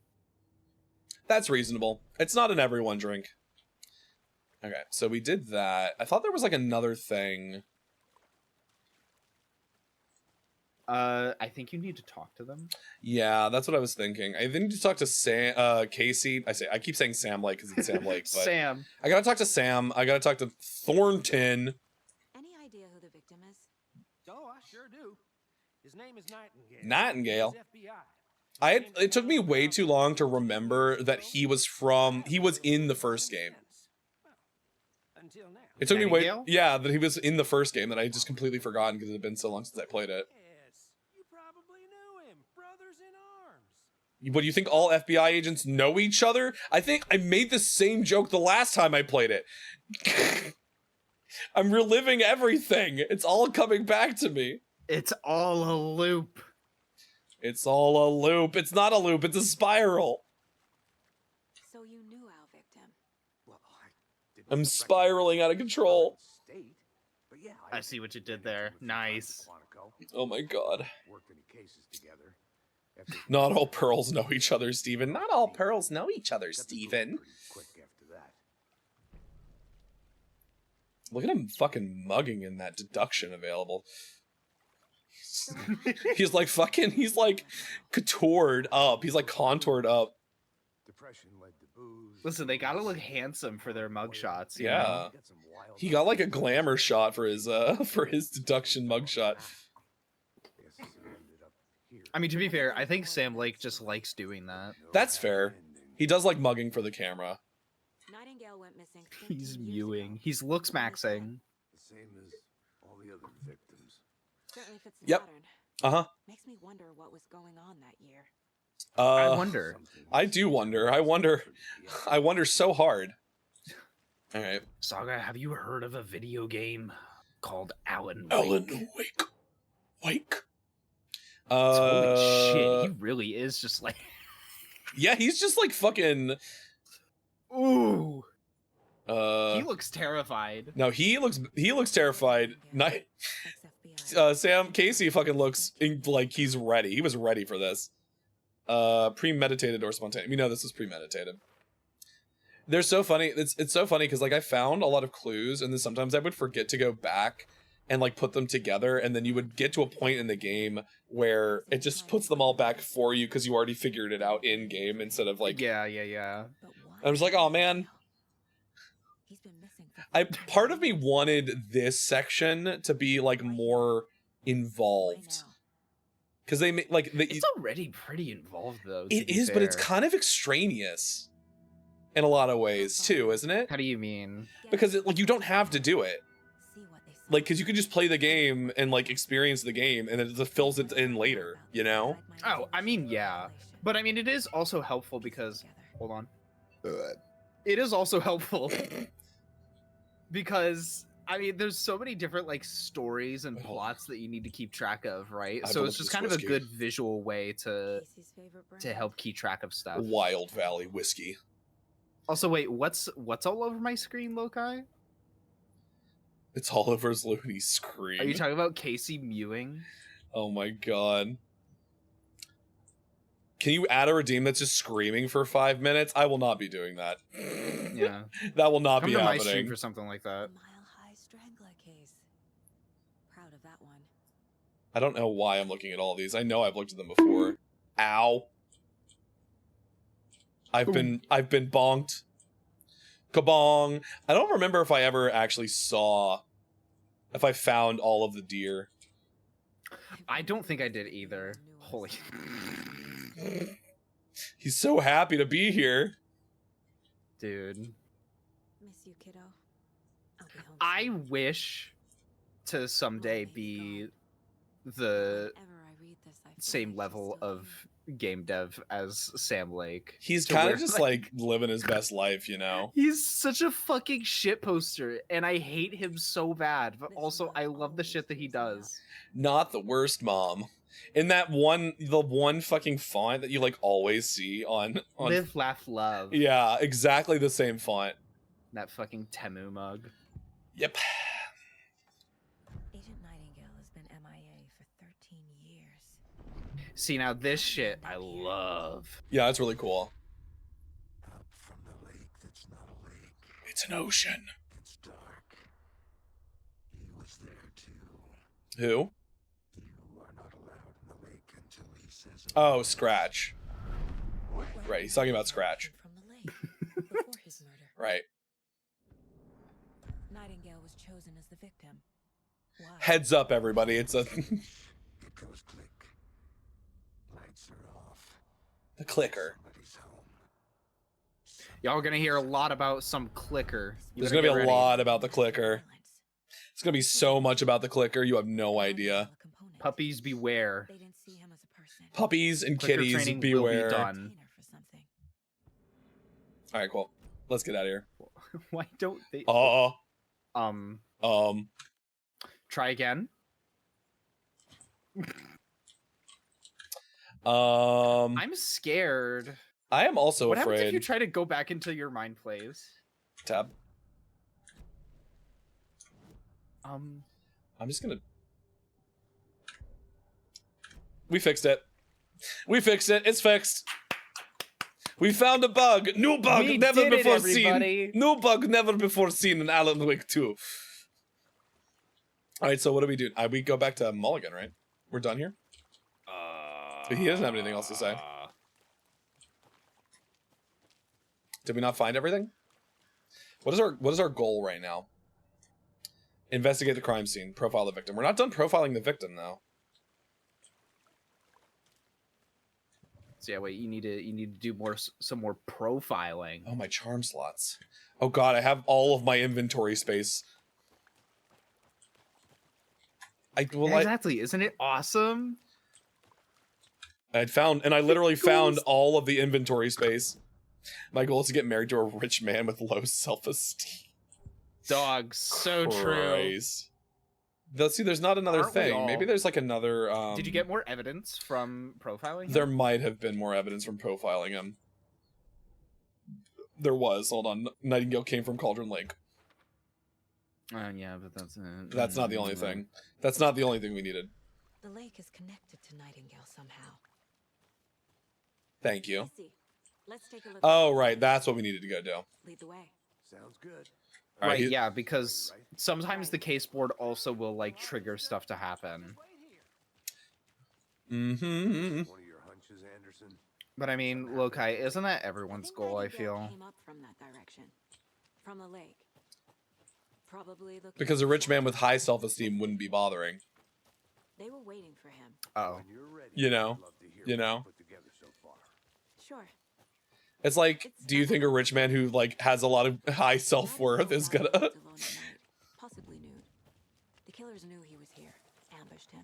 that's reasonable. It's not an everyone drink. Okay, so we did that. I thought there was like another thing. I think you need to talk to them. Yeah, that's what I was thinking. I need to talk to Sam, Casey. I keep saying Sam Lake because it's Sam Lake, but Sam. I gotta talk to Sam. I gotta talk to Thornton. Any idea who the victim is? Oh, I sure do. His name is Nightingale. Nightingale. He's FBI. It took me way too long to remember that he was in the first game. Until now. It took me Nightingale? that he was in the first game that I had just completely forgotten because it had been so long since I played it. Yes, you probably knew him. Brothers in arms. What do you think all FBI agents know each other? I think I made the same joke the last time I played it. I'm reliving everything. It's all coming back to me. It's all a loop. It's all a loop. It's not a loop, it's a spiral. So you knew our victim. Well, I didn't I'm recognize spiraling out of the control. current state, but yeah, I see what you did there. Nice. Oh my god. Worked any cases together. Not all pearls know each other, Steven. Not all pearls know each other, Got the boot Steven. pretty quick after that. Look at him fucking mugging in that deduction available. He's like contoured up. He's like contoured up. Depression led to booze. Listen, they gotta look handsome for their mugshots. Yeah. Got some wild He got like a glamour shot for his deduction mugshot. Guess it ended up here. I mean, to be fair, I think Sam Lake just likes doing that. That's fair. He does like mugging for the camera. Nightingale went missing. He's 15 years mewing. ago. He's looks maxing. The same as all the other victims. Certainly fits the Yep. pattern. Uh-huh. Makes me wonder what was going on that year. I wonder. I do wonder. I wonder so hard. All right. Saga, have you heard of a video game called Alan Wake? Alan Wake. Holy shit, he really is just like... Yeah, he's just like fucking. Ooh. Uh. He looks terrified. No, he looks terrified. Sam Casey fucking looks like he's ready. He was ready for this. Premeditated or spontaneous. We know this is premeditated. They're so funny. It's so funny because like I found a lot of clues, and then sometimes I would forget to go back and like put them together, and then you would get to a point in the game where it just puts them all back for you because you already figured it out in game instead of like. Yeah. I was like, oh man. He's been missing for Part of me wanted this section to be like more involved because they like It's already pretty involved, though. it is, but it's kind of extraneous in a lot of ways too, isn't it? How do you mean? Because like you don't have to do it, See what they say. like because you could just play the game and like experience the game, and it just fills it in later, you know? Oh, I mean, yeah. But I mean, it is also helpful because... Hold on. It is also helpful because... I mean, there's so many different like stories and plots that you need to keep track of, right? I So believe it's just this kind of a whiskey. good visual way to Casey's favorite brand. help keep track of stuff. Wild Valley whiskey. Also, wait, what's all over my screen, Lokai? It's Oliver's Looney scream. Are you talking about Casey mewing? Oh my god. Can you add a redeem that's just screaming for 5 minutes? I will not be doing that. Yeah. That will not Come be to my stream happening. for something like that. Mile-high strangler case. Proud of that one. I don't know why I'm looking at all these. I know I've looked at them before. Ow. I've been bonked. Kabong. I don't remember if I ever actually saw, if I found all of the deer. I don't think I did either. Holy. He's so happy to be here. Dude. Miss you, kiddo. I'll be home I soon. wish to someday be the Whenever I read this, I feel same like she's level still of game dev as Sam Lake. He's To kind where, of just like living his best life, you know? He's such a fucking shit poster, and I hate him so bad, but also I love the shit that he does. Not the worst mom. In that the one fucking font that you like always see on Live, laugh, love. yeah, exactly the same font. That fucking Temu mug. Yep. Agent Nightingale has been MIA for 13 years. See, now this shit I love. Yeah, that's really cool. Up from the lake that's not a lake. It's an ocean. It's dark. He was there too. Who? You are not allowed in the lake until he says it. Oh, Scratch. Right, he's talking about Scratch. From the lake before his murder. Right. Nightingale was chosen as the victim. Why? Heads up, everybody. It's a It goes click. Lights are off. the clicker. Somebody's home. Y'all are gonna hear a lot about some clicker. You There's better gonna be get a ready. lot about the clicker. Violence. It's gonna be so much about the clicker. You have no idea. A component. Puppies beware. They didn't see him as a person. Puppies and Clicker kitties, training will be beware. done. Container for something. All right, cool. Let's get out of here. Why don't they? Um. Try again. I'm scared. I am also What happens if afraid. you try to go back into your mind plays? Tab. Um, I'm just gonna. We fixed it. We fixed it. It's fixed. We found a bug. New bug, We never did it, before everybody. seen. New bug, never before seen in Alan Wake 2. All right, so what do we do? We go back to Mulligan, right? We're done here. He doesn't have anything else to say. Did we not find everything? What is our goal right now? Investigate the crime scene. Profile the victim. We're not done profiling the victim though. So yeah, wait. You need to do some more profiling. Oh, my charm slots. Oh god, I have all of my inventory space. Exactly. Isn't it awesome? I literally found all of the inventory space. My goal is to get married to a rich man with low self-esteem. Dog, so true. Christ. See, there's not another Aren't we thing. all? Maybe there's like another. Did you get more evidence from profiling him? There might have been more evidence from profiling him. There was. Hold on. Nightingale came from Cauldron Lake. Yeah, but That's not the only thing. That's not the only thing we needed. The lake is connected to Nightingale somehow. Thank you. Missy, let's take a look. Oh, right. That's what we needed to go do. Lead the way. Sounds good. All Right, he- yeah, because sometimes the case board also will like trigger stuff to happen. Mm-hmm. One of your hunches, Anderson? But I mean, Lokai, isn't that everyone's goal, I Nightingale feel? came up from that direction, from the lake. Probably looking Because a for rich man with shadows. high self-esteem wouldn't be bothering. They were waiting for him. Oh. When you're ready, You know, I'd love to hear you what know. put together so far. Sure. It's like, do you think a rich man who like has a lot of high self-worth is gonna? Alone at night, possibly nude. The killers knew he was here, ambushed him,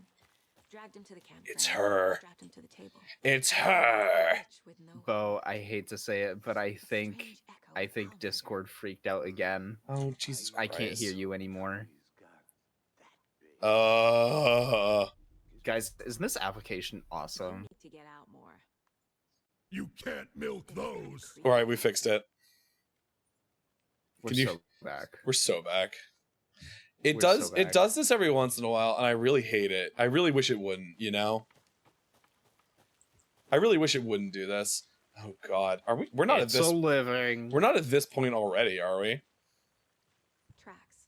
dragged him to the campground. It's her. Strapped him to the table. It's her. With no Bo, I hate to say it, but I think strange echo haunted her. Discord freaked out again. Oh Jesus I Christ! can't hear you anymore. He's got that big. Guys, isn't this application awesome? Need to get out more. You can't milk those. All right, we fixed it. We're Can you- so back. We're so back. It We're does. so It back. does this every once in a while, and I really hate it. I really wish it wouldn't. You know. I really wish it wouldn't do this. Oh God, are we? We're not It's at this. a living. We're not at this point already, are we? Tracks.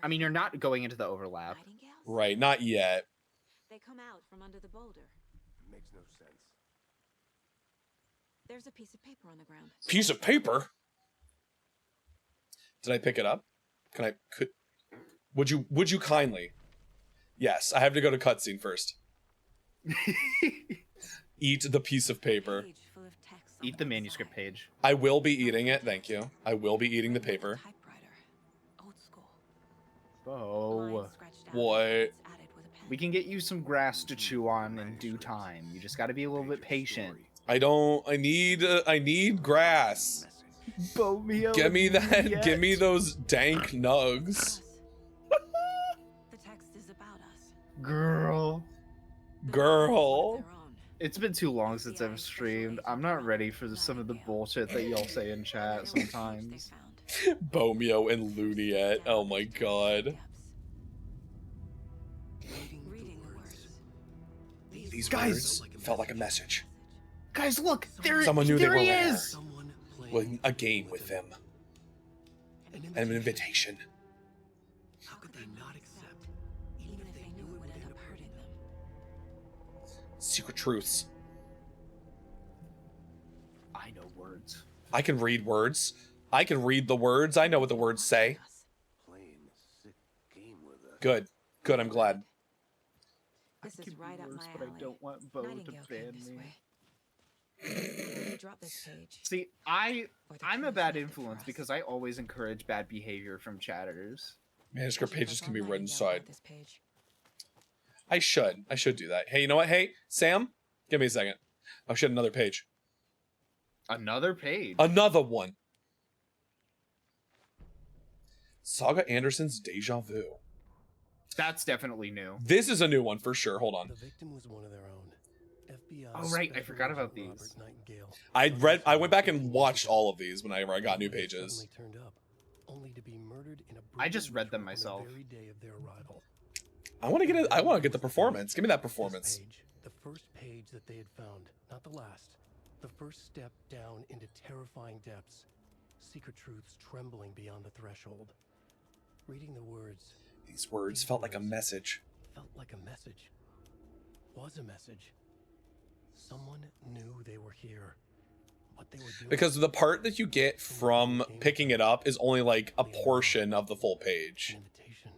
I mean, you're not going into the overlap. Nightingales? Right, not yet. They come out from under the boulder. Makes no sense. There's a piece of paper on the ground. Piece of paper. Did I pick it up? Would you kindly? Yes, I have to go to cutscene first. Eat the piece of paper. Page full of text on Eat the one manuscript side. page. I will be eating it, thank you. I will be eating the paper. Typewriter. Old school. Oh. Lines scratched out, What? words added with a pen. We can get you some grass to chew on in due time. You just gotta be a little bit patient. I need grass. Bomeo. Give me that. Give me those dank nugs. Us. The text is about us. Girl. The Girl. words of their own. It's been too long since I've streamed. I'm not ready for some of the bullshit that y'all say in chat There was a page sometimes. they found. Bomeo and Luniet. Oh my God. Reading the words. These Guys! words felt like a message. Guys, look! There, Someone knew they there were he rare. is! Someone playing With a game with them. And an invitation. How could they not accept, Even if they knew it would end up hurting them. Secret truths. I know words. I can read words. I can read the words. I know what the words say. Playing a sick game with us. Good. Good, I'm glad. This I is can right read up words, my but I alley. don't want Bo to Nightingale ban came this me. way. Drop this page. See, or the I'm a truth bad left it for influence us. because I always encourage bad behavior from chatters. Manuscript Each of pages us can be on read Nightingale inside. read this page. I should do that. Hey, you know what? Hey, Sam, give me a second. Oh shit, another page. Another page. Another one. Saga Anderson's Deja Vu. That's definitely new. This is a new one for sure. Hold on. The victim was one of their own. FBI Oh, right, I Special forgot about Agent these. Robert Nightingale I went back and watched all of these whenever I got new pages. suddenly turned up, only to be murdered in a I just brutal read them ritual on myself. the very day of their arrival. I want to get the performance. Give me that This performance. page, the first page that they had found, not the last. The first step down into terrifying depths. Secret truths trembling beyond the threshold. Reading the words These words felt like a message. felt like a message. Was a message. Someone knew they were here. What they were doing. Because the part that you get from picking it up is only like a portion of the full page. An invitation.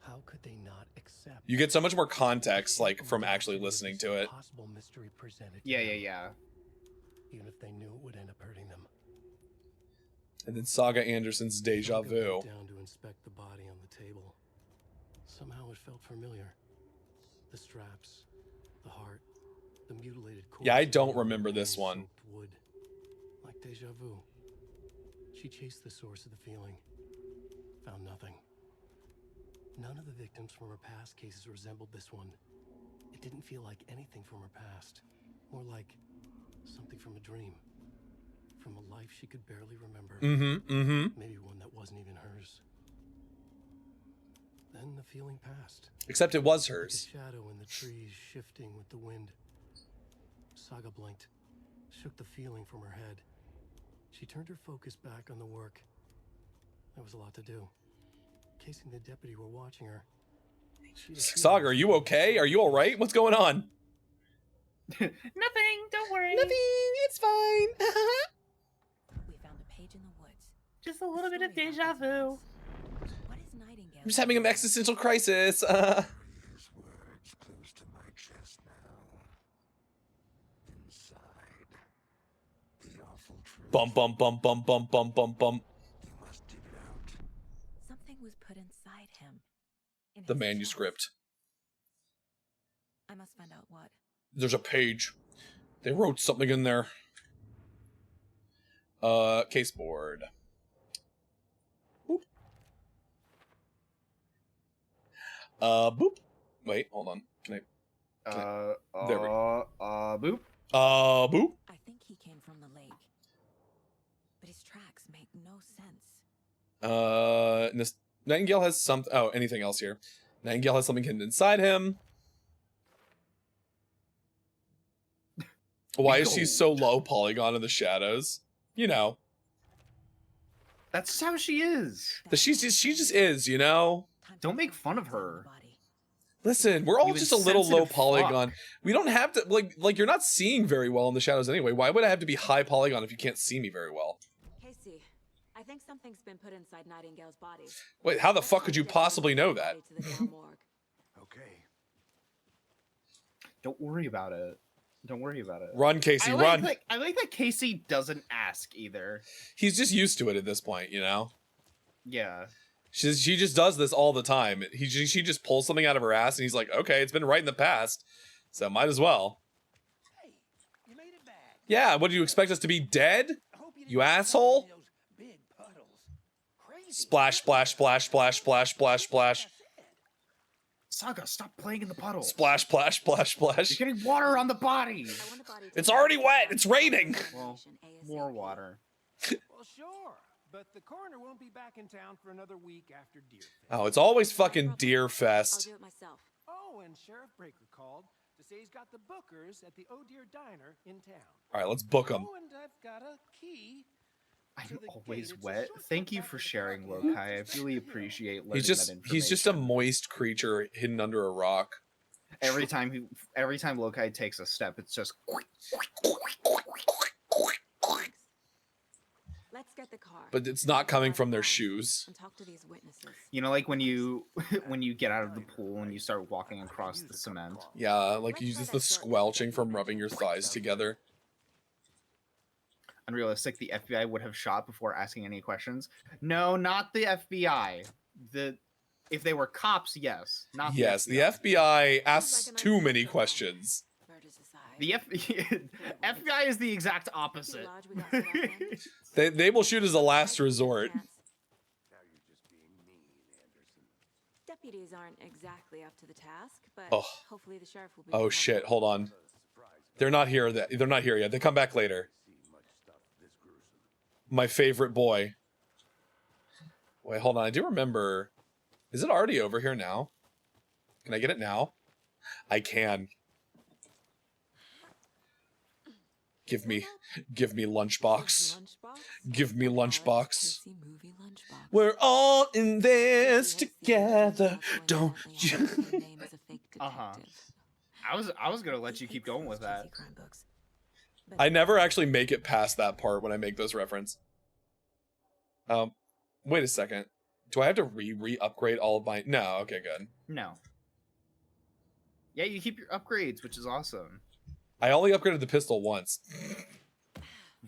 How could they not accept? You get so much more context like from actually listening to it. Possible mystery presented to Yeah, them, yeah, yeah. Even if they knew it would end up hurting them. And then Saga Anderson's Deja Saga Vu. bent down to inspect the body on the table. Somehow it felt familiar. The straps, the heart, the mutilated corpse. Yeah, I don't all remember this in one. soaked wood. Like deja vu. She chased the source of the feeling. Found nothing. None of the victims from her past cases resembled this one. It didn't feel like anything from her past. More like something from a dream. From a life she could barely remember. Maybe one that wasn't even hers. Then the feeling passed. Except it was Like a hers. shadow in the trees shifting with the wind. Saga blinked, shook the feeling from her head. She turned her focus back on the work. There was a lot to do. Casey and the deputy were watching her. She had a Saga, feeling are you okay? Are you alright? What's going on? Nothing, don't worry. It's fine. We found a page in the woods. Just a little bit of deja vu. What is Nightingale? I'm just having an existential crisis. His words close to my chest now. Inside. The awful truth. Bum bum bum bum bum bum bum bum. You must dig it out. Something was put inside him. In The his manuscript. chest. I must find out what. There's a page. They wrote something in there. Caseboard. Boop. Boop. Wait, hold on. Can I? There we Boop. Boop. I think he came from the lake. But his tracks make no sense. Nightingale has some. Oh, anything else here? Nightingale has something hidden inside him. Why is she so low polygon in the shadows? You know. That's how she is. She just is, you know? Don't make fun of her. Listen, we're all You just a little low insensitive polygon. fuck. We don't have to like you're not seeing very well in the shadows anyway. Why would I have to be high polygon if you can't see me very well? Casey, I think something's been put inside Nightingale's body. Wait, how the fuck could you possibly know that? Okay. Don't worry about it. Don't worry about it. Run, Casey, I run. I like that Casey doesn't ask either. He's just used to it at this point, you know? Yeah. She just does this all the time. She just pulls something out of her ass and he's like, okay, it's been right in the past, so might as well. Hey, you made it back. Yeah, what do you expect us to be dead? You asshole? Big puddles. Crazy. Splash, splash, splash, splash, splash, splash, splash. Saga, stop playing in the puddle. Splash, splash, splash, splash. You're getting water on the body. It's already wet. It's raining. Well, more water. Well, sure. But the coroner won't be back in town for another week after Deer Fest. Oh, it's always fucking Deer I'll Fest. do it myself. Oh, and Sheriff Breaker called to say he's got the bookers at the Oh Deer Diner in town. All right, let's book them. Oh, and I've got a key. I'm always wet. Thank you for sharing, Lokai. I really appreciate learning He's that just information. a moist creature hidden under a rock. Every time Lokai takes a step, it's just. Let's get the car. But it's not coming from their shoes. And talk to these witnesses. You know, like when you get out of the pool and you start walking across the cement. Yeah, like you use the squelching from rubbing your thighs together. Unrealistic. The FBI would have shot before asking any questions. No, not the FBI. If they were cops, yes. Not Yes, the FBI asks too many questions. The FBI is the exact opposite. They will shoot as a last resort. Now you're just being mean, Anderson. Deputies aren't exactly up to the task, but Oh. hopefully the sheriff will be. Oh shit, hold on. They're not here. They're not here yet. They come back later. See much stuff this gruesome. My favorite boy. Wait, hold on. I do remember. Is it already over here now? Can I get it now? I can. Give me lunchbox. Give me lunchbox. We're all in this together. Don't you? Uh-huh. I was gonna let you keep going with that. I never actually make it past that part when I make those reference. Wait a second. Do I have to re-upgrade all of my... No, okay, good. No. Yeah, you keep your upgrades, which is awesome. I only upgraded the pistol once.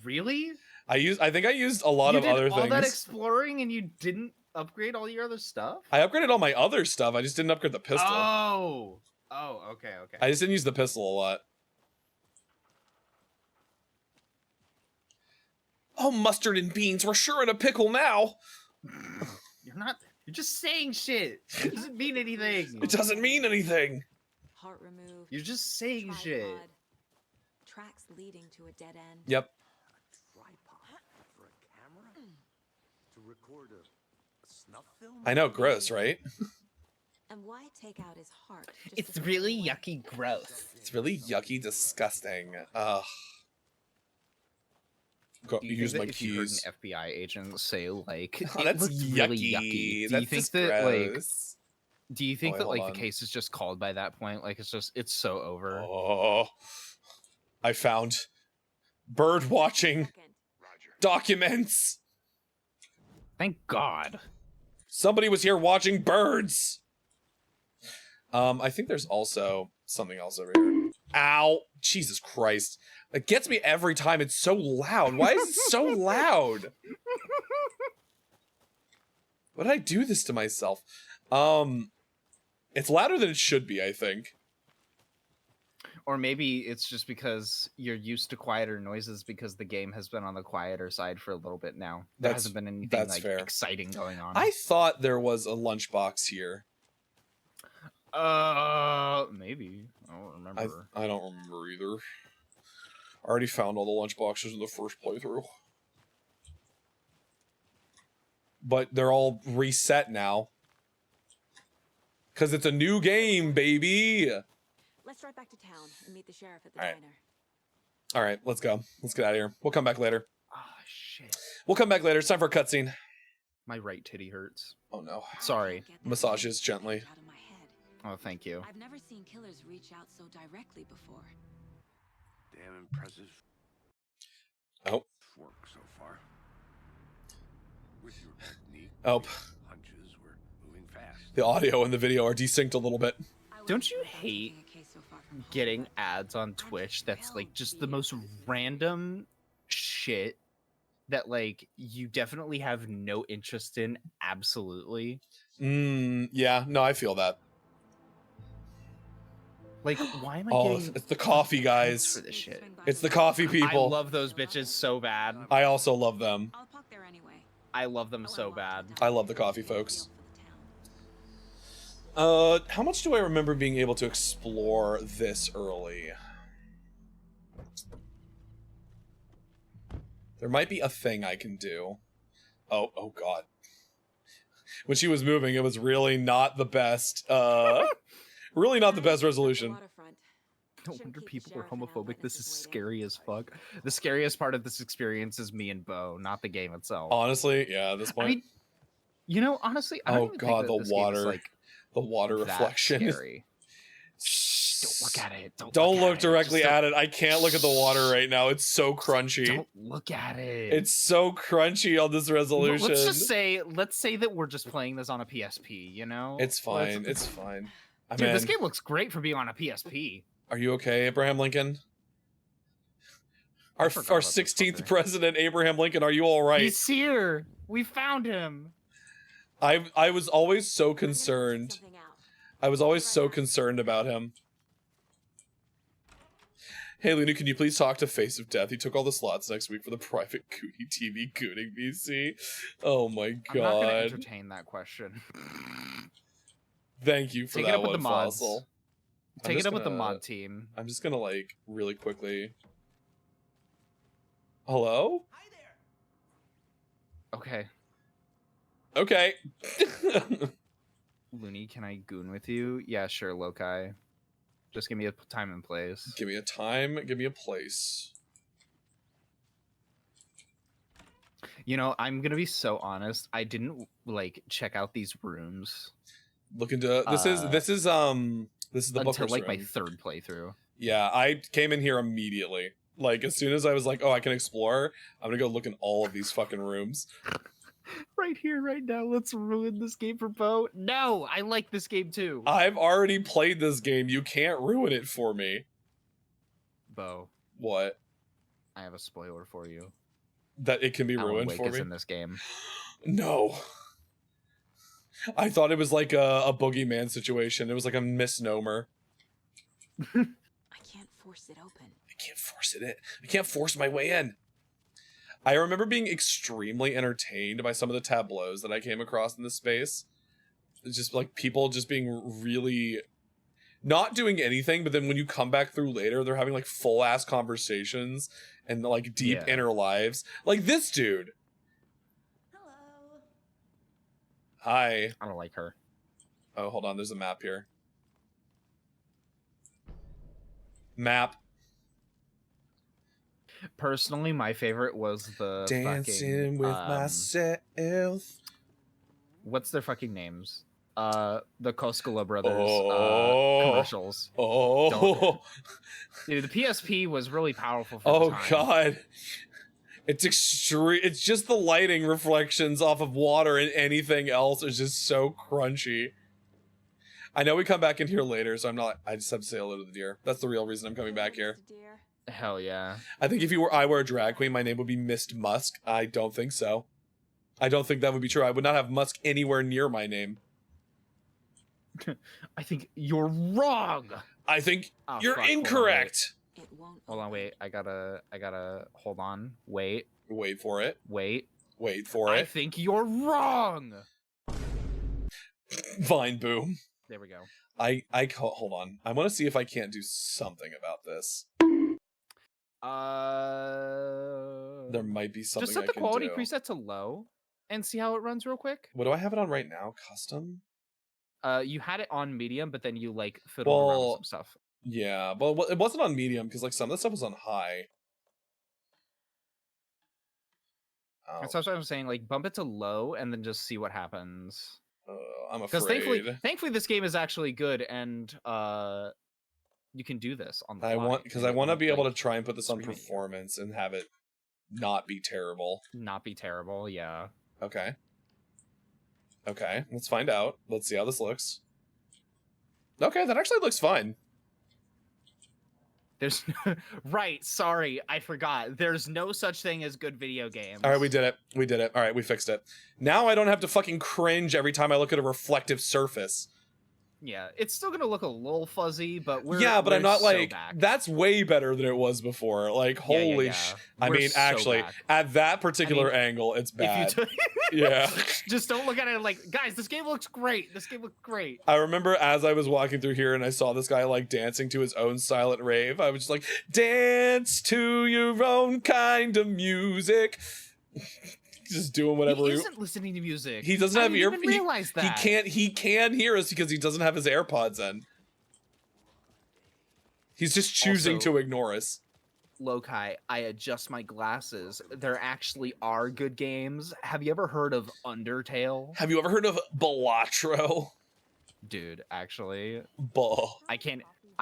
Really? I think I used a lot of other all things. that exploring and you didn't upgrade all your other stuff? I upgraded all my other stuff. I just didn't upgrade the pistol. Oh, okay. I just didn't use the pistol a lot. Oh, mustard and beans. We're sure in a pickle now. You're just saying shit. It doesn't mean anything. It doesn't mean anything. Heart removed. You're just saying shit. Tracks leading to a dead end. Yep. Tripod for a camera? To record a snuff film? I know, gross, right? And why take out his heart? It's really yucky gross. It's really yucky, disgusting. Ugh. Go, Do you use think my that if you heard keys. an FBI agent say like, Oh, it that's looked yucky. really yucky. Do That's you think just that like, gross. do you think Oh, wait, that like hold the on. case is just called by that point? Like it's so over. Oh, I found bird watching documents. Thank God. Somebody was here watching birds. I think there's also something else over here. Ow! Jesus Christ. It gets me every time. It's so loud. Why is it so loud? Why did I do this to myself? It's louder than it should be, I think. Or maybe it's just because you're used to quieter noises because the game has been on the quieter side for a little bit now. There That's- hasn't been anything that's like fair. exciting going on. I thought there was a lunchbox here. Maybe. I don't remember. I don't remember either. I already found all the lunchboxes in the first playthrough. But they're all reset now. Because it's a new game, baby! Let's drive back to town and meet the sheriff at the All right. diner. All right, let's go. Let's get out of here. We'll come back later. Oh shit. We'll come back later. It's time for a cutscene. My right titty hurts. Oh no. Sorry. Massages gently. Out of my head. Oh, thank you. I've never seen killers reach out so directly before. Damn impressive Oh. work so far. With your technique, Oh. punches were moving fast. The audio and the video are desynced a little bit. Don't you hate getting ads on Twitch that's like just the most random shit that like you definitely have no interest in? Absolutely. Yeah, no, I feel that. Like, why am I Oh, getting it's the coffee guys. for this shit? It's the coffee people. I love those bitches so bad. I also love them. I'll park there anyway. I love them so bad. I love the coffee folks. How much do I remember being able to explore this early? There might be a thing I can do. Oh god. When she was moving, it was really not the best, really not the best resolution. No wonder people are homophobic. This is scary as fuck. The scariest part of this experience is me and Bo, not the game itself. Honestly, yeah, at this point. I mean, you know, honestly, I don't Oh even god, think that the this game is, water. like, The water that reflection. scary. Shh, don't look at it. Don't look at directly Just at it. I can't look at the water right now. It's so crunchy. Don't look at it. It's so crunchy on this resolution. Let's say that we're just playing this on a PSP, you know? It's fine. It's fine. Dude, this game looks great for being on a PSP. Are you okay, Abraham Lincoln? Our 16th president, Abraham Lincoln, are you all right? He's here. We found him. I was always so concerned. I was always so concerned about him. Hey, Luna, can you please talk to Face of Death? He took all the slots next week for the private Goonie TV Gooning VC. Oh my god. I'm not gonna entertain that question. Thank you for Take that it up with one, the mods. Fossil. Take it up with the mod team. I'm just gonna, like, really quickly... Hello? Hi there. Okay. Okay. Looney, can I goon with you? Yeah, sure, Lokai. Just give me a time and place. Give me a time, give me a place. You know, I'm gonna be so honest. I didn't like check out these rooms. Look into this is the until Booker's like my room. third playthrough. Yeah, I came in here immediately. Like as soon as I was like, oh, I can explore, I'm gonna go look in all of these fucking rooms. Right here, right now. Let's ruin this game for Bo. No, I like this game too. I've already played this game. You can't ruin it for me. Bo, What? I have a spoiler for you. That it can be Alan ruined Wake for is me? in this game. No. I thought it was like a boogeyman situation. It was like a misnomer. I can't force it open. I can't force it in. I can't force my way in. I remember being extremely entertained by some of the tableaus that I came across in this space. It's just like people just being really not doing anything, but then when you come back through later, they're having like full ass conversations and like deep inner lives. Like this dude. Hello. Hi. I don't like her. Oh, hold on. There's a map here. Map. Personally, my favorite was the Dancing fucking, with myself. What's their fucking names? The Koskala Brothers commercials. Oh. Dude, the PSP was really powerful for the time. God. It's extreme. It's just the lighting reflections off of water, and anything else is just so crunchy. I know we come back in here later, so I just have to say hello to the deer. That's the real reason I'm coming back here. Hell yeah. I think if I were a drag queen, my name would be Mist Musk. I don't think so. I don't think that would be true. I would not have Musk anywhere near my name. I think you're wrong. I think you're fuck, incorrect. Hold on, wait. I gotta hold on. Wait for it. Wait for it. I think you're wrong. Vine boom. There we go. Hold on. I want to see if I can't do something about this. There might be something. Just set I the can quality do. preset to low and see how it runs real quick. What do I have it on right now? Custom? You had it on medium, but then you like fiddled around with some stuff. Yeah, but it wasn't on medium because like some of the stuff was on high. Oh, That's what I'm saying. Like, bump it to low and then just see what happens. I'm Because afraid. thankfully, this game is actually good, and you can do this on the I fly. want because and I it want to won't, be able to like, try and put this on scream at you. performance and have it not be terrible. Not be terrible. Yeah. Okay. Okay, let's find out. Let's see how this looks. Okay, that actually looks fine. There's right. Sorry, I forgot. There's no such thing as good video games. All right, we did it. We did it. All right, we fixed it. Now I don't have to fucking cringe every time I look at a reflective surface. Yeah, it's still gonna look a little fuzzy, but we're but we're I'm not so like back. that's way better than it was before. Like Yeah, holy yeah. I We're mean, so actually, back. at that particular angle, it's bad. If you Yeah. just don't look at it like, guys, this game looks great. This game looks great. I remember as I was walking through here and I saw this guy like dancing to his own silent rave. I was just like, dance to your own kind of music. Just doing whatever He isn't listening to music. He doesn't I have didn't even realize that. He can hear us because he doesn't have his AirPods in. He's just choosing Also- to ignore us. Lokai, I adjust my glasses. There actually are good games. Have you ever heard of Undertale? Have you ever heard of Balatro? Dude, actually, Buh. I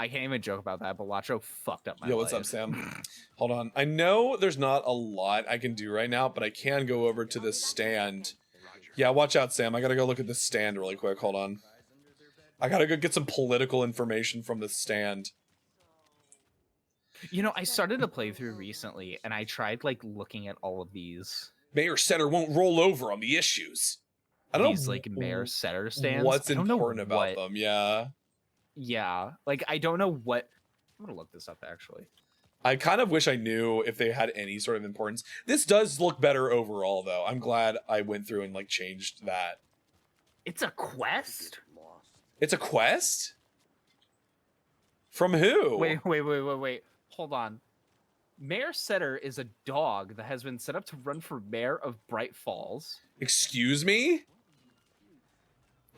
can't even joke about that. Balatro fucked up my Yo, what's life. up, Sam? Hold on. I know there's not a lot I can do right now, but I can go over to this stand. Yeah, watch out, Sam. I gotta go look at this stand really quick. Hold on. I gotta go get some political information from this stand. You know, I started a playthrough recently, and I tried like looking at all of these. Mayor Setter won't roll over on the issues. I don't These know like Mayor Setter stands. what's I don't know important about what- them. Yeah. Yeah, like I don't know what. I'm gonna look this up actually. I kind of wish I knew if they had any sort of importance. This does look better overall, though. I'm glad I went through and like changed that. It's a quest. It's a quest? From who? Wait. Hold on. Mayor Setter is a dog that has been set up to run for mayor of Bright Falls. Excuse me?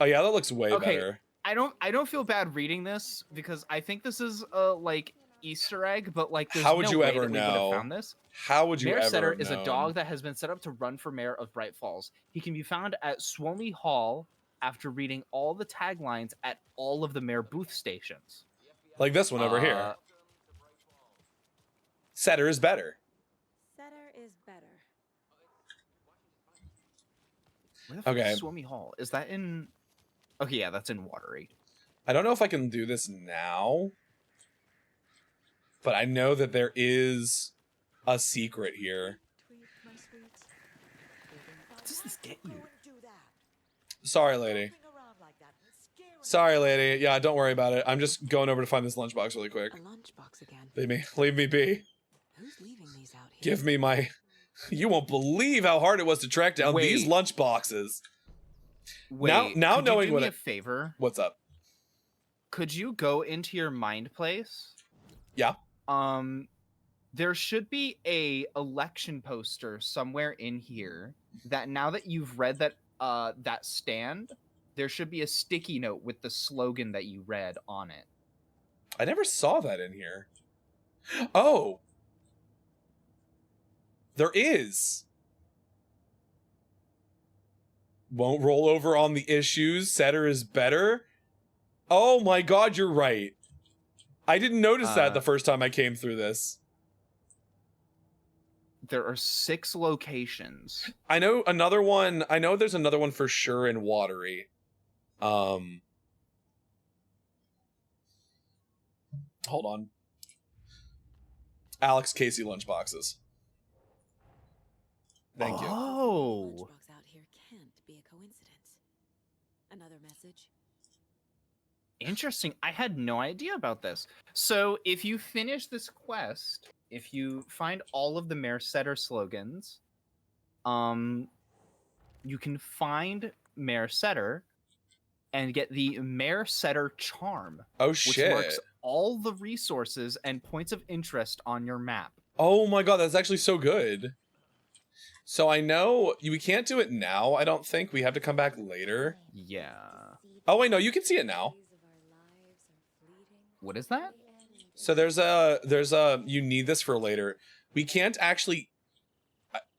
Oh yeah, that looks way Okay. better. I don't feel bad reading this because I think this is a like Easter egg, but like there's How would no you way ever that we would have know? found this. How would you Mayor ever Setter have is a known? dog that has been set up to run for mayor of Bright Falls. He can be found at Swomley Hall after reading all the taglines at all of the mayor booth stations. Like this one over here. Setter is better. Setter is better. Where the fuck Okay. is Swomley Hall? Is that in? Okay, yeah, that's in Watery. I don't know if I can do this now, but I know that there is a secret here. What does this get you? Sorry, lady. Sorry, lady. Yeah, don't worry about it. I'm just going over to find this lunchbox really quick. A lunchbox again. Leave me be. Who's leaving these out here? Give me my... You won't believe how hard it was to track down these Wait. lunchboxes. Wait, now could knowing you do what me it- a favor? What's up? Could you go into your mind place? Yeah. There should be a election poster somewhere in here that now that you've read that that stand, there should be a sticky note with the slogan that you read on it. I never saw that in here. Oh. There is. Won't roll over on the issues. Setter is better. Oh my god, you're right. I didn't notice that the first time I came through this. There are 6 locations. I know another one. I know there's another one for sure in Watery. Hold on. Alex Casey lunchboxes. Thank you. Oh. Lunchbox out here can't be a coincidence. Another message. Interesting. I had no idea about this. So if you finish this quest, if you find all of the Mayor Setter slogans, you can find Mayor Setter and get the Mayor Setter charm. Oh Which shit. marks all the resources and points of interest on your map. Oh my god, that's actually so good. So I know we can't do it now, I don't think. We have to come back later. Yeah. Oh wait, no, you can see it now. What is that? So there's a you need this for later. We can't actually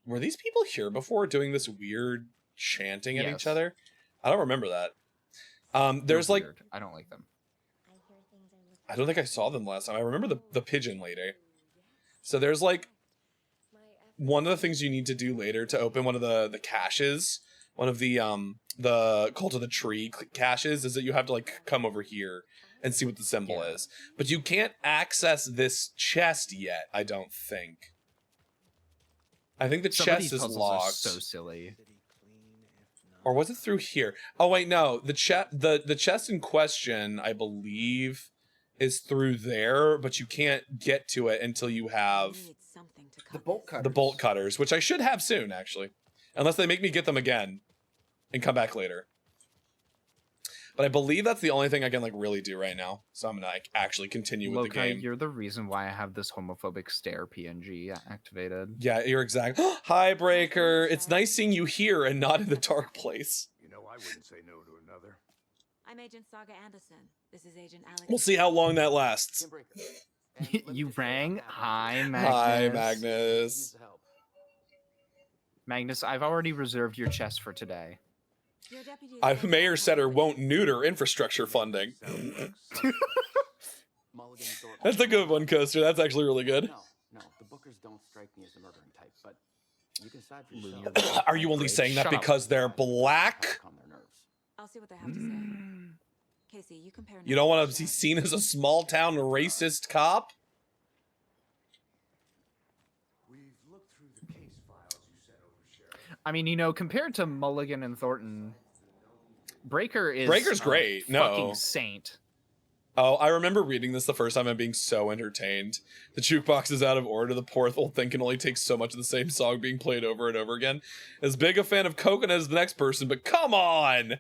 Were these people here before doing this weird chanting at each Yes. other? I don't remember that. There's They're like, weird. I don't like them. I don't think I saw them last time. I remember the pigeon lady. So there's like one of the things you need to do later to open one of the caches, one of the Cult of the Tree caches, is that you have to like come over here and see what the symbol is. But you can't access this chest yet, I don't think. I think the Some of chest these is puzzles locked. are so silly. Or was it through here? Oh wait, no. The chest in question, I believe, is through there, but you can't get to it until you have The bolt cutters. the bolt cutters, which I should have soon, actually. Unless they make me get them again and come back later. But I believe that's the only thing I can like really do right now. So I'm gonna like, actually continue with the game. You're the reason why I have this homophobic stare PNG activated. Yeah, you're exact. Hi, Breaker. It's nice seeing you here and not in the dark place. You know, I wouldn't say no to another. I'm Agent Saga Anderson. This is Agent Alex. We'll see how long that lasts. You rang? Hi, Magnus. Hi, Magnus. Magnus, I've already reserved your chest for today. Mayor Setter won't neuter infrastructure funding. That's a good one, Coaster. That's actually really good. No, the Bookers don't strike me as the murdering type, but you can decide for yourself. Are you only saying that because they're black? I'll see what they have to say. Casey, you compare. You don't want to be seen as a small town racist cop? I mean, you know, compared to Mulligan and Thornton, Breaker's great. Fucking No. saint. Oh, I remember reading this the first time and being so entertained. The jukebox is out of order. The poor old thing can only take so much of the same song being played over and over again. As big a fan of Coconut as the next person, but come on!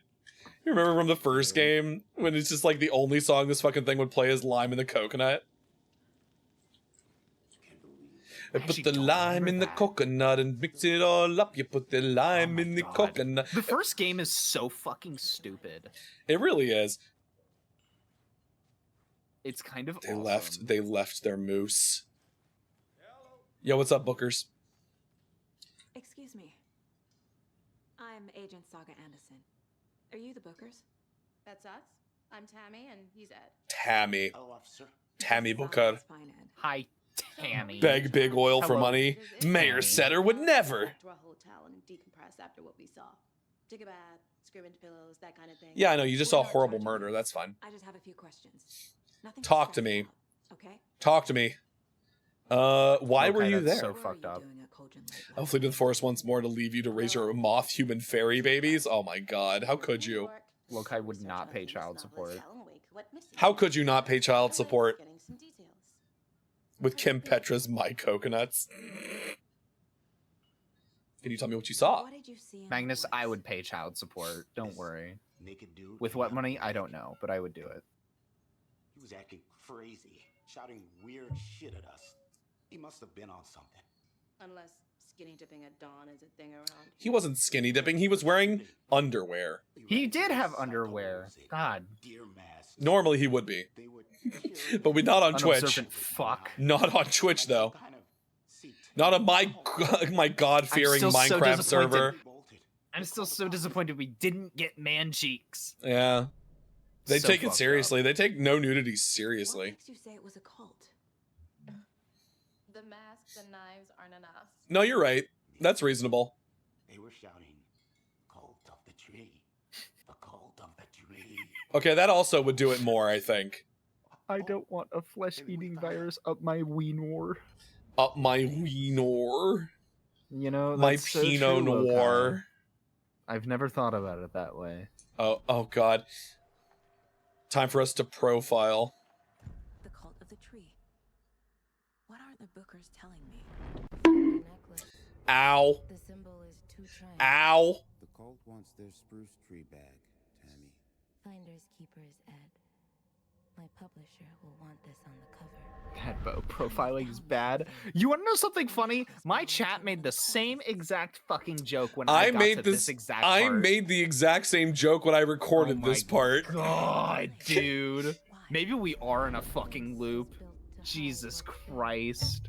You remember from the first game when it's just like the only song this fucking thing would play is Lime in the Coconut? I put the lime in the coconut and mix it all up. You put the lime in the coconut. The first game is so fucking stupid. It really is. It's kind of They left their moose. Yo, what's up, Bookers? Excuse me. I'm Agent Saga Anderson. Are you the Bookers? That's us. I'm Tammy, and he's Ed. Tammy. Hello, officer. Tammy Booker. Hi, Tammy. Beg big oil for Hello. money. Mayor Setter would never. To our hotel and decompress after what we saw. Take a bath, scream into pillows, that kind of thing. Yeah, I know. You just saw horrible murder. That's fine. I just have a few questions. Nothing Talk to stress me. about, okay? Talk to me. Why were you that's there? so fucked up. I'll flee to the forest once more to leave you to raise your moth human fairy babies. Oh my god, how could you? Lokai would not pay child support. How could you not pay child support with Kim Petra's My Coconuts? Can you tell me what you saw? What did you see in Magnus, the I woods? would pay child support. Don't worry. Naked dude. With what money? I don't know, but I would do it. He was acting crazy, shouting weird shit at us. He must have been on something. Unless skinny dipping at dawn is a thing around. He wasn't skinny dipping, he was wearing underwear. He did have underwear. God. Deer mass. Normally he would be. They would But we not on Twitch. Unobservant fuck. Not on Twitch though. kind of seat. Not on my god-fearing I'm still so Minecraft disappointed. server. Bolted. I'm still so disappointed we didn't get man cheeks. Yeah. They So take it fucked seriously. up. They take no nudity What seriously. makes you say it was a cult? The masks and knives aren't enough. No, you're right. That's reasonable. They were shouting, "Cult of the tree, the cult of the tree." Okay, that also would do it more, I think. I don't want a flesh-eating virus up my weenor. Up my weenor. You know, My that's so Pinot true, Lokai. Noir. I've never thought about it that way. Oh god. Time for us to profile. The cult of the tree. What are the Bookers telling me? Ow. The symbol is two triangles. Ow. The cult wants their spruce tree bag, Tammy. Finders keepers, Ed. My publisher will want this on the cover. God, Bo, profiling is bad. You want to know something funny? My chat made the same exact fucking joke when I got made to this exact I part. made the exact same joke when I recorded Oh this my part. God, dude. Maybe we are in a fucking loop. Jesus Christ.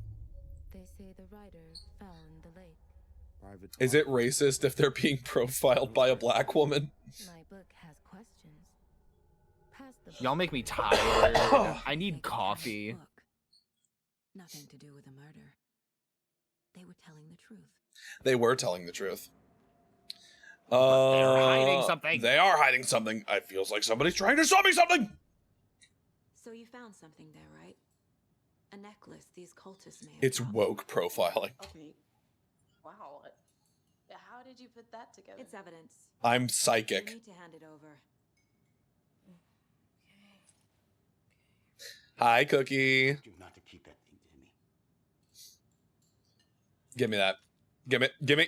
They say the rider fell in the lake. private. Is it racist if they're being profiled by a black woman? My book has questions. Pass the Y'all book. make me tired. I need coffee. Book. Nothing to do with the murder. They were telling the truth. They were telling the truth. But they're hiding something. They are hiding something. It feels like somebody's trying to show me something. So you found something there, right? A necklace these cultists may have It's dropped. woke profiling. Okay. Wow. How did you put that together? It's evidence. I'm You psychic. need to hand it over. Hi, Cookie. Do not to keep that thing to me. Give me that. Give me.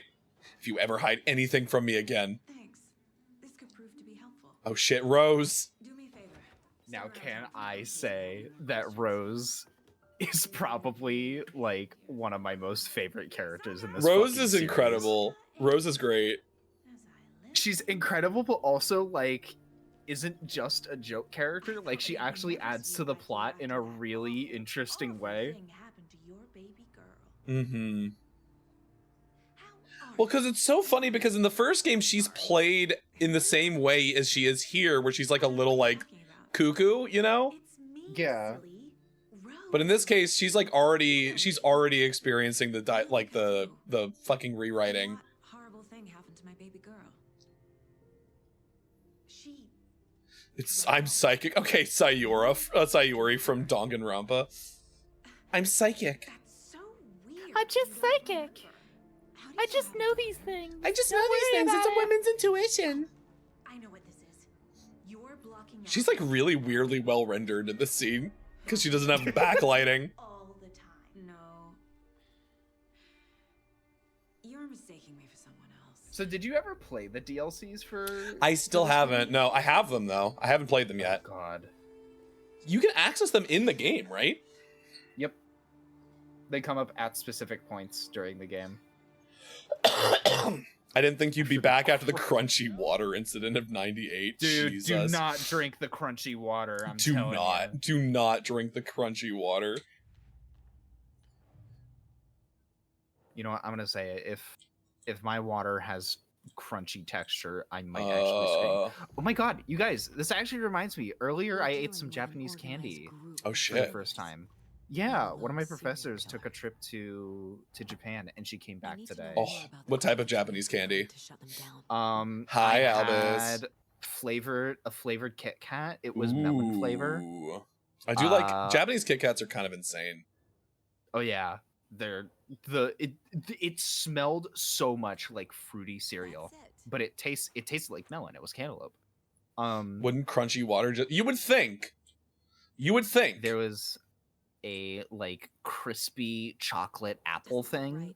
If you ever hide anything from me again. Thanks. This could prove to be helpful. Oh shit, Rose. Do me a favor. Now, can I say that Rose is probably like one of my most favorite characters in this? Rose fucking is series. incredible. Rose is great. She's incredible, but also like isn't just a joke character. Like she actually adds to the plot in a really interesting way. Happened to your baby girl. Mm-hmm. Well, because it's so funny because in the first game she's played in the same way as she is here, where she's like a little like cuckoo, you know? Yeah. But in this case, she's like already experiencing the the fucking rewriting. What horrible thing happened to my baby girl? I'm psychic. Okay, Sayuri from Danganronpa. I'm psychic. That's so weird. I'm just psychic. I just know these things. I just Don't know these worry things. It's about a it. women's intuition. I know what this is. You're blocking out She's like really weirdly well rendered in this scene because she doesn't have backlighting. all the time. No. You're mistaking me for someone else. So did you ever play the DLCs for? I still for this haven't. game? No, I have them though. I haven't played them yet. God. You can access them in the game, right? Yep. They come up at specific points during the game. I didn't think you'd be back after the crunchy water incident of '98. Dude, Jesus. do not drink the crunchy water. I'm Do telling not. you. Do not drink the crunchy water. You know what? I'm gonna say it. If my water has crunchy texture, I might actually scream. Oh my god, you guys! This actually reminds me. Earlier, I ate some Japanese candy Oh for the shit. first time. Yeah, one of my professors took a trip to Japan, and she came back today. Oh, what type of Japanese candy? I Hi, Albus. had a flavored Kit Kat. It was melon flavor. Ooh. I do like Japanese Kit Kats are kind of insane. Oh yeah, it smelled so much like fruity cereal, but it tasted like melon. It was cantaloupe. Wouldn't crunchy water just you would think there was a like crispy chocolate apple thing.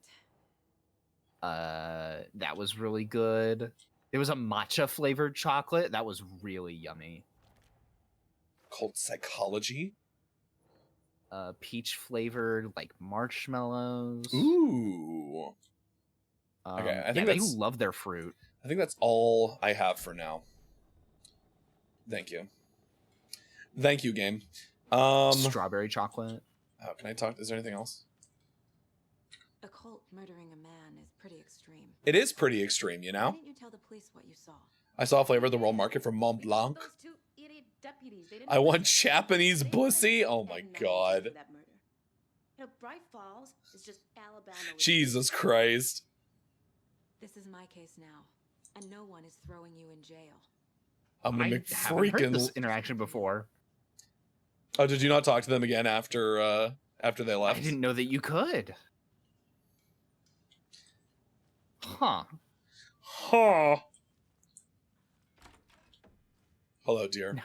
That was really good. There was a matcha flavored chocolate that was really yummy. called Psychology. Peach flavored like marshmallows. Ooh. Okay, I think they that's love their fruit. I think that's all I have for now. Thank you. Thank you, game. Strawberry chocolate. Oh, can I talk? Is there anything else? A cult murdering a man is pretty extreme. It is pretty extreme, you Why know? didn't you tell the police what you saw? I saw a flavor of the world market from Mont Blanc. Those two idiot deputies. They didn't I want Japanese pussy. Oh my god. that murder. You know, Bright Falls is just Alabama. with- Jesus Christ. This is my case now, and no one is throwing you in jail. I'm I gonna haven't heard this freaking. interaction before. Oh, did you not talk to them again after they left? I didn't know that you could. Huh. Huh. Hello, dear.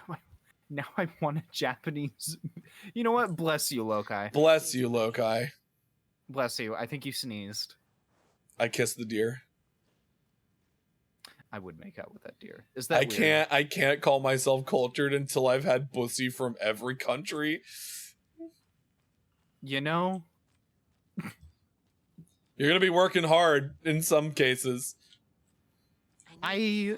Now I want a Japanese. You know what? Bless you, Lokai. Bless you, Lokai. Bless you. I think you sneezed. I kissed the deer. I would make out with that deer. Is that weird? I can't call myself cultured until I've had pussy from every country. You know, You're gonna be working hard in some cases. I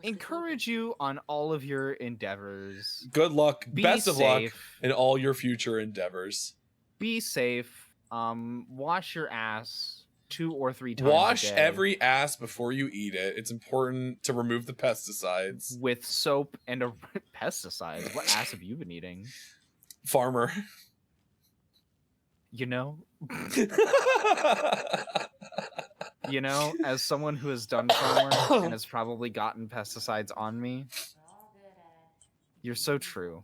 encourage you on all of your endeavors. Good luck. Be Best of luck safe. in all your future endeavors. Be safe. Wash your ass. 2 or 3 times Wash a day every ass before you eat it. It's important to remove the pesticides. with soap and a pesticides. What ass have you been eating? Farmer. You know? You know, as someone who has done farm work and has probably gotten pesticides on me, you're so true.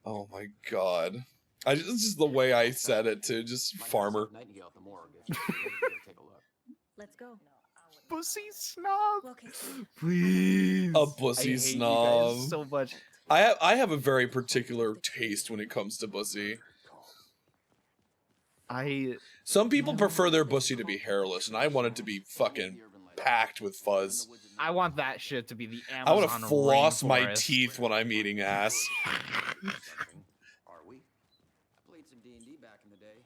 Oh my god. It's just the way I said it too, just farmer. Let's go. Pussy snob. Okay. Please. A I pussy hate snob. you guys so much. I have a very particular taste when it comes to pussy. Some people prefer their pussy to be hairless, and I want it to be fucking packed with fuzz. I want that shit to be the Amazon I want to floss my rainforest. teeth when I'm eating ass. Are we? I played some D&D back in the day.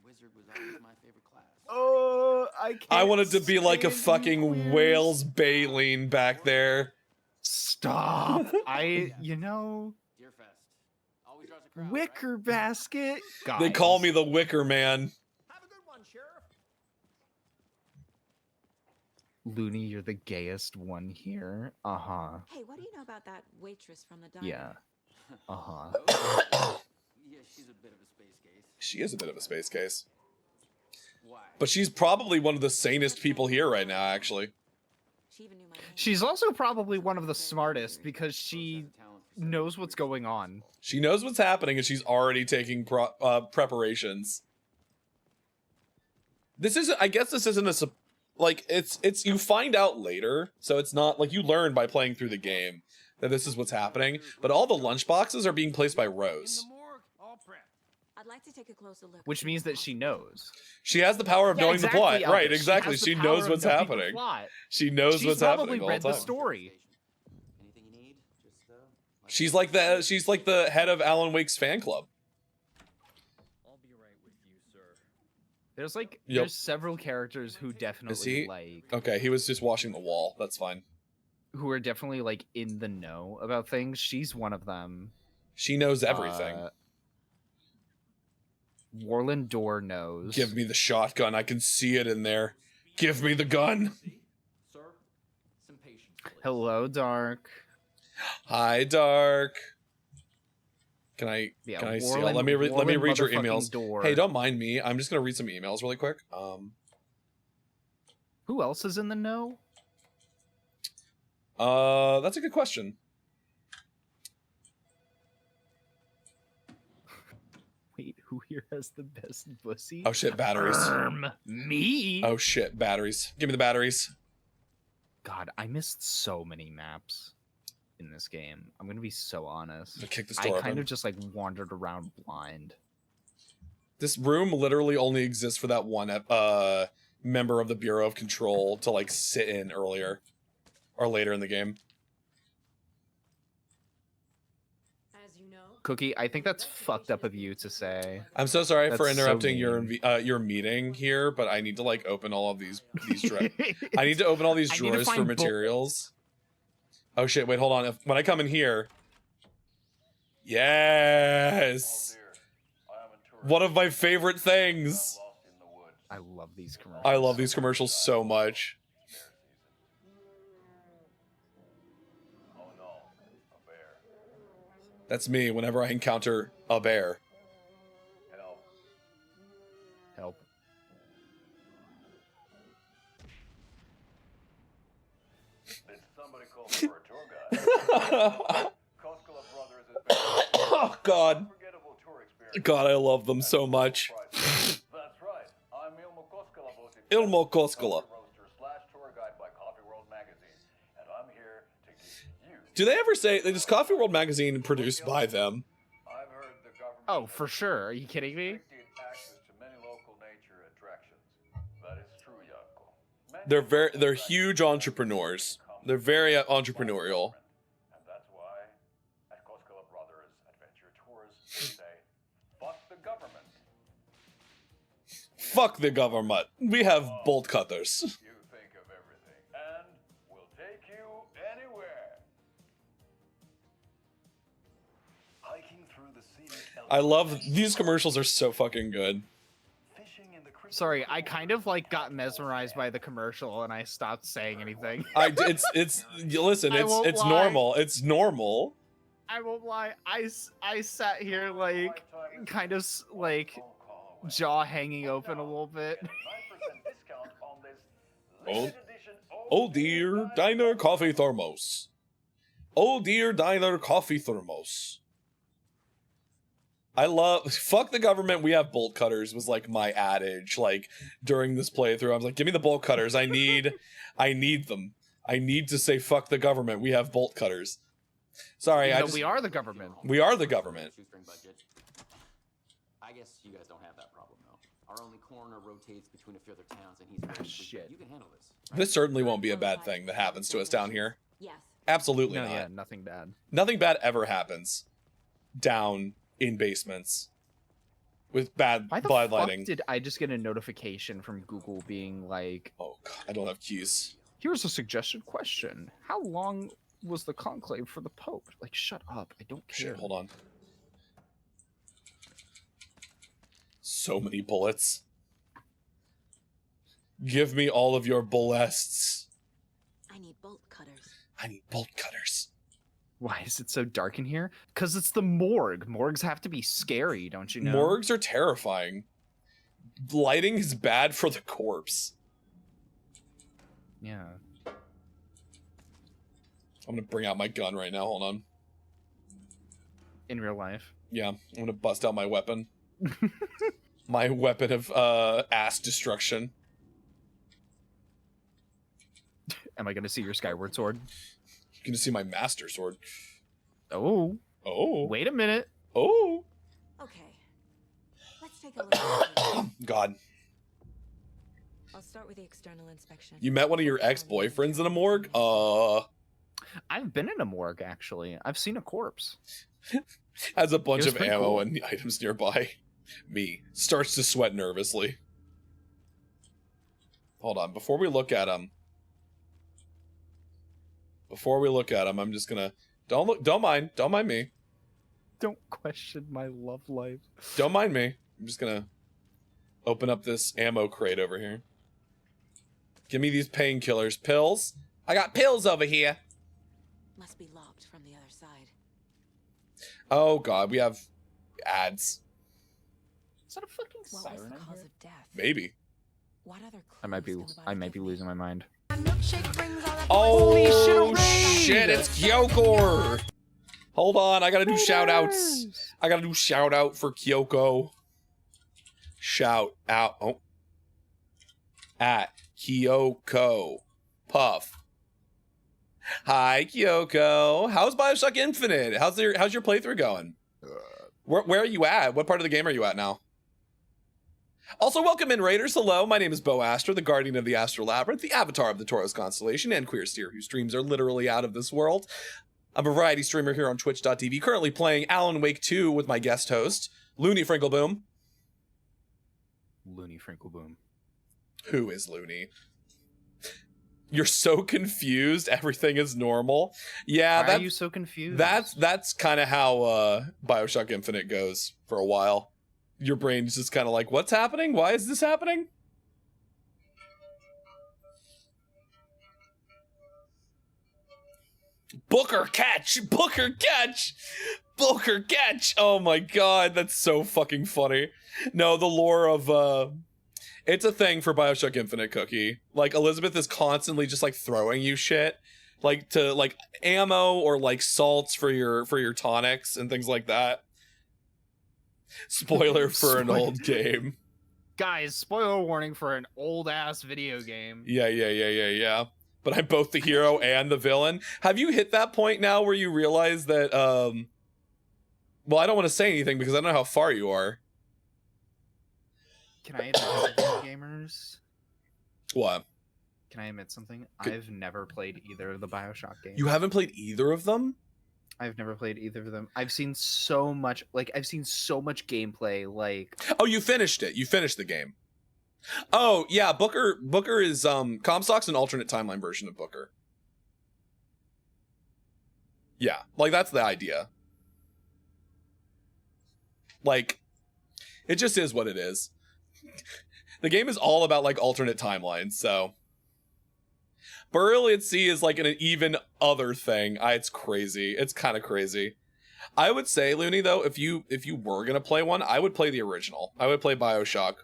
Wizard was always my favorite class. Oh, I can't. I want it to be like a stand fucking you. whale's baleen back there. Stop. You know, wicker basket. They call Guys. me the Wicker Man. Looney, you're the gayest one here. Uh-huh. Hey, what do you know about that waitress from the diner? Yeah. Uh-huh. Yeah, she's a bit of a space case. She is a bit of a space case. Why? But she's probably one of the sanest people here right now, actually. She's also probably one of the smartest because she knows what's going on. She knows what's happening and she's already taking preparations. This isn't, I guess this isn't a, like, it's, you find out later, so it's not, like, you learn by playing through the game that this is what's happening, but all the lunchboxes are being placed by Rose. I'd like to take a closer look. Which means that she knows. She has the power of Yeah, knowing exactly, the plot. Albert. Right, exactly. has the She power knows of what's knowing the happening. plot. She knows She's what's probably happening all read the the time. story. She's like the head of Alan Wake's fan club. There's like Yep. there's several characters who Is definitely he? like Okay, he was just washing the wall. That's fine. who are definitely like in the know about things. She's one of them. She knows everything. Warland Door knows. Give me the shotgun. I can see it in there. Give me the gun. Hello, Dark. Hi, Dark. Can I Yeah, steal? Warland- Let me read Warland your motherfucking emails. Door. Hey, don't mind me. I'm just gonna read some emails really quick. Who else is in the know? That's a good question. Wait, who here has the best pussy? Oh shit, batteries. Me? Oh shit, batteries. Give me the batteries. God, I missed so many maps in this game. I'm gonna be so honest. Kick the I door kind open. of just like wandered around blind. This room literally only exists for that one member of the Bureau of Control to like sit in earlier or later in the game. As you know, Cookie, I think that's fucked up of you to say. I'm so sorry for That's so interrupting mean. your meeting here, but I need to like open all of these drawers. I need to open all these I need to drawers for find materials. Oh shit! Wait, hold on. When I come in here, yes, one of my favorite things. I love these commercials. I love these commercials so much. That's me whenever I encounter a bear. Help. Oh God. God, I love them so much. Ilmo Koskela. Do they ever say, is Coffee World magazine produced by them? Oh, for sure. Are you kidding me? They're huge entrepreneurs. They're very entrepreneurial. Fuck the government. We have bolt cutters. I love these commercials are so fucking good. Sorry, I kind of like got mesmerized by the commercial and I stopped saying anything. Listen, I won't it's lie. normal. It's normal. I won't lie. I sat here like kind of like jaw hanging open a little bit. Oh dear, diner coffee thermos. Oh dear, diner coffee thermos. I love fuck the government. We have bolt cutters was like my adage. Like during this playthrough, I was like, give me the bolt cutters. I need them. I need to say fuck the government. We have bolt cutters. Sorry, We are the government. We are the government. Shoestring budget. I guess you guys don't have that problem though. Our only coroner rotates between a few other towns, and he's very shit. You can handle this. This certainly won't be a bad thing that happens to us down here. Yes. Absolutely No, not. yeah, nothing bad. Nothing bad ever happens down in basements with bad Why the blood fuck lighting. did I just get a notification from Google being like, "Oh God, I don't have keys." Here's a suggested question: how long was the conclave for the Pope? Like, shut up! I don't care. Shit, hold on. So many bullets. Give me all of your bullets. I need bolt cutters. I need bolt cutters. Why is it so dark in here? Because it's the morgue. Morgues have to be scary, don't you know? Morgues are terrifying. Lighting is bad for the corpse. Yeah. I'm gonna bring out my gun right now. Hold on. In real life. Yeah, I'm gonna bust out my weapon. My weapon of ass destruction. Am I going to see your skyward sword? You're gonna see my master sword. Oh. Oh. Wait a minute. Oh. Okay. Let's take a look. God. I'll start with the external inspection. You met one of your ex-boyfriends in a morgue? I've been in a morgue, actually. I've seen a corpse. Has a bunch It was of pretty ammo cool. and items nearby. Me. Starts to sweat nervously. Hold on. Before we look at him, I'm just gonna... Don't mind me. Don't question my love life. Don't mind me. I'm just gonna open up this ammo crate over here. Give me these painkillers. Pills? I got pills over here. Must be locked from the other side. Oh god, we have ads. Is that a fucking What was siren the in cause here? of death? Maybe. What other I might be losing my mind. Oh shit, it's Kyoko! Hold on, I gotta do shout outs. I gotta do shout out for Kyoko. Shout out. Oh. At Kyoko. Puff. Hi, Kyoko. How's Bioshock Infinite? How's your playthrough going? Where are you at? What part of the game are you at now? Also, welcome in, Raiders. Hello, my name is Bo Astra, the guardian of the Astral Labyrinth, the avatar of the Taurus constellation, and queer steer whose streams are literally out of this world. I'm a variety streamer here on Twitch.tv, currently playing Alan Wake 2 with my guest host, Looney Frinkleboom. Looney Frinkleboom. Who is Looney? You're so confused. Everything is normal. Yeah, Why are you so confused? That's kind of how Bioshock Infinite goes for a while. Your brain's just kind of like, what's happening? Why is this happening? Booker catch! Booker catch! Booker catch! Oh my god, that's so fucking funny. No, the lore of it's a thing for Bioshock Infinite, Cookie. Like, Elizabeth is constantly just like throwing you shit. Like to like ammo or like salts for your tonics and things like that. Spoiler for an old game. Guys, spoiler warning for an old ass video game. Yeah. But I'm both the hero and the villain. Have you hit that point now where you realize that, well, I don't want to say anything because I don't know how far you are. Can I admit something, gamers? What? Can I admit something? I've never played either of the Bioshock games. You haven't played either of them? I've never played either of them. I've seen so much gameplay, like... Oh, you finished it. You finished the game. Oh, yeah, Booker is, Comstock's an alternate timeline version of Booker. Yeah, like, that's the idea. Like, it just is what it is. The game is all about like alternate timelines, so Burial at Sea is like an even other thing. It's crazy. It's kind of crazy. I would say, Looney, though, if you were gonna play one, I would play the original. I would play BioShock.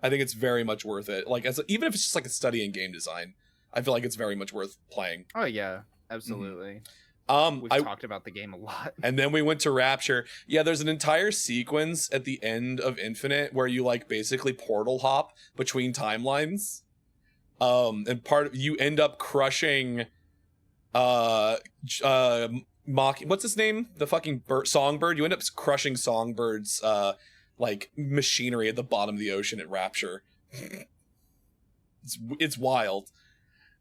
I think it's very much worth it. Like, even if it's just like a study in game design, I feel like it's very much worth playing. Oh yeah, absolutely. We've talked about the game a lot. And then we went to Rapture. Yeah, there's an entire sequence at the end of Infinite where you like basically portal hop between timelines. And you end up crushing what's his name? The fucking Songbird. You end up crushing Songbird's like machinery at the bottom of the ocean at Rapture. It's wild.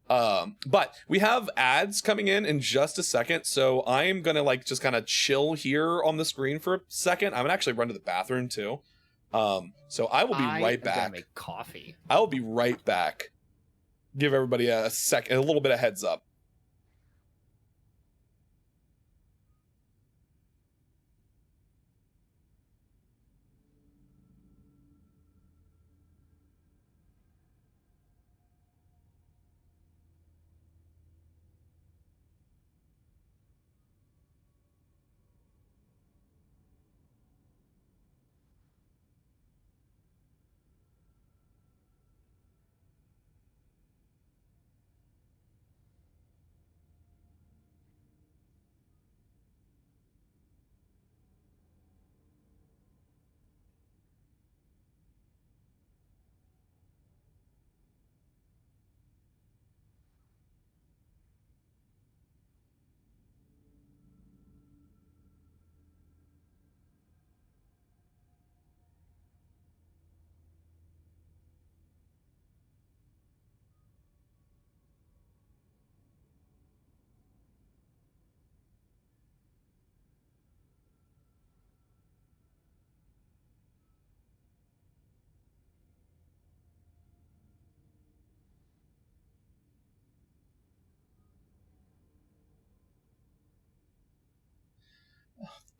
But we have ads coming in just a second, so I'm gonna like just kind of chill here on the screen for a second. I'm gonna actually run to the bathroom too. So I will be right back. Gonna make coffee. I will be right back. Give everybody a little bit of heads up.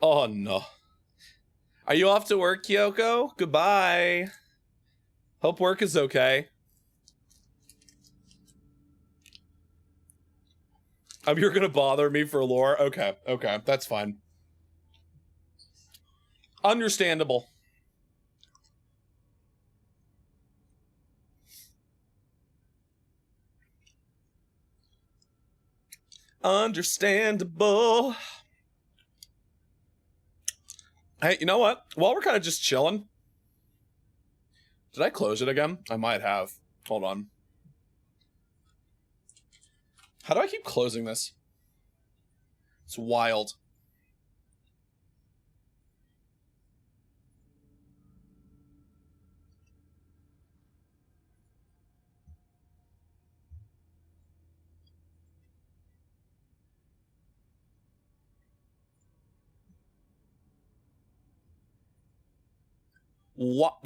Oh no. Are you off to work, Kyoko? Goodbye. Hope work is okay. You're gonna bother me for lore? Okay, that's fine. Understandable. Understandable. Hey, you know what? While we're kind of just chilling. Did I close it again? I might have. Hold on. How do I keep closing this? It's wild. What?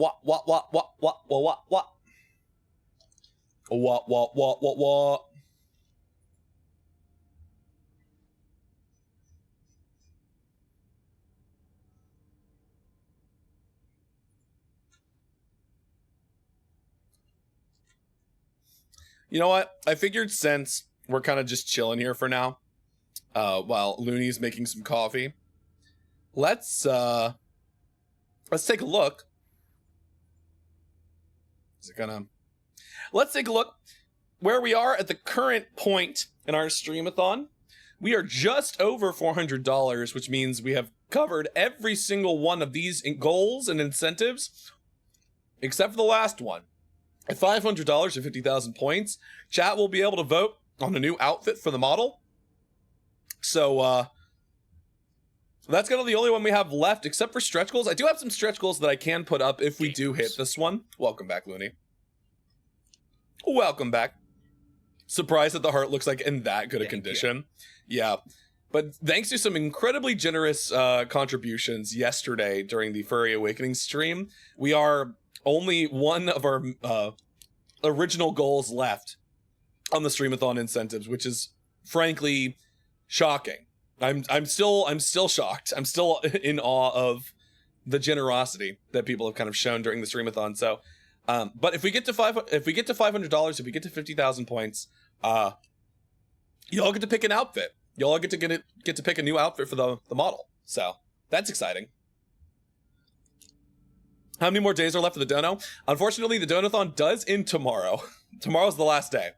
You know what? I figured since we're kind of just chilling here for now, while Looney's making some coffee, let's take a look. Is it gonna? Let's take a look where we are at the current point in our streamathon. We are just over $400, which means we have covered every single one of these goals and incentives, except for the last one. At $500 or 50,000 points, chat will be able to vote on a new outfit for the model. So that's kind of the only one we have left, except for stretch goals. I do have some stretch goals that I can put up if we do hit this one. Welcome back, Looney. Welcome back. Surprised that the heart looks like in that good a condition. Yeah. But thanks to some incredibly generous contributions yesterday during the Furry Awakening stream, we are only one of our original goals left on the streamathon incentives, which is frankly shocking. I'm still shocked. I'm still in awe of the generosity that people have kind of shown during the streamathon. So But if we get to $500, if we get to 50,000 points, y'all get to pick an outfit. Y'all get to pick a new outfit for the model. So that's exciting. How many more days are left for the dono? Unfortunately, the donathon does end tomorrow. Tomorrow's the last day.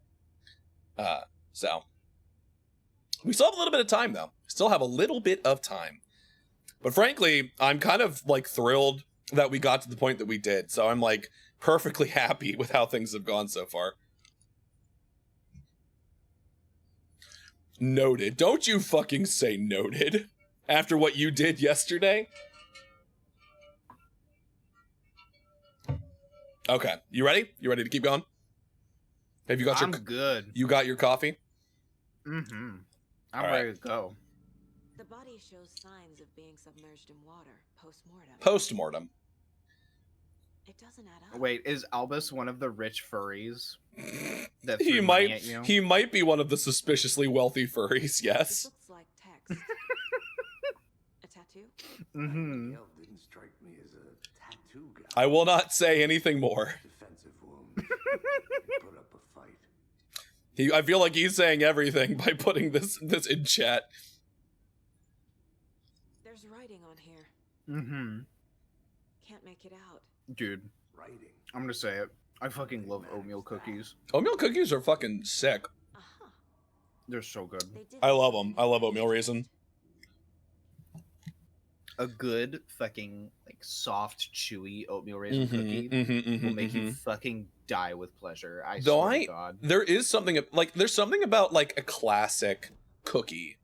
So we still have a little bit of time though. Still have a little bit of time. But frankly, I'm kind of like thrilled that we got to the point that we did. So I'm like perfectly happy with how things have gone so far. Noted. Don't you fucking say noted after what you did yesterday. Okay, you ready? You ready to keep going? Have you got I'm good. You got your coffee? Mm-hmm. I'm All ready right. to go. The body shows signs of being submerged in water post-mortem. Post-mortem. It doesn't add up. Wait, is Albus one of the rich furries that He threw money at you? he might be one of the suspiciously wealthy furries, yes. This looks like text. A tattoo? Mm-hmm. The elf didn't strike me as a tattoo guy. I will not say anything more. Defensive wounds. Put up a fight. I feel like he's saying everything by putting this in chat. There's writing on here. Mm-hmm. Can't make it out. Dude, Writing. I'm gonna say it. I fucking love oatmeal cookies. Oatmeal cookies are fucking sick. Uh-huh. They're so good. I love them. I love oatmeal raisin. A good fucking like soft, chewy oatmeal raisin cookie will make you fucking die with pleasure. I swear to God. There is something like there's something about like a classic cookie,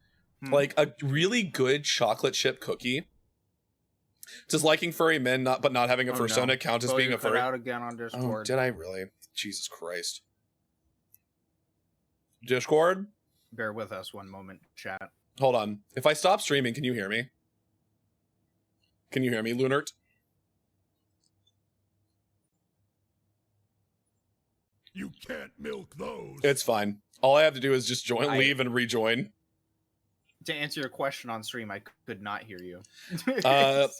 like a really good chocolate chip cookie. Does liking furry men but not having a fursona count as being a furry? Out again on Discord. Oh, did I really? Jesus Christ. Discord? Bear with us one moment, chat. Hold on. If I stop streaming, can you hear me? Can you hear me, Lunart? You can't milk those. It's fine. All I have to do is just leave and rejoin. To answer your question on stream, I could not hear you.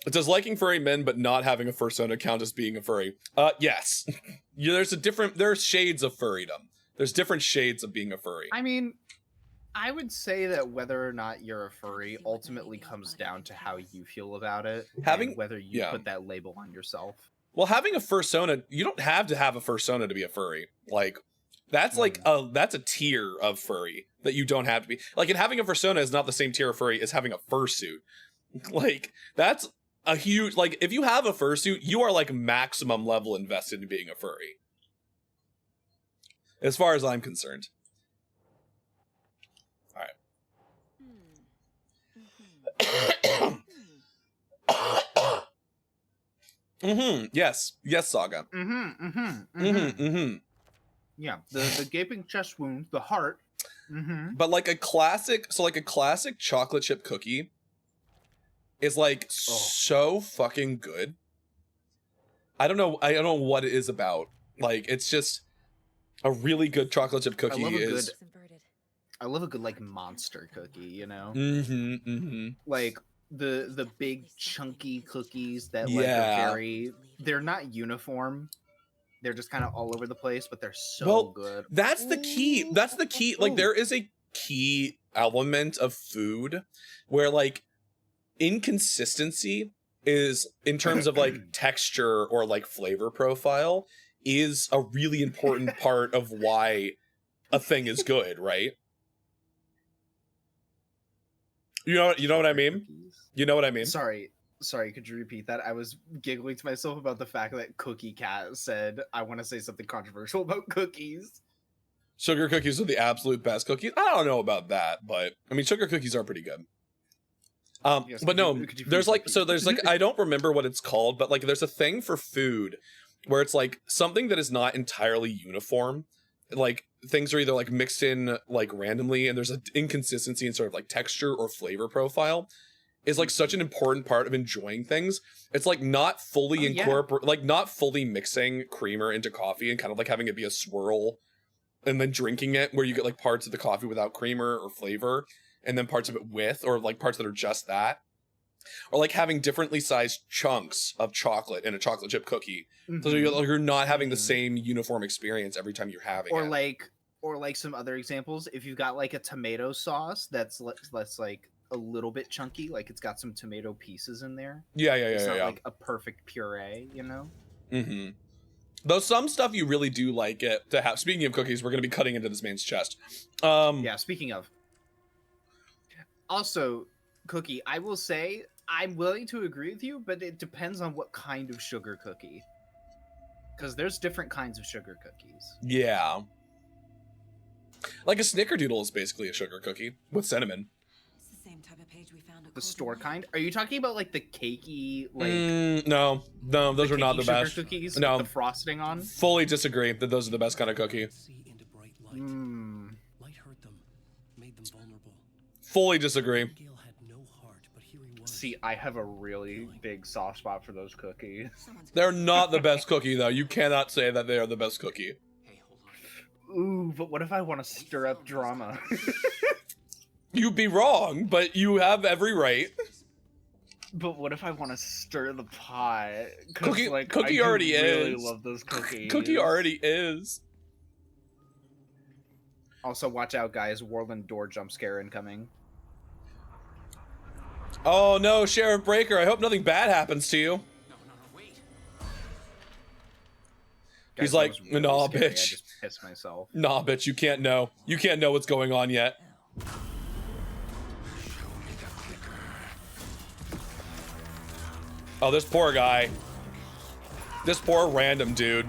Does liking furry men but not having a fursona count as being a furry? Yes. There's shades of furrydom. There's different shades of being a furry. I mean, I would say that whether or not you're a furry ultimately comes down to how you feel about it, and whether you put that label on yourself. Well, having a fursona, you don't have to have a fursona to be a furry. Like, that's that's a tier of furry that you don't have to be. Like, and having a fursona is not the same tier of furry as having a fursuit. Like, that's a huge, like, if you have a fursuit, you are like maximum level invested in being a furry. As far as I'm concerned. All right. Yes. Yes, Saga. Yeah, the gaping chest wound, the heart. But like a classic chocolate chip cookie is like so fucking good. I don't know what it is about. Like, it's just a really good chocolate chip cookie I love a good like monster cookie, you know? Like the big chunky cookies that like are they're not uniform. They're just kind of all over the place, but they're so good. That's the key. That's the key. Like, there is a key element of food where like inconsistency is, in terms of like texture or like flavor profile, is a really important part of why a thing is good, right? You know what I mean? You know what I mean? Sorry, could you repeat that? I was giggling to myself about the fact that Cookie Cat said, I want to say something controversial about cookies. Sugar cookies are the absolute best cookies. I don't know about that, but I mean, sugar cookies are pretty good. Yes, but no, there's like I don't remember what it's called, but like there's a thing for food where it's like something that is not entirely uniform. Like, things are either like mixed in like randomly, and there's an inconsistency in sort of like texture or flavor profile, is like such an important part of enjoying things. It's like not fully not fully mixing creamer into coffee and kind of like having it be a swirl and then drinking it, where you get like parts of the coffee without creamer or flavor and then parts of it with, or like parts that are just that. Or like having differently sized chunks of chocolate in a chocolate chip cookie. So Mhm. you're not having the same uniform experience every time you're having Or it. like some other examples, if you've got like a tomato sauce that's like a little bit chunky, like it's got some tomato pieces in there. Yeah, It's not yeah. like a perfect puree, you know? Mm-hmm. Though some stuff you really do like it to have. Speaking of cookies, we're going to be cutting into this man's chest. Yeah, speaking of. Also, Cookie, I will say I'm willing to agree with you, but it depends on what kind of sugar cookie. Because there's different kinds of sugar cookies. Yeah. Like a snickerdoodle is basically a sugar cookie with cinnamon. It's the same type of page we found at The store kind? Are you talking about like the cakey, like no, those are not the sugar best. cookies No, with the frosting on? fully disagree that those are the best kind of cookie. Light hurt them, made them vulnerable. Fully disagree. Gale had no heart, but here he was. See, I have a really big soft spot for those cookies. They're not the best cookie though. You cannot say that they are the best cookie. Ooh, but what if I want to stir up drama? You'd be wrong, but you have every right. But what if I want to stir the pot? 'Cause, Cookie, like, cookie I do already really is. love those cookies. Cookie already is. Also, watch out, guys! Warland door jump scare incoming. Oh no, Sheriff Breaker! I hope nothing bad happens to you. Guys, He's that like, was really nah, scary. I bitch. just pissed myself. Nah, bitch, you can't know. You can't know what's going on yet. Oh, this poor guy. This poor random dude.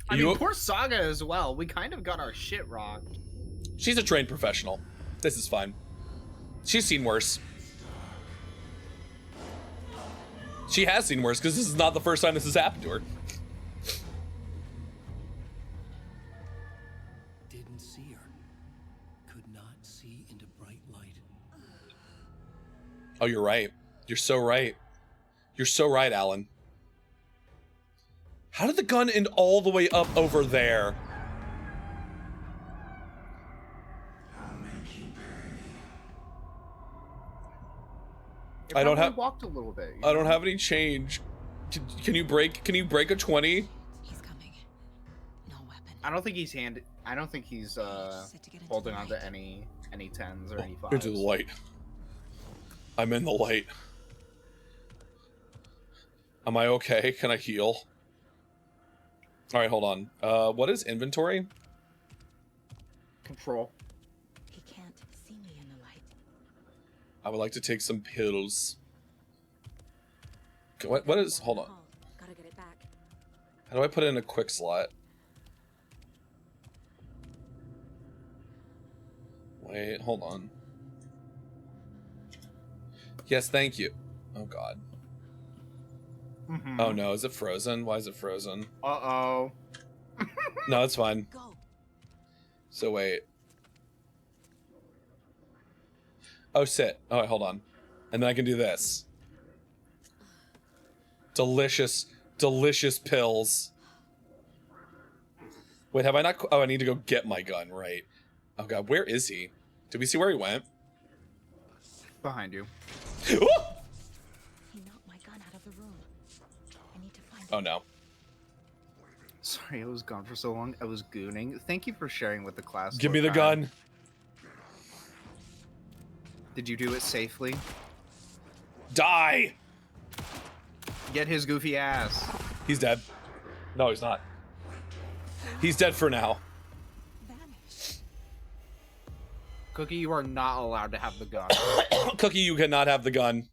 I mean, poor Saga as well. We kind of got our shit rocked. She's a trained professional. This is fine. She's seen worse. She has seen worse because this is not the first time this has happened to her. Didn't see her. Could not see into bright light. Oh, you're right. You're so right. You're so right, Alan. How did the gun end all the way up over there? I don't have. Walked a little bit. I don't have any change. Can you break? Can you break a 20? I don't think he's I don't think he's holding on to any 10s or any 5s. Into the light. I'm in the light. Am I okay? Can I heal? All right, hold on. What is inventory? Control. He can't see me in the light. I would like to take some pills. Okay, what is? Hold on. Gotta get it back. How do I put it in a quick slot? Wait, hold on. Yes, thank you. Oh God. Oh no, is it frozen? Why is it frozen? Uh-oh. No, it's fine. So wait. Oh, sit. Oh, wait, hold on. And then I can do this. Delicious, delicious pills. Wait, have I not? Oh, I need to go get my gun, right. Oh God, where is he? Did we see where he went? Behind you. He knocked my gun out of the room. I need to find Oh no. Sorry, I was gone for so long. I was gooning. Thank you for sharing with the class. Give me the gun. Did you do it safely? Die! Get his goofy ass. He's dead. No, he's not. He's dead for now. Cookie, you are not allowed to have the gun. Cookie, you cannot have the gun.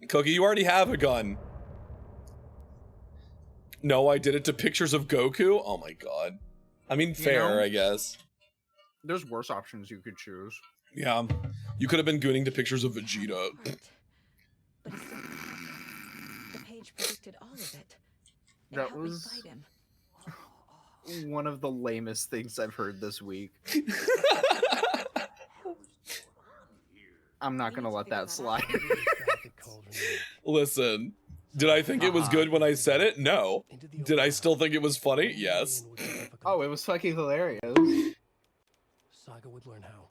Cookie, you already have a gun. No, I did it to pictures of Goku? Oh my God. I mean, fair, I guess. There's worse options you could choose. Yeah. You could have been gooning to pictures of Vegeta. The page predicted all of it. That was one of the lamest things I've heard this week. I'm not gonna let that slide. Listen, Did I think it was good when I said it? No. Did I still think it was funny? Yes. Oh, it was fucking hilarious. Saga would learn how.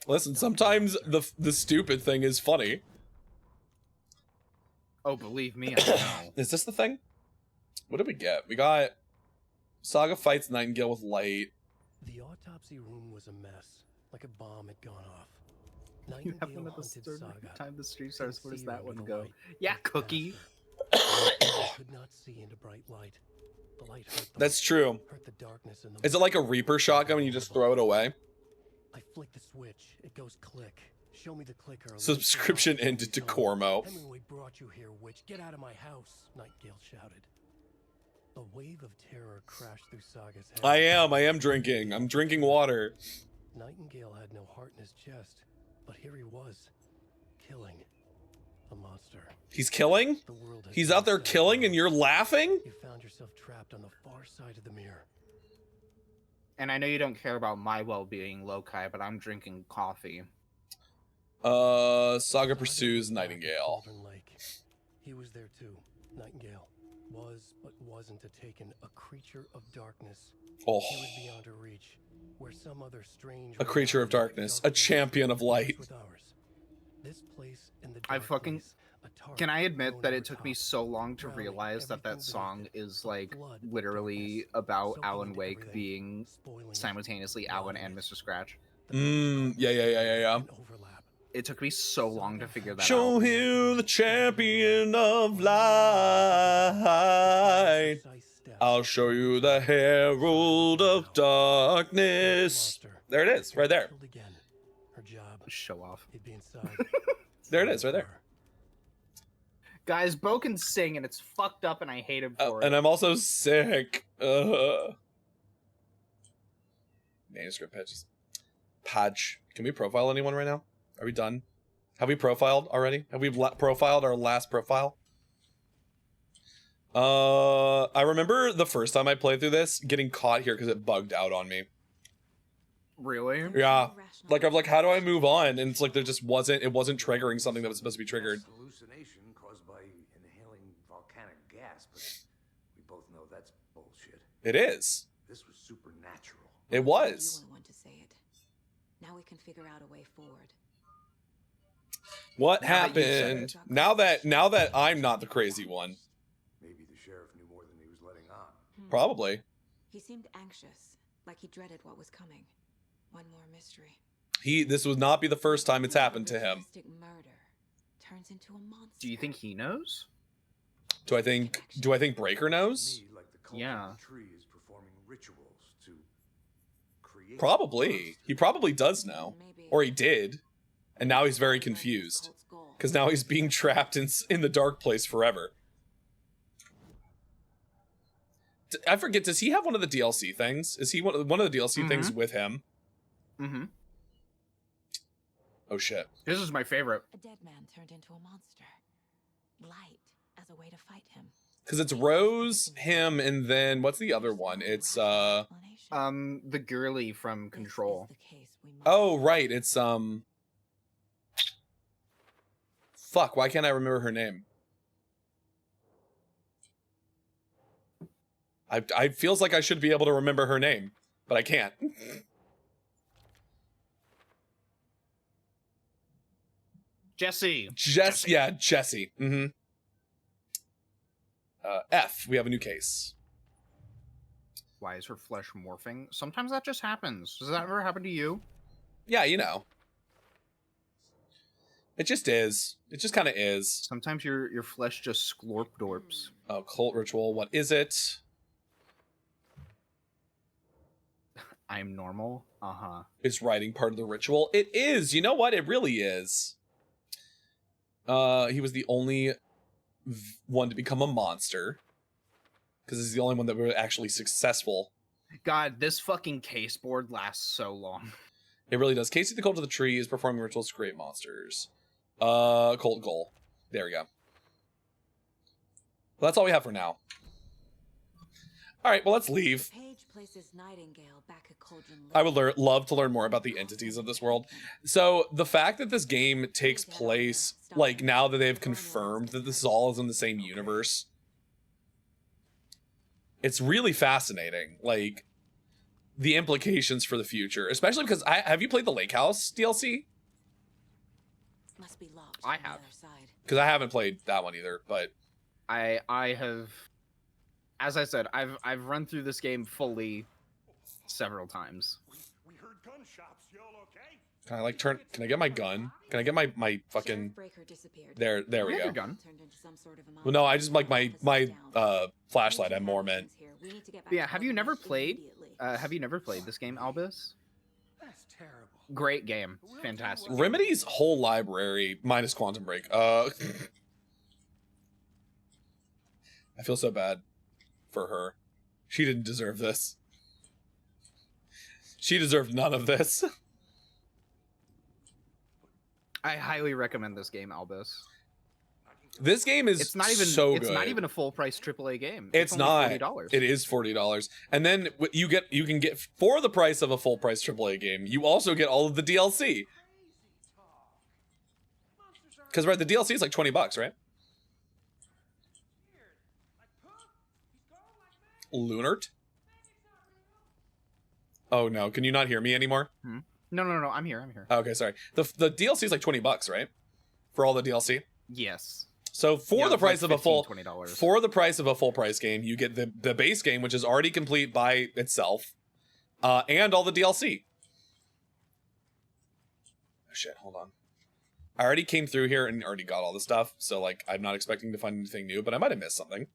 Listen, sometimes the stupid thing is funny. Oh, believe me, I know. Is this the thing? What did we get? We got Saga fights Nightingale with light. The autopsy room was a mess, like a bomb had gone off. You have them at the start time the stream starts. Where does that one go? Yeah, Cookie. Could not see into bright light. The light hurt them. That's true. Hurt the darkness in them. Is it like a Reaper shotgun when you just throw it away? I flick the switch. It goes click. Show me the clicker. Subscription ended to Cormo. Hemingway brought you here, witch. Get out of my house, Nightingale shouted. A wave of terror crashed through Saga's head. I am drinking. I'm drinking water. Nightingale had no heart in his chest, but here he was, killing a monster. He's killing? He's out there killing and you're laughing? You found yourself trapped on the far side of the mirror. And I know you don't care about my well-being, Lokai, but I'm drinking coffee. Saga pursues Nightingale. He was there too. Nightingale was, but wasn't a taken, a creature of darkness. Oh. He was beyond her reach, where some other strange. A creature of darkness, a champion of light. This place in the I fucking. Can I admit that it took me so long to realize that that song is like literally about Alan Wake being simultaneously Alan and Mr. Scratch? Yeah. It took me so long to figure that Show out. him the champion of light. I'll show you the herald of darkness. There it is, right there. Her job. Show off. He'd be inside. There it is, right there. Guys, Bo can sing and it's fucked up and I hate him for it. And I'm also sick. Manuscript patches. Patch. Can we profile anyone right now? Are we done? Have we profiled already? Have we profiled our last profile? I remember the first time I played through this getting caught here because it bugged out on me. Really? Yeah. Like I'm like, how do I move on? And it's like it wasn't triggering something that was supposed to be triggered. Hallucination caused by inhaling volcanic gas, but we both know that's bullshit. It is. This was supernatural. It was. You want to say it. Now we can figure out a way forward. What happened? Now that I'm not the crazy one. Maybe the sheriff knew more than he was letting on. Probably. He seemed anxious, like he dreaded what was coming. One more mystery. This would not be the first time it's happened to him. Murder turns into a monster. Do you think he knows? Do I think Breaker knows? Yeah. Tree is performing rituals to create. Probably. He probably does know. Or he did. And now he's very confused. Because now he's being trapped in the dark place forever. I forget, does he have one of the DLC things? Is he one of the DLC things with him? Mm-hmm. Oh shit. This is my favorite. A dead man turned into a monster. Light as a way to fight him. Because it's Rose, him, and then what's the other one? It's the girly from Control. Oh right, it's fuck, why can't I remember her name? I feels like I should be able to remember her name, but I can't. Jesse. Yeah, Jesse. Mm-hmm. F, we have a new case. Why is her flesh morphing? Sometimes that just happens. Does that ever happen to you? Yeah, you know. It just is. It just kind of is. Sometimes your flesh just sklorp dorps. Oh, cult ritual. What is it? I'm normal. Uh-huh. Is writing part of the ritual? It is. You know what? It really is. He was the only one to become a monster. Because he's the only one that was actually successful. God, this fucking case board lasts so long. It really does. Casey the Cult of the Tree is performing rituals to create monsters. Cult goal. There we go. Well, that's all we have for now. Alright, well, let's leave. places Nightingale back at Cauldron Lake. I would love to learn more about the entities of this world. So the fact that this game takes place, like, now that they've confirmed that this all is in the same universe, it's really fascinating. Like, the implications for the future, especially because have you played the Lake House DLC? Must be locked. I have. Because I haven't played that one either, but I have, as I said, I've run through this game fully several times. We heard gunshots. Y'all okay? can I like turn? Can I get my gun? Can I get my fucking? There we go. Gun. Well, no, I just like my flashlight. I'm more meant. Yeah, have you never played this game, Albus? That's terrible. Great game, fantastic. Remedy's whole library minus Quantum Break. I feel so bad for her. She didn't deserve this. She deserved none of this. I highly recommend this game, Albus. This game is it's not even so it's good. not even a full price AAA game. It's only not. $40. It is $40, and then you can get for the price of a full price AAA game. You also get all of the DLC. Because right, the DLC is like $20, right? Lunart? Oh no, can you not hear me anymore? No, I'm here. Okay, sorry. The DLC is like $20, right? For all the DLC? Yes. So for the price of a full $20. For the price of a full price game, you get the base game, which is already complete by itself, and all the DLC. Oh, shit, hold on. I already came through here and already got all the stuff, so like I'm not expecting to find anything new, but I might have missed something.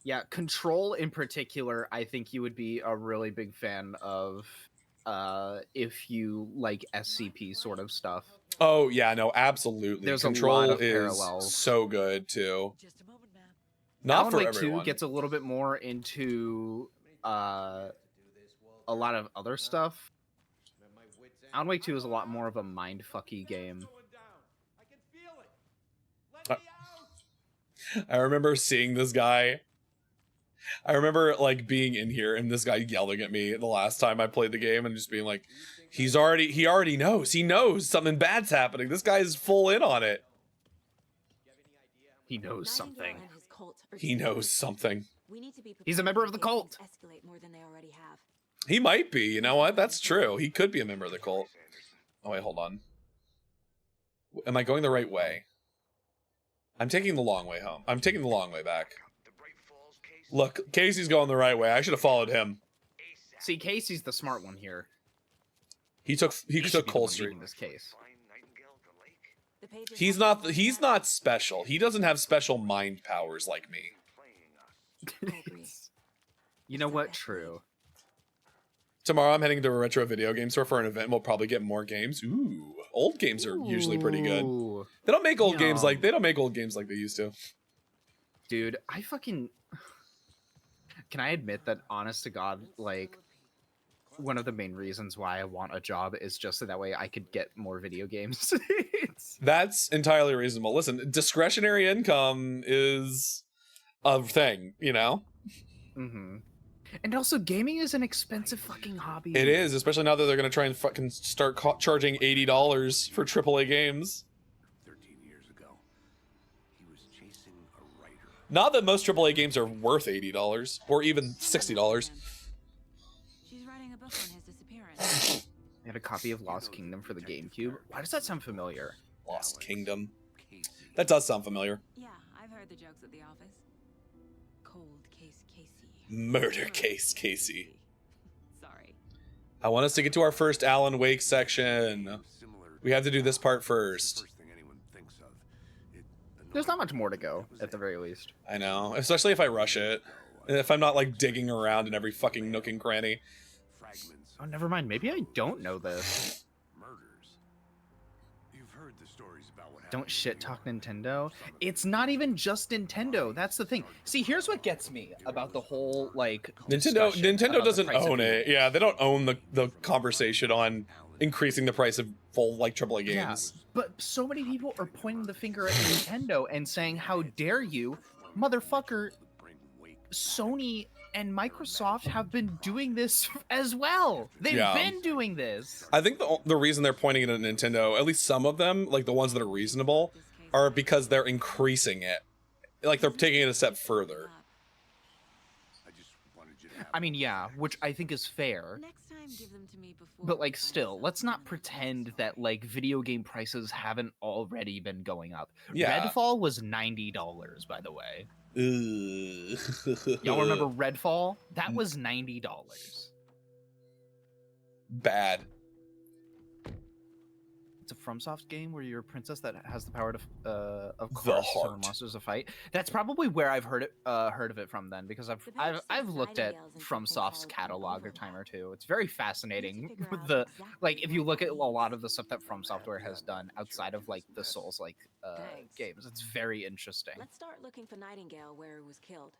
Yeah, Control in particular, I think you would be a really big fan of if you like SCP sort of stuff. Oh yeah, no, absolutely. There's Control a lot of is parallels. so good too. Not Alan for Wake everyone. 2 gets a little bit more into a lot of other stuff. Alan Wake 2 is a lot more of a mindfucky game. I remember seeing this guy. I remember like being in here and this guy yelling at me the last time I played the game and just being like, he already knows. He knows something bad's happening. This guy is full in on it. He knows something. He knows something. He's a member of the cult. He might be. You know what? That's true. He could be a member of the cult. Oh wait, hold on. Am I going the right way? I'm taking the long way home. I'm taking the long way back. Look, Casey's going the right way. I should have followed him. See, Casey's the smart one here. He took Cole Street. In this case. He's not special. He doesn't have special mind powers like me. You know what? True. Tomorrow I'm heading to a retro video game store for an event. We'll probably get more games. Ooh, old games are usually pretty good. They don't make old games like they used to. Dude, I fucking. Can I admit that, honest to God, like, one of the main reasons why I want a job is just so that way I could get more video games. That's entirely reasonable. Listen, discretionary income is a thing, you know? Mm-hmm. And also, gaming is an expensive fucking hobby. It is, especially now that they're going to try and fucking start charging $80 for AAA games. 13 years ago, he was chasing a writer. Not that most AAA games are worth $80 or even $60. She's writing a book on his disappearance. I had a copy of Lost Kingdom for the GameCube. Why does that sound familiar? Lost Kingdom. That does sound familiar. Yeah, I've heard the jokes at the office. Cold case Casey. Murder case Casey. Sorry. I want us to get to our first Alan Wake section. We have to do this part first. There's not much more to go, at the very least. I know, especially if I rush it. And if I'm not like digging around in every fucking nook and cranny. Oh, never mind. Maybe I don't know this. Don't shit talk Nintendo. It's not even just Nintendo. That's the thing. See, here's what gets me about the whole like Nintendo doesn't own it. Yeah, they don't own the conversation on increasing the price of full like AAA games. Yeah, but so many people are pointing the finger at Nintendo and saying, "How dare you, motherfucker! Sony and Microsoft have been doing this as well. They've been doing this. I think the reason they're pointing it at Nintendo, at least some of them, like the ones that are reasonable, are because they're increasing it. Like they're taking it a step further. I mean, yeah, which I think is fair. Next time, give them to me before. But like, still, let's not pretend that like video game prices haven't already been going up. Yeah. Redfall was $90, by the way. Ugh. Y'all remember Redfall? That was $90. Bad. It's a FromSoft game where you're a princess that has the power to of course summon monsters to fight. That's probably where I've heard of it from then, because I've looked at FromSoft's catalog a time or two. It's very fascinating with the like if you look at a lot of the stuff that From Software has done outside of like the Souls like games. It's very interesting. Let's start looking for Nightingale where he was killed.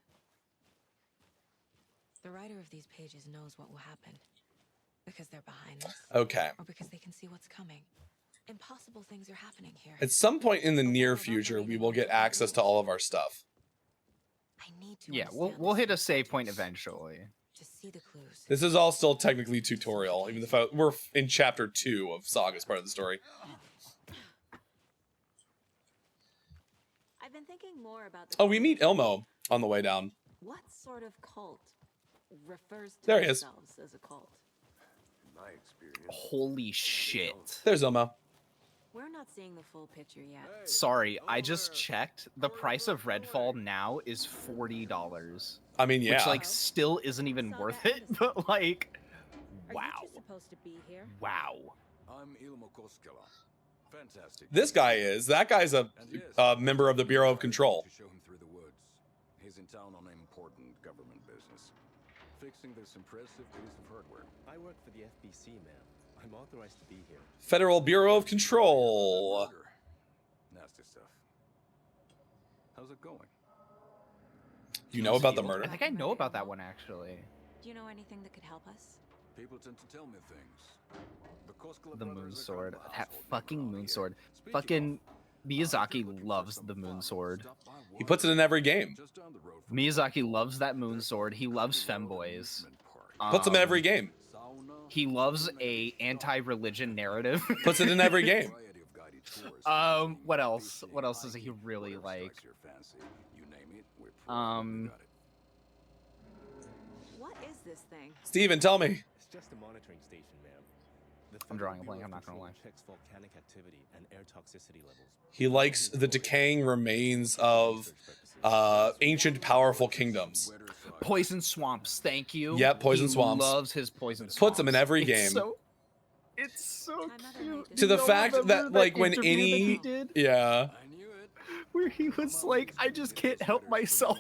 The writer of these pages knows what will happen because they're behind this. Okay. Or because they can see what's coming. Impossible things are happening here. At some point in the near future, we will get access to all of our stuff. Yeah, we'll hit a save point eventually. To see the clues. This is all still technically tutorial, even if we're in chapter 2 of Saga's part of the story. I've been thinking more about the Oh, we meet Ilmo on the way down. What sort of cult refers to There he is. themselves as a cult? My experience. Holy shit. There's Ilmo. We're not seeing the full picture yet. Sorry, I just checked. The price of Redfall now is $40. I mean, yeah. Which like still isn't even worth it, but like wow. Are you two supposed to be here? Wow. I'm Ilmo Koskela. Fantastic. This guy is. That guy's a member of the Bureau of Control. To show him through the woods. He's in town on important government business. Fixing this impressive piece of hardware. I work for the FBC, ma'am. I'm authorized to be here. Federal Bureau of Control. Nasty stuff. How's it going? You know about the murder? I think I know about that one actually. Do you know anything that could help us? People tend to tell me things. The moon sword. That fucking moon sword. Fucking Miyazaki loves the moon sword. He puts it in every game. Miyazaki loves that moon sword. He loves femboys. Puts them in every game. He loves a anti-religion narrative. Puts it in every game. What else? What else does he really like? What is this thing? Steven, tell me. It's just a monitoring station, ma'am. I'm drawing a blank, I'm not gonna lie. Checks volcanic activity and air toxicity levels. He likes the decaying remains of ancient powerful kingdoms. Poison swamps, thank you. Yeah, poison swamps. He loves his poison swamps. Puts them in every game. It's so cute. To the fact that like when any yeah, where he was like, I just can't help myself.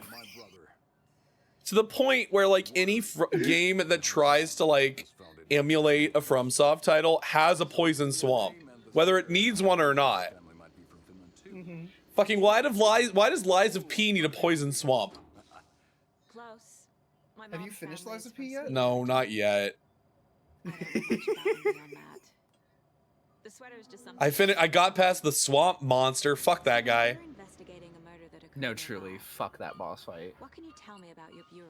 To the point where like any game that tries to like emulate a FromSoft title has a poison swamp, whether it needs one or not. Fucking why does Lies of P need a poison swamp? Close. Have you finished Lies of P yet? No, not yet. The sweater's just something. I got past the swamp monster. Fuck that guy. Investigating a murder that occurred. No, truly, fuck that boss fight. What can you tell me about your bureau?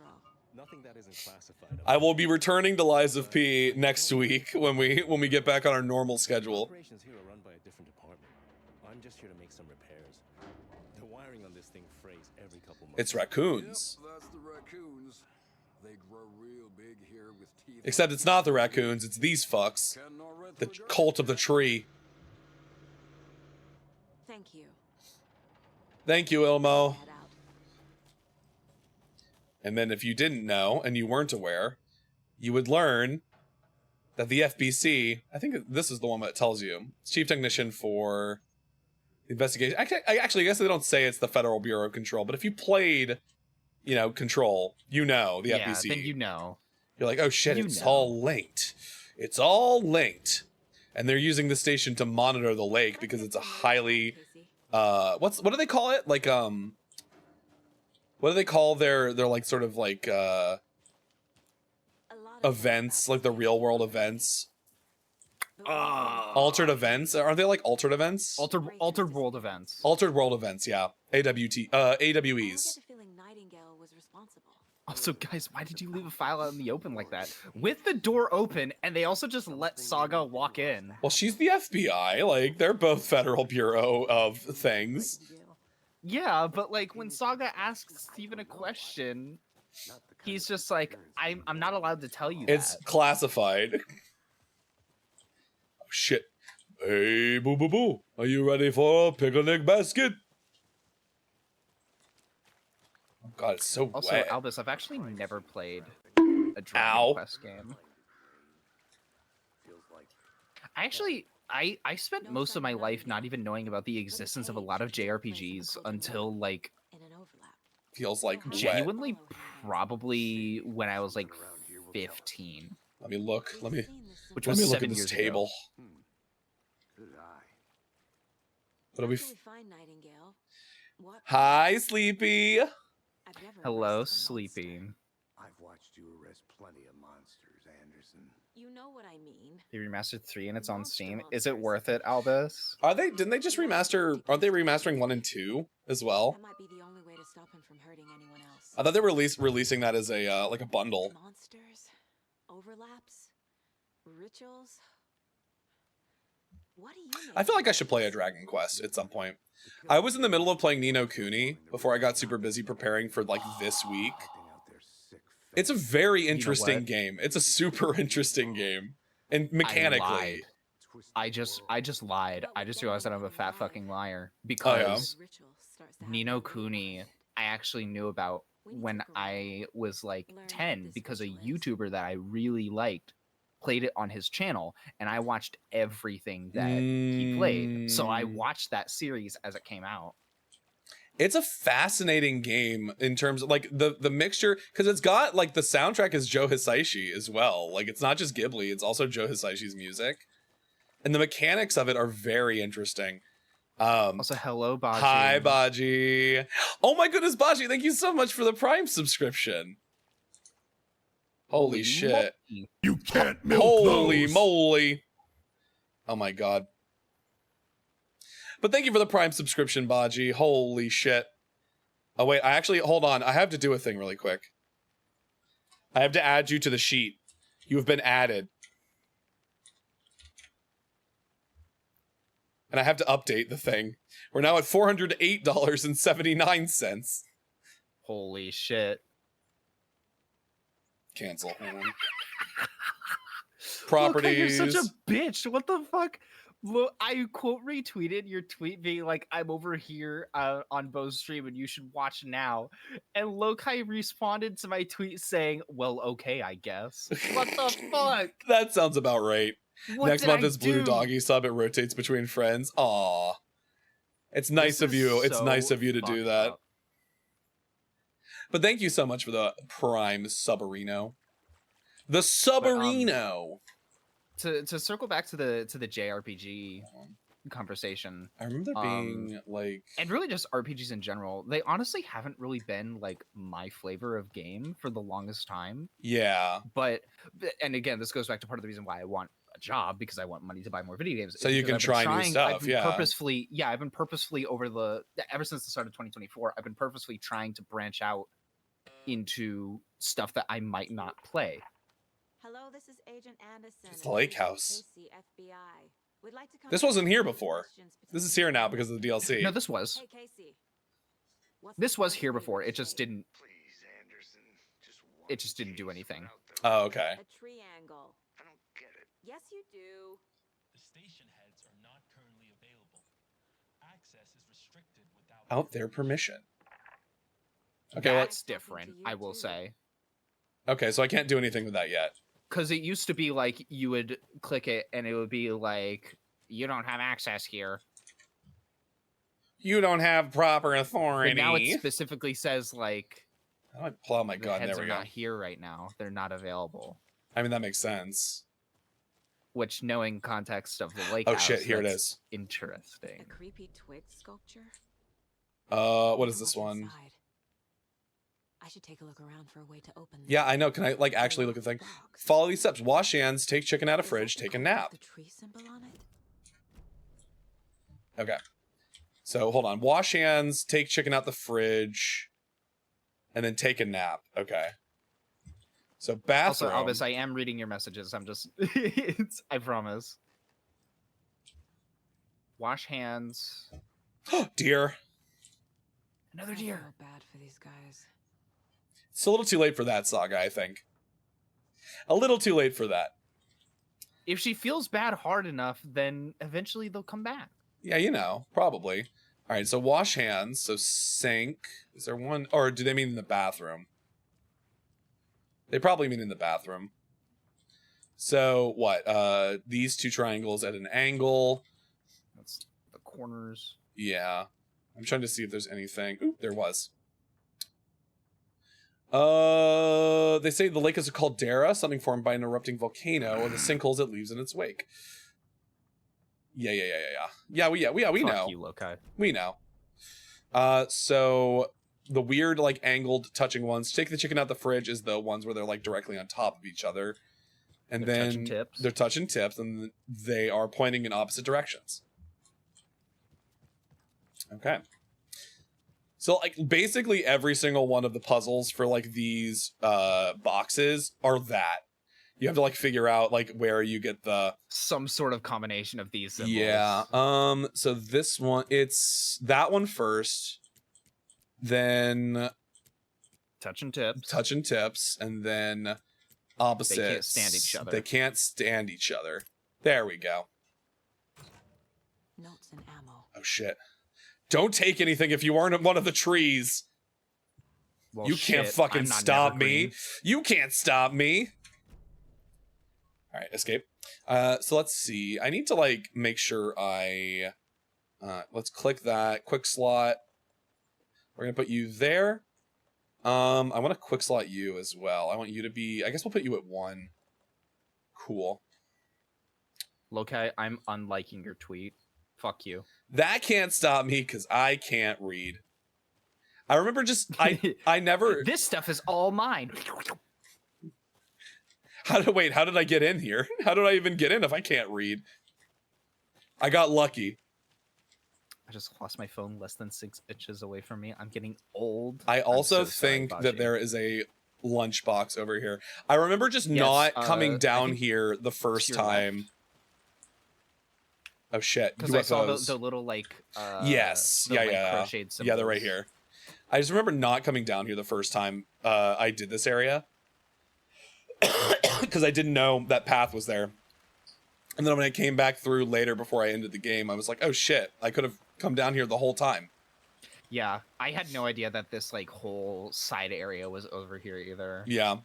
Nothing that isn't classified. I will be returning to Lies of P next week when we get back on our normal schedule. Operations here are run by a different department. I'm just here to make some repairs. The wiring on this thing frays every couple months. It's raccoons. Yep, that's the raccoons. They grow real big here with teeth. Except it's not the raccoons, it's these fucks. The cult of the tree. Thank you. Thank you, Ilmo. And then if you didn't know, and you weren't aware, you would learn that the FBC, I think this is the one that tells you, it's chief technician for the investigation. Actually, I guess they don't say it's the Federal Bureau of Control, but if you played, you know, Control, you know the FBC. Yeah, then you know. You're like, oh shit, it's all linked. It's all linked. And they're using the station to monitor the lake because it's a highly, what do they call it? Like, what do they call their like sort of like events, like the real world events? Altered events? Aren't they like altered events? Altered world events. Altered world events, yeah. AWEs. I get the feeling Nightingale was responsible. Also, guys, why did you leave a file out in the open like that? With the door open, and they also just let Saga walk in. Well, she's the FBI. Like, they're both Federal Bureau of things. Yeah, but like when Saga asks Steven a question, he's just like, I'm not allowed to tell you It's that. classified. Oh, shit. Hey, boo boo boo. Are you ready for a picnic basket? Oh god, it's so Also, wet. Albus, I've actually never played a Dragon Quest game. I spent most of my life not even knowing about the existence of a lot of JRPGs until like Feels like genuinely probably when I was like 15. Let me look. Which Let was me look 7 at this years table. ago. What'll we? Hi, Sleepy. Hello, Sleepy. I've watched you arrest plenty of monsters, Anderson. You know what I mean. They remastered 3 and it's on Steam. Is it worth it, Albus? Are they? Didn't they just remaster? Aren't they remastering 1 and 2 as well? That might be the only way to stop him from hurting anyone else. I thought they were releasing that as a like a bundle. Monsters, overlaps, rituals. What do you know? I feel like I should play a Dragon Quest at some point. I was in the middle of playing Ni no Kuni before I got super busy preparing for like this week. It's a very interesting game. It's a super interesting game. And mechanically. I just lied. I just realized that I'm a fat fucking liar. Because Ni no Kuni, I actually knew about when I was like 10 because a YouTuber that I really liked played it on his channel, and I watched everything that he played. So I watched that series as it came out. It's a fascinating game in terms of like the mixture, because it's got like the soundtrack is Joe Hisaishi as well. Like it's not just Ghibli, it's also Joe Hisaishi's music. And the mechanics of it are very interesting. Also, hello, Baji. Hi, Baji. Oh my goodness, Baji, thank you so much for the Prime subscription. Holy shit. You can't milk Holy those. moly. Oh my god. But thank you for the Prime subscription, Baji. Holy shit. Oh wait, hold on. I have to do a thing really quick. I have to add you to the sheet. You have been added. And I have to update the thing. We're now at $408.79. Holy shit. Cancel. Properties. Look, you're such a bitch. What the fuck? Look, I quote retweeted your tweet being like, I'm over here on Bo's stream and you should watch now. And Lokai responded to my tweet saying, well, okay, I guess. What the fuck? That sounds about right. What Next did month I is Blue do? Doggy sub. It rotates between friends. Aw. It's nice of you. It's nice of you to do that. But thank you so much for the Prime Subarino. The Subarino. To circle back to the JRPG conversation. I remember being like, and really just RPGs in general. They honestly haven't really been like my flavor of game for the longest time. Yeah. But and again, this goes back to part of the reason why I want a job, because I want money to buy more video games. So you can try new stuff. I've been purposefully ever since the start of 2024, I've been purposefully trying to branch out into stuff that I might not play. Hello, this is Agent Anderson. It's the Lake House. Casey, FBI. We'd like to come This wasn't here before. This is here now because of the DLC. No, this was. Hey, Casey. This was here before. It just didn't. It just didn't do anything. Oh, okay. A triangle. I don't get it. Yes, you do. The station heads are not currently available. Access is restricted without Out their permission. Okay, that's different, I will say. Okay, so I can't do anything with that yet. Because it used to be like you would click it and it would be like, you don't have access here. You don't have proper authority. But now it specifically says like, how do I pull out my the gun? heads There we are go. not here right now. They're not available. I mean, that makes sense. Which, knowing context of the lake Oh house, shit, here it that's is. Interesting. A creepy twig sculpture. What is this one? I should take a look around for a way to open this. Yeah, I know. Can I like actually look at the thing? Follow these steps. Wash hands, take chicken out of fridge, take a nap. The tree symbol on it. Okay. So hold on. Wash hands, take chicken out the fridge. and then take a nap. Okay. So bathroom. Also, Albus, I am reading your messages. I'm just, I promise. Wash hands. Deer. Another I deer. feel bad for these guys. It's a little too late for that, Saga, I think. A little too late for that. If she feels bad hard enough, then eventually they'll come back. Yeah, you know, probably. All right, so wash hands. So sink. Is there one? Or do they mean in the bathroom? They probably mean in the bathroom. So what? These two triangles at an angle. That's the corners. Yeah. I'm trying to see if there's anything. Ooh, there was. They say the lake is a caldera, something formed by an erupting volcano, or the sinkholes it leaves in its wake. Yeah. Yeah, we Fuck know. you, Lokai. We know. So the weird, like, angled touching ones, take the chicken out the fridge, is the ones where they're, like, directly on top of each other. And They're then touching tips. they're touching tips, and they are pointing in opposite directions. Okay. So, like, basically every single one of the puzzles for, like, these boxes are that. You have to, like, figure out, like, where you get the... Some sort of combination of these symbols. Yeah. So this one, it's that one first, then... Touching tips. And then opposites. They can't stand each other. They can't stand each other. There we go. Notes and ammo. Oh, shit. Don't take anything if you aren't at one of the trees. Well, you can't shit, fucking I'm not stop me. evergreen. You can't stop me. All right, escape. So let's see. I need to, like, make sure I... let's click that. Quick slot. We're going to put you there. I want to quick slot you as well. I want you to be... I guess we'll put you at 1. Cool. Lokai, I'm unliking your tweet. Fuck you. That can't stop me because I can't read. I remember just... I never... This stuff is all mine. How did I get in here? How did I even get in if I can't read? I got lucky. I just lost my phone less than 6 inches away from me. I'm getting old. I also I'm so sorry, think Bachi. that there is a lunchbox over here. I remember just Yes, not I coming down think here the first your time. Oh shit! Because I saw UFOs. the little like Yes. the, Yeah. like, Yeah. crocheted Yeah. They're right symbols. here. I just remember not coming down here the first time I did this area because I didn't know that path was there. And then when I came back through later before I ended the game, I was like, "Oh shit! I could have come down here the whole time." Yeah, I had no idea that this like whole side area was over here either. Yeah.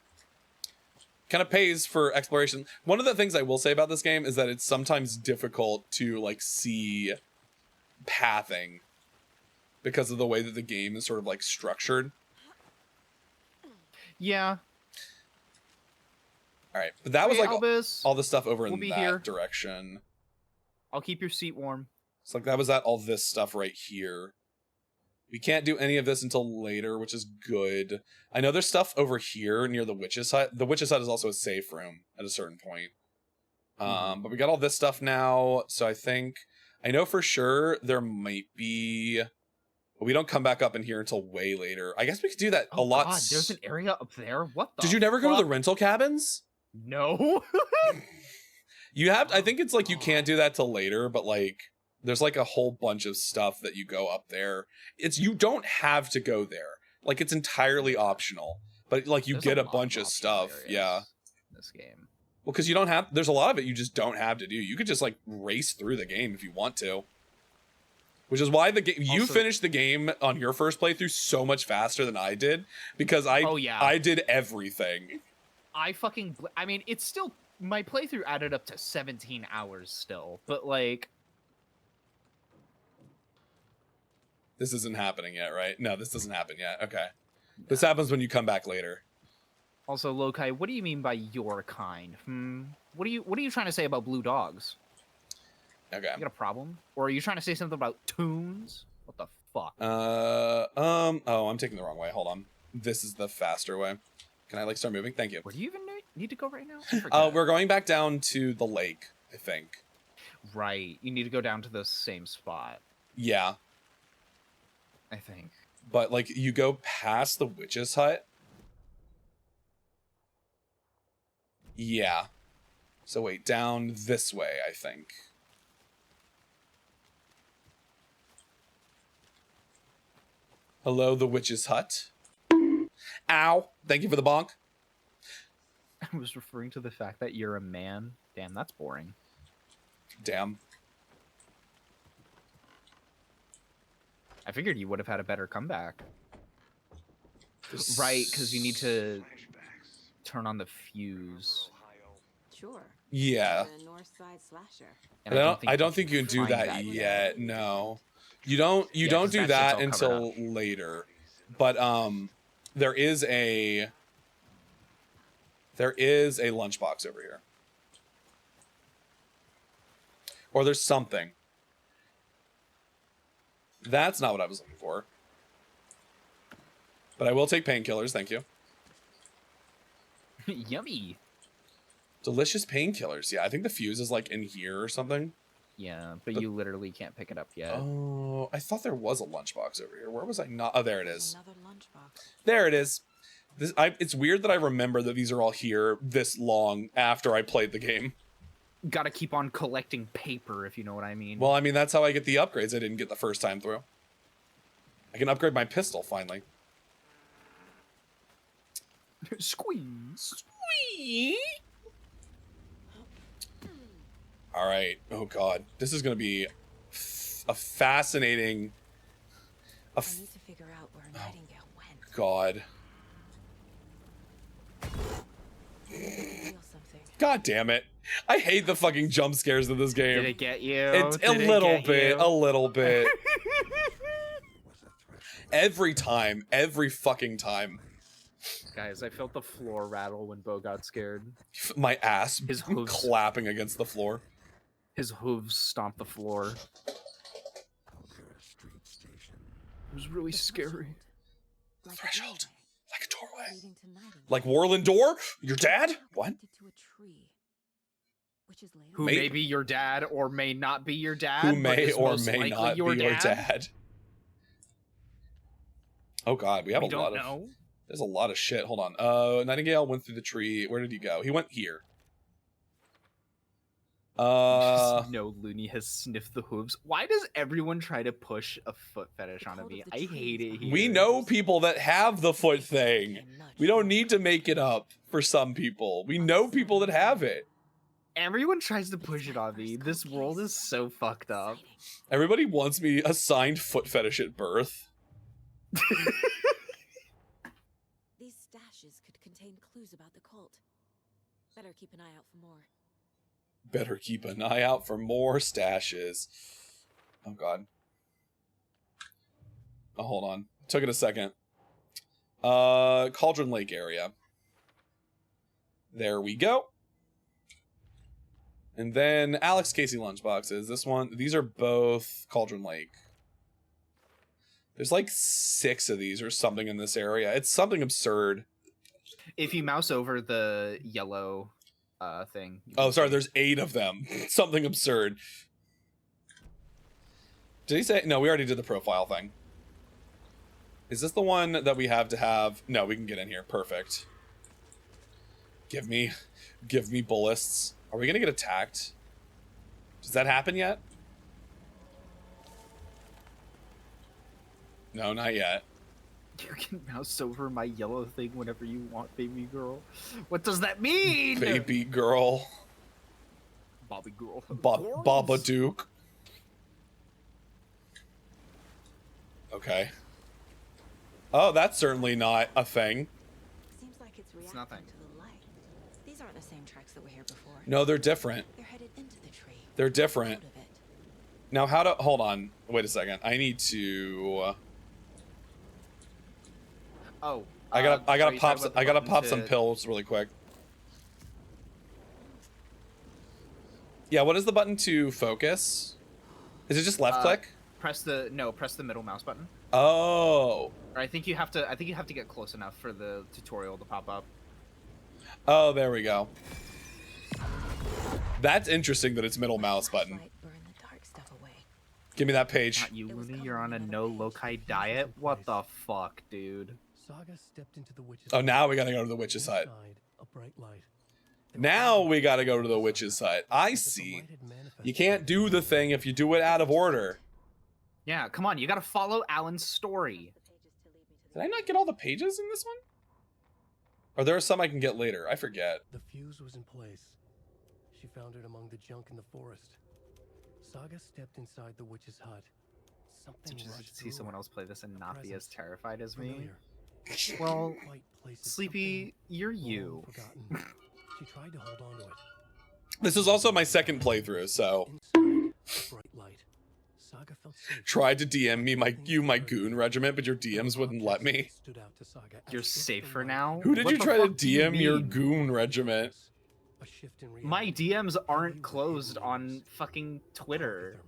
Kind of pays for exploration. One of the things I will say about this game is that it's sometimes difficult to like see pathing because of the way that the game is sort of like structured. Yeah. All right, but that was Okay, like Albus, all the stuff over in we'll be that here. direction. I'll keep your seat warm. It's like that was all this stuff right here. We can't do any of this until later, which is good. I know there's stuff over here near the witch's hut. The witch's hut is also a safe room at a certain point. But we got all this stuff now, so I know for sure there might be... But we don't come back up in here until way later. I guess we could do that a lot. God, there's an area up there. What the Did you never go to the fuck? rental cabins? No. You have... I think it's like you can't do that till later, but like... There's like a whole bunch of stuff that you go up there. You don't have to go there. Like it's entirely optional. But like you There's get a a lot bunch of of optional stuff. areas Yeah. in this game. Well, because you don't have... There's a lot of it you just don't have to do. You could just like race through the game if you want to. Which is why the game... You Also- finished the game on your first playthrough so much faster than I did. Because I did everything. I mean, it's still... My playthrough added up to 17 hours still. But like... This isn't happening yet, right? No, this doesn't happen yet. Okay. This happens when you come back later. Also, Lokai, what do you mean by your kind? What are you trying to say about blue dogs? Okay. You got a problem? Or are you trying to say something about tunes? What the fuck? Oh, I'm taking the wrong way. Hold on. This is the faster way. Can I like start moving? Thank you. Where do you even need to go right now? I forget. We're going back down to the lake, I think. Right. You need to go down to the same spot, Yeah. I think. But like you go past the witch's hut. Yeah. So wait, down this way, I think. Hello, the witch's hut. Ow! Thank you for the bonk. I was referring to the fact that you're a man. Damn, that's boring. Damn. I figured you would have had a better comeback. Right, because you need to turn on the fuse. Sure. Yeah. A North Side slasher. And I don't think you can do that yet. No. You don't do that until later. But there is a lunchbox over here. Or there's something. That's not what I was looking for. But I will take painkillers, thank you. Yummy. Delicious painkillers. Yeah, I think the fuse is like in here or something. Yeah, but you literally can't pick it up yet. Oh, I thought there was a lunchbox over here. Where was I not? Oh, there it is. Another lunchbox. There it is. It's weird that I remember that these are all here this long after I played the game. Gotta keep on collecting paper, if you know what I mean. Well, I mean, that's how I get the upgrades I didn't get the first time through. I can upgrade my pistol, finally. Squeeze. Squeeze. All right. Oh, God. This is going to be a fascinating... I need to figure out where Nightingale went. God. Feel something. God damn it. I hate the fucking jump scares in this game. Did it get you? It's a little bit. Every time. Every fucking time. Guys, I felt the floor rattle when Bo got scared. My ass his hooves clapping against the floor. His hooves stomped the floor. It was really scary. Threshold. Like a doorway. Like Warland Door? Your dad? What? Who may be your dad or may not be your dad. Who may or most may likely not be your dad. Oh God, we have a lot of... There's a lot of shit. Hold on. Nightingale went through the tree. Where did he go? He went here. No, Looney has sniffed the hooves. Why does everyone try to push a foot fetish onto me? I hate it here. We know people that have the foot thing. We don't need to make it up for some people. We know people that have it. Everyone tries to push it on me. This world is so fucked up. Everybody wants me assigned foot fetish at birth. These stashes could contain clues about the cult. Better keep an eye out for more. Better keep an eye out for more stashes. Oh God. Oh, hold on. Took it a second. Cauldron Lake area. There we go. And then Alex Casey lunchboxes. This one, these are both Cauldron Lake. There's like 6 of these or something in this area. It's something absurd. If you mouse over the yellow thing. Oh, sorry, there's 8 of them. Something absurd. Did he say? No, we already did the profile thing. Is this the one that we have to have? No, we can get in here. Perfect. Give me bullets. Are we gonna get attacked? Does that happen yet? No, not yet. You can mouse over my yellow thing whenever you want, baby girl. What does that mean? Baby girl. Bobby girl. Baba Duke. Okay. Oh, that's certainly not a thing. Seems like it's reacting nothing. to the light. These aren't the same tracks that were here before. No, they're different. They're headed into the tree. They're different. Now, how to... Hold on. Wait a second. I need to... Oh. I gotta pop some pills really quick. Yeah, what is the button to focus? Is it just left click? Press the middle mouse button. Oh. Or I think you have to get close enough for the tutorial to pop up. Oh, there we go. That's interesting that it's middle mouse button. Give me that page. Not you, Looney. You're on a no loci diet. What the fuck, dude? Saga stepped into the witch's Oh, now we gotta go to the witch's hut. Inside, a bright light. Now we gotta go to the witch's hut. I see. You can't do the thing if you do it out of order. Yeah, come on. You gotta follow Alan's story. Did I not get all the pages in this one? Or there are some I can get later. I forget. The fuse was in place. She found it among the junk in the forest. Saga stepped inside the witch's hut. Something Did you rushed see through someone her. else play this and not be as Presence. terrified as me? Familiar. Well, Quite places, Sleepy, you're something you. long forgotten. She tried to hold on to it. This is also my second playthrough, so Inside, a bright light. Saga felt safe. tried to DM me my goon regiment, but your DMs wouldn't let me. Stood out to Saga as You're if the safer light now? Who did What you the try to fuck do you DM your mean? goon regiment? A shift in My reality. DMs aren't closed on fucking Twitter.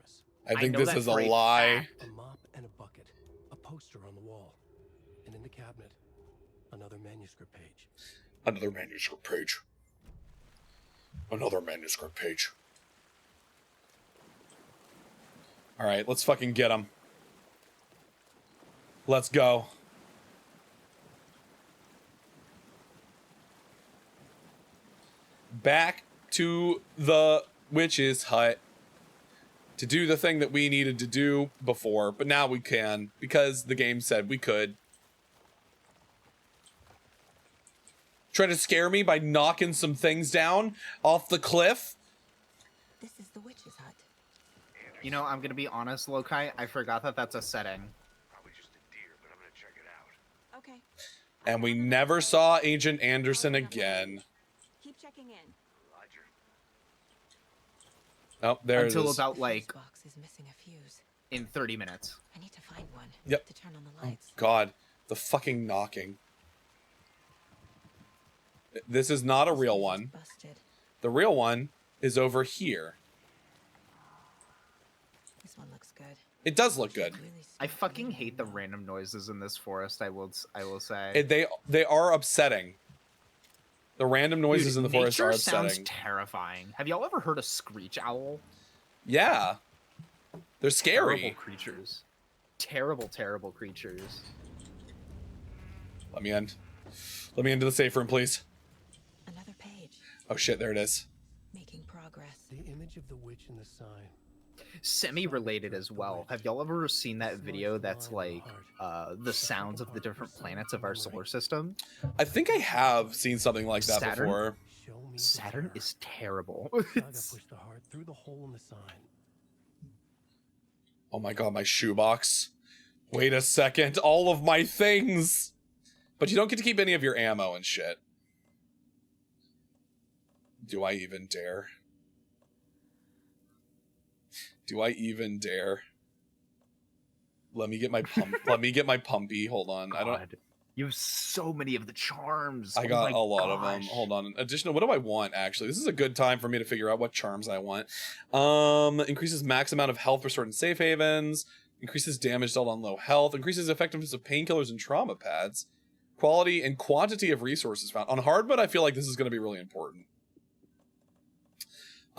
I think know this that is a for a lie. fact. A mop and a bucket. A poster on the wall. And in the cabinet, another manuscript page. Another manuscript page. Another manuscript page. Alright, let's fucking get him. Let's go. Back to the witch's hut to do the thing that we needed to do before, but now we can because the game said we could. Try to scare me by knocking some things down off the cliff. This is the witch's hut. You know, I'm gonna be honest, Lokai. I forgot that that's a setting. Probably just a deer, but I'm gonna check it out. Okay. And we never saw Agent Anderson again. Keep checking in. Roger. Oh, there Until it is. about like Box is missing a fuse. in 30 minutes. I need to find one. Yep. To turn on the Oh, lights. God, the fucking knocking. This is not a real one. Busted. The real one is over here. This one looks good. It does look good. I fucking hate the random noises in this forest. I will say. They are upsetting. The random noises in the forest nature are sounds upsetting. terrifying. Have y'all ever heard a screech owl? Yeah, they're scary. Terrible creatures. Terrible, terrible creatures. Let me in. Let me into the safe room, please. Another page. Oh shit, there it is. Making progress. The image of the witch in the sign. Semi-related as well. Have y'all ever seen that video that's like the sounds of the different planets of our solar system? I think I have seen something like that Saturn? before. Saturn is terrible. Saga pushed the heart through the hole in the sign. Oh my god, my shoebox. Wait a second, all of my things! But you don't get to keep any of your ammo and shit. Do I even dare? Do I even dare? Let me get my pump. Let me get my pumpy. Hold on. I don't. God, you have so many of the charms. I Oh got my a lot of them. gosh. Hold on. Additional. What do I want? Actually, this is a good time for me to figure out what charms I want. Increases max amount of health for certain safe havens. Increases damage dealt on low health. Increases effectiveness of painkillers and trauma pads. Quality and quantity of resources found on hard mode. I feel like this is going to be really important.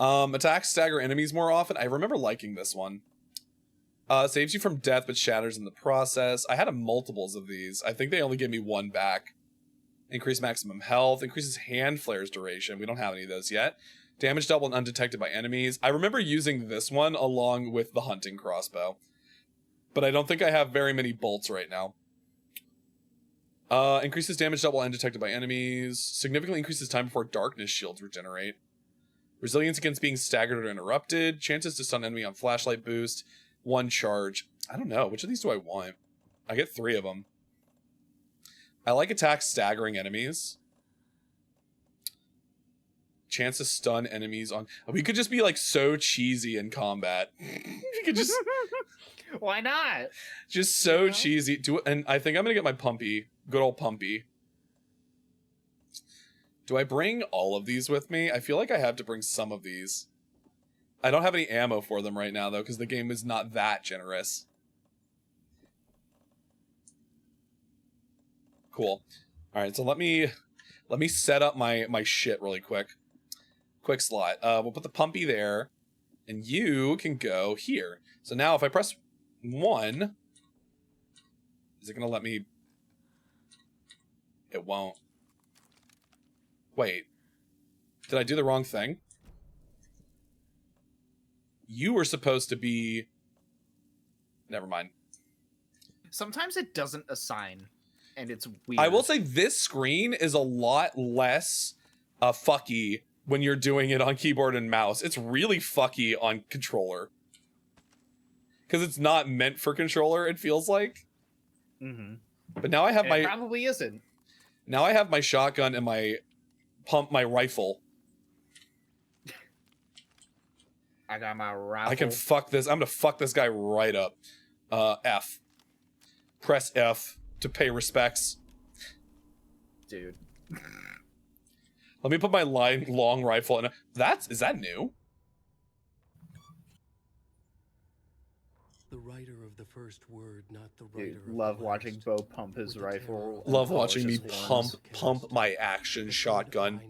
Attacks stagger enemies more often. I remember liking this one. Saves you from death but shatters in the process. I had a multiples of these. I think they only gave me one back. Increase maximum health. Increases hand flares duration. We don't have any of those yet. Damage dealt when undetected by enemies. I remember using this one along with the hunting crossbow. But I don't think I have very many bolts right now. Increases damage dealt while undetected by enemies. Significantly increases time before darkness shields regenerate. Resilience against being staggered or interrupted. Chances to stun enemy on flashlight boost. 1 charge. I don't know. Which of these do I want? I get 3 of them. I like attacks staggering enemies. Chance to stun enemies on... We could just be like so cheesy in combat. We could just... Why not? Just so cheesy. And I think I'm gonna get my pumpy. Good old pumpy. Do I bring all of these with me? I feel like I have to bring some of these. I don't have any ammo for them right now, though, because the game is not that generous. Cool. All right, so let me set up my shit really quick. Quick slot. We'll put the pumpy there. And you can go here. So now if I press 1, is it going to let me? It won't. Wait. Did I do the wrong thing? You were supposed to be... Never mind. Sometimes it doesn't assign, and it's weird. I will say this screen is a lot less fucky when you're doing it on keyboard and mouse. It's really fucky on controller. Because it's not meant for controller, it feels like. Mm-hmm. But now I have It probably isn't. Now I have my shotgun and my rifle. I got my rifle. I can fuck this. I'm gonna fuck this guy right up. F. Press F to pay respects. Dude. Let me put my long rifle in. Is that new? The writer of the first word, not the writer. Dude, love watching Bo pump his rifle. Love watching me pump my action shotgun.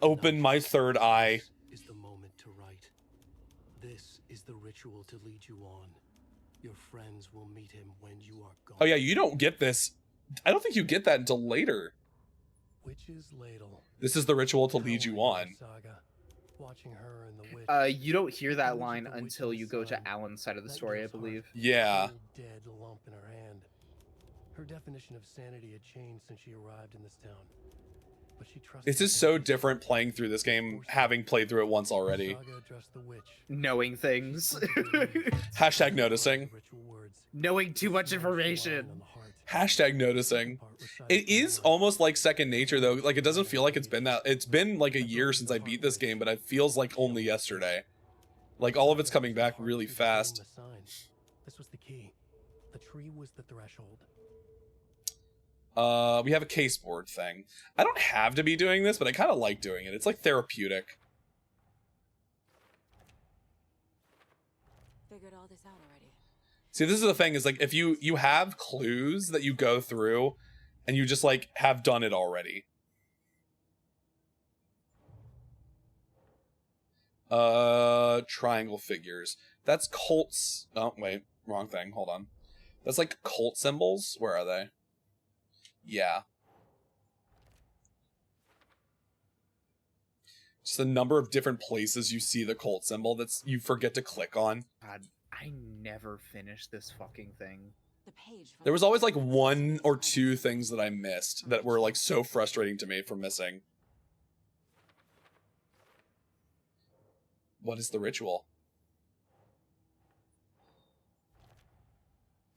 Open my third eye. Is the moment to write. This is the ritual to lead you on. Your friends will meet him when you are gone. Oh yeah, you don't get this. I don't think you get that until later. Witch's ladle. This is the ritual to lead you on. Saga. Watching her and the witch. You don't hear that line until you go to Alan's side of the story, I believe. Yeah. Dead lump in her hand. Her definition of sanity had changed since she arrived in this town. But she trusted. This is so different playing through this game, having played through it once already. Saga addressed the witch. Knowing things. Hashtag noticing. Knowing too much information. Hashtag noticing. It is almost like second nature though. Like it doesn't feel like it's been like a year since I beat this game, but it feels like only yesterday. Like all of it's coming back really fast. This was the key. The tree was the threshold. We have a case board thing. I don't have to be doing this, but I kind of like doing it. It's like therapeutic. Figured all this out already. See, this is the thing, is like if you have clues that you go through and you just like have done it already. Triangle figures. That's cults. Oh, wait, wrong thing. Hold on. That's like cult symbols. Where are they? Yeah. Just the number of different places you see the cult symbol that's you forget to click on. God, I never finished this fucking thing. There was always like 1 or 2 things that I missed that were like so frustrating to me for missing. What is the ritual?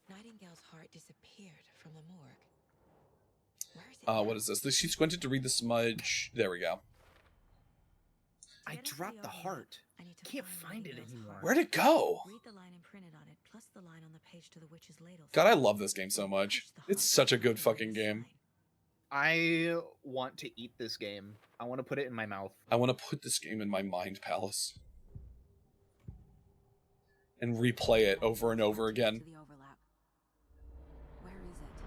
Nightingale's heart disappeared from the morgue. Where is it? What is this? She squinted to read the smudge. There we go. I dropped the heart. Can't find it anymore. Where'd it go? Read the line imprinted on it, plus the line on the page to the witch's ladle. God, I love this game so much. It's such a good fucking game. I want to eat this game. I want to put it in my mouth. I want to put this game in my mind palace. And replay it over and over again.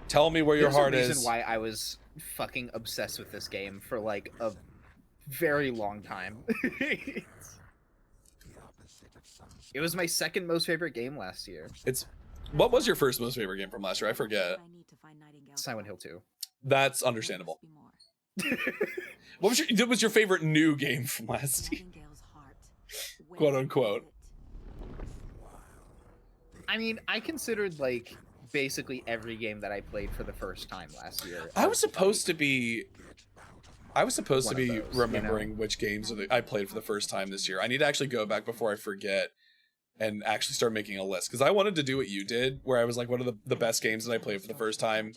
Tell me where your heart There's a is. reason why I was fucking obsessed with this game for like a very long time. It was my second most favorite game last year. What was your first most favorite game from last year? I forget. Silent Hill 2. That's understandable. What was your favorite new game from last year? Quote unquote. I mean, I considered like basically every game that I played for the first time last year. I was supposed to be remembering, you know? which games I played for the first time this year. I need to actually go back before I forget and actually start making a list, because I wanted to do what you did, where I was like, what are the best games that I played for the first time?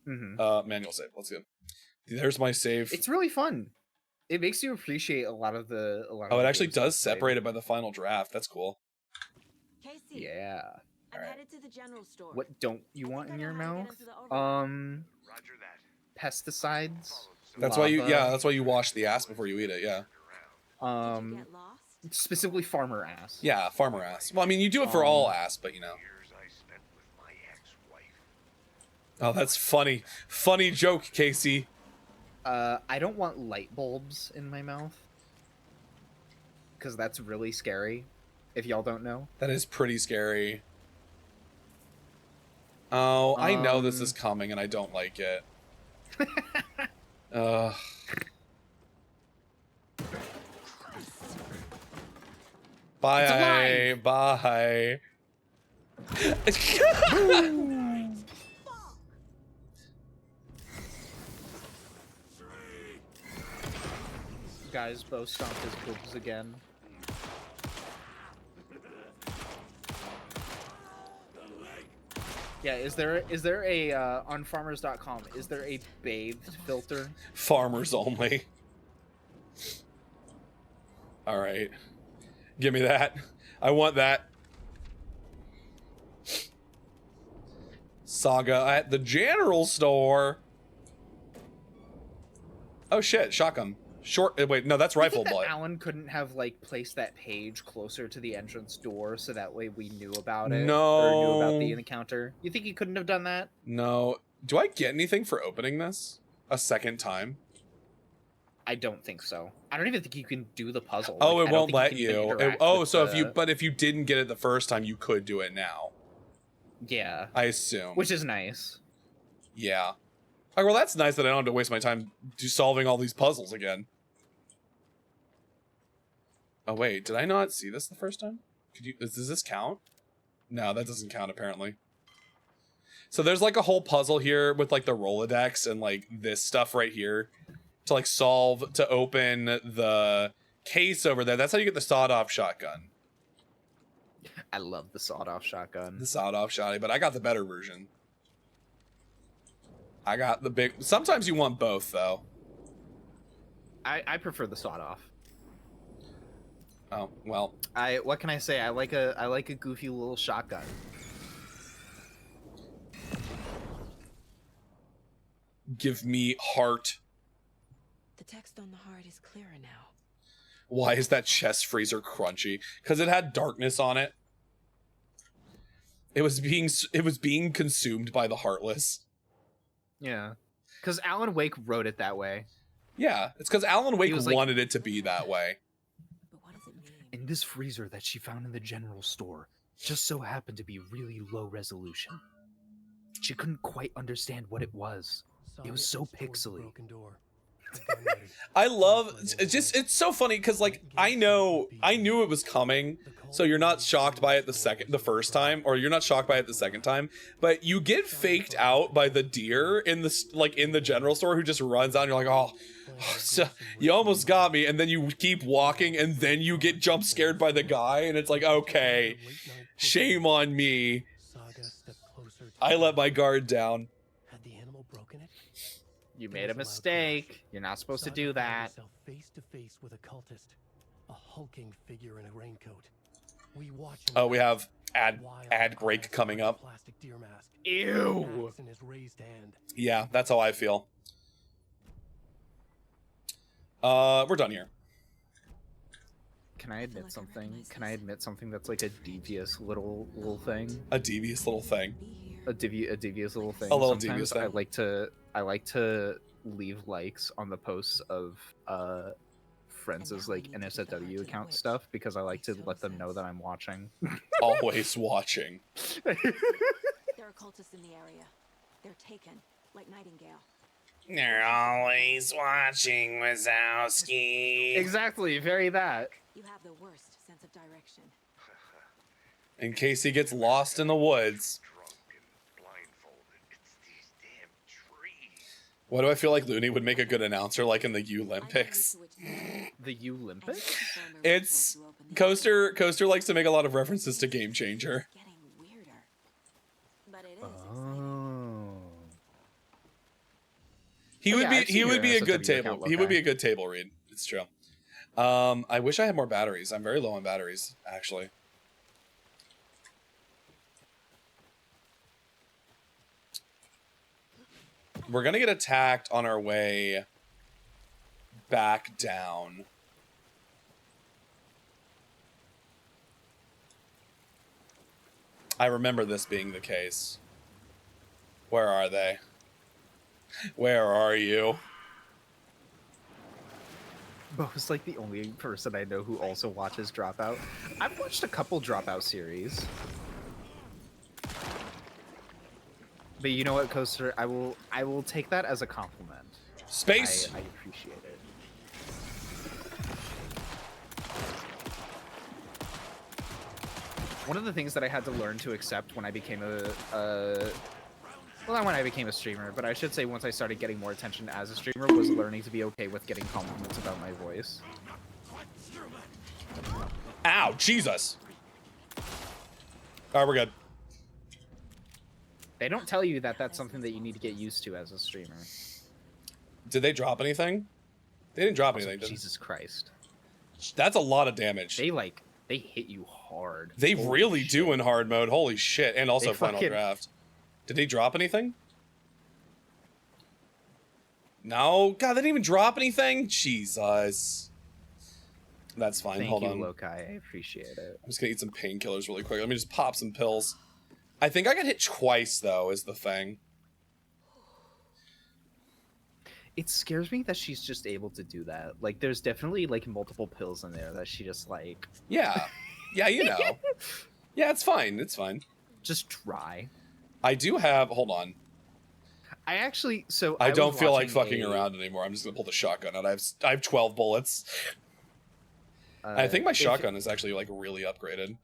Mm-hmm. Manual save. Let's go. There's my save. It's really fun. It makes you appreciate a lot of the. It actually does separate it by the final draft. That's cool. Casey, Yeah. I'm headed to the general store. What don't you want in your mouth? Pesticides. That's why that's why you wash the ass before you eat it. Yeah. Specifically farmer ass. Yeah, farmer ass. Well, I mean, you do it for all ass, but you know. Oh, that's funny. Funny joke, Casey. I don't want light bulbs in my mouth. because that's really scary. If y'all don't know, That is pretty scary. Oh, I know this is coming and I don't like it. Bye. Bye. guys, Bo stomped his boobs again. Yeah, is there a on farmers.com, is there a bathed filter? Farmers only. All right. Give me that. I want that. Saga at the general store. Oh shit, shotgun. Short, wait, no, that's rifle bullet. Alan couldn't have like placed that page closer to the entrance door so that way we knew about it. No. Or knew about the encounter. You think he couldn't have done that? No. Do I get anything for opening this a second time? I don't think so. I don't even think you can do the puzzle. Oh, Like, it I don't won't think let can you. even interact Oh, with so the- if you didn't get it the first time, you could do it now. Yeah. I assume. Which is nice. Yeah. Oh, well, that's nice that I don't have to waste my time solving all these puzzles again. Oh, wait. Did I not see this the first time? Does this count? No, that doesn't count, apparently. So there's, like, a whole puzzle here with, like, the Rolodex and, like, this stuff right here to, like, solve, to open the case over there. That's how you get the sawed-off shotgun. I love the sawed-off shotgun. The sawed-off shotty, but I got the better version. I got the big... Sometimes you want both, though. I prefer the sawed-off. Oh, well. What can I say? I like a goofy little shotgun. Give me heart. The text on the heart is clearer now. Why is that chest freezer crunchy? Because it had darkness on it. It was being consumed by the heartless. Yeah. Because Alan Wake wrote it that way. Yeah, it's because Alan Wake was like- wanted it to be that way. And this freezer that she found in the general store just so happened to be really low resolution. She couldn't quite understand what it was. It was so pixely. I love it's so funny because like I knew it was coming, so you're not shocked by it the first time, or you're not shocked by it the second time, but you get faked out by the deer in the general store who just runs out and you're like, oh, so you almost got me, and then you keep walking and then you get jump scared by the guy and it's like, okay, shame on me. I let my guard down. You made a mistake. You're not supposed to do that. Face to face with a cultist, a hulking figure in a raincoat. We watch him. Oh, we have ad break coming up. Plastic deer mask. Ew. In his raised hand. Yeah, that's how I feel. We're done here. Can I admit something? Can I admit something that's like a devious little thing? A devious little thing. A devious little thing. A little Sometimes devious thing. I like to leave likes on the posts of friends' like NSFW account stuff because I like to let them know that I'm watching. Always watching. There are cultists in the area. They're taken, like Nightingale. They're always watching, Wazowski. Exactly, very that. You have the worst sense of direction. In case he gets lost in the woods. Why do I feel like Looney would make a good announcer like in the Olympics? The Olympics? It's Coaster likes to make a lot of references to Game Changer. Oh. He would I've be seen your a good SFW table. account, He would okay. be a good table read. It's true. I wish I had more batteries. I'm very low on batteries, actually. We're gonna get attacked on our way back down. I remember this being the case. Where are they? Where are you? Bo's like the only person I know who also watches Dropout. I've watched a couple Dropout series. But you know what, Coaster? I will take that as a compliment. Space! I appreciate it. One of the things that I had to learn to accept when I became well, not when I became a streamer, but I should say once I started getting more attention as a streamer, was learning to be okay with getting compliments about my voice. Ow, Jesus. All right, we're good. They don't tell you that that's something that you need to get used to as a streamer. Did they drop anything? They didn't drop anything, did they? Jesus Christ. That's a lot of damage. They hit you hard. They Holy really shit. do in hard mode. Holy shit. And also They Final fucking- Draft. Did they drop anything? No? God, they didn't even drop anything? Jesus. That's fine. Thank Hold you, on. Lokai. I appreciate it. I'm just gonna eat some painkillers really quick. Let me just pop some pills. I think I got hit twice, though, is the thing. It scares me that she's just able to do that. Like, there's definitely, like, multiple pills in there that she just, like... Yeah. Yeah, you know. Yeah, it's fine. It's fine. Just try. I do have... Hold on. I actually... So I don't was feel like watching fucking around anymore. I'm just gonna pull the shotgun out. I have 12 bullets. I think my shotgun is actually, like, really upgraded.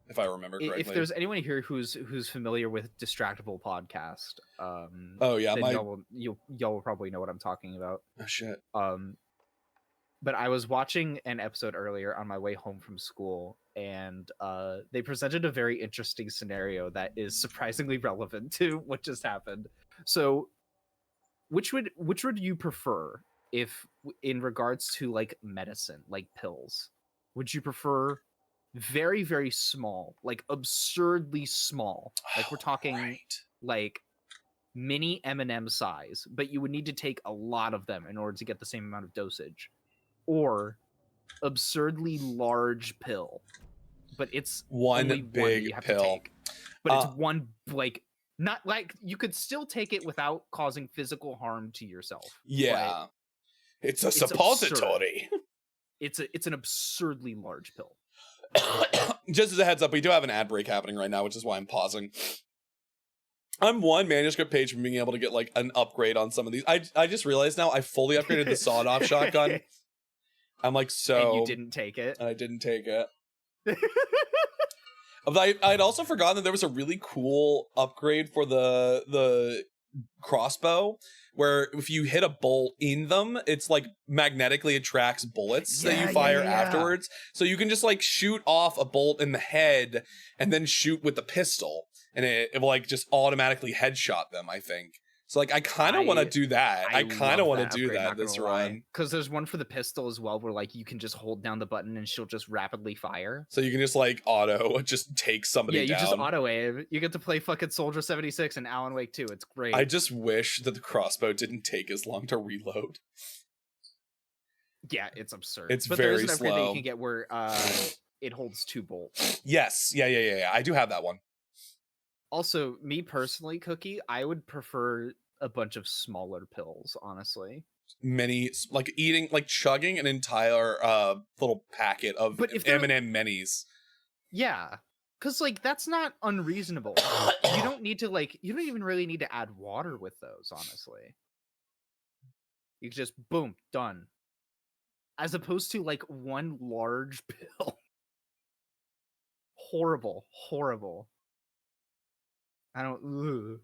If I remember correctly. If there's anyone here who's familiar with Distractable Podcast, oh yeah, then y'all will probably know what I'm talking about. Oh shit. But I was watching an episode earlier on my way home from school, and they presented a very interesting scenario that is surprisingly relevant to what just happened. So, which would you prefer if, in regards to like medicine, like pills, would you prefer very, very small, like absurdly small, like we're talking like mini M&M size, but you would need to take a lot of them in order to get the same amount of dosage, or absurdly large pill, but it's one only big one that you have pill, to take, but it's one, like, not like you could still take it without causing physical harm to yourself. Yeah, it's a absurd. suppository. It's an absurdly large pill. Just as a heads up, we do have an ad break happening right now, which is why I'm pausing. I'm one manuscript page from being able to get like an upgrade on some of these. I just realized now I fully upgraded the sawed-off shotgun. I'm like, so... And you didn't take it? I didn't take it. But I'd also forgotten that there was a really cool upgrade for the crossbow, where if you hit a bolt in them, it's like magnetically attracts bullets that you fire afterwards. So you can just like shoot off a bolt in the head and then shoot with the pistol, and it will like just automatically headshot them, I think. So like I kind of want to do that. I kind of want to do that this run. Because there's one for the pistol as well, where like you can just hold down the button and she'll just rapidly fire. So you can just like auto just take somebody down. Yeah, you just auto aim. You get to play fucking Soldier 76 and Alan Wake 2. It's great. I just wish that the crossbow didn't take as long to reload. Yeah, it's absurd. It's but very there is an upgrade that slow. you can get where it holds 2 bolts. Yes. Yeah. I do have that one. Also, me personally, Cookie, I would prefer a bunch of smaller pills, honestly. Many, like eating, like chugging an entire little packet of M&M minis. Yeah, because like that's not unreasonable. You don't need to you don't even really need to add water with those, honestly. You just boom, done. As opposed to like one large pill. Horrible. I don't. Ugh.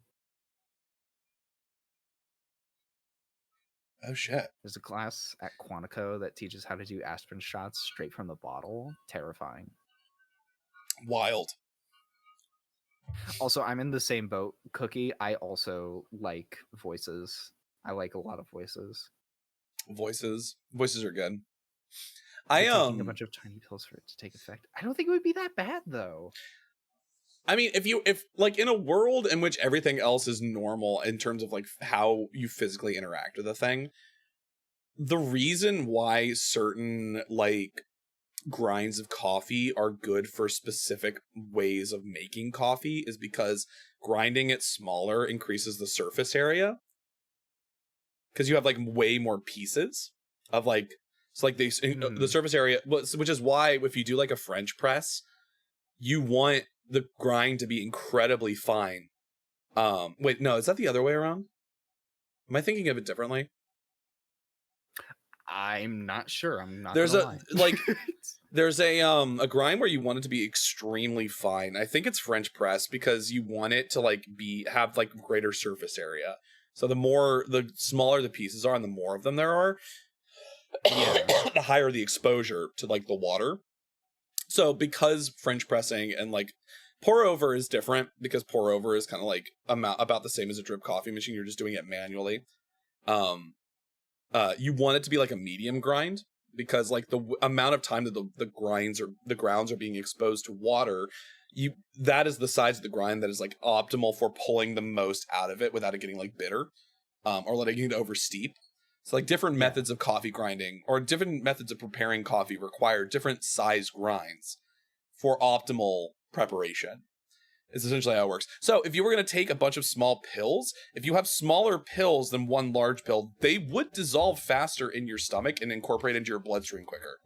Oh shit. There's a class at Quantico that teaches how to do aspirin shots straight from the bottle. Terrifying. Wild. Also, I'm in the same boat, Cookie. I also like voices. I like a lot of voices. Voices are good. Taking a bunch of tiny pills for it to take effect. I don't think it would be that bad though. I mean, if like in a world in which everything else is normal in terms of like how you physically interact with a thing, the reason why certain like grinds of coffee are good for specific ways of making coffee is because grinding it smaller increases the surface area. Because you have like way more pieces of like, It's like the surface area, which is why if you do like a French press, you want the grind to be incredibly fine. Wait, no, is that the other way around? Am I thinking of it differently? I'm not sure. I'm not. There's gonna a lie. like there's a grind where you want it to be extremely fine. I think it's French press because you want it to like have like greater surface area. So the smaller the pieces are and the more of them there are, the higher the exposure to like the water. So because French pressing and like pour over is different because pour over is kind of like about the same as a drip coffee machine. You're just doing it manually. You want it to be like a medium grind because like the amount of time that the grounds are being exposed to water, that is the size of the grind that is like optimal for pulling the most out of it without it getting like bitter, or letting it over steep. So like different methods of coffee grinding or different methods of preparing coffee require different size grinds for optimal preparation. Is essentially how it works. So if you were going to take a bunch of small pills, if you have smaller pills than one large pill, they would dissolve faster in your stomach and incorporate into your bloodstream quicker.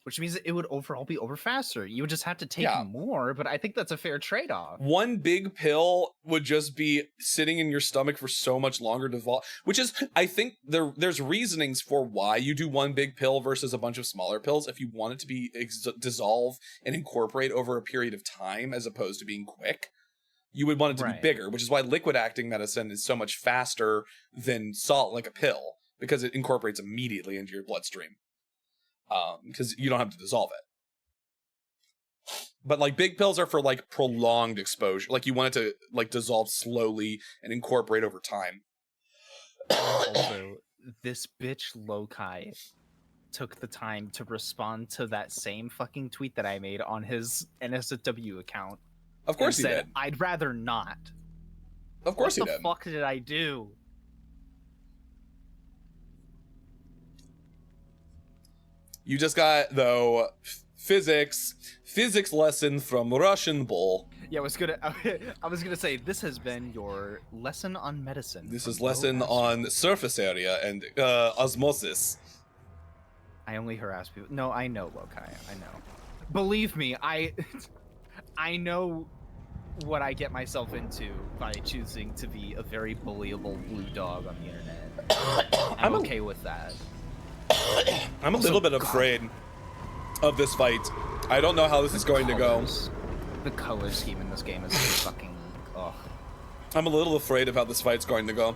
Which means it would overall be over faster. You would just have to take more, but I think that's a fair trade-off. One big pill would just be sitting in your stomach for so much longer to dissolve, which is, I think there's reasonings for why you do one big pill versus a bunch of smaller pills. If you want it to be dissolve and incorporate over a period of time as opposed to being quick, you would want it to be bigger, which is why liquid acting medicine is so much faster than salt like a pill, because it incorporates immediately into your bloodstream. Because you don't have to dissolve it. But like big pills are for like prolonged exposure. Like you want it to like dissolve slowly and incorporate over time. Also, this bitch Lokai took the time to respond to that same fucking tweet that I made on his NSW account. Of course he said, did. I'd rather not. Of course he did. did. What the fuck did I do? You just got, though, physics lesson from Russian Bull. Yeah, I was gonna say, this has been your lesson on medicine. This is lesson on surface area and osmosis. I only harass people. No, I know, Lokai. I know. Believe me, I know what I get myself into by choosing to be a very bullyable blue dog on the internet. I'm okay with that. I'm a little bit afraid of this fight. I don't know how this is going to go. The color scheme in this game is fucking... Ugh. I'm a little afraid of how this fight's going to go.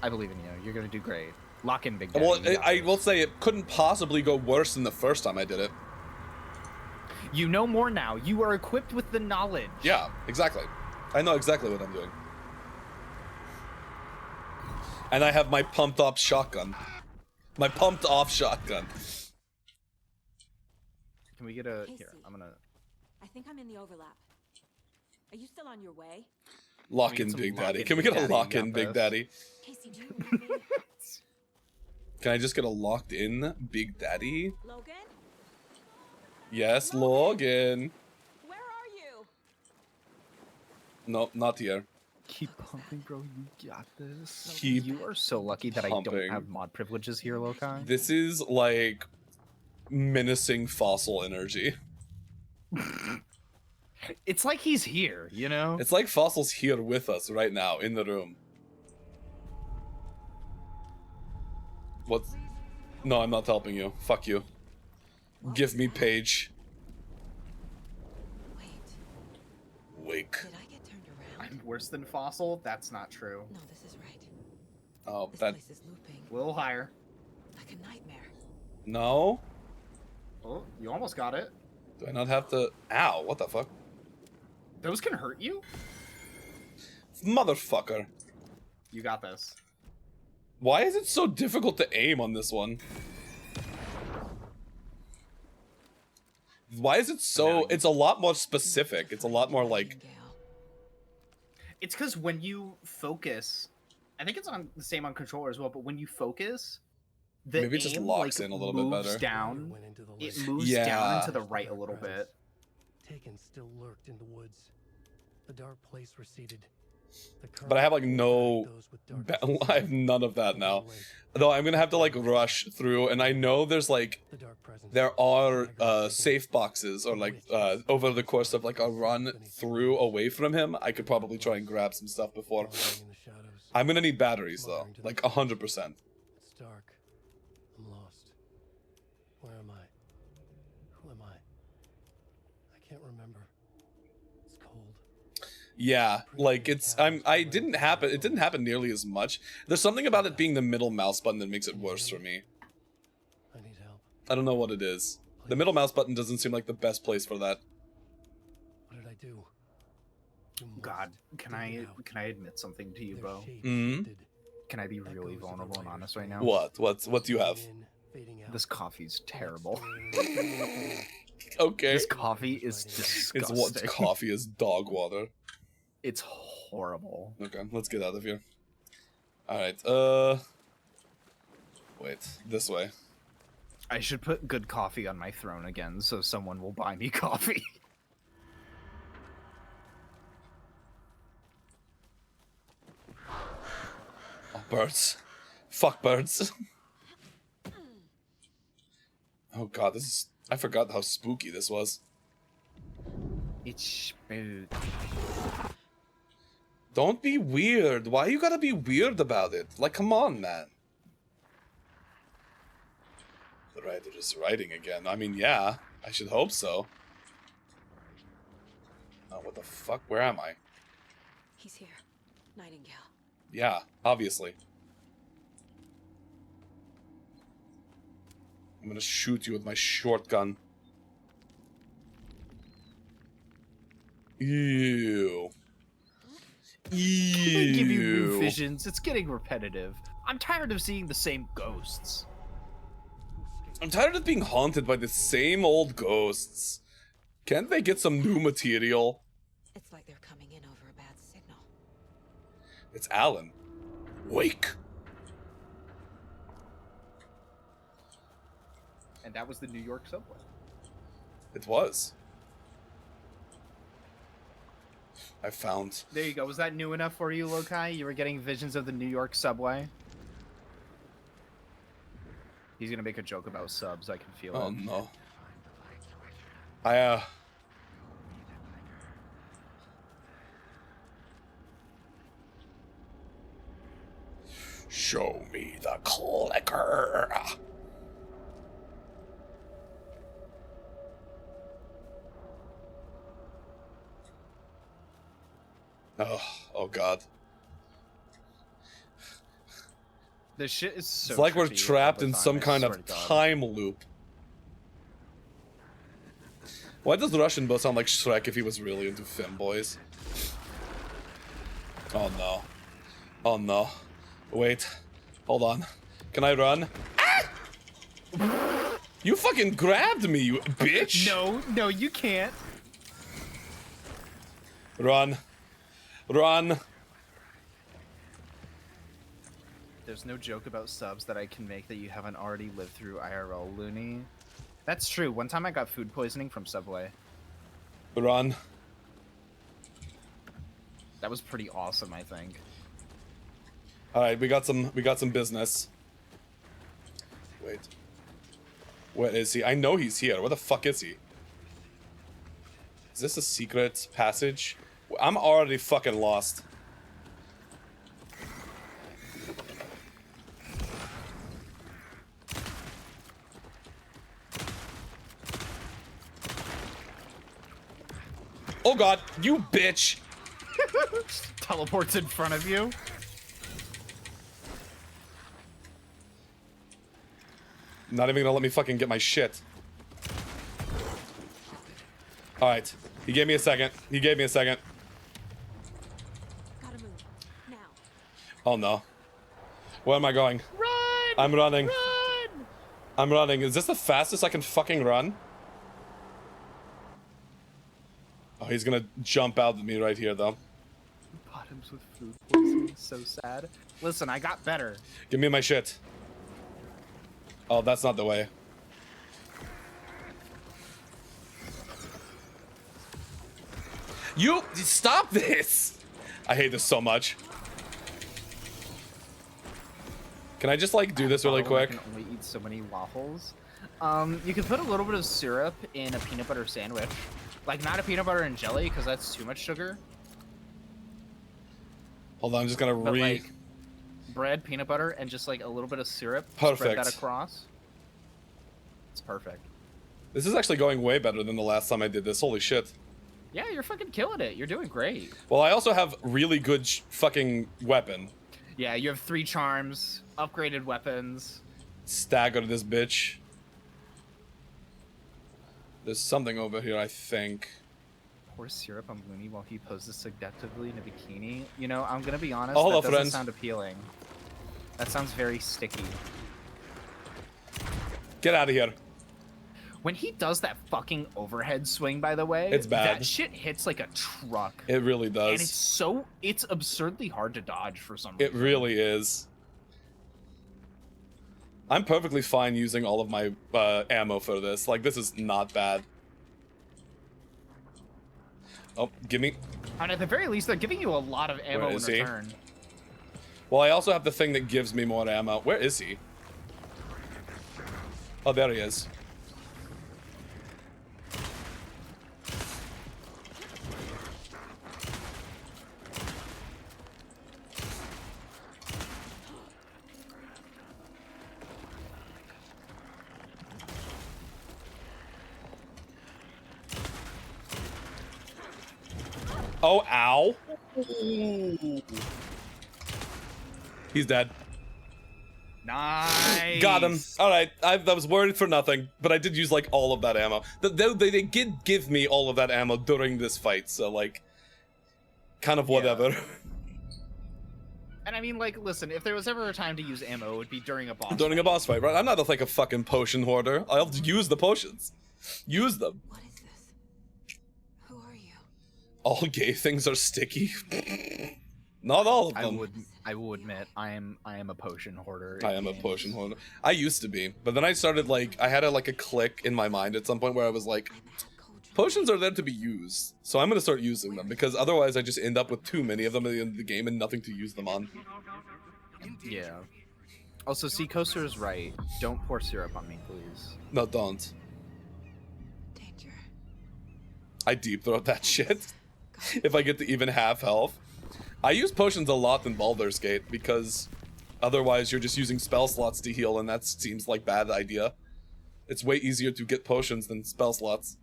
I believe in you. You're going to do great. Lock in, Big Daddy. Well, I will say it couldn't possibly go worse than the first time I did it. You know more now. You are equipped with the knowledge. Yeah, exactly. I know exactly what I'm doing. And I have my pumped up shotgun. My pumped off shotgun. Can we get a... Casey, Here, I'm gonna... I think I'm in the overlap. Are you still on your way? Lock in, Big Daddy. Can we get a lock in, Big Daddy? Casey, do you need me? Can I just get a locked in, Big Daddy? Logan? Yes, Logan. Where are you? No, not here. Keep pumping, bro. You got this. Keep You are so lucky that I pumping. don't have mod privileges here, Lokai. This is like menacing fossil energy. It's like he's here, you know? It's like Fossil's here with us right now in the room. What? No, I'm not helping you. Fuck you. Give me Paige. Wake. Did I get turned around? I'm worse than Fossil? That's not true. No, this is right. Oh, This that. place is looping. A little higher. Like a nightmare. No? Oh, you almost got it. Do I not have to. Ow, what the fuck? Those can hurt you? Motherfucker. You got this. Why is it so difficult to aim on this one? Why is it so... It's a lot more specific. It's a lot more like... It's because when you focus... I think it's on the same on controller as well, but when you focus... The Maybe it just aim, locks like, in a little bit moves better. Down. Went into the It lake. moves Yeah. down into the right a little bit. Taken still lurked in the woods. The dark place receded, But I have like no, I have none of that now. Though I'm gonna have to like rush through, and I know there's like, there are safe boxes, or like over the course of like a run through away from him, I could probably try and grab some stuff before. I'm gonna need batteries though, like 100%. It's dark. I'm lost. Where am I? Who am I? I can't remember. It's cold. Yeah, like it didn't happen nearly as much. There's something about it being the middle mouse button that makes it worse for me. I need help. I don't know what it is. The middle mouse button doesn't seem like the best place for that. What did I do? God, can I admit something to you, Bo? Mm-hmm. Can I be really vulnerable and honest right now? What do you have? This coffee's terrible. Okay. This coffee is disgusting. It's what coffee is dog water. It's horrible. Okay, let's get out of here. Alright, wait, this way. I should put good coffee on my throne again so someone will buy me coffee. Oh, birds. Fuck birds. Oh god, this is... I forgot how spooky this was. It's spooky. Don't be weird. Why you gotta be weird about it? Like, come on, man. The writer is writing again. I mean, yeah. I should hope so. Oh, what the fuck? Where am I? He's here. Nightingale. Yeah, obviously. I'm gonna shoot you with my shotgun. Ew. Can I give you new Ew. visions? It's getting repetitive. I'm tired of seeing the same ghosts. I'm tired of being haunted by the same old ghosts. Can't they get some new material? It's like they're coming in over a bad signal. It's Alan. Wake. And that was the New York subway. It was. I found. There you go. Was that new enough for you, Lokai? You were getting visions of the New York subway? He's gonna make a joke about subs, I can feel it. Oh no. Show me the clicker. Oh god. This shit is so It's like we're trippy trapped all the in time, some I kind swear of to God. time loop. Why does the Russian bow sound like Shrek if he was really into femboys? Oh no. Oh no. Wait. Hold on. Can I run? Ah! You fucking grabbed me, you bitch! No, you can't. Run. Run. There's no joke about subs that I can make that you haven't already lived through IRL, Looney. That's true. One time I got food poisoning from Subway. Run. That was pretty awesome, I think. Alright, we got some business. Wait. Where is he? I know he's here. Where the fuck is he? Is this a secret passage? I'm already fucking lost. Oh god, you bitch! Teleports in front of you. Not even gonna let me fucking get my shit. Alright. He gave me a second. He gave me a second. Gotta move. Now. Oh no. Where am I going? Run! I'm running. Run! I'm running. Is this the fastest I can fucking run? Oh, he's gonna jump out at me right here, though. Bottoms with food poisoning. So sad. Listen, I got better. Give me my shit. Oh, that's not the way. You stop this! I hate this so much. Can I just like do this really quick? I can only eat so many waffles. You can put a little bit of syrup in a peanut butter sandwich. Like, not a peanut butter and jelly, because that's too much sugar. Hold on, I'm just gonna like, bread, peanut butter, and just like a little bit of syrup. Perfect. Spread that across. It's perfect. This is actually going way better than the last time I did this. Holy shit. Yeah, you're fucking killing it. You're doing great. Well, I also have really good fucking weapon. Yeah, you have 3 charms, upgraded weapons. Stagger this bitch. There's something over here, I think. Pour syrup on Looney while he poses seductively in a bikini. You know, I'm gonna be honest, Oh, hello, that doesn't friends. sound appealing. That sounds very sticky. Get out of here. When he does that fucking overhead swing, by the way, It's bad. That shit hits like a truck. It really And does. it's absurdly hard to dodge for some reason. It really is. I'm perfectly fine using all of my ammo for this. Like, this is not bad. Oh, give me... And at the very least, they're giving you a lot of ammo Where in is he? return. Well, I also have the thing that gives me more ammo. Where is he? Oh, there he is. Oh, ow. He's dead. Nice. Got him. All right. I was worried for nothing, but I did use like all of that ammo. They did give me all of that ammo during this fight, so like, kind of whatever. And I mean, like, listen, if there was ever a time to use ammo, it would be during a boss During fight. a boss fight, right? I'm not like a fucking potion hoarder. I'll use the potions. Use them. What is this? Who are you? All gay things are sticky. Not all of them. I will admit, I am a potion hoarder. I am a potion hoarder. I used to be, but then I started like I had a click in my mind at some point where I was like, potions are there to be used, so I'm gonna start using them because otherwise I just end up with too many of them at the end of the game and nothing to use them on. Yeah. Also, see, Coaster is right. Don't pour syrup on me, please. No, don't. Danger. I deep throat that shit if I get to even half health. I use potions a lot in Baldur's Gate because otherwise you're just using spell slots to heal, and that seems like bad idea. It's way easier to get potions than spell slots.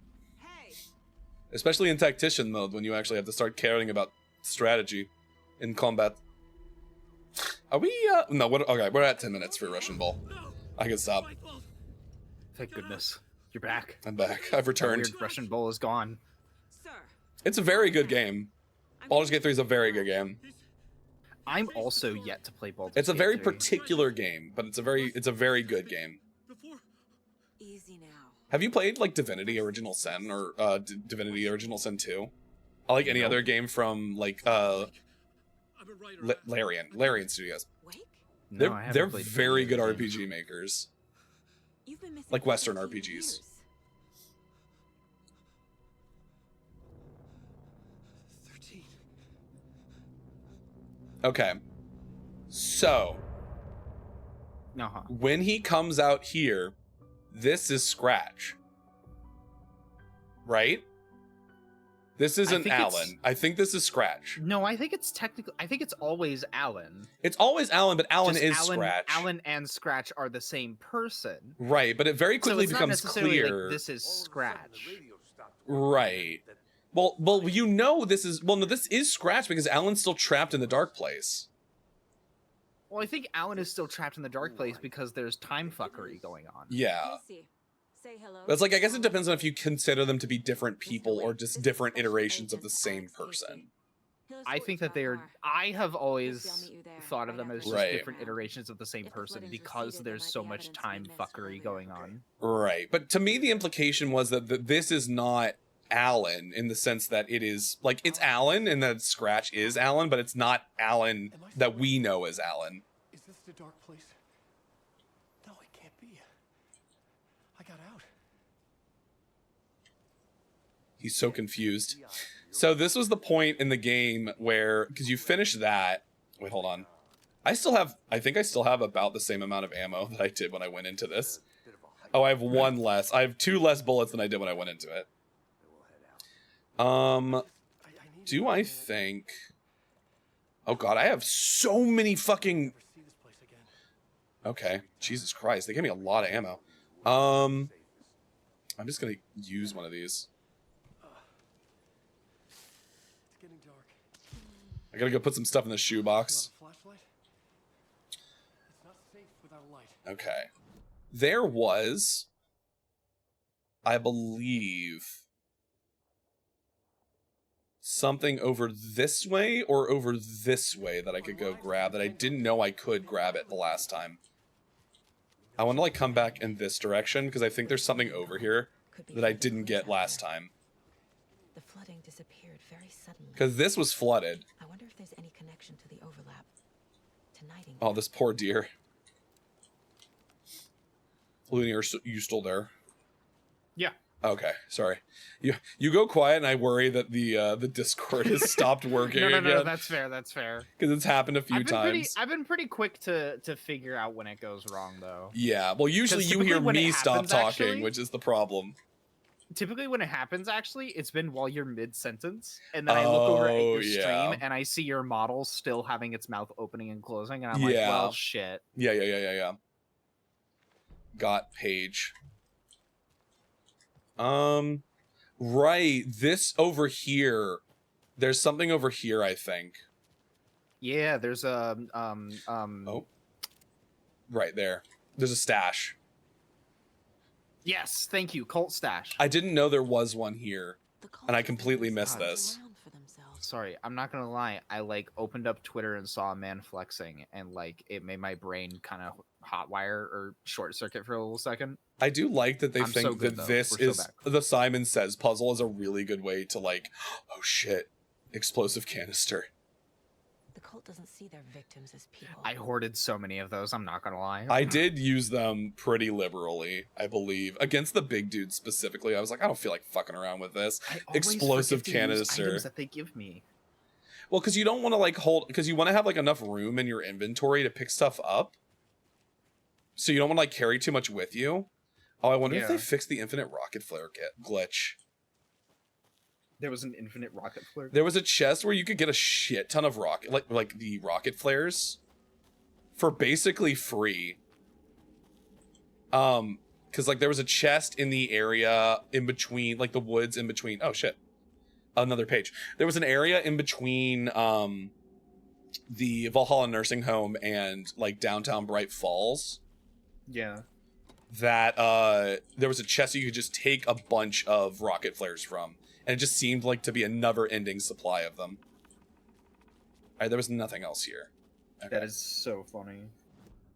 Especially in tactician mode when you actually have to start caring about strategy in combat. Are we no, okay, we're at 10 minutes for Russian Ball. I can stop. Thank goodness. You're back. I'm back. I've returned. That weird Russian bowl is gone. It's a very good game. Baldur's Gate 3 is a very good game. I'm also yet to play Baldur's It's a Gate very 3. particular game, but it's a very good game. Easy now. Have you played like Divinity Original Sin or Divinity Original Sin 2? I like any other game from like Larian Studios. No, I haven't They're played very good Divinity. RPG makers. You've been missing Like for Western 15 RPGs. years. 13. Okay. So, when he comes out here, this is Scratch. Right? This isn't think it's- Alan. I think this is Scratch. No, I think it's technically. I think it's always Alan. It's always Alan, but Alan Just is Scratch. Alan and Scratch are the same person. Right, but it very So quickly it's not becomes necessarily like, clear. this is Scratch. Right. Well, you know this is... Well, no, this is Scratch because Alan's still trapped in the dark place. Well, I think Alan is still trapped in the dark place because there's time fuckery going on. Yeah. Say hello. But it's like, I guess it depends on if you consider them to be different people or just different iterations of the same person. I think that they are. I have always thought of them as just Right. different iterations of the same person because there's so much time fuckery going on. Right. But to me, the implication was that this is not Alan in the sense that it is... Like, it's Alan and that Scratch is Alan, but it's not Alan that we know as Alan. Is this the dark place? No, it can't be. I got out. He's so confused. So this was the point in the game where, because you finish that. Wait, hold on. I think I still have about the same amount of ammo that I did when I went into this. Oh, I have one less. I have 2 less bullets than I did when I went into it. Do I think... Oh god, I have so many fucking... Okay, Jesus Christ, they gave me a lot of ammo. I'm just gonna use one of these. It's getting dark. I gotta go put some stuff in the shoebox. Flashlight? It's not safe without a light. Okay. There was, I believe, something over this way or over this way that I could go grab that I didn't know I could grab it the last time. I want to like come back in this direction because I think there's something over here that I didn't get last time. The flooding disappeared very suddenly. Because this was flooded. I wonder if there's any connection to the overlap. To Nightingale. Oh, this poor deer. Looney, are you still there? Yeah. Okay, sorry. You go quiet, and I worry that the Discord has stopped working. No, again. that's fair. That's fair. Because it's happened a few times. I've been pretty quick to figure out when it goes wrong, though. Yeah, well, usually you hear me stop talking, actually, which is the problem. Typically, when it happens, actually, it's been while you're mid-sentence, and then I look over at your stream, and I see your model still having its mouth opening and closing, and I'm like, well, shit. Yeah. Got page. Right, this over here. There's something over here, I think. Yeah, there's a Oh. Right there. There's a stash. Yes, thank you, cult stash. I didn't know there was one here, and I completely missed this. Sorry, I'm not gonna lie. I like opened up Twitter and saw a man flexing, and like it made my brain kind of hotwire or short circuit for a little second. I do like that they I'm think so good, that though. this We're so is back. the Simon Says puzzle is a really good way to like, oh shit, explosive canister. The cult doesn't see their victims as people. I hoarded so many of those. I'm not gonna lie. I did use them pretty liberally, I believe, against the big dude specifically. I was like, I don't feel like fucking around with this explosive canister items that they give me. Well, because you don't want to like hold, because you want to have like enough room in your inventory to pick stuff up. So you don't want to like carry too much with you. Oh, I wonder if they fixed the infinite rocket flare glitch. There was an infinite rocket flare. There was a chest where you could get a shit ton of rocket, like the rocket flares, for basically free. Because like there was a chest in the area in between, like the woods in between. Oh shit. Another page. There was an area in between the Valhalla nursing home and like downtown Bright Falls. Yeah. That there was a chest you could just take a bunch of rocket flares from, and it just seemed like to be a never-ending supply of them. Alright, there was nothing else here. Okay. That is so funny.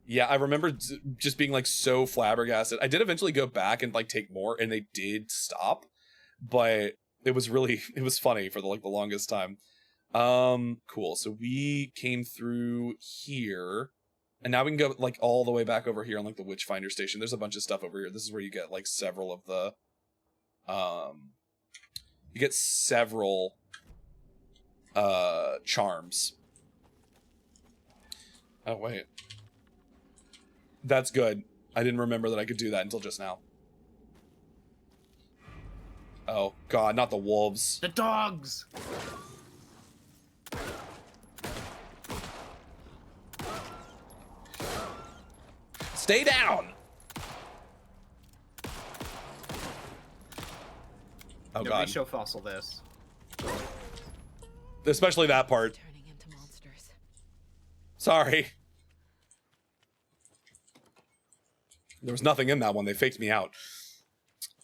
Yeah, I remember just being like so flabbergasted. I did eventually go back and like take more, and they did stop, but it was funny for the longest time. Cool. So we came through here, and now we can go like all the way back over here on like the Witchfinder station. There's a bunch of stuff over here. This is where you get like several of the charms. Oh wait. That's good. I didn't remember that I could do that until just now. Oh god, not the wolves. The dogs! Stay down! Oh Nobody god. show Fossil this. Especially that part. Turning into monsters. Sorry. There was nothing in that one. They faked me out.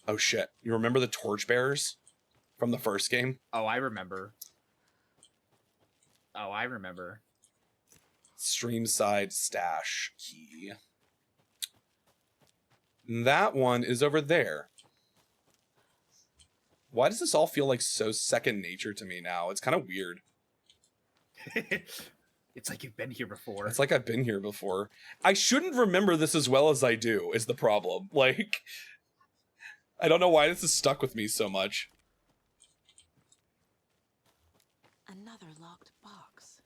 Oh shit. You remember the torchbearers from the first game? Oh, I remember. Stream side stash key. That one is over there. Why does this all feel like so second nature to me now? It's kind of weird. It's like you've been here before. It's like I've been here before. I shouldn't remember this as well as I do, is the problem. Like, I don't know why this is stuck with me so much. Another locked box.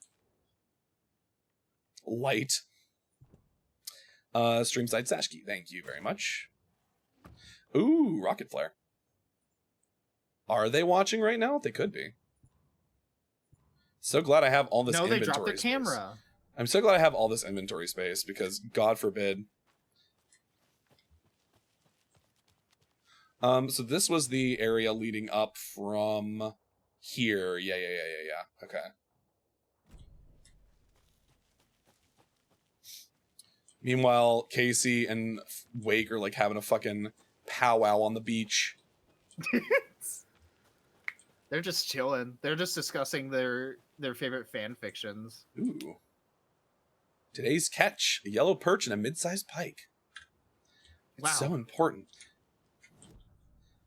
Light. Streamside Sashki, thank you very much. Ooh, rocket flare. Are they watching right now? They could be. So glad I have all this inventory they dropped their space. camera. I'm so glad I have all this inventory space because God forbid. So this was the area leading up from here. Yeah. Okay. Meanwhile, Casey and Wake are like having a fucking powwow on the beach. They're just chilling. They're just discussing their favorite fan fictions. Ooh. Today's catch, a yellow perch and a mid-sized pike. It's so important.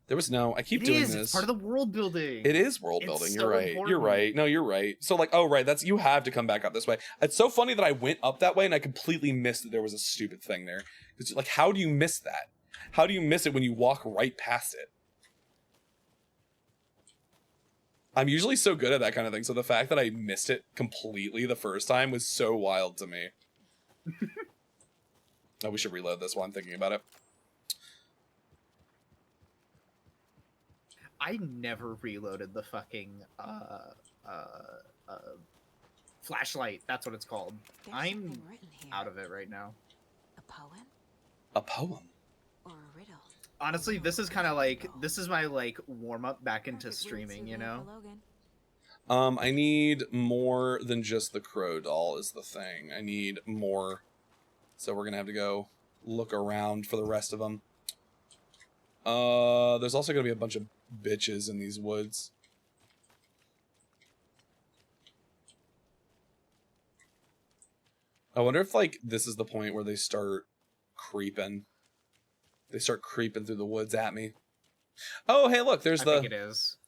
There was no, I keep doing this. It's part of the world building. It is world building. It's You're so right. important. You're right. No, you're right. So like, oh right, that's, you have to come back up this way. It's so funny that I went up that way and I completely missed that there was a stupid thing there. It's like, how do you miss that? How do you miss it when you walk right past it? I'm usually so good at that kind of thing, so the fact that I missed it completely the first time was so wild to me. Oh, we should reload this while I'm thinking about it. I never reloaded the fucking flashlight. That's what it's called. I'm out of it right now. A poem? A poem? Or a riddle? Honestly, this is kind of like, this is my like warm up back into streaming, you know? I need more than just the crow doll is the thing. I need more. So we're gonna have to go look around for the rest of them. There's also gonna be a bunch of bitches in these woods. I wonder if like this is the point where they start creeping. They start creeping through the woods at me. Oh, hey, look, there's I think it is.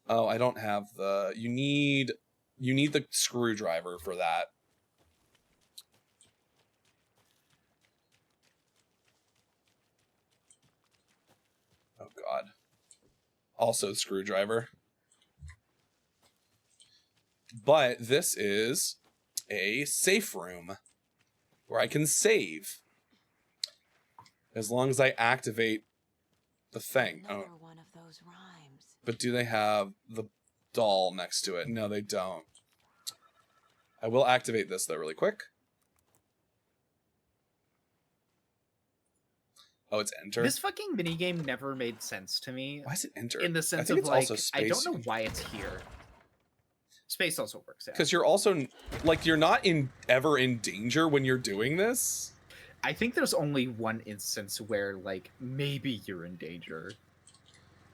Oh, I don't have the... You need the screwdriver for that. Oh, God. Also screwdriver. But this is a safe room where I can save. As long as I activate the thing. Oh. One of those rhymes. But do they have the doll next to it? No, they don't. I will activate this, though, really quick. Oh, it's enter? This fucking minigame never made sense to me. Why is it enter? In the sense of, like, I don't know why it's here. Space also works, yeah. Because you're also, like, you're not ever in danger when you're doing this. I think there's only one instance where, like, maybe you're in danger.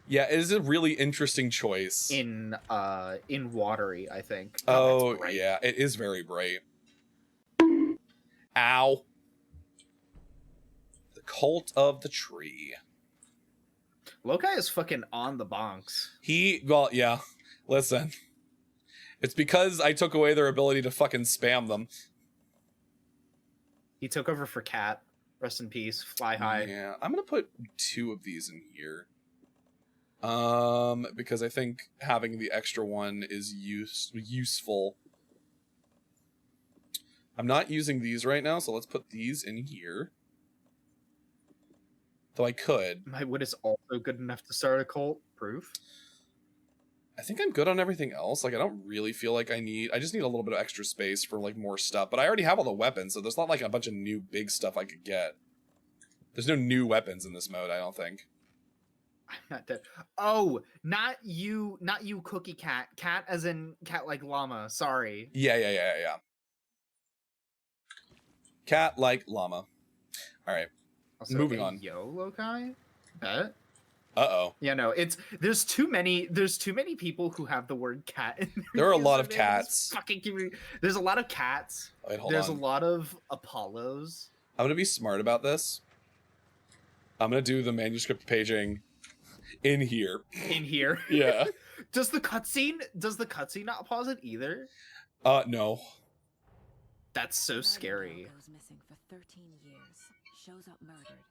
Yeah, it is a really interesting choice. In watery, I think. Oh, yeah, it is very bright. Ow. The Cult of the Tree. Lokai is fucking on the bonks. Well, yeah. Listen. It's because I took away their ability to fucking spam them. He took over for Cat. Rest in peace. Fly high. Yeah, I'm gonna put 2 of these in here. Because I think having the extra one is useful. I'm not using these right now, so let's put these in here. Though I could. My wood is also good enough to start a cult. Proof. I think I'm good on everything else. Like, I don't really feel like I just need a little bit of extra space for, like, more stuff. But I already have all the weapons, so there's not, like, a bunch of new big stuff I could get. There's no new weapons in this mode, I don't think. I'm not dead. Oh, not you, Cookie Cat. Cat as in cat like llama. Sorry. Yeah. Cat like llama. All right. Also, moving on. Yo, Lokai? Bet? Uh-oh. Yeah, no, there's too many people who have the word cat in their There are a lot of username. cats. There's a lot of cats. Wait, hold there's on. a lot of Apollos. I'm gonna be smart about this. I'm gonna do the manuscript paging in here. In here? Yeah. Does the cutscene not pause it either? No. That's so scary. Goes missing for 13 years. Shows up murdered.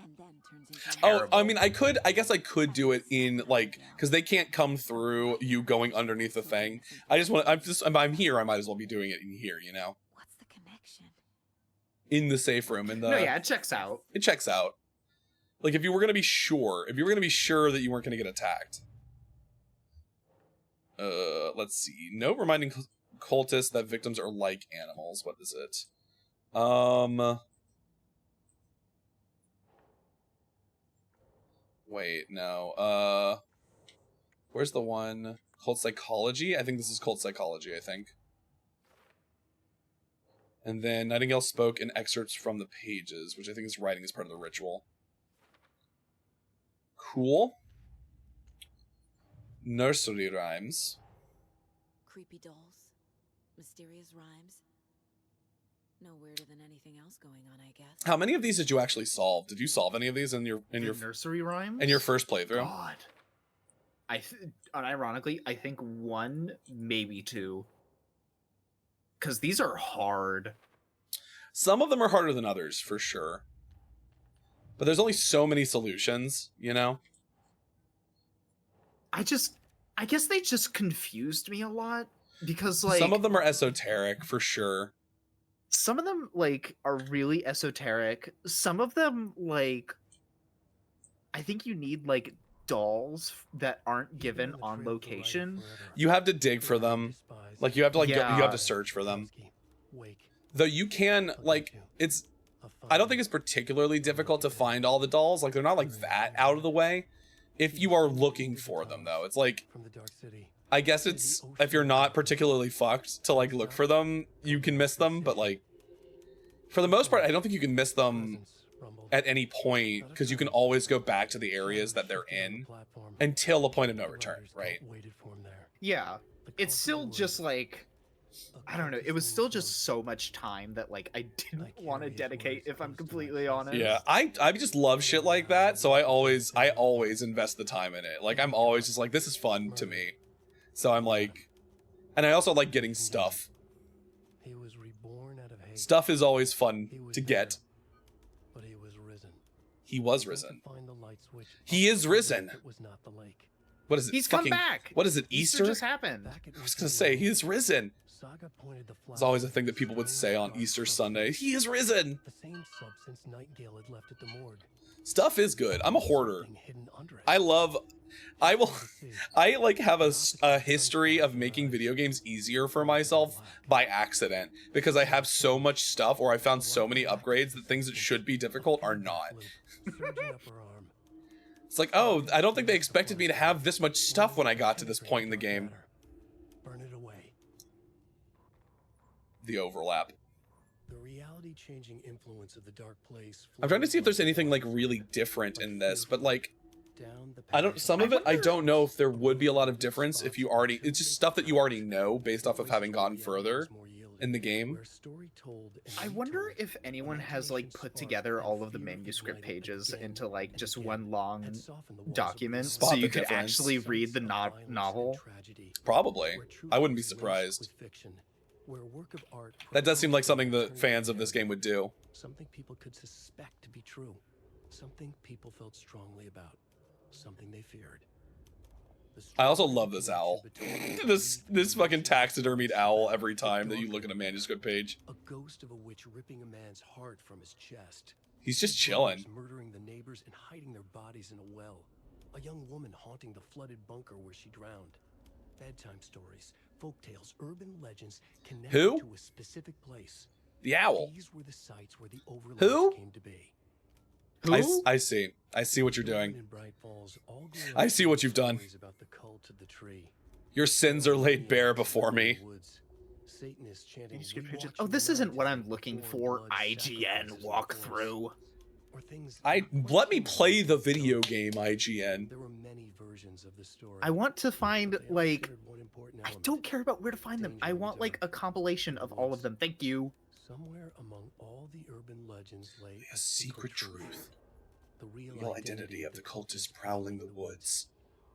and then turns into Oh, I mean, I guess I could do it in, like, because they can't come through you going underneath the thing. I'm here, I might as well be doing it in here, you know? What's the connection? In the safe room, in the... No, yeah, it checks out. It checks out. Like, if you were going to be sure that you weren't going to get attacked. Let's see. No reminding cultists that victims are like animals. What is it? Wait, no. Where's the one? Cult psychology? I think this is cult psychology, I think. And then Nightingale spoke in excerpts from the pages, which I think is writing as part of the ritual. Cool. Nursery rhymes. Creepy dolls, mysterious rhymes. No weirder than anything else going on, I guess. How many of these did you actually solve? Did you solve any of these in your nursery rhymes? In your first playthrough? God. Unironically, I think 1, maybe 2. Because these are hard. Some of them are harder than others, for sure. But there's only so many solutions, you know? I guess they just confused me a lot. Because, like... Some of them are esoteric, for sure. Some of them, like, are really esoteric. Some of them, like... I think you need, like, dolls that aren't given on location. You have to dig for them. Like, you have to, like, you have to search for them. Though you can, like, it's... I don't think it's particularly difficult to find all the dolls. Like, they're not, like, that out of the way. If you are looking for them, though. It's like... I guess it's... If you're not particularly fucked to, like, look for them, you can miss them. But, like... For the most part, I don't think you can miss them at any point. Because you can always go back to the areas that they're in. Until a point of no return, right? Yeah. It's still just, like... I don't know. It was still just so much time that, like, I didn't want to dedicate, if I'm completely honest. Yeah, I just love shit like that, so I always invest the time in it. Like, I'm always just like, this is fun to me. So I'm like... And I also like getting stuff. Stuff is always fun to get. He was risen. He is risen. What is it? He's come back! What is it, Easter? just happened. I was gonna say, he is risen. It's always a thing that people would say on Easter Sunday. He is risen! Stuff is good. I'm a hoarder. I like have a history of making video games easier for myself by accident. Because I have so much stuff, or I found so many upgrades that things that should be difficult are not. It's like, oh, I don't think they expected me to have this much stuff when I got to this point in the game. The overlap. The reality-changing influence of the dark place. I'm trying to see if there's anything like really different in this, but like some of it I don't know if there would be a lot of difference if you already it's just stuff that you already know based off of having gotten further in the game. I wonder if anyone has like put together all of the manuscript pages into like just one long document so you could actually read the novel. Probably. I wouldn't be surprised. That does seem like something the fans of this game would do. Something people could suspect to be true. Something people felt strongly about. Something they feared. I also love this owl. this fucking taxidermied owl every time that you look at a manuscript page. A ghost of a witch ripping a man's heart from his chest. He's just chilling. Murdering the neighbors and hiding their bodies in a well. A young woman haunting the flooded bunker where she drowned. Bedtime stories, folktales, urban legends connected to a specific place. The owl. These were the sites where the overlords came to be. Who? I see. I see what you're doing. I see what you've done. Your sins are laid bare before me. Oh, this isn't what I'm looking for. IGN walkthrough. Let me play the video game, IGN. There were many versions of the story. I want to find, like... I don't care about where to find them. I want, like, a compilation of all of them. Thank you. Somewhere among all the urban legends lay a secret truth. The real identity of the cultists prowling the woods.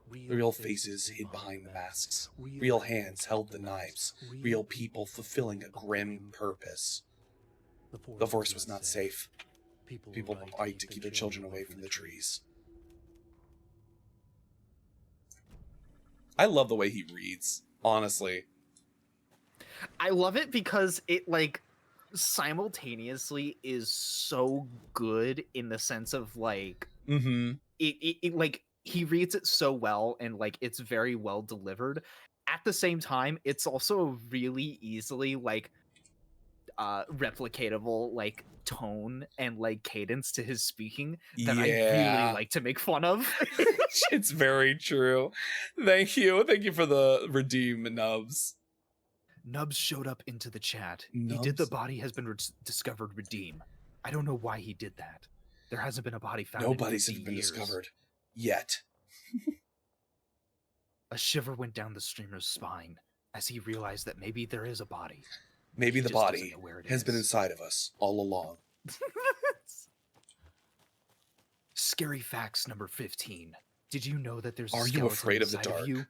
Real faces hid behind the masks. Real hands held the knives. Real people fulfilling a grim purpose. The forest was not safe. People bite to keep their children away from the trees. I love the way he reads, honestly. I love it because it, like, simultaneously is so good in the sense of, like, it like, he reads it so well and, like, it's very well delivered. At the same time, it's also really easily, like, replicatable, like, tone and, like, cadence to his speaking that I really like to make fun of. It's very true. Thank you for the redeem, Nubs. Nubs showed up into the chat. He did the body has been discovered redeem. I don't know why he did that. There hasn't been a body found. No bodies in have been years. discovered yet. A shiver went down the streamer's spine as he realized that maybe there is a body. Maybe He the just doesn't body know where it has is. been inside of us all along. Scary facts number 15. Did you know that there's Are a you afraid of the skeleton inside dark? you?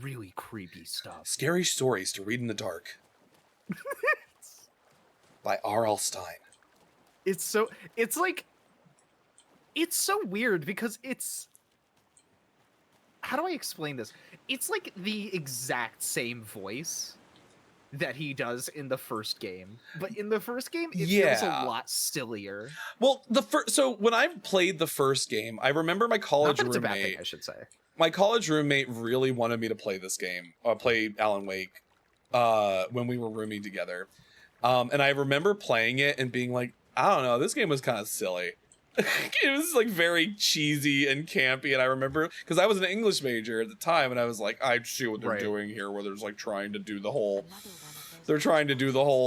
Really creepy stuff. Scary stories to read in the dark. By R.L. Stein. It's so weird because it's, how do I explain this? It's like the exact same voice that he does in the first game, but in the first game it feels a lot sillier. Well, so when I played the first game, I remember my college Not that it's roommate. a bad thing, I should say. My college roommate really wanted me to play this game, play Alan Wake, when we were rooming together. And I remember playing it and being like, I don't know, this game was kind of silly. It was like very cheesy and campy. And I remember, because I was an English major at the time, and I was like, I see what they're doing here, where there's like trying to do the whole,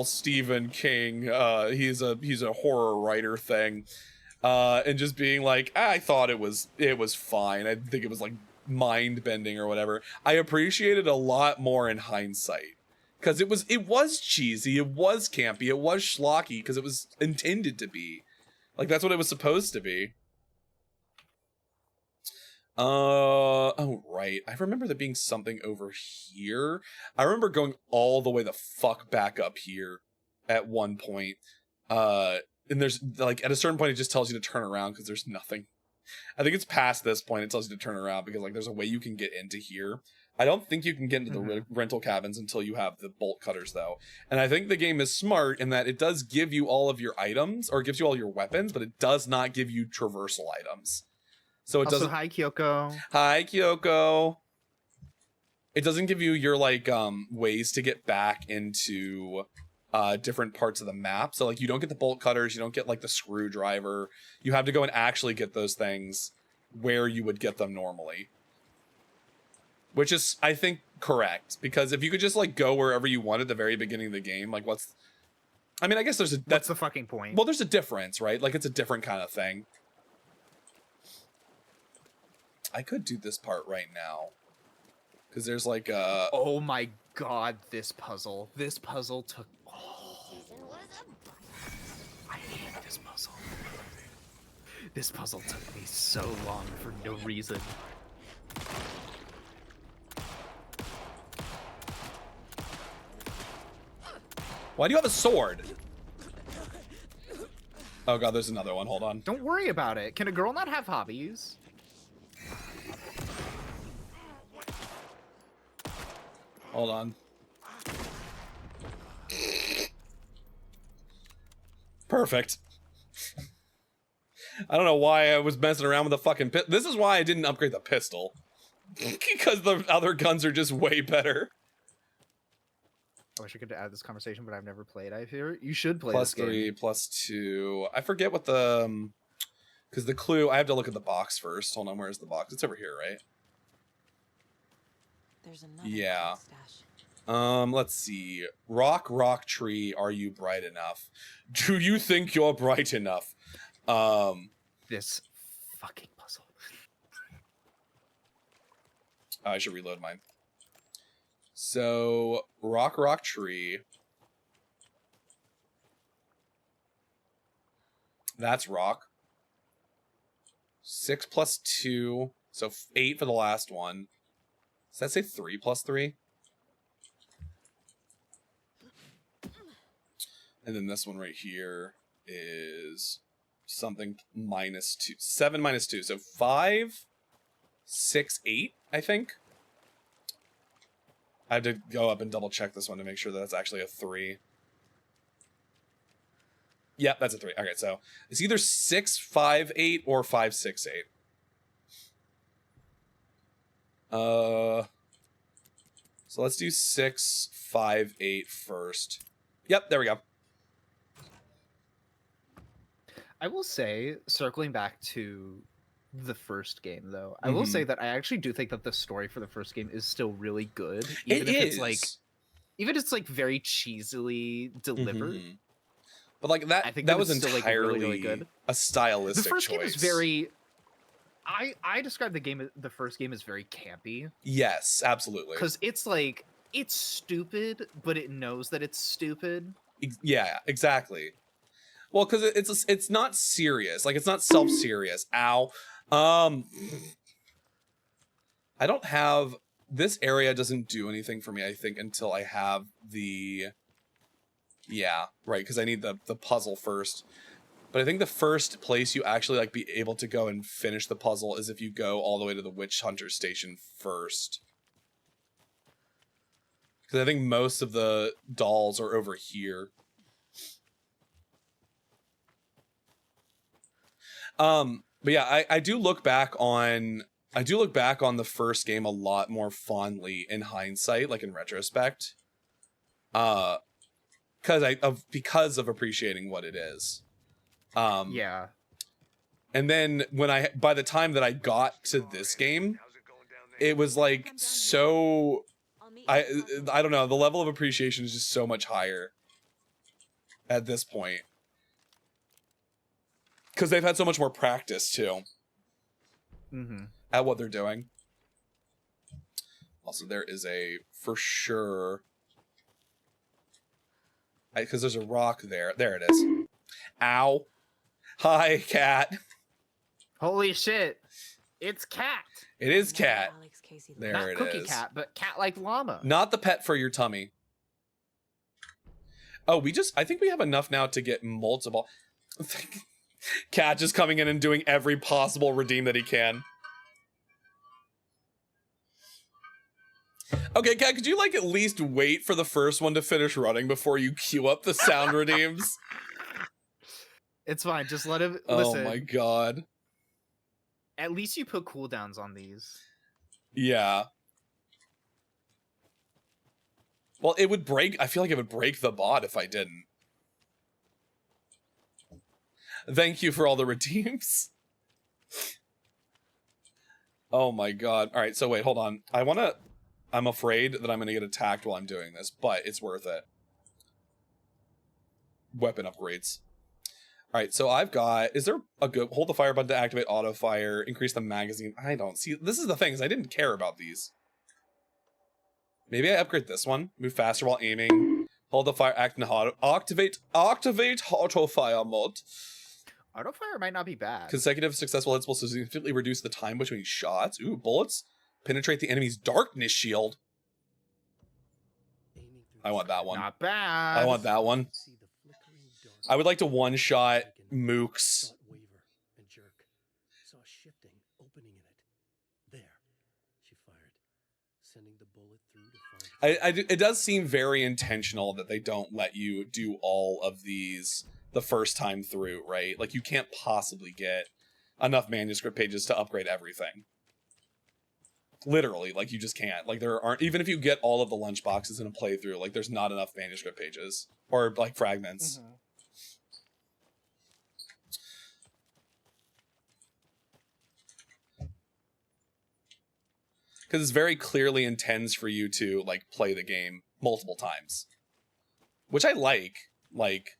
Stephen King, he's a horror writer thing. And just being like, I thought it was fine. I think it was like mind bending or whatever. I appreciate it a lot more in hindsight. Because it was cheesy, it was campy, it was schlocky, because it was intended to be. Like, that's what it was supposed to be. Oh, right. I remember there being something over here. I remember going all the way the fuck back up here at one point. And there's, like, at a certain point, it just tells you to turn around because there's nothing. I think it's past this point, it tells you to turn around because, like, there's a way you can get into here. I don't think you can get into the rental cabins until you have the bolt cutters, though. And I think the game is smart in that it does give you all of your items, or it gives you all your weapons, but it does not give you traversal items. So it Also, doesn't. hi, Kyoko. Hi, Kyoko. It doesn't give you your, like, ways to get back into different parts of the map. So, like, you don't get the bolt cutters, you don't get, like, the screwdriver. You have to go and actually get those things where you would get them normally. Which is, I think, correct. Because if you could just, like, go wherever you want at the very beginning of the game, like, I mean, I guess that's the fucking point. Well, there's a difference, right? Like, it's a different kind of thing. I could do this part right now. Because there's, like, Oh my god, this puzzle. This puzzle took... I hate this puzzle. This puzzle took me so long for no reason. Why do you have a sword? Oh god, there's another one. Hold on. Don't worry about it. Can a girl not have hobbies? Hold on. Perfect. I don't know why I was messing around with the fucking pistol. This is why I didn't upgrade the pistol. Because the other guns are just way better. I wish I could add this conversation, but I've never played. I hear you should play Plus this game. 3, plus 2. I forget what the... Because the clue... I have to look at the box first. Hold on, where's the box? It's over here, right? There's another Yeah. stash. Let's see. Rock, tree, are you bright enough? Do you think you're bright enough? This fucking puzzle. I should reload mine. So, rock, tree. That's rock. 6 plus 2. So 8 for the last one. Does that say 3 plus 3? And then this one right here is something minus 2. 7 minus 2. So 5, 6, 8, I think. I have to go up and double check this one to make sure that that's actually a 3. Yep, that's a 3. Okay, so it's either 6, 5, 8 or 5, 6, 8. So let's do 6, 5, 8 first. Yep, there we go. I will say, circling back to the first game, though, I will say that I actually do think that the story for the first game is still really good, even if it's like, very cheesily delivered. But like that, I think that was still, entirely really good. a stylistic The first choice. game is very. I describe the first game as very campy. Yes, absolutely. Because it's like it's stupid, but it knows that it's stupid. Yeah, exactly. Well, because it's not serious. Like, it's not self-serious. Ow. I don't have... This area doesn't do anything for me, I think, until I have the... Yeah, right, because I need the puzzle first. But I think the first place you actually, like, be able to go and finish the puzzle is if you go all the way to the Witch Hunter Station first. Because I think most of the dolls are over here. But yeah, I do look back on the first game a lot more fondly in hindsight, like in retrospect. Because of appreciating what it is. Yeah. And then by the time that I got to this game, it was like so I don't know, the level of appreciation is just so much higher at this point. Because they've had so much more practice, too. At what they're doing. Also, there is for sure... Because there's a rock there. There it is. Ow. Hi, cat. Holy shit. It's cat. It is cat. There Not it cookie is. cat, but cat like llama. Not the pet for your tummy. Oh, I think we have enough now to get multiple... Cat just coming in and doing every possible redeem that he can. Okay, Cat, could you like at least wait for the first one to finish running before you queue up the sound redeems? It's fine, just let him Oh listen. my god. At least you put cooldowns on these. Yeah. Well, it would break, I feel like it would break the bot if I didn't. Thank you for all the redeems. Oh my god. Alright, so wait, hold on. I'm afraid that I'm gonna get attacked while I'm doing this, but it's worth it. Weapon upgrades. Alright, so I've got... Is there a good... Hold the fire button to activate auto fire, increase the magazine. I don't see... This is the thing, is I didn't care about these. Maybe I upgrade this one. Move faster while aiming. Hold the fire, activate auto fire mode. Auto fire might not be bad. Consecutive successful hits will significantly reduce the time between shots. Ooh, bullets. Penetrate the enemy's darkness shield. I want that one. Not bad. I want that one. I would like to one-shot Mooks. And jerk. Saw a shifting opening in it. There. She fired, sending the bullet through to find... It does seem very intentional that they don't let you do all of these the first time through, right? Like, you can't possibly get enough manuscript pages to upgrade everything. Literally, like, you just can't. Like, there aren't... Even if you get all of the lunchboxes in a playthrough, like, there's not enough manuscript pages. Or, like, fragments. Because it's very clearly intends for you to, like, play the game multiple times. Which I like. Like,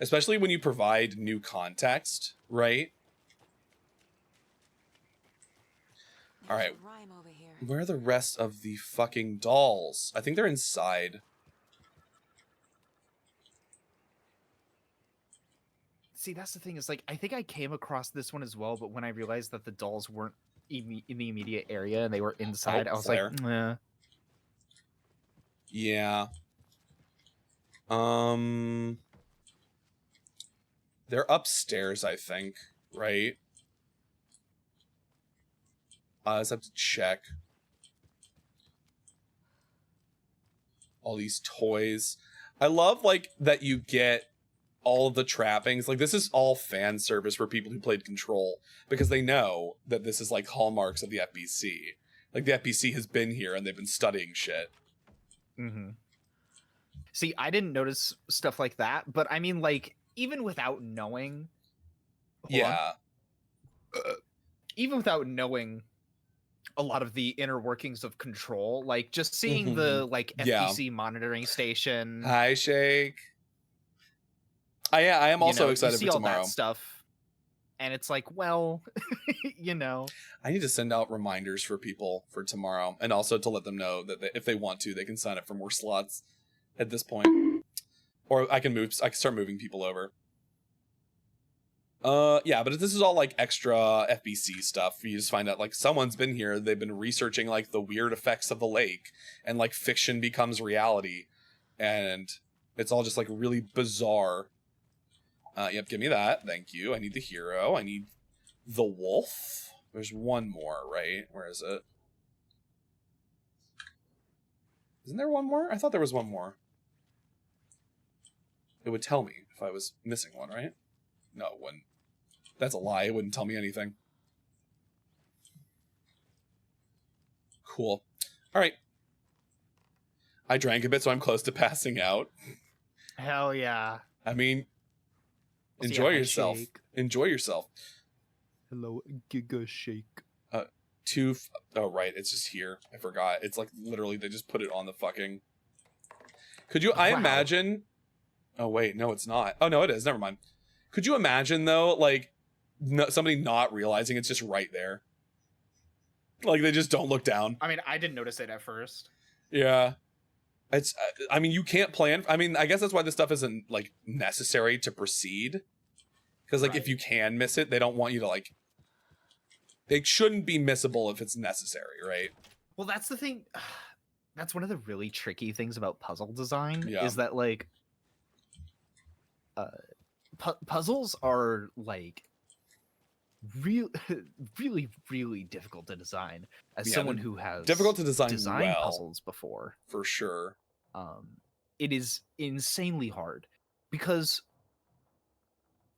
especially when you provide new context, right? Alright. Where are the rest of the fucking dolls? I think they're inside. See, that's the thing, is like, I think I came across this one as well, but when I realized that the dolls weren't in the immediate area and they were inside, I was there. like, meh. Yeah. They're upstairs, I think, right? I just have to check. All these toys. I love, like, that you get all of the trappings. Like, this is all fan service for people who played Control, because they know that this is, like, hallmarks of the FBC. Like, the FBC has been here, and they've been studying shit. Mm-hmm. See, I didn't notice stuff like that, but I mean, like, even without knowing... Yeah. Even without knowing a lot of the inner workings of Control, like, just seeing the, like, FBC monitoring station... Hi, Shake. I am also excited for tomorrow. All that stuff, and it's like, well, you know... I need to send out reminders for people for tomorrow, and also to let them know that if they want to, they can sign up for more slots at this point. Or I can start moving people over. Yeah, but this is all, like, extra FBC stuff. You just find out, like, someone's been here, they've been researching, like, the weird effects of the lake, and, like, fiction becomes reality, and it's all just, like, really bizarre. Yep, give me that, thank you. I need the hero, I need the wolf. There's one more, right? Where is it? Isn't there one more? I thought there was one more. It would tell me if I was missing one, right? No, it wouldn't. That's a lie. It wouldn't tell me anything. Cool. All right. I drank a bit, so I'm close to passing out. Hell yeah. I mean, enjoy yourself. Shake. Enjoy yourself. Hello, Giga Shake. Oh, right. It's just here. I forgot. It's like literally they just put it on the fucking... Could you... I imagine... Oh, wait. No, it's not. Oh, no, it is. Never mind. Could you imagine, though, like, somebody not realizing it's just right there? Like, they just don't look down. I mean, I didn't notice it at first. Yeah. It's... I mean, you can't plan... I mean, I guess that's why this stuff isn't, like, necessary to proceed. Because, like, if you can miss it, they don't want you to, like... It shouldn't be missable if it's necessary, right? Well, that's the thing. That's one of the really tricky things about puzzle design, Yeah. is that, like... puzzles are, like, really, really difficult to design. As someone who has difficult to design designed well, puzzles before, for sure. It is insanely hard because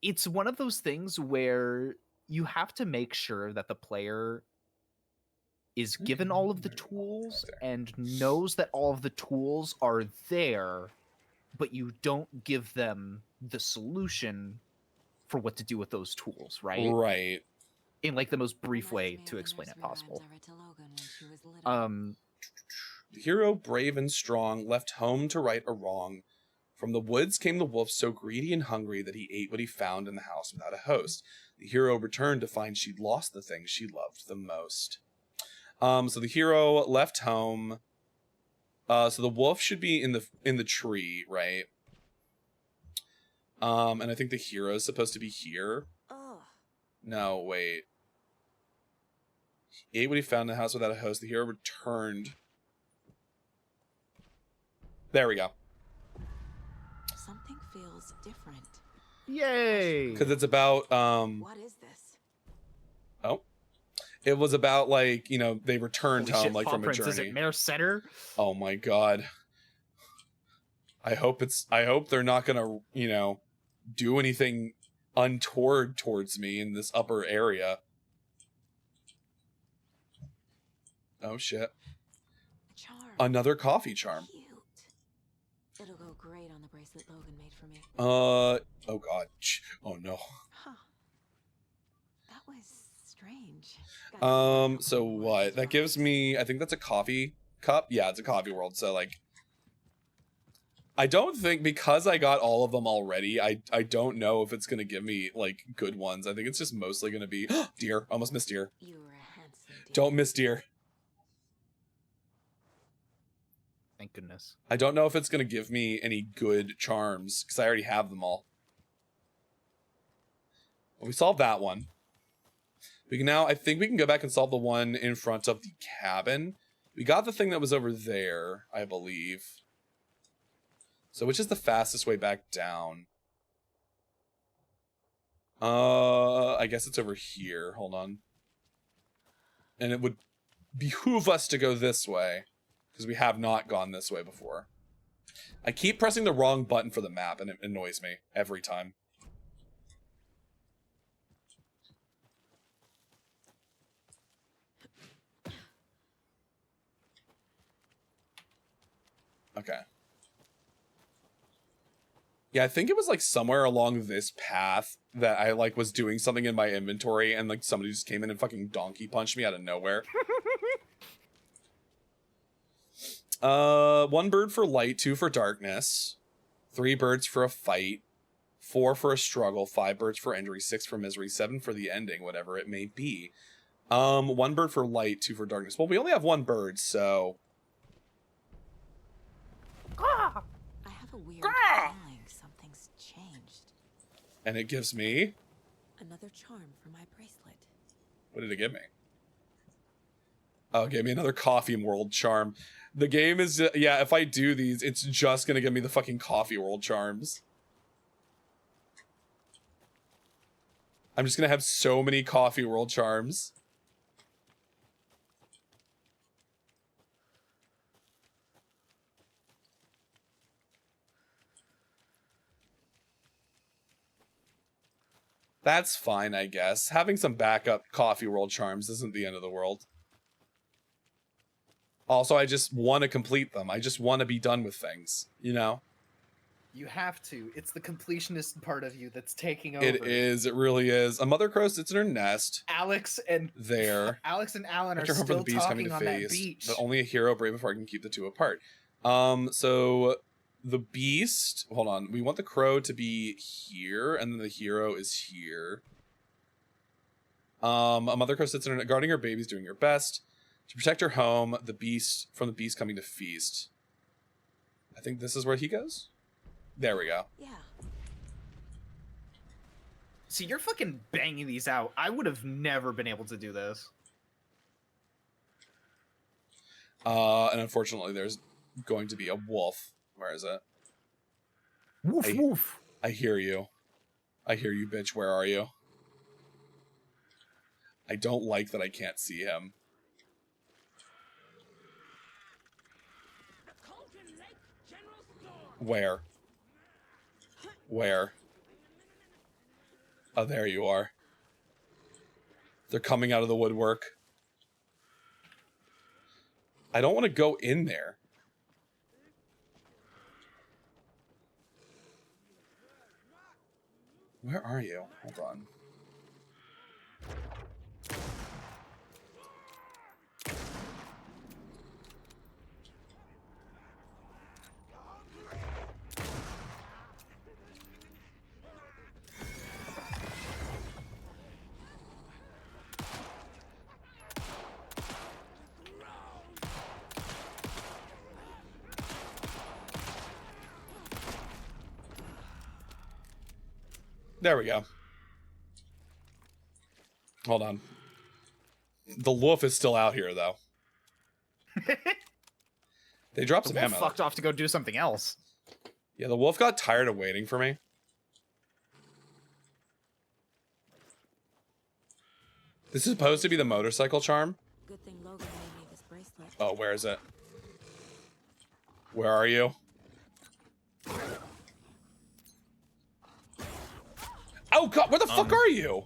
it's one of those things where you have to make sure that the player is given all of the tools and knows that all of the tools are there, but you don't give them the solution for what to do with those tools, right? Right. In, like, the most brief way to explain it possible. The hero, brave and strong, left home to right a wrong. From the woods came the wolf, so greedy and hungry that he ate what he found in the house without a host. The hero returned to find she'd lost the thing she loved the most. So the hero left home. So the wolf should be in the tree, right? And I think the hero is supposed to be here. No, wait. He ate what he found in the house without a host. The hero returned. There we go. Something feels different. Yay! Because it's about What is this? Oh, it was about, like, you know, they returned Holy home shit, like Paw from a Prince, journey. is it Mare Center? Oh my god. I hope they're not gonna, you know, do anything untoward towards me in this upper area. Oh shit. Charm. Another coffee charm. Cute. It'll go great on the bracelet Logan made for me. Oh god. Oh no. Huh. That was strange. So what? That gives me, I think that's a coffee cup. Yeah, it's a coffee world. So, like, I don't think, because I got all of them already, I don't know if it's gonna give me, like, good ones. I think it's just mostly gonna be deer. Almost missed deer. You were a handsome deer. Don't miss deer. Thank goodness. I don't know if it's gonna give me any good charms, because I already have them all. Well, we solved that one. We can now, I think we can go back and solve the one in front of the cabin. We got the thing that was over there, I believe. So which is the fastest way back down? I guess it's over here. Hold on. And it would behoove us to go this way, because we have not gone this way before. I keep pressing the wrong button for the map, and it annoys me every time. Okay. Yeah, I think it was like somewhere along this path that I like was doing something in my inventory and like somebody just came in and fucking donkey punched me out of nowhere. 1 bird for light, 2 for darkness, 3 birds for a fight, 4 for a struggle, 5 birds for injury, 6 for misery, 7 for the ending, whatever it may be. 1 bird for light, 2 for darkness. Well, we only have 1 bird, so... I have a weird feeling something's changed. And it gives me... Another charm for my bracelet. What did it give me? Oh, it gave me another Coffee World charm. The game is... yeah, if I do these, it's just gonna give me the fucking Coffee World charms. I'm just gonna have so many Coffee World charms. That's fine, I guess. Having some backup Coffee World charms isn't the end of the world. Also, I just want to complete them. I just want to be done with things, you know? You have to. It's the completionist part of you that's taking over. It is. It really is. A mother crow sits in her nest. Alex and Alan are still talking on that beach. But only a hero brave before I can keep the two apart. So the beast, hold on. We want the crow to be here, and then the hero is here. A mother crow sits in her, guarding her babies, doing her best to protect her home. The beast, from the beast coming to feast. I think this is where he goes. There we go. Yeah. See, you're fucking banging these out. I would have never been able to do this. And unfortunately, there's going to be a wolf. Where is it? Woof, woof. I hear you. I hear you, bitch. Where are you? I don't like that I can't see him. Where? Where? Oh, there you are. They're coming out of the woodwork. I don't want to go in there. Where are you? Hold on. There we go. Hold on. The wolf is still out here, though. They dropped some ammo. The wolf fucked off to go do something else. Yeah, the wolf got tired of waiting for me. This is supposed to be the motorcycle charm. Good thing Logan made me this bracelet. Oh, where is it? Where are you? Oh god, where the fuck are you?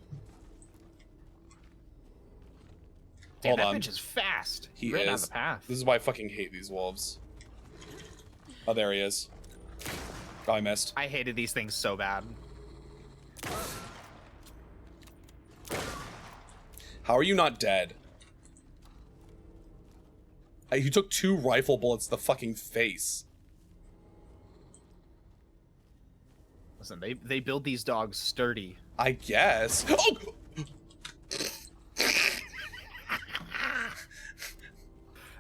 Damn, Hold on. that bitch is fast. He ran down is. the path. This is why I fucking hate these wolves. Oh, there he is. Oh, I missed. I hated these things so bad. How are you not dead? You took 2 rifle bullets to the fucking face. Listen, they build these dogs sturdy. I guess. Oh!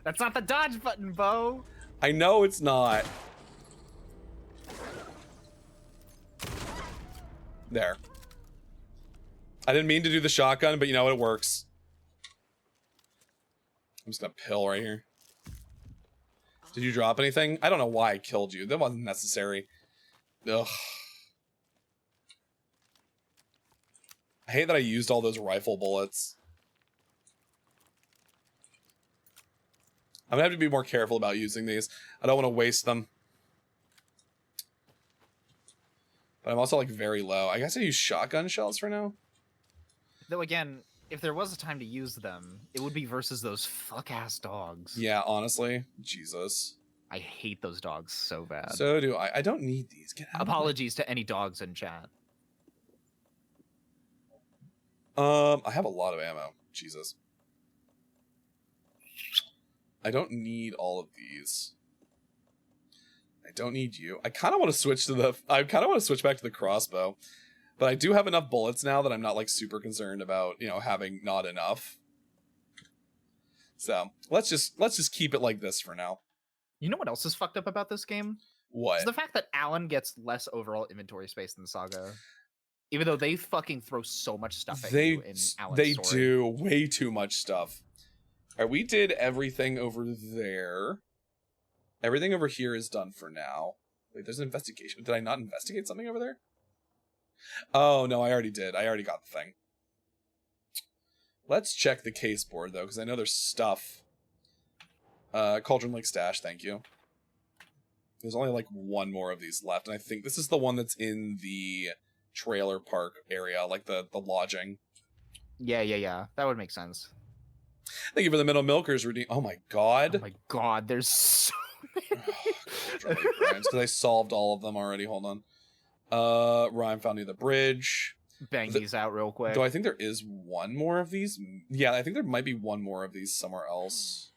That's not the dodge button, Bo. I know it's not. There. I didn't mean to do the shotgun, but you know what? It works. I'm just gonna pill right here. Did you drop anything? I don't know why I killed you. That wasn't necessary. Ugh. I hate that I used all those rifle bullets. I'm gonna have to be more careful about using these. I don't want to waste them. But I'm also like very low. I guess I use shotgun shells for now. Though again, if there was a time to use them, it would be versus those fuck-ass dogs. Yeah, honestly. Jesus. I hate those dogs so bad. So do I. I don't need these. Get out Apologies to any dogs in chat. I have a lot of ammo. Jesus. I don't need all of these. I don't need you. I kind of want to switch to the... I kind of want to switch back to the crossbow. But I do have enough bullets now that I'm not, like, super concerned about, you know, having not enough. So, let's just keep it like this for now. You know what else is fucked up about this game? What? It's the fact that Alan gets less overall inventory space than Saga. Even though they fucking throw so much stuff at you in Alan's They story. do way too much stuff. All right, we did everything over there. Everything over here is done for now. Wait, there's an investigation. Did I not investigate something over there? Oh, no, I already did. I already got the thing. Let's check the case board, though, because I know there's stuff. Cauldron Lake Stash, thank you. There's only, like, one more of these left, and I think this is the one that's in the trailer park area, like the lodging. Yeah. That would make sense. Thank you for the Middle Milkers redeem. Oh my god. Oh my god, there's so many. Because I solved all of them already. Hold on. Rhyme found near the bridge. Bang these out real quick. Do I think there is one more of these? Yeah, I think there might be one more of these somewhere else.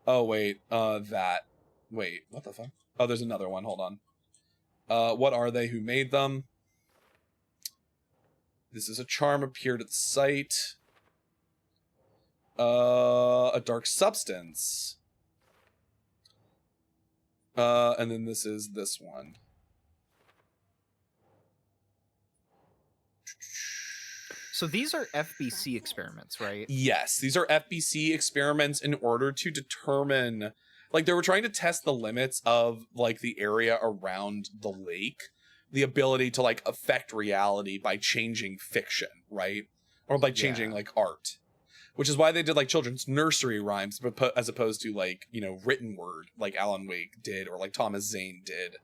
Oh, wait. Wait, what the fuck? Oh, there's another one. Hold on. What are they? Who made them? This is a charm appeared at the site. A dark substance. And then this is this one. So these are FBC experiments, right? Yes, these are FBC experiments in order to determine, like, they were trying to test the limits of, like, the area around the lake, the ability to, like, affect reality by changing fiction, right? Or by changing, like, art. Which is why they did, like, children's nursery rhymes as opposed to, like, you know, written word, like Alan Wake did or like Thomas Zane did.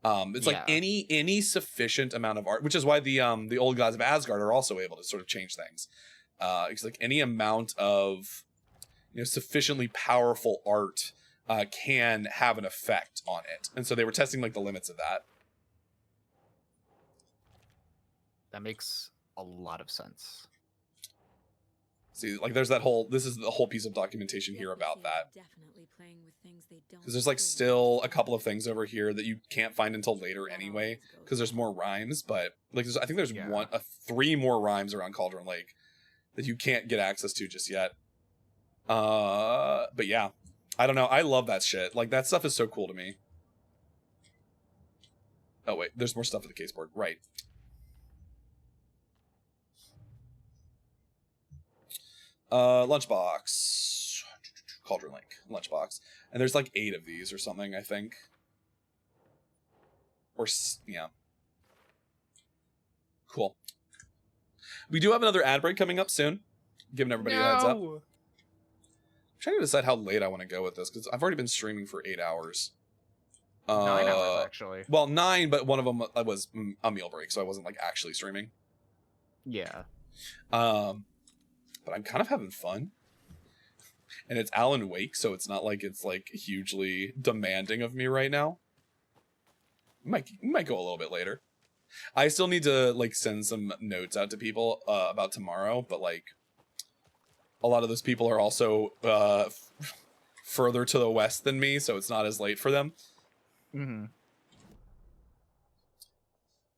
It's like any sufficient amount of art, which is why the old gods of Asgard are also able to sort of change things. It's like any amount of, you know, sufficiently powerful art can have an effect on it. And so they were testing, like, the limits of that. That makes a lot of sense. See, like, there's that whole, this is the whole piece of documentation here about that. Because there's, like, still a couple of things over here that you can't find until later anyway, because there's more rhymes, but, like, I think there's three more rhymes around Cauldron Lake that you can't get access to just yet. But yeah, I don't know. I love that shit. Like, that stuff is so cool to me. Oh, wait, there's more stuff at the case board. Right. Lunchbox. Cauldron Lake. Lunchbox. And there's like 8 of these or something, I think. Or, yeah. Cool. We do have another ad break coming up soon. Giving everybody a heads up. I'm trying to decide how late I want to go with this, because I've already been streaming for 8 hours. 9 hours, actually. Well, 9, but one of them was a meal break, so I wasn't, like, actually streaming. Yeah. But I'm kind of having fun. And it's Alan Wake, so it's not like it's, like, hugely demanding of me right now. Might go a little bit later. I still need to, like, send some notes out to people about tomorrow, but, like, a lot of those people are also further to the west than me, so it's not as late for them. Mm-hmm.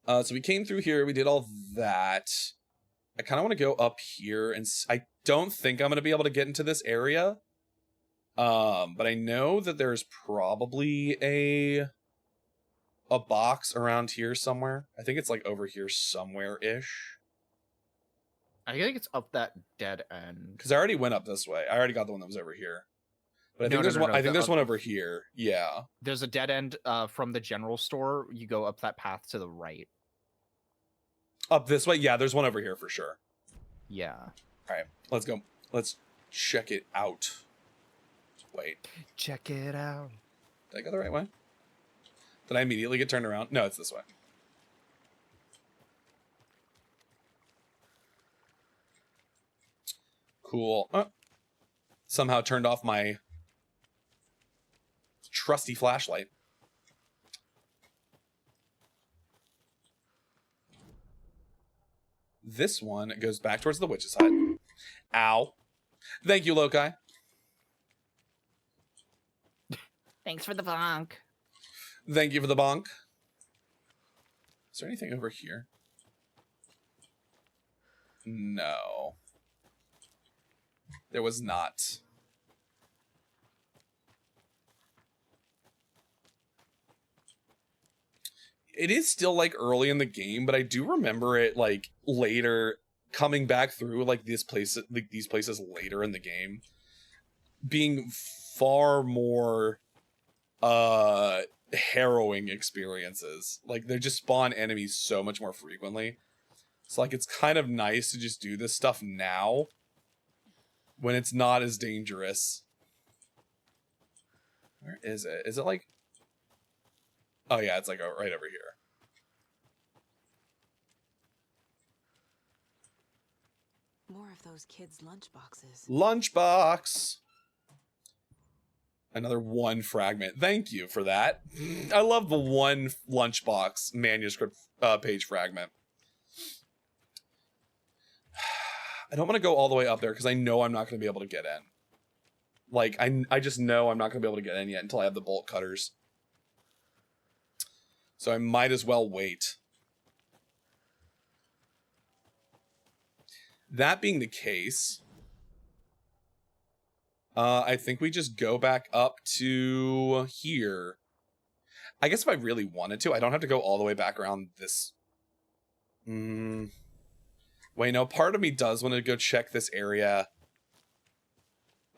So we came through here, we did all that. I kind of want to go up here, and I don't think I'm going to be able to get into this area. But I know that there's probably a box around here somewhere. I think it's like over here somewhere-ish. I think it's up that dead end. Because I already went up this way. I already got the one that was over here. But I think there's one. I think there's one over here. Yeah. There's a dead end from the general store. You go up that path to the right. Up this way? Yeah, there's one over here for sure. Yeah. All right, let's go. Let's check it out. Wait. Check it out. Did I go the right way? Did I immediately get turned around? No, it's this way. Cool. Somehow turned off my trusty flashlight. This one goes back towards the witch's hut. Ow. Thank you, Loki. Thanks for the bonk. Thank you for the bonk. Is there anything over here? No. There was not. It is still like early in the game, but I do remember it like later coming back through like these places later in the game being far more harrowing experiences. Like they just spawn enemies so much more frequently. So like it's kind of nice to just do this stuff now when it's not as dangerous. Where is it? Is it like... Oh yeah, it's like right over here. More of those kids' lunchboxes. Lunchbox! Another one fragment. Thank you for that. I love the one lunchbox manuscript page fragment. I don't want to go all the way up there because I know I'm not going to be able to get in. Like, I just know I'm not going to be able to get in yet until I have the bolt cutters. So I might as well wait. That being the case, I think we just go back up to here. I guess if I really wanted to, I don't have to go all the way back around this. Wait, no, part of me does want to go check this area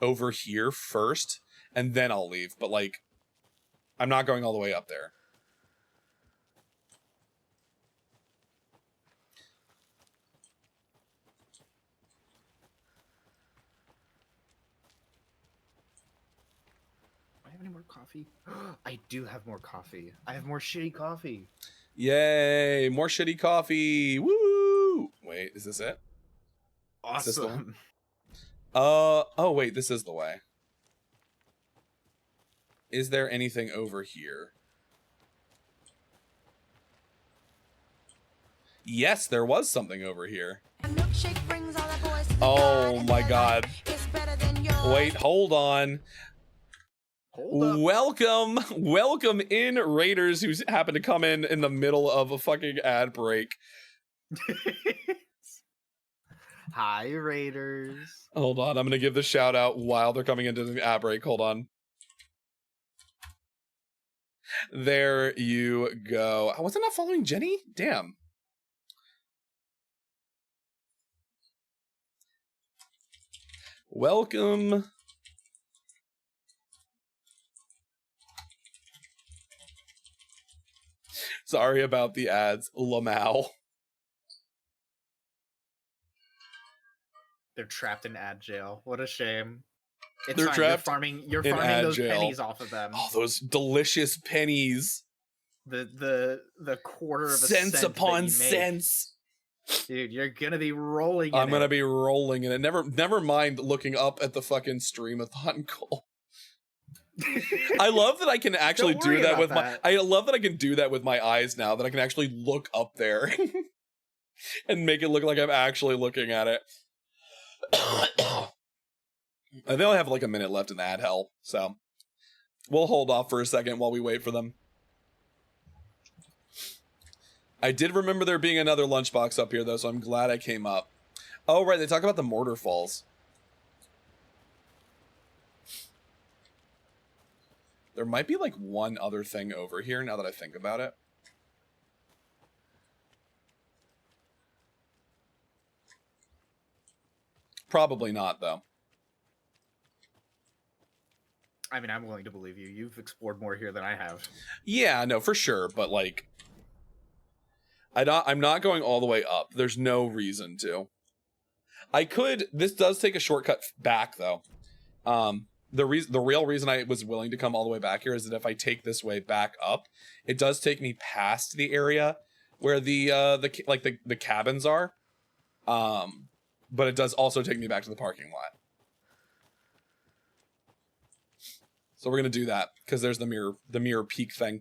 over here first, and then I'll leave. But, like, I'm not going all the way up there. Do I have any more coffee? I do have more coffee. I have more shitty coffee. Yay, more shitty coffee. Woo! Wait, is this it? Awesome. Is this the one? Oh wait, this is the way. Is there anything over here? Yes, there was something over here. Oh my god. Wait, hold on. Welcome in, raiders who happen to come in the middle of a fucking ad break. Hi, raiders. Hold on, I'm gonna give the shout out while they're coming into the ad break. Hold on. There you go. I wasn't following Jenny? Damn. Welcome. Sorry about the ads, Lamau. They're trapped in ad jail. What a shame. It's They're fine. trapped You're farming those jail. pennies off of them. Oh, those delicious pennies. The quarter of a cents cent upon that you make. cents. Dude, you're gonna be rolling in I'm gonna it. be rolling in it. Never mind looking up at the fucking streamathon goal. I love that I can actually do that with my I love that I can do that with my eyes now, that I can actually look up there and make it look like I'm actually looking at it. I think I have like a minute left in the ad hell, so we'll hold off for a second while we wait for them. I did remember there being another lunchbox up here though, so I'm glad I came up. Oh right, they talk about the mortar falls. There might be like one other thing over here now that I think about it. Probably not though. I mean, I'm willing to believe you. You've explored more here than I have. Yeah, no, for sure. But like, I'm not going all the way up. There's no reason to. I could. This does take a shortcut back, though. The real reason I was willing to come all the way back here is that if I take this way back up, it does take me past the area where the cabins are. But it does also take me back to the parking lot. So we're gonna do that because there's the mirror peak thing.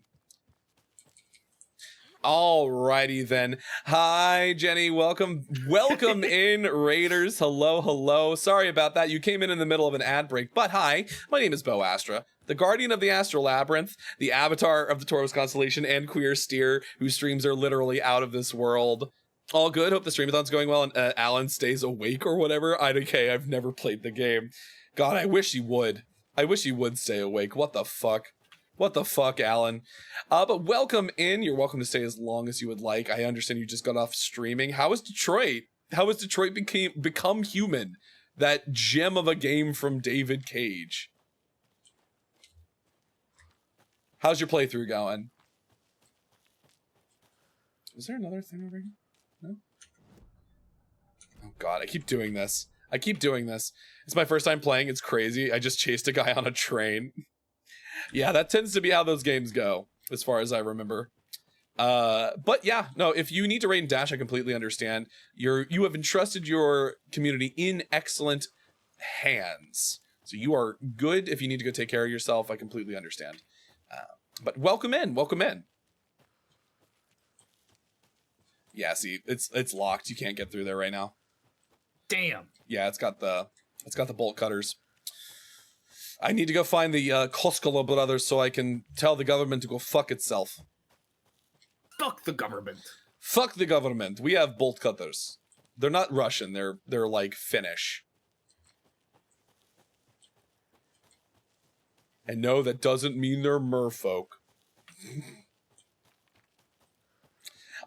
Alrighty then. Hi, Jenny. Welcome in, Raiders. Hello. Sorry about that. You came in the middle of an ad break, but hi. My name is Bo Astra, the guardian of the Astral Labyrinth, the avatar of the Taurus constellation, and Queer Steer, whose streams are literally out of this world. All good. Hope the streamathon's going well and Alan stays awake or whatever. IDK. I've never played the game. God, I wish he would. I wish he would stay awake. What the fuck? What the fuck, Alan? But welcome in. You're welcome to stay as long as you would like. I understand you just got off streaming. How is Detroit? How has Detroit become human? That gem of a game from David Cage. How's your playthrough going? Is there another thing over here? No? Oh god, I keep doing this. It's my first time playing. It's crazy. I just chased a guy on a train. Yeah, that tends to be how those games go, as far as I remember. But yeah, no, if you need to raid and dash, I completely understand. You have entrusted your community in excellent hands. So you are good. If you need to go take care of yourself, I completely understand. But welcome in. Yeah, see, it's locked. You can't get through there right now. Damn. Yeah, it's got the bolt cutters. I need to go find the Koskolo brothers so I can tell the government to go fuck itself. Fuck the government. Fuck the government. We have bolt cutters. They're not Russian. They're like Finnish. And no, that doesn't mean they're merfolk.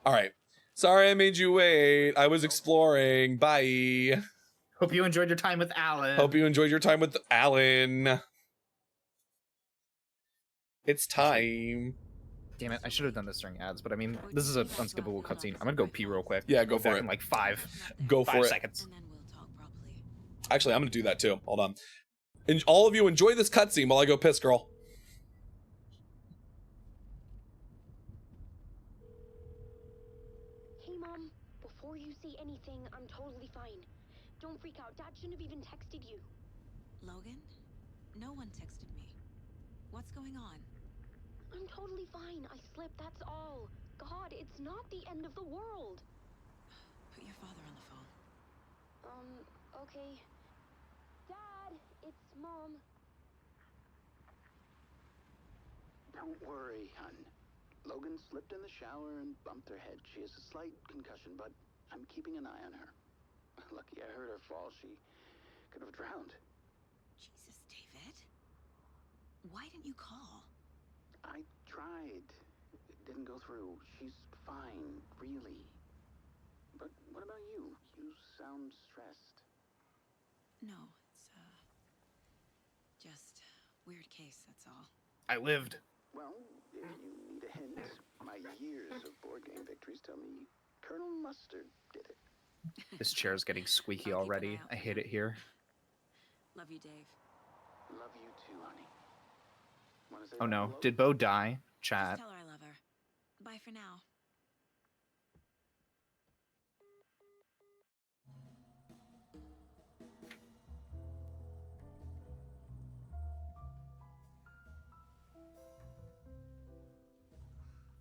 All right. Sorry I made you wait. I was exploring. Bye. Hope you enjoyed your time with Alan. It's time. Damn it, I should have done this during ads, but I mean, this is an unskippable cutscene. I'm gonna go pee real quick. Yeah, go for it. In like 5 seconds. Actually, I'm gonna do that too. Hold on. And all of you enjoy this cutscene while I go piss, girl. Hey, Mom. Before you say anything, I'm totally fine. Don't freak out. Dad shouldn't have even texted you. Logan? No one texted me. What's going on? I'm totally fine. I slipped, that's all. God, it's not the end of the world. Put your father on the phone. Okay. Dad, it's Mom. Don't worry, hun. Logan slipped in the shower and bumped her head. She has a slight concussion, but I'm keeping an eye on her. Lucky I heard her fall. She could have drowned. Jesus, David. Why didn't you call? I tried. It didn't go through. She's fine, really. But what about you? You sound stressed. No, it's, just weird case, that's all. I lived. Well, if you need a hint, my years of board game victories tell me Colonel Mustard did it. This chair is getting squeaky already. I hate it here. Love you, Dave. Love you too, honey. Wanna say Oh bye no, to Logan? did Bo die? Chat. Just tell her I love her. Bye for now.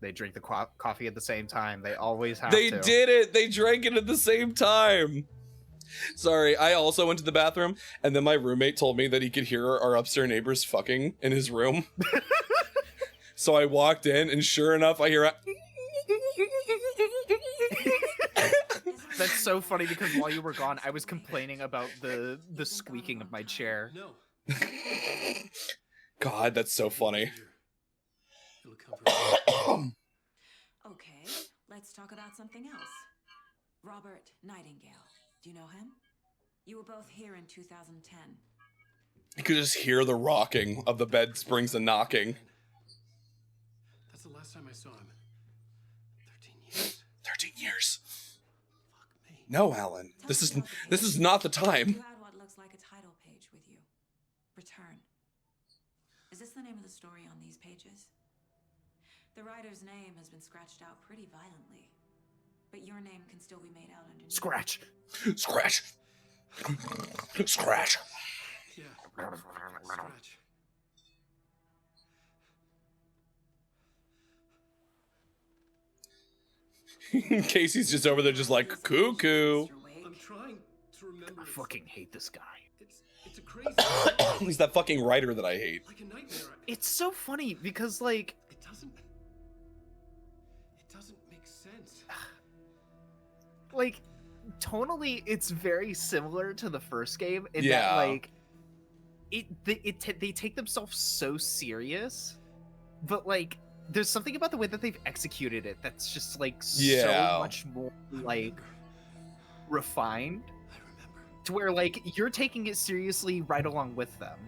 They drink the coffee at the same time. They always have They to. did it. They drank it at the same time. Sorry, I also went to the bathroom, and then my roommate told me that he could hear our upstairs neighbors fucking in his room. So I walked in, and sure enough, I hear That's so funny because while you were gone, I was complaining about the squeaking of my chair. No. God, that's so funny. Okay, let's talk about something else. Robert Nightingale. Do you know him? You were both here in 2010. You could just hear the rocking of the bed springs and knocking. That's the last time I saw him. 13 years. 13 years. No, Alan. This is not the time. You had what looks like a title page with you. Return. Is this the name of the story on these pages? The writer's name has been scratched out pretty violently, but your name can still be made out underneath. Scratch. Scratch. Scratch. Yeah. Scratch. Casey's just over there just like, cuckoo. I'm trying to remember. I fucking hate this guy. It's a crazy. He's that fucking writer that I hate. Like a nightmare. It's so funny because, like, It doesn't make sense. like, tonally, it's very similar to the first game in Yeah. that, like, they take themselves so serious, but like, there's something about the way that they've executed it that's just like so much more like refined. To where like you're taking it seriously right along with them.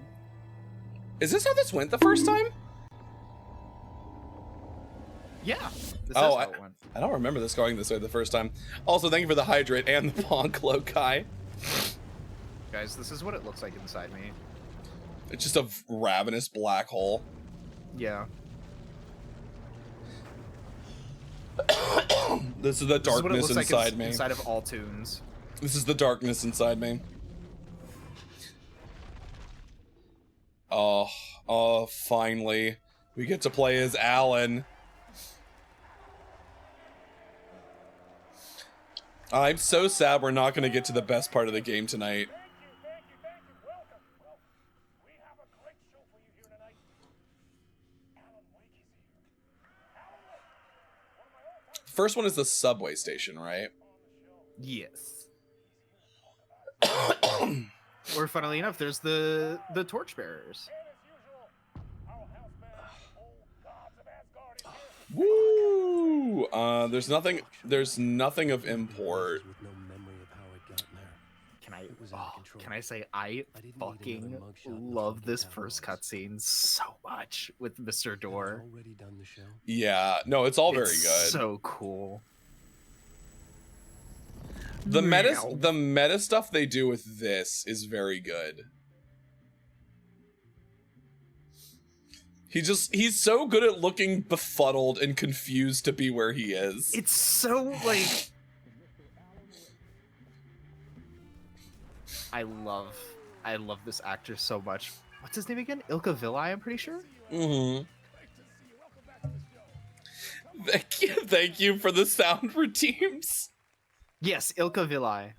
Is this how this went the first time? Yeah. I don't remember this going this way the first time. Also, thank you for the hydrate and the pawn cloak, Kai. Guys, this is what it looks like inside me. It's just a ravenous black hole. Yeah. This is the darkness inside me. Inside of all tunes. This is the darkness inside me. Oh, finally. We get to play as Alan. I'm so sad we're not going to get to the best part of the game tonight. First one is the subway station, right? Yes. Or funnily enough, there's the torchbearers. Woo! There's nothing of import. Can I say I fucking love this first cutscene so much with Mr. Door. Yeah, no, it's all very It's good. So cool. The meta stuff they do with this is very good. He's so good at looking befuddled and confused to be where he is. It's so like I love this actor so much. What's his name again? Ilka Villi, I'm pretty sure. Mm-hmm. Thank you for the sound redeems. Yes, Ilka Villi.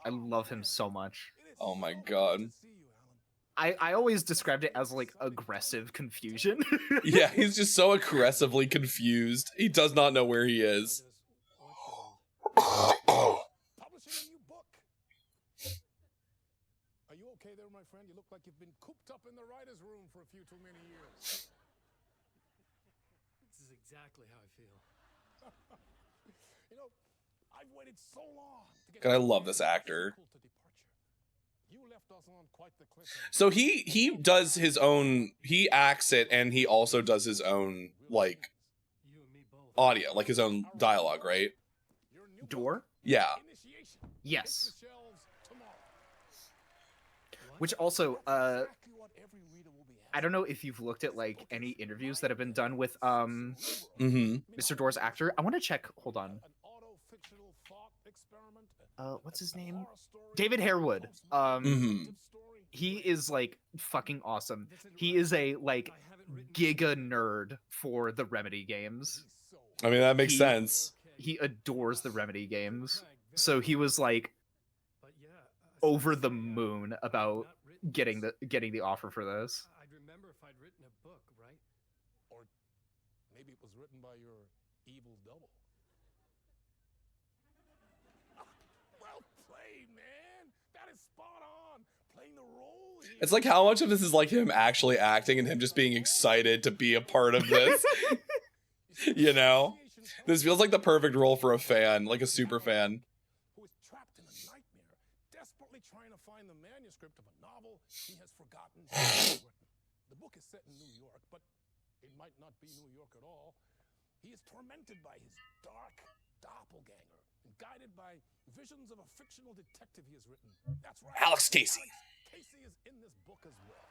I love him so much. Oh my god. I always described it as like aggressive confusion. Yeah, he's just so aggressively confused. He does not know where he is. Are you okay there, my friend? You look like you've been cooped up in the writer's room for a few too many years. This is exactly how I feel. You know, I've waited so long to get. God, I love this actor. You left us on quite the cliff. So he does his own, he acts it, and he also does his own like audio, like his own dialogue, right? Door? Yeah. Yes. Which also, I don't know if you've looked at like any interviews that have been done with Mr. Door's actor. I want to check. Hold on. What's his name? David Harewood. He is like fucking awesome. He is a like giga nerd for the Remedy games. I mean, that makes sense. He adores the Remedy games. So he was like over the moon about getting the offer for this. I'd remember if I'd written a book, right? Or maybe it was written by your evil double. Well played, man. That is spot on. Playing the role. It's like how much of this is like him actually acting and him just being excited to be a part of this. You know? This feels like the perfect role for a fan, like a super fan. Who is trapped in a nightmare, desperately trying to find the manuscript manuscript of a novel he has forgotten he's written. The book is set in New York, but it might not be New York at all. He is tormented by his dark doppelganger and guided by visions of a fictional detective he has written. That's right. Alex Casey. Alex Casey is in this book as well.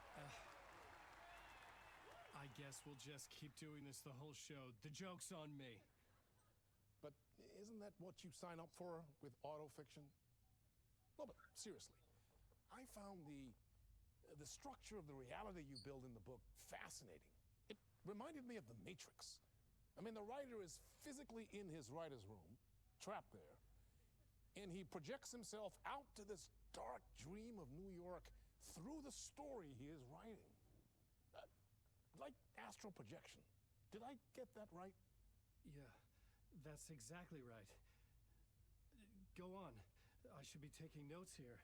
I guess we'll just keep doing this the whole show. The joke's on me. But isn't that what you sign up for with autofiction? No, but seriously, I found the structure of the reality you build in the book fascinating. It reminded me of The Matrix. I mean, the writer is physically in his writer's room, trapped there, and he projects himself out to this dark dream of New York through the story he is writing. Like astral projection. Did I get that right? Yeah, that's exactly right. Go on. I should be taking notes here.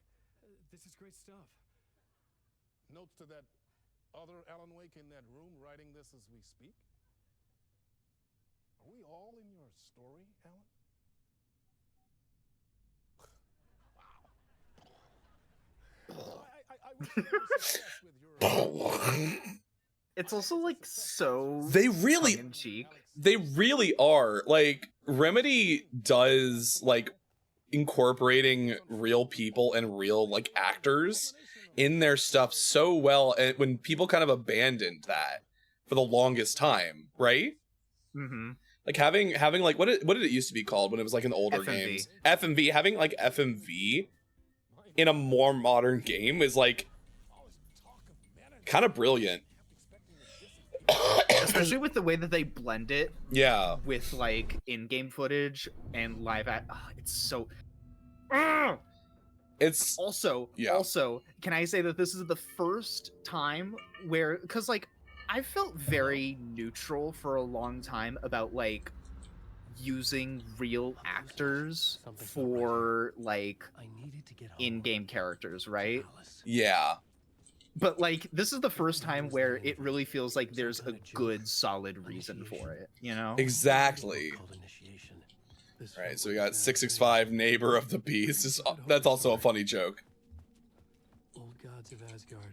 This is great stuff. Notes to that other Alan Wake in that room writing this as we speak? Are we all in your story, Alan? Wow. I wish you every success with your... It's also like so They really tongue-in-cheek. They really are. Like, Remedy does, like, incorporating real people and real, like, actors in their stuff so well, and when people kind of abandoned that for the longest time, right? Mm-hmm. Like, having like, what did it used to be called when it was, like, in the older FMV. games? FMV. Having, like, FMV in a more modern game is, like, kind of brilliant. Especially with the way that they blend it, Yeah, with like in-game footage and live it's so. it's Also, can I say that this is the first time where, because like I felt very neutral for a long time about like using real actors for like in-game characters, right? yeah. But like this is the first time where it really feels like there's a good solid reason for it, you know? Exactly. All right, so we got 665, neighbor of the beast. That's also a funny joke. Old gods of Asgard.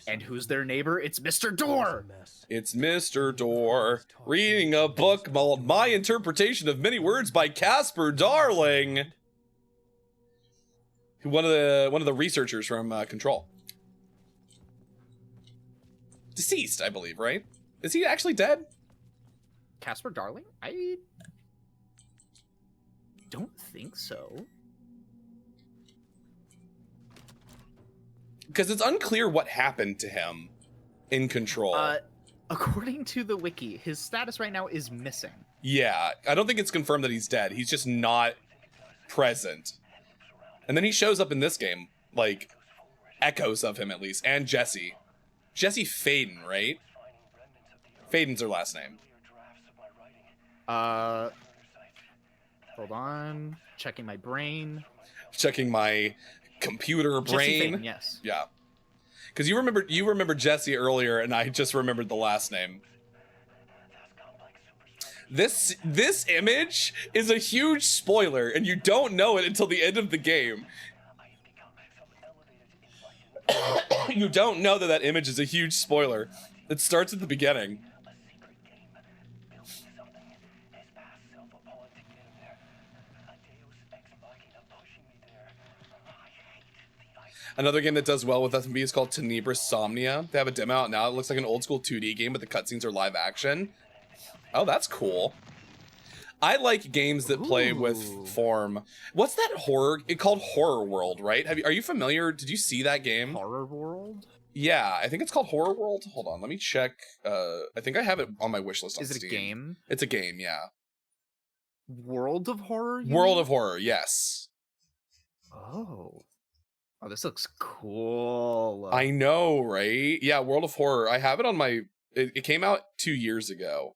And who's their neighbor? It's Mr. Door! It's Mr. Door, reading a book called My Interpretation of Many Words by Casper Darling. One of the researchers from Control. Deceased, I believe, right? Is he actually dead? Casper Darling? I don't think so. Because it's unclear what happened to him in Control. According to the wiki, his status right now is missing. Yeah, I don't think it's confirmed that he's dead. He's just not present. And then he shows up in this game, like, echoes of him at least, and Jesse. Jesse Faden, right? Faden's her last name. Hold on. Checking my brain. Checking my computer brain. Jesse Faden, yes. Yeah. Because you remember Jesse earlier, and I just remembered the last name. This image is a huge spoiler, and you don't know it until the end of the game. You don't know that image is a huge spoiler. It starts at the beginning. Another game that does well with FMV is called Tenebris Somnia. They have a demo out now. It looks like an old school 2D game, but the cutscenes are live action. Oh, that's cool. I like games that play with form. What's that horror? It's called Horror World, right? Are you familiar? Did you see that game? Horror World? Yeah, I think it's called Horror World. Hold on, let me check. I think I have it on my wish list on Is it Steam. a game? It's a game, yeah. World of Horror? World of Horror, yes. Oh. Oh, this looks cool. I know, right? Yeah, World of Horror. I have it on my... It came out 2 years ago.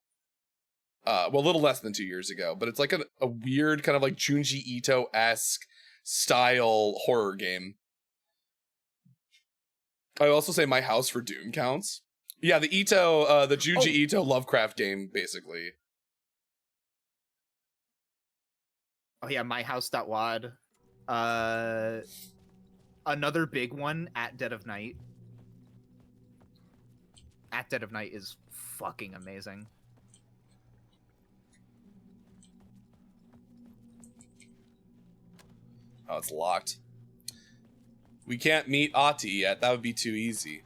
Well, a little less than 2 years ago, but it's like a weird kind of like Junji Ito-esque style horror game. I also say My House for Doom counts. Yeah, the Junji Ito Lovecraft game, basically. Oh yeah, myhouse.wad. Another big one at Dead of Night. At Dead of Night is fucking amazing. Oh, it's locked. We can't meet Ati yet. That would be too easy.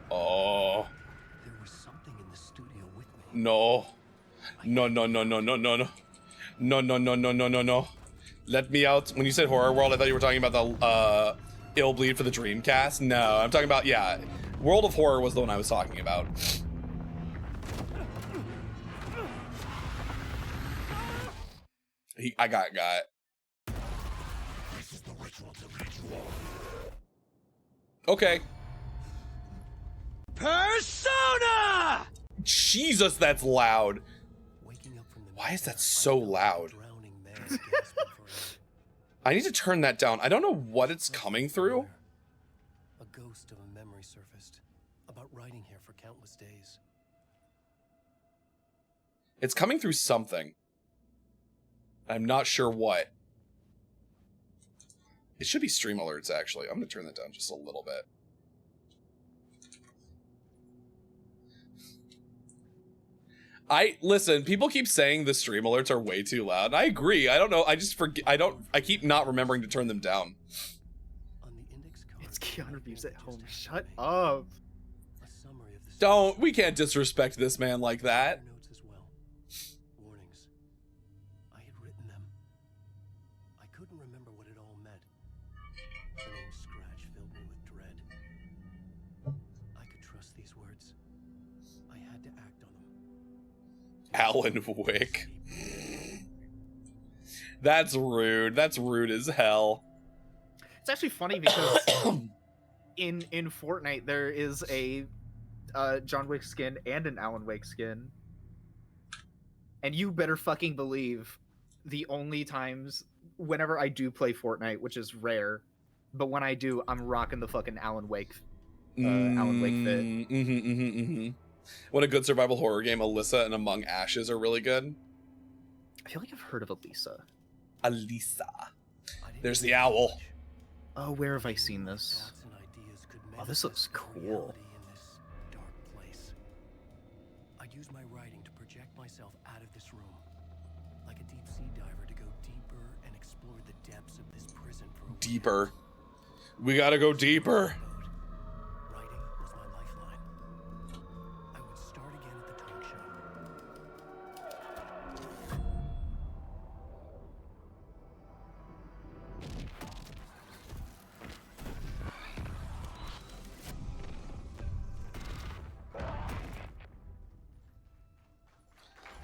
Oh. There was something in the studio with me. No. No, no, no, no, no, no, no. No, no, no, no, no, no, no. Let me out. When you said Horror World, I thought you were talking about the Ill Bleed for the Dreamcast. No, I'm talking about, yeah. World of Horror was the one I was talking about. I got. Okay. Persona! Jesus, that's loud. Why is that so loud? I need to turn that down. I don't know what it's coming through. A ghost of a memory surfaced about writing here for countless days. It's coming through something. I'm not sure what. It should be stream alerts, actually. I'm going to turn that down just a little bit. Listen, people keep saying the stream alerts are way too loud. And I agree. I don't know. I just forget. I keep not remembering to turn them down. It's Keanu Reeves at home. Shut up. Don't. We can't disrespect this man like that. Warnings. I had written them. I couldn't remember what it all meant. The name Scratch filled me with dread. I could trust these words. I had to act on them. Alan Wake. That's rude. That's rude as hell. It's actually funny because in Fortnite there is a John Wick skin and an Alan Wake skin. And you better fucking believe the only times whenever I do play Fortnite, which is rare, but when I do, I'm rocking the fucking Alan Wake fit. What a good survival horror game. Alyssa and Among Ashes are really good. I feel like I've heard of Elisa. Alisa. There's the owl. Oh, where have I seen this? Oh, this looks cool. I'd use my writing to project myself out of this room, like a deep sea diver to go deeper and explore the depths of this prison for Deeper. We gotta go deeper. writing was my lifeline. I would start again at the talk show.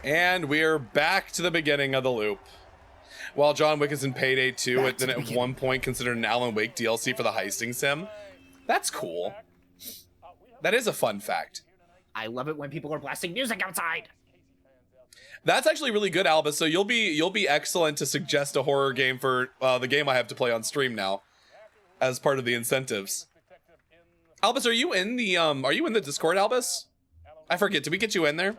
And we're back to the beginning of the loop. While John Wick is in Payday 2, and then at one point considered an Alan Wake DLC for the heisting sim. That's cool. That is a fun fact. I love it when people are blasting music outside. That's actually really good, Albus. So you'll be excellent to suggest a horror game for the game I have to play on stream now, as part of the incentives. Albus, are you in the Discord, Albus? I forget. Did we get you in there?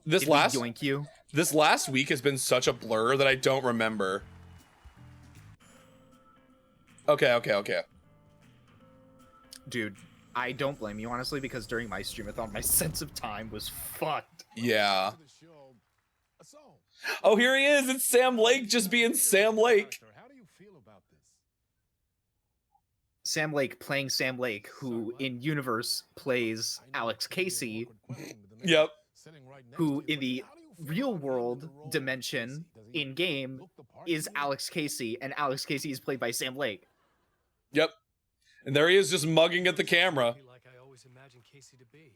This last week has been such a blur that I don't remember. Okay. Dude, I don't blame you, honestly, because during my streamathon, my sense of time was fucked. Yeah. Oh, here he is. It's Sam Lake just being Sam Lake. Sam Lake playing Sam Lake, who in universe plays Alex Casey. Yep. Who in the real world dimension in game is Alex Casey, and Alex Casey is played by Sam Lake. Yep. And there he is, just mugging at the camera. Like I always imagined Casey to be.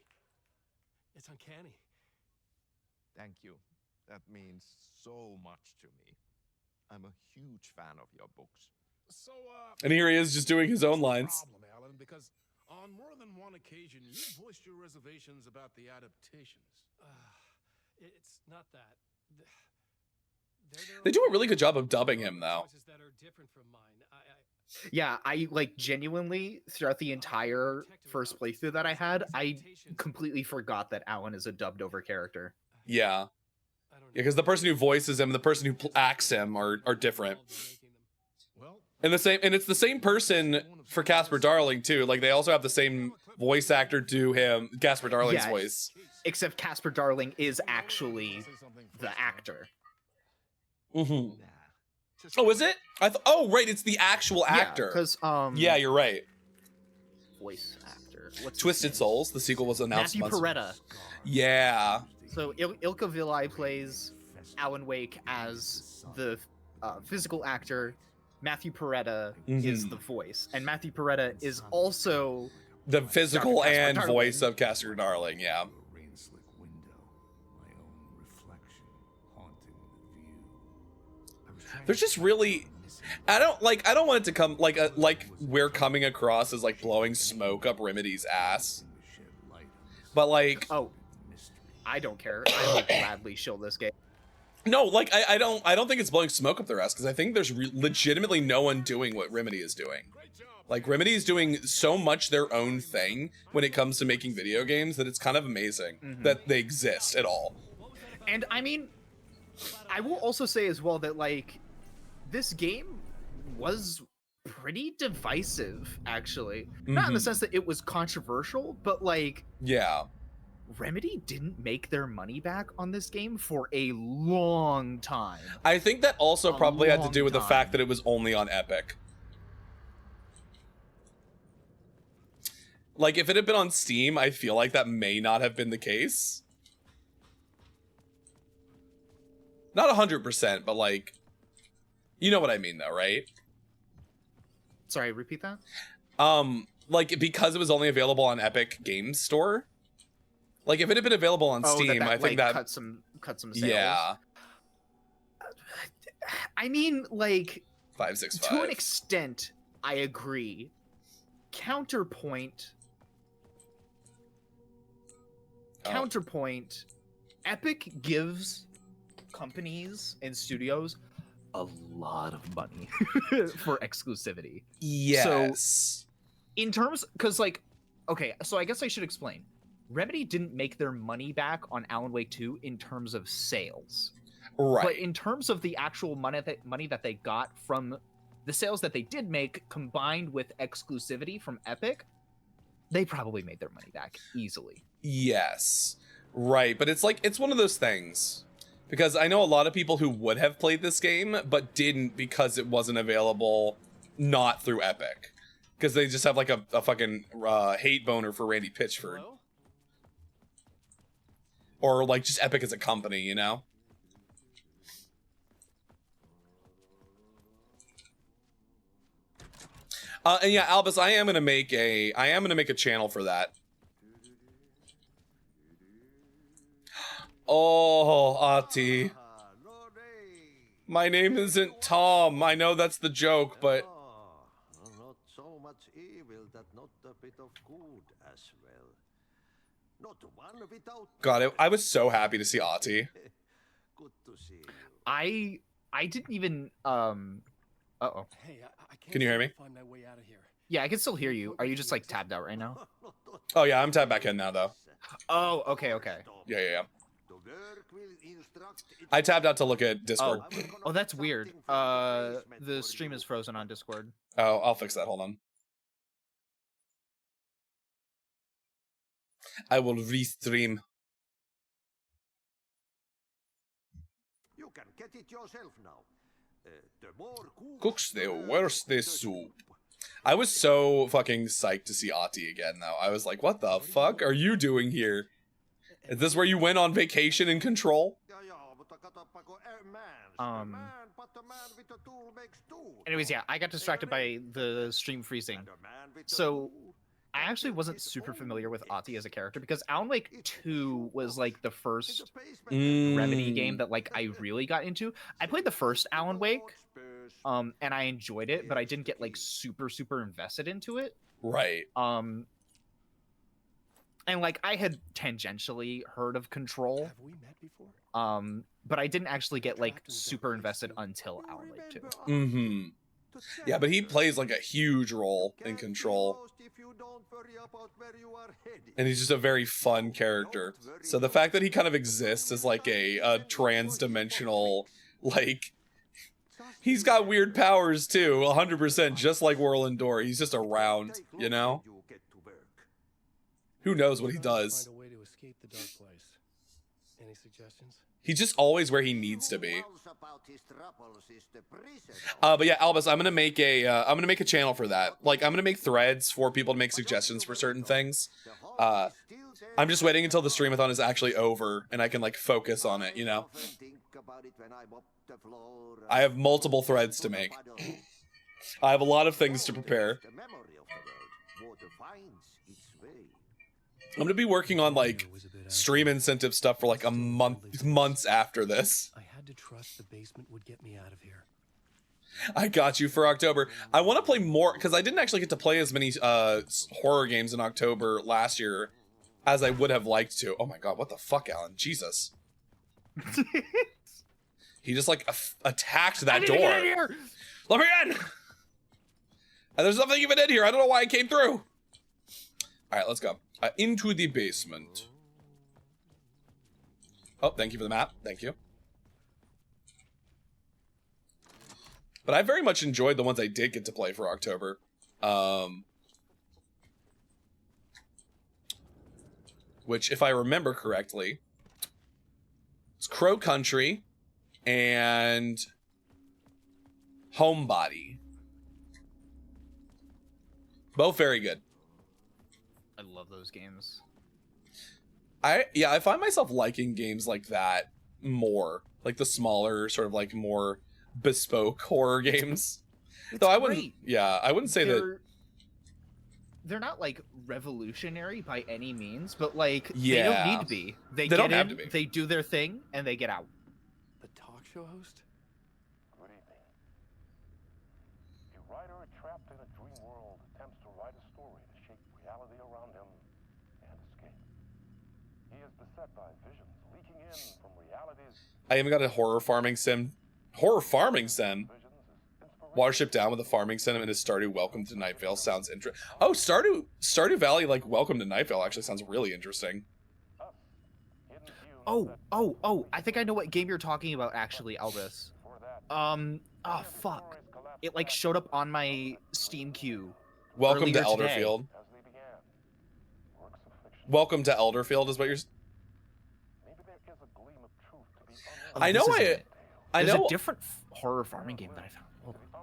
It's uncanny. Thank you. That means so much to me. I'm a huge fan of your books. So, And here he is, just doing his own lines. Problem, Alan, because on more than one occasion you voiced your reservations about the adaptations. It's not that. They do a really good job of dubbing him, though. That are different from mine. Yeah, I like genuinely throughout the entire first playthrough that I had, I completely forgot that Alan is a dubbed over character. Yeah. because the person who voices him and the person who acts him are different. And it's the same person for Casper Darling too. Like they also have the same voice actor do him Casper Darling's voice. Except Casper Darling is actually the actor. Mm-hmm. Oh, is it? Oh, right, it's the actual actor. Because yeah, you're right. Voice actor. What's Twisted Souls. The sequel was announced. Matthew Peretta. Yeah. So Ilka Vilai plays Alan Wake as the physical actor. Matthew Peretta is the voice, and Matthew Peretta is also the physical and Darling. voice of Casper Darling. Yeah. There's just really, I don't want it to come like we're coming across as like blowing smoke up Remedy's ass, but like, oh, I don't care. I will gladly shill this game. No, like I don't think it's blowing smoke up their ass, because I think there's legitimately no one doing what Remedy is doing. Like Remedy is doing so much their own thing when it comes to making video games that it's kind of amazing that they exist at all. And I mean, I will also say as well that like this game was pretty divisive, actually. Not in the sense that it was controversial, but like Remedy didn't make their money back on this game for a long time. I think that also probably had to do with the fact that it was only on Epic. Like, if it had been on Steam, I feel like that may not have been the case. Not 100%, but like, you know what I mean though, right? Sorry, repeat that? Like, because it was only available on Epic Games Store. Like, if it had been available on Steam, I think like, that cut some sales. Yeah. I mean, like 565. to an extent, I agree. Counterpoint, Epic gives companies and studios a lot of money for exclusivity. Yes. So, in terms, because like, okay, so I guess I should explain. Remedy didn't make their money back on Alan Wake 2 in terms of sales. Right. But in terms of the actual money that they got from the sales that they did make, combined with exclusivity from Epic, they probably made their money back easily. Yes. Right, but it's like, it's one of those things. Because I know a lot of people who would have played this game, but didn't because it wasn't available not through Epic. Because they just have like a fucking hate boner for Randy Pitchford. Hello? Or like just Epic as a company, you know? And yeah, Albus, I am gonna make a channel for that. Oh, Ati. My name isn't Tom. I know that's the joke, but not so much evil that not a bit of good as well. Not one without. God, I was so happy to see Ati. Good to see you. I didn't even uh-oh. Hey, I can't Can you hear me? find my way out of here. Yeah, I can still hear you. Are you just like tabbed out right now? Oh yeah, I'm tabbed back in now though. Oh, okay. Yeah. I tabbed out to look at Discord. Oh, that's weird. The stream is frozen on Discord. Oh, I'll fix that. Hold on. I will restream. You can get it yourself now. The more Cooks the worse the soup. I was so fucking psyched to see Ati again though. I was like, what the fuck are you doing here? Is this where you went on vacation in Control? Anyways, yeah, I got distracted by the stream freezing. So I actually wasn't super familiar with Ati as a character because Alan Wake 2 was like the first Remedy game that like I really got into. I played the first Alan Wake, and I enjoyed it, but I didn't get like super invested into it. Right. And like I had tangentially heard of Control. Have we met before? But I didn't actually get like super invested until Alan Wake 2. Yeah, but he plays like a huge role in Control. And he's just a very fun character. So the fact that he kind of exists as like a trans-dimensional, like, he's got weird powers too, 100%, just like Whirling Door. He's just around, you know? Who knows what he does? Find a way to escape the dark place. Any suggestions? He's just always where he needs to be. But yeah, Albus, I'm gonna make a channel for that. Like, I'm gonna make threads for people to make suggestions for certain things. I'm just waiting until the streamathon is actually over and I can like focus on it, you know? I have multiple threads to make. I have a lot of things to prepare. I'm gonna be working on like stream incentive stuff for like a months after this. I had to trust the basement would get me out of here. I got you for October. I want to play more because I didn't actually get to play as many horror games in October last year as I would have liked to. Oh my god, what the fuck, Alan? Jesus. He just like attacked that door. Get in here! Let me in! And there's nothing even in here. I don't know why I came through. All right, let's go. Into the basement. Oh, thank you for the map. Thank you. But I very much enjoyed the ones I did get to play for October. Which, if I remember correctly, it's Crow Country and Homebody. Both very good. I love those games. I find myself liking games like that more. Like the smaller, sort of like more bespoke horror games. Though I wouldn't say that they're not like revolutionary by any means, but like Yeah. they don't need to be. They don't get have in, to be. they do their thing, and they get out. The talk show host? Good evening. A writer trapped in a dream world attempts to write a story to shape reality around him and escape. He is beset by visions leaking in from realities. I even got a horror farming sim. Horror farming sim? Watership Down with a farming sim and a Stardew Welcome to Night Vale sounds interesting. Oh, Stardew Valley, like Welcome to Night Vale actually sounds really interesting. Oh, I think I know what game you're talking about actually, Elvis. Oh fuck. It like showed up on my Steam queue. Welcome to earlier today. Elderfield. Welcome to Elderfield is what you're... Oh, I know this isn't it. There's know a different horror farming game that I found. Hold on.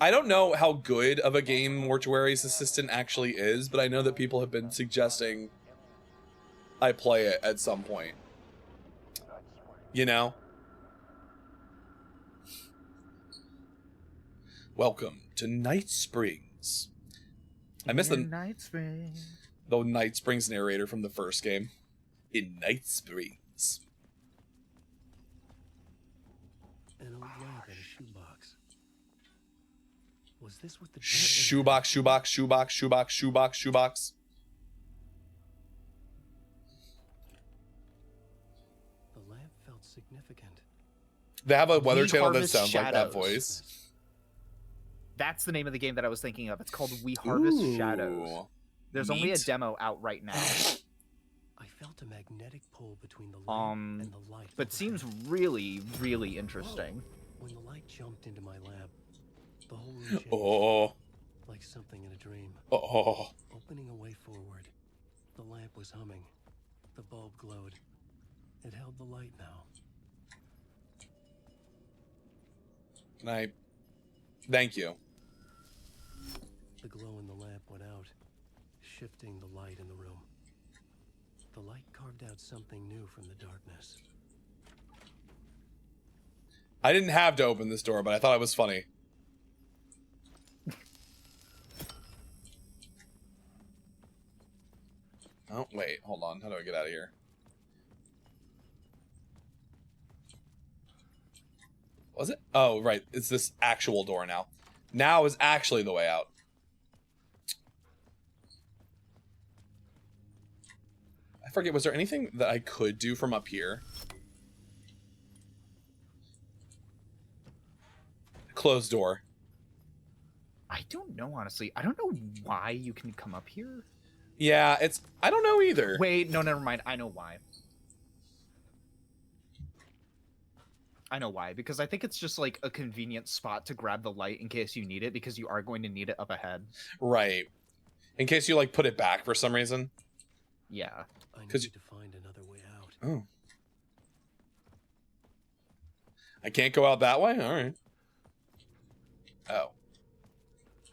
I don't know how good of a game Mortuary's Assistant actually is, but I know that people have been suggesting I play it at some point. You know? Welcome to Night Springs. I miss the Night Springs. Night Springs narrator from the first game. In Night Springs. An old lamp in a shoebox. Was this what the Shoebox, shoebox, shoebox, shoebox, shoebox, shoebox. The lamp felt significant. They have a weather We channel that Harvest sounds like that Shadows. voice. That's the name of the game that I was thinking of. It's called We Harvest Ooh, Shadows. There's only a neat. demo out right now. I felt a magnetic pull between the lamp and the light. But seems really, really interesting. When the light jumped into my lab, the whole room changed. Oh. Like something in a dream. Oh. Opening a way forward. The lamp was humming. The bulb glowed. It held the light now. Thank you. The glow in the lamp went out, shifting the light in the room. The light carved out something new from the darkness. I didn't have to open this door, but I thought it was funny. Oh, wait, hold on. How do I get out of here? Was it? Oh, right. It's this actual door now. Now is actually the way out. I forget, was there anything that I could do from up here? Closed door. don't know, honestly. I don't know why you can come up here. Yeah, I don't know either. Wait, no, never mind. I know why. Because I think it's just like a convenient spot to grab the light in case you need it, because you are going to need it up ahead. Right. In case you like put it back for some reason. Yeah. I need to find another way out. Oh. I can't go out that way? All right. Oh.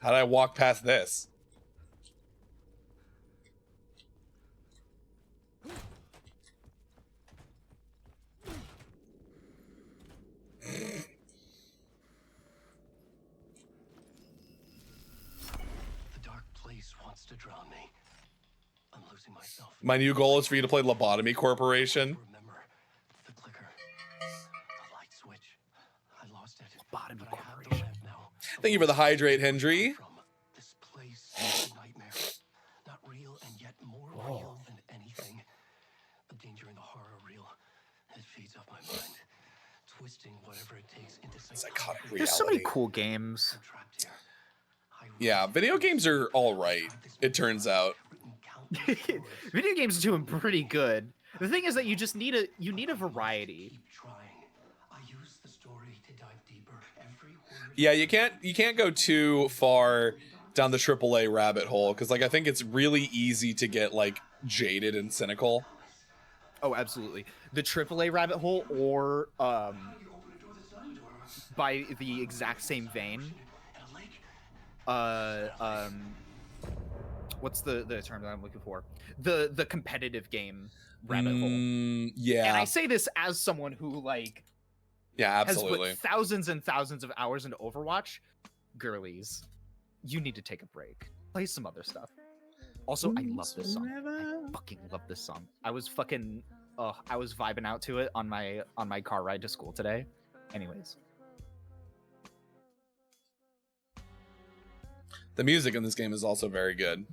How did I walk past this? The dark place wants to drown me. I'm losing myself. My new goal is for you to play Lobotomy Corporation. Remember the clicker, the light switch. I lost it. Lobotomy Corporation. Thank you for the hydrate, Hendry. This place is a nightmare. Not real and yet more real than anything. The danger in the horror reel. It feeds off my mind. Twisting whatever it takes into psychotic reality. There's so many cool games. Yeah, video games are all right, it turns out. Video games are doing pretty good. The thing is that you just need a variety. Yeah, you can't go too far down the AAA rabbit hole, because like I think it's really easy to get like jaded and cynical. Oh, absolutely. The AAA rabbit hole, or by the exact same vein, what's the term that I'm looking for? The competitive game rabbit hole. Yeah. And I say this as someone who like absolutely has put thousands and thousands of hours into Overwatch. Girlies, you need to take a break. Play some other stuff. Also, I love this song. I fucking love this song. I was vibing out to it on my car ride to school today. Anyways. The music in this game is also very good.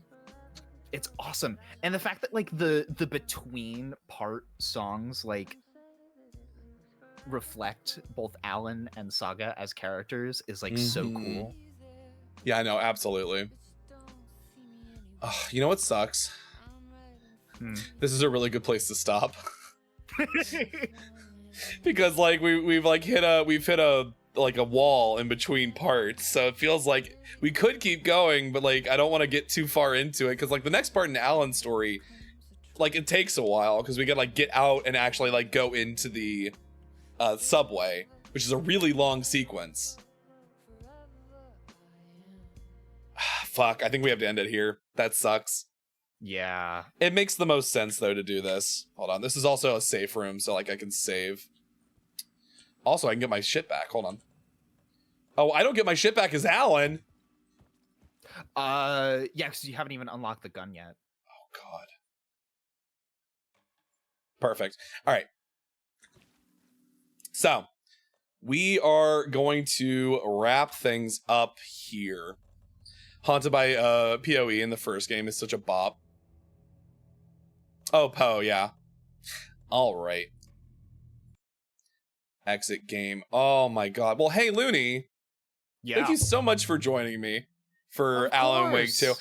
It's awesome. And the fact that like the between part songs like reflect both Alan and Saga as characters is like so cool. Yeah, I know, absolutely. You know what sucks? This is a really good place to stop. Because like we've hit a like a wall in between parts, so it feels like we could keep going, but like I don't want to get too far into it, because like the next part in Alan's story, like it takes a while, because we gotta like get out and actually like go into the subway, which is a really long sequence. Fuck, I think we have to end it here. That sucks. Yeah. It makes the most sense though to do this. Hold on, this is also a safe room, so like I can save. Also, I can get my shit back. Hold on. Oh, I don't get my shit back as Alan. Yeah, because you haven't even unlocked the gun yet. Oh god. Perfect. All right. So, we are going to wrap things up here. Haunted by PoE in the first game is such a bop. Oh, Poe, yeah. All right. Exit game. Oh my god. Well, hey, Looney. Yeah. Thank you so much for joining me for Alan Wake 2.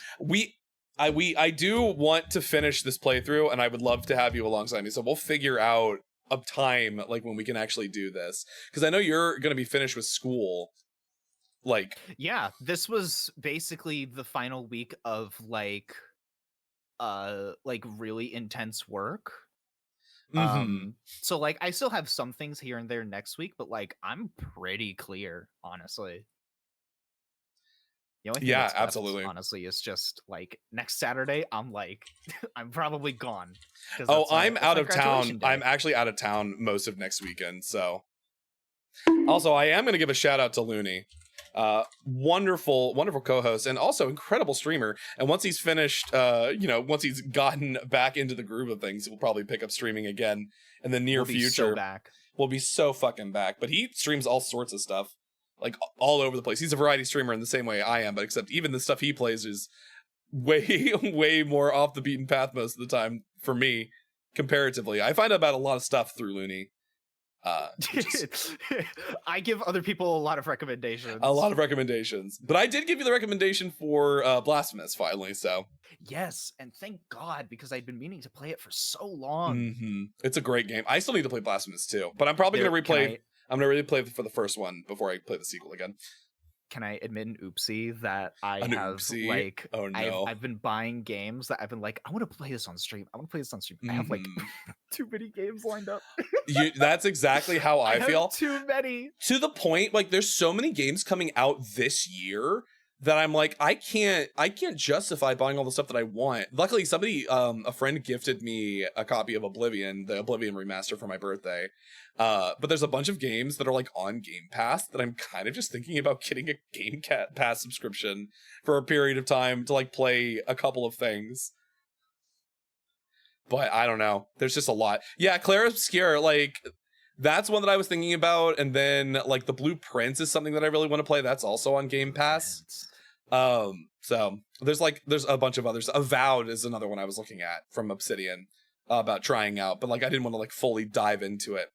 I do want to finish this playthrough, and I would love to have you alongside me. So we'll figure out a time like when we can actually do this, because I know you're gonna be finished with school. Like, yeah, this was basically the final week of like really intense work. So like I still have some things here and there next week, but like I'm pretty clear, honestly. The only thing that's left, absolutely. Honestly, is just like next Saturday, I'm like, I'm probably gone. Oh, I'm out of town. Graduation day. I'm actually out of town most of next weekend. So, also, I am going to give a shout out to Looney. Wonderful co-host, and also incredible streamer. And once he's finished, once he's gotten back into the groove of things, we'll probably pick up streaming again in the near future. So back. We'll be so fucking back. But he streams all sorts of stuff, like all over the place. He's a variety streamer in the same way I am, but except even the stuff he plays is way more off the beaten path most of the time for me, comparatively. I find out about a lot of stuff through Looney. I give other people a lot of recommendations. But I did give you the recommendation for Blasphemous finally, so. Yes, and thank God, because I'd been meaning to play it for so long. Mm-hmm. It's a great game. I still need to play Blasphemous too, but I'm probably going to replay. I'm going to replay for the first one before I play the sequel again. Can I admit an oopsie that I An have oopsie? like Oh no. I've been buying games that I've been like, I want to play this on stream. I have like too many games lined up. That's exactly how I feel. Too many. To the point, like there's so many games coming out this year that I'm like, I can't justify buying all the stuff that I want. Luckily, somebody, a friend gifted me a copy of Oblivion, the Oblivion remaster for my birthday. But there's a bunch of games that are like on Game Pass that I'm kind of just thinking about getting a Game Pass subscription for a period of time to like play a couple of things. But I don't know. There's just a lot. Yeah, Claire Obscure, like that's one that I was thinking about. And then like the Blue Prince is something that I really want to play. That's also on Game Pass. So there's a bunch of others. Avowed is another one I was looking at from Obsidian about trying out, but like I didn't want to like fully dive into it.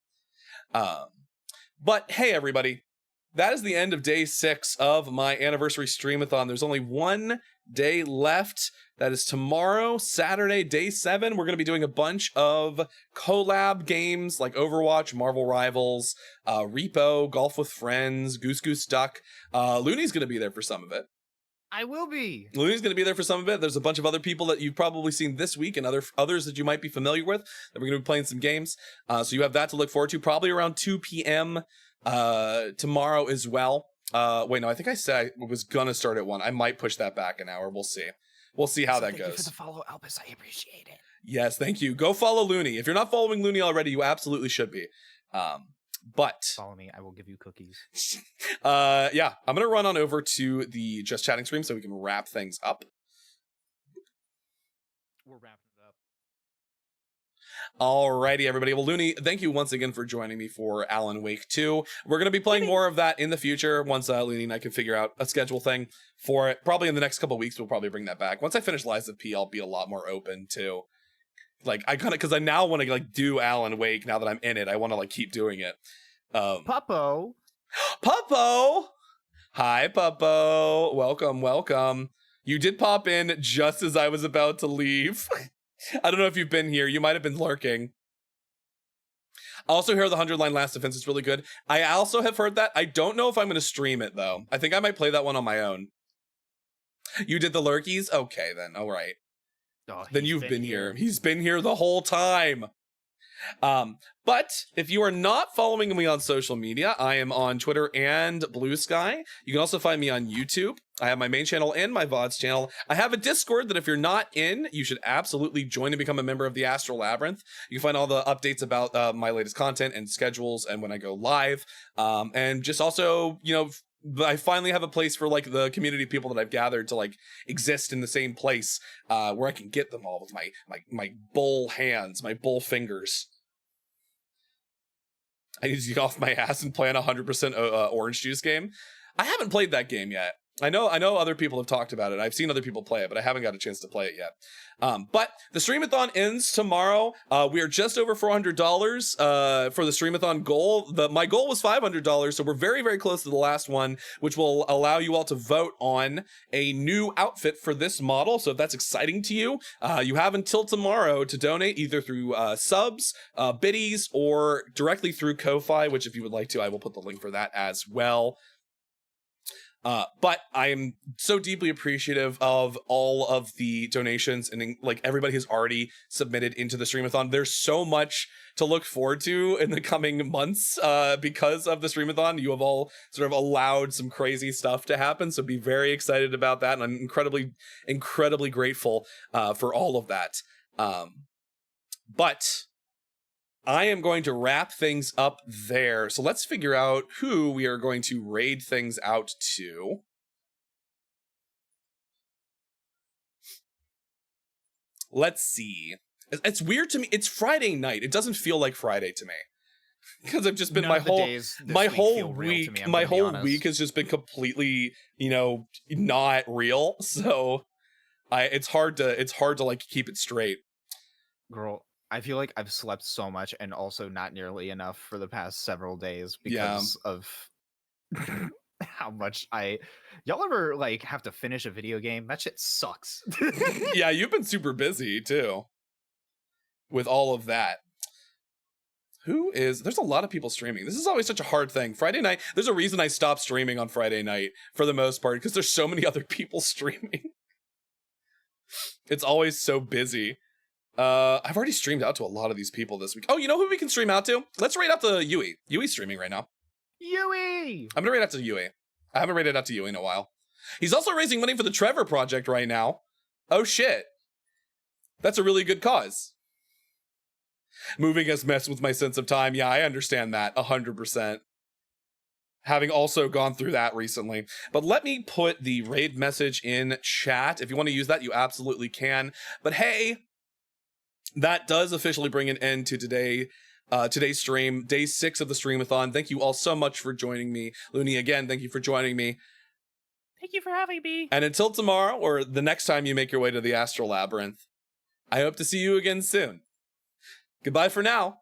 But hey everybody, that is the end of day 6 of my Anniversary Streamathon. There's only one day left. That is tomorrow, Saturday, day 7. We're going to be doing a bunch of collab games like Overwatch, Marvel Rivals, Repo, Golf with Friends, Goose Goose Duck. Looney's going to be there for some of it. I will be. Looney's going to be there for some of it. There's a bunch of other people that you've probably seen this week and others that you might be familiar with that we're going to be playing some games. So you have that to look forward to, probably around 2 p.m. Tomorrow as well. Wait, no, I think I said I was going to start at 1. I might push that back an hour. We'll see. We'll see how that goes. Thank you for the follow, Albus. I appreciate it. Yes, thank you. Go follow Looney. If you're not following Looney already, you absolutely should be. But follow me, I will give you cookies. Yeah, I'm gonna run on over to the Just Chatting stream so we can wrap things up. We're wrapping it up. Alrighty, everybody. Well, Looney, thank you once again for joining me for Alan Wake 2. We're gonna be playing more of that in the future once Looney and I can figure out a schedule thing for it. Probably in the next couple of weeks, we'll probably bring that back. Once I finish Lies of P, I'll be a lot more open to. Like I kind of, because I now want to like do Alan Wake now that I'm in it. I want to like keep doing it. Puppo. Puppo. Hi, Puppo. Welcome. You did pop in just as I was about to leave. I don't know if you've been here. You might have been lurking. I also hear the 100-line last defense is really good. I also have heard that. I don't know if I'm going to stream it though. I think I might play that one on my own. You did the lurkies? Okay then. All right. Oh, then you've been here. He's been here the whole time. But if you are not following me on social media, I am on Twitter and Blue Sky. You can also find me on YouTube. I have my main channel and my VODs channel. I have a Discord that if you're not in, you should absolutely join and become a member of the Astral Labyrinth. You can find all the updates about my latest content and schedules and when I go live. And just also, you know, I finally have a place for like the community of people that I've gathered to like exist in the same place where I can get them all with my bull hands, my bull fingers. I need to get off my ass and play on 100% orange juice game. I haven't played that game yet. I know other people have talked about it. I've seen other people play it, but I haven't got a chance to play it yet. But the Streamathon ends tomorrow. We are just over $400 for the Streamathon goal. My goal was $500, so we're very, very close to the last one, which will allow you all to vote on a new outfit for this model. So if that's exciting to you, you have until tomorrow to donate either through subs, biddies, or directly through Ko-Fi, which if you would like to, I will put the link for that as well. But I am so deeply appreciative of all of the donations and like everybody has already submitted into the Streamathon. There's so much to look forward to in the coming months because of the Streamathon. You have all sort of allowed some crazy stuff to happen, so be very excited about that, and I'm incredibly grateful for all of that. But I am going to wrap things up there. So let's figure out who we are going to raid things out to. Let's see. It's weird to me. It's Friday night. It doesn't feel like Friday to me. Because I've just been my whole week has just been completely, not real. So it's hard to like keep it straight. Girl, I feel like I've slept so much and also not nearly enough for the past several days because of how much y'all ever like have to finish a video game? That shit sucks. Yeah, you've been super busy too with all of that. There's a lot of people streaming. This is always such a hard thing. Friday night, there's a reason I stopped streaming on Friday night for the most part, because there's so many other people streaming. It's always so busy. I've already streamed out to a lot of these people this week. Oh, you know who we can stream out to? Let's raid out to Yui. Yui's streaming right now. Yui! I'm gonna raid out to Yui. I haven't raided out to Yui in a while. He's also raising money for the Trevor Project right now. Oh shit. That's a really good cause. Moving has messed with my sense of time. Yeah, I understand that 100%. Having also gone through that recently. But let me put the raid message in chat. If you want to use that, you absolutely can. But hey, that does officially bring an end to today's stream, day 6 of the Streamathon. Thank you all so much for joining me. Looney, again, thank you for joining me. Thank you for having me. And until tomorrow, or the next time you make your way to the Astral Labyrinth, I hope to see you again soon. Goodbye for now.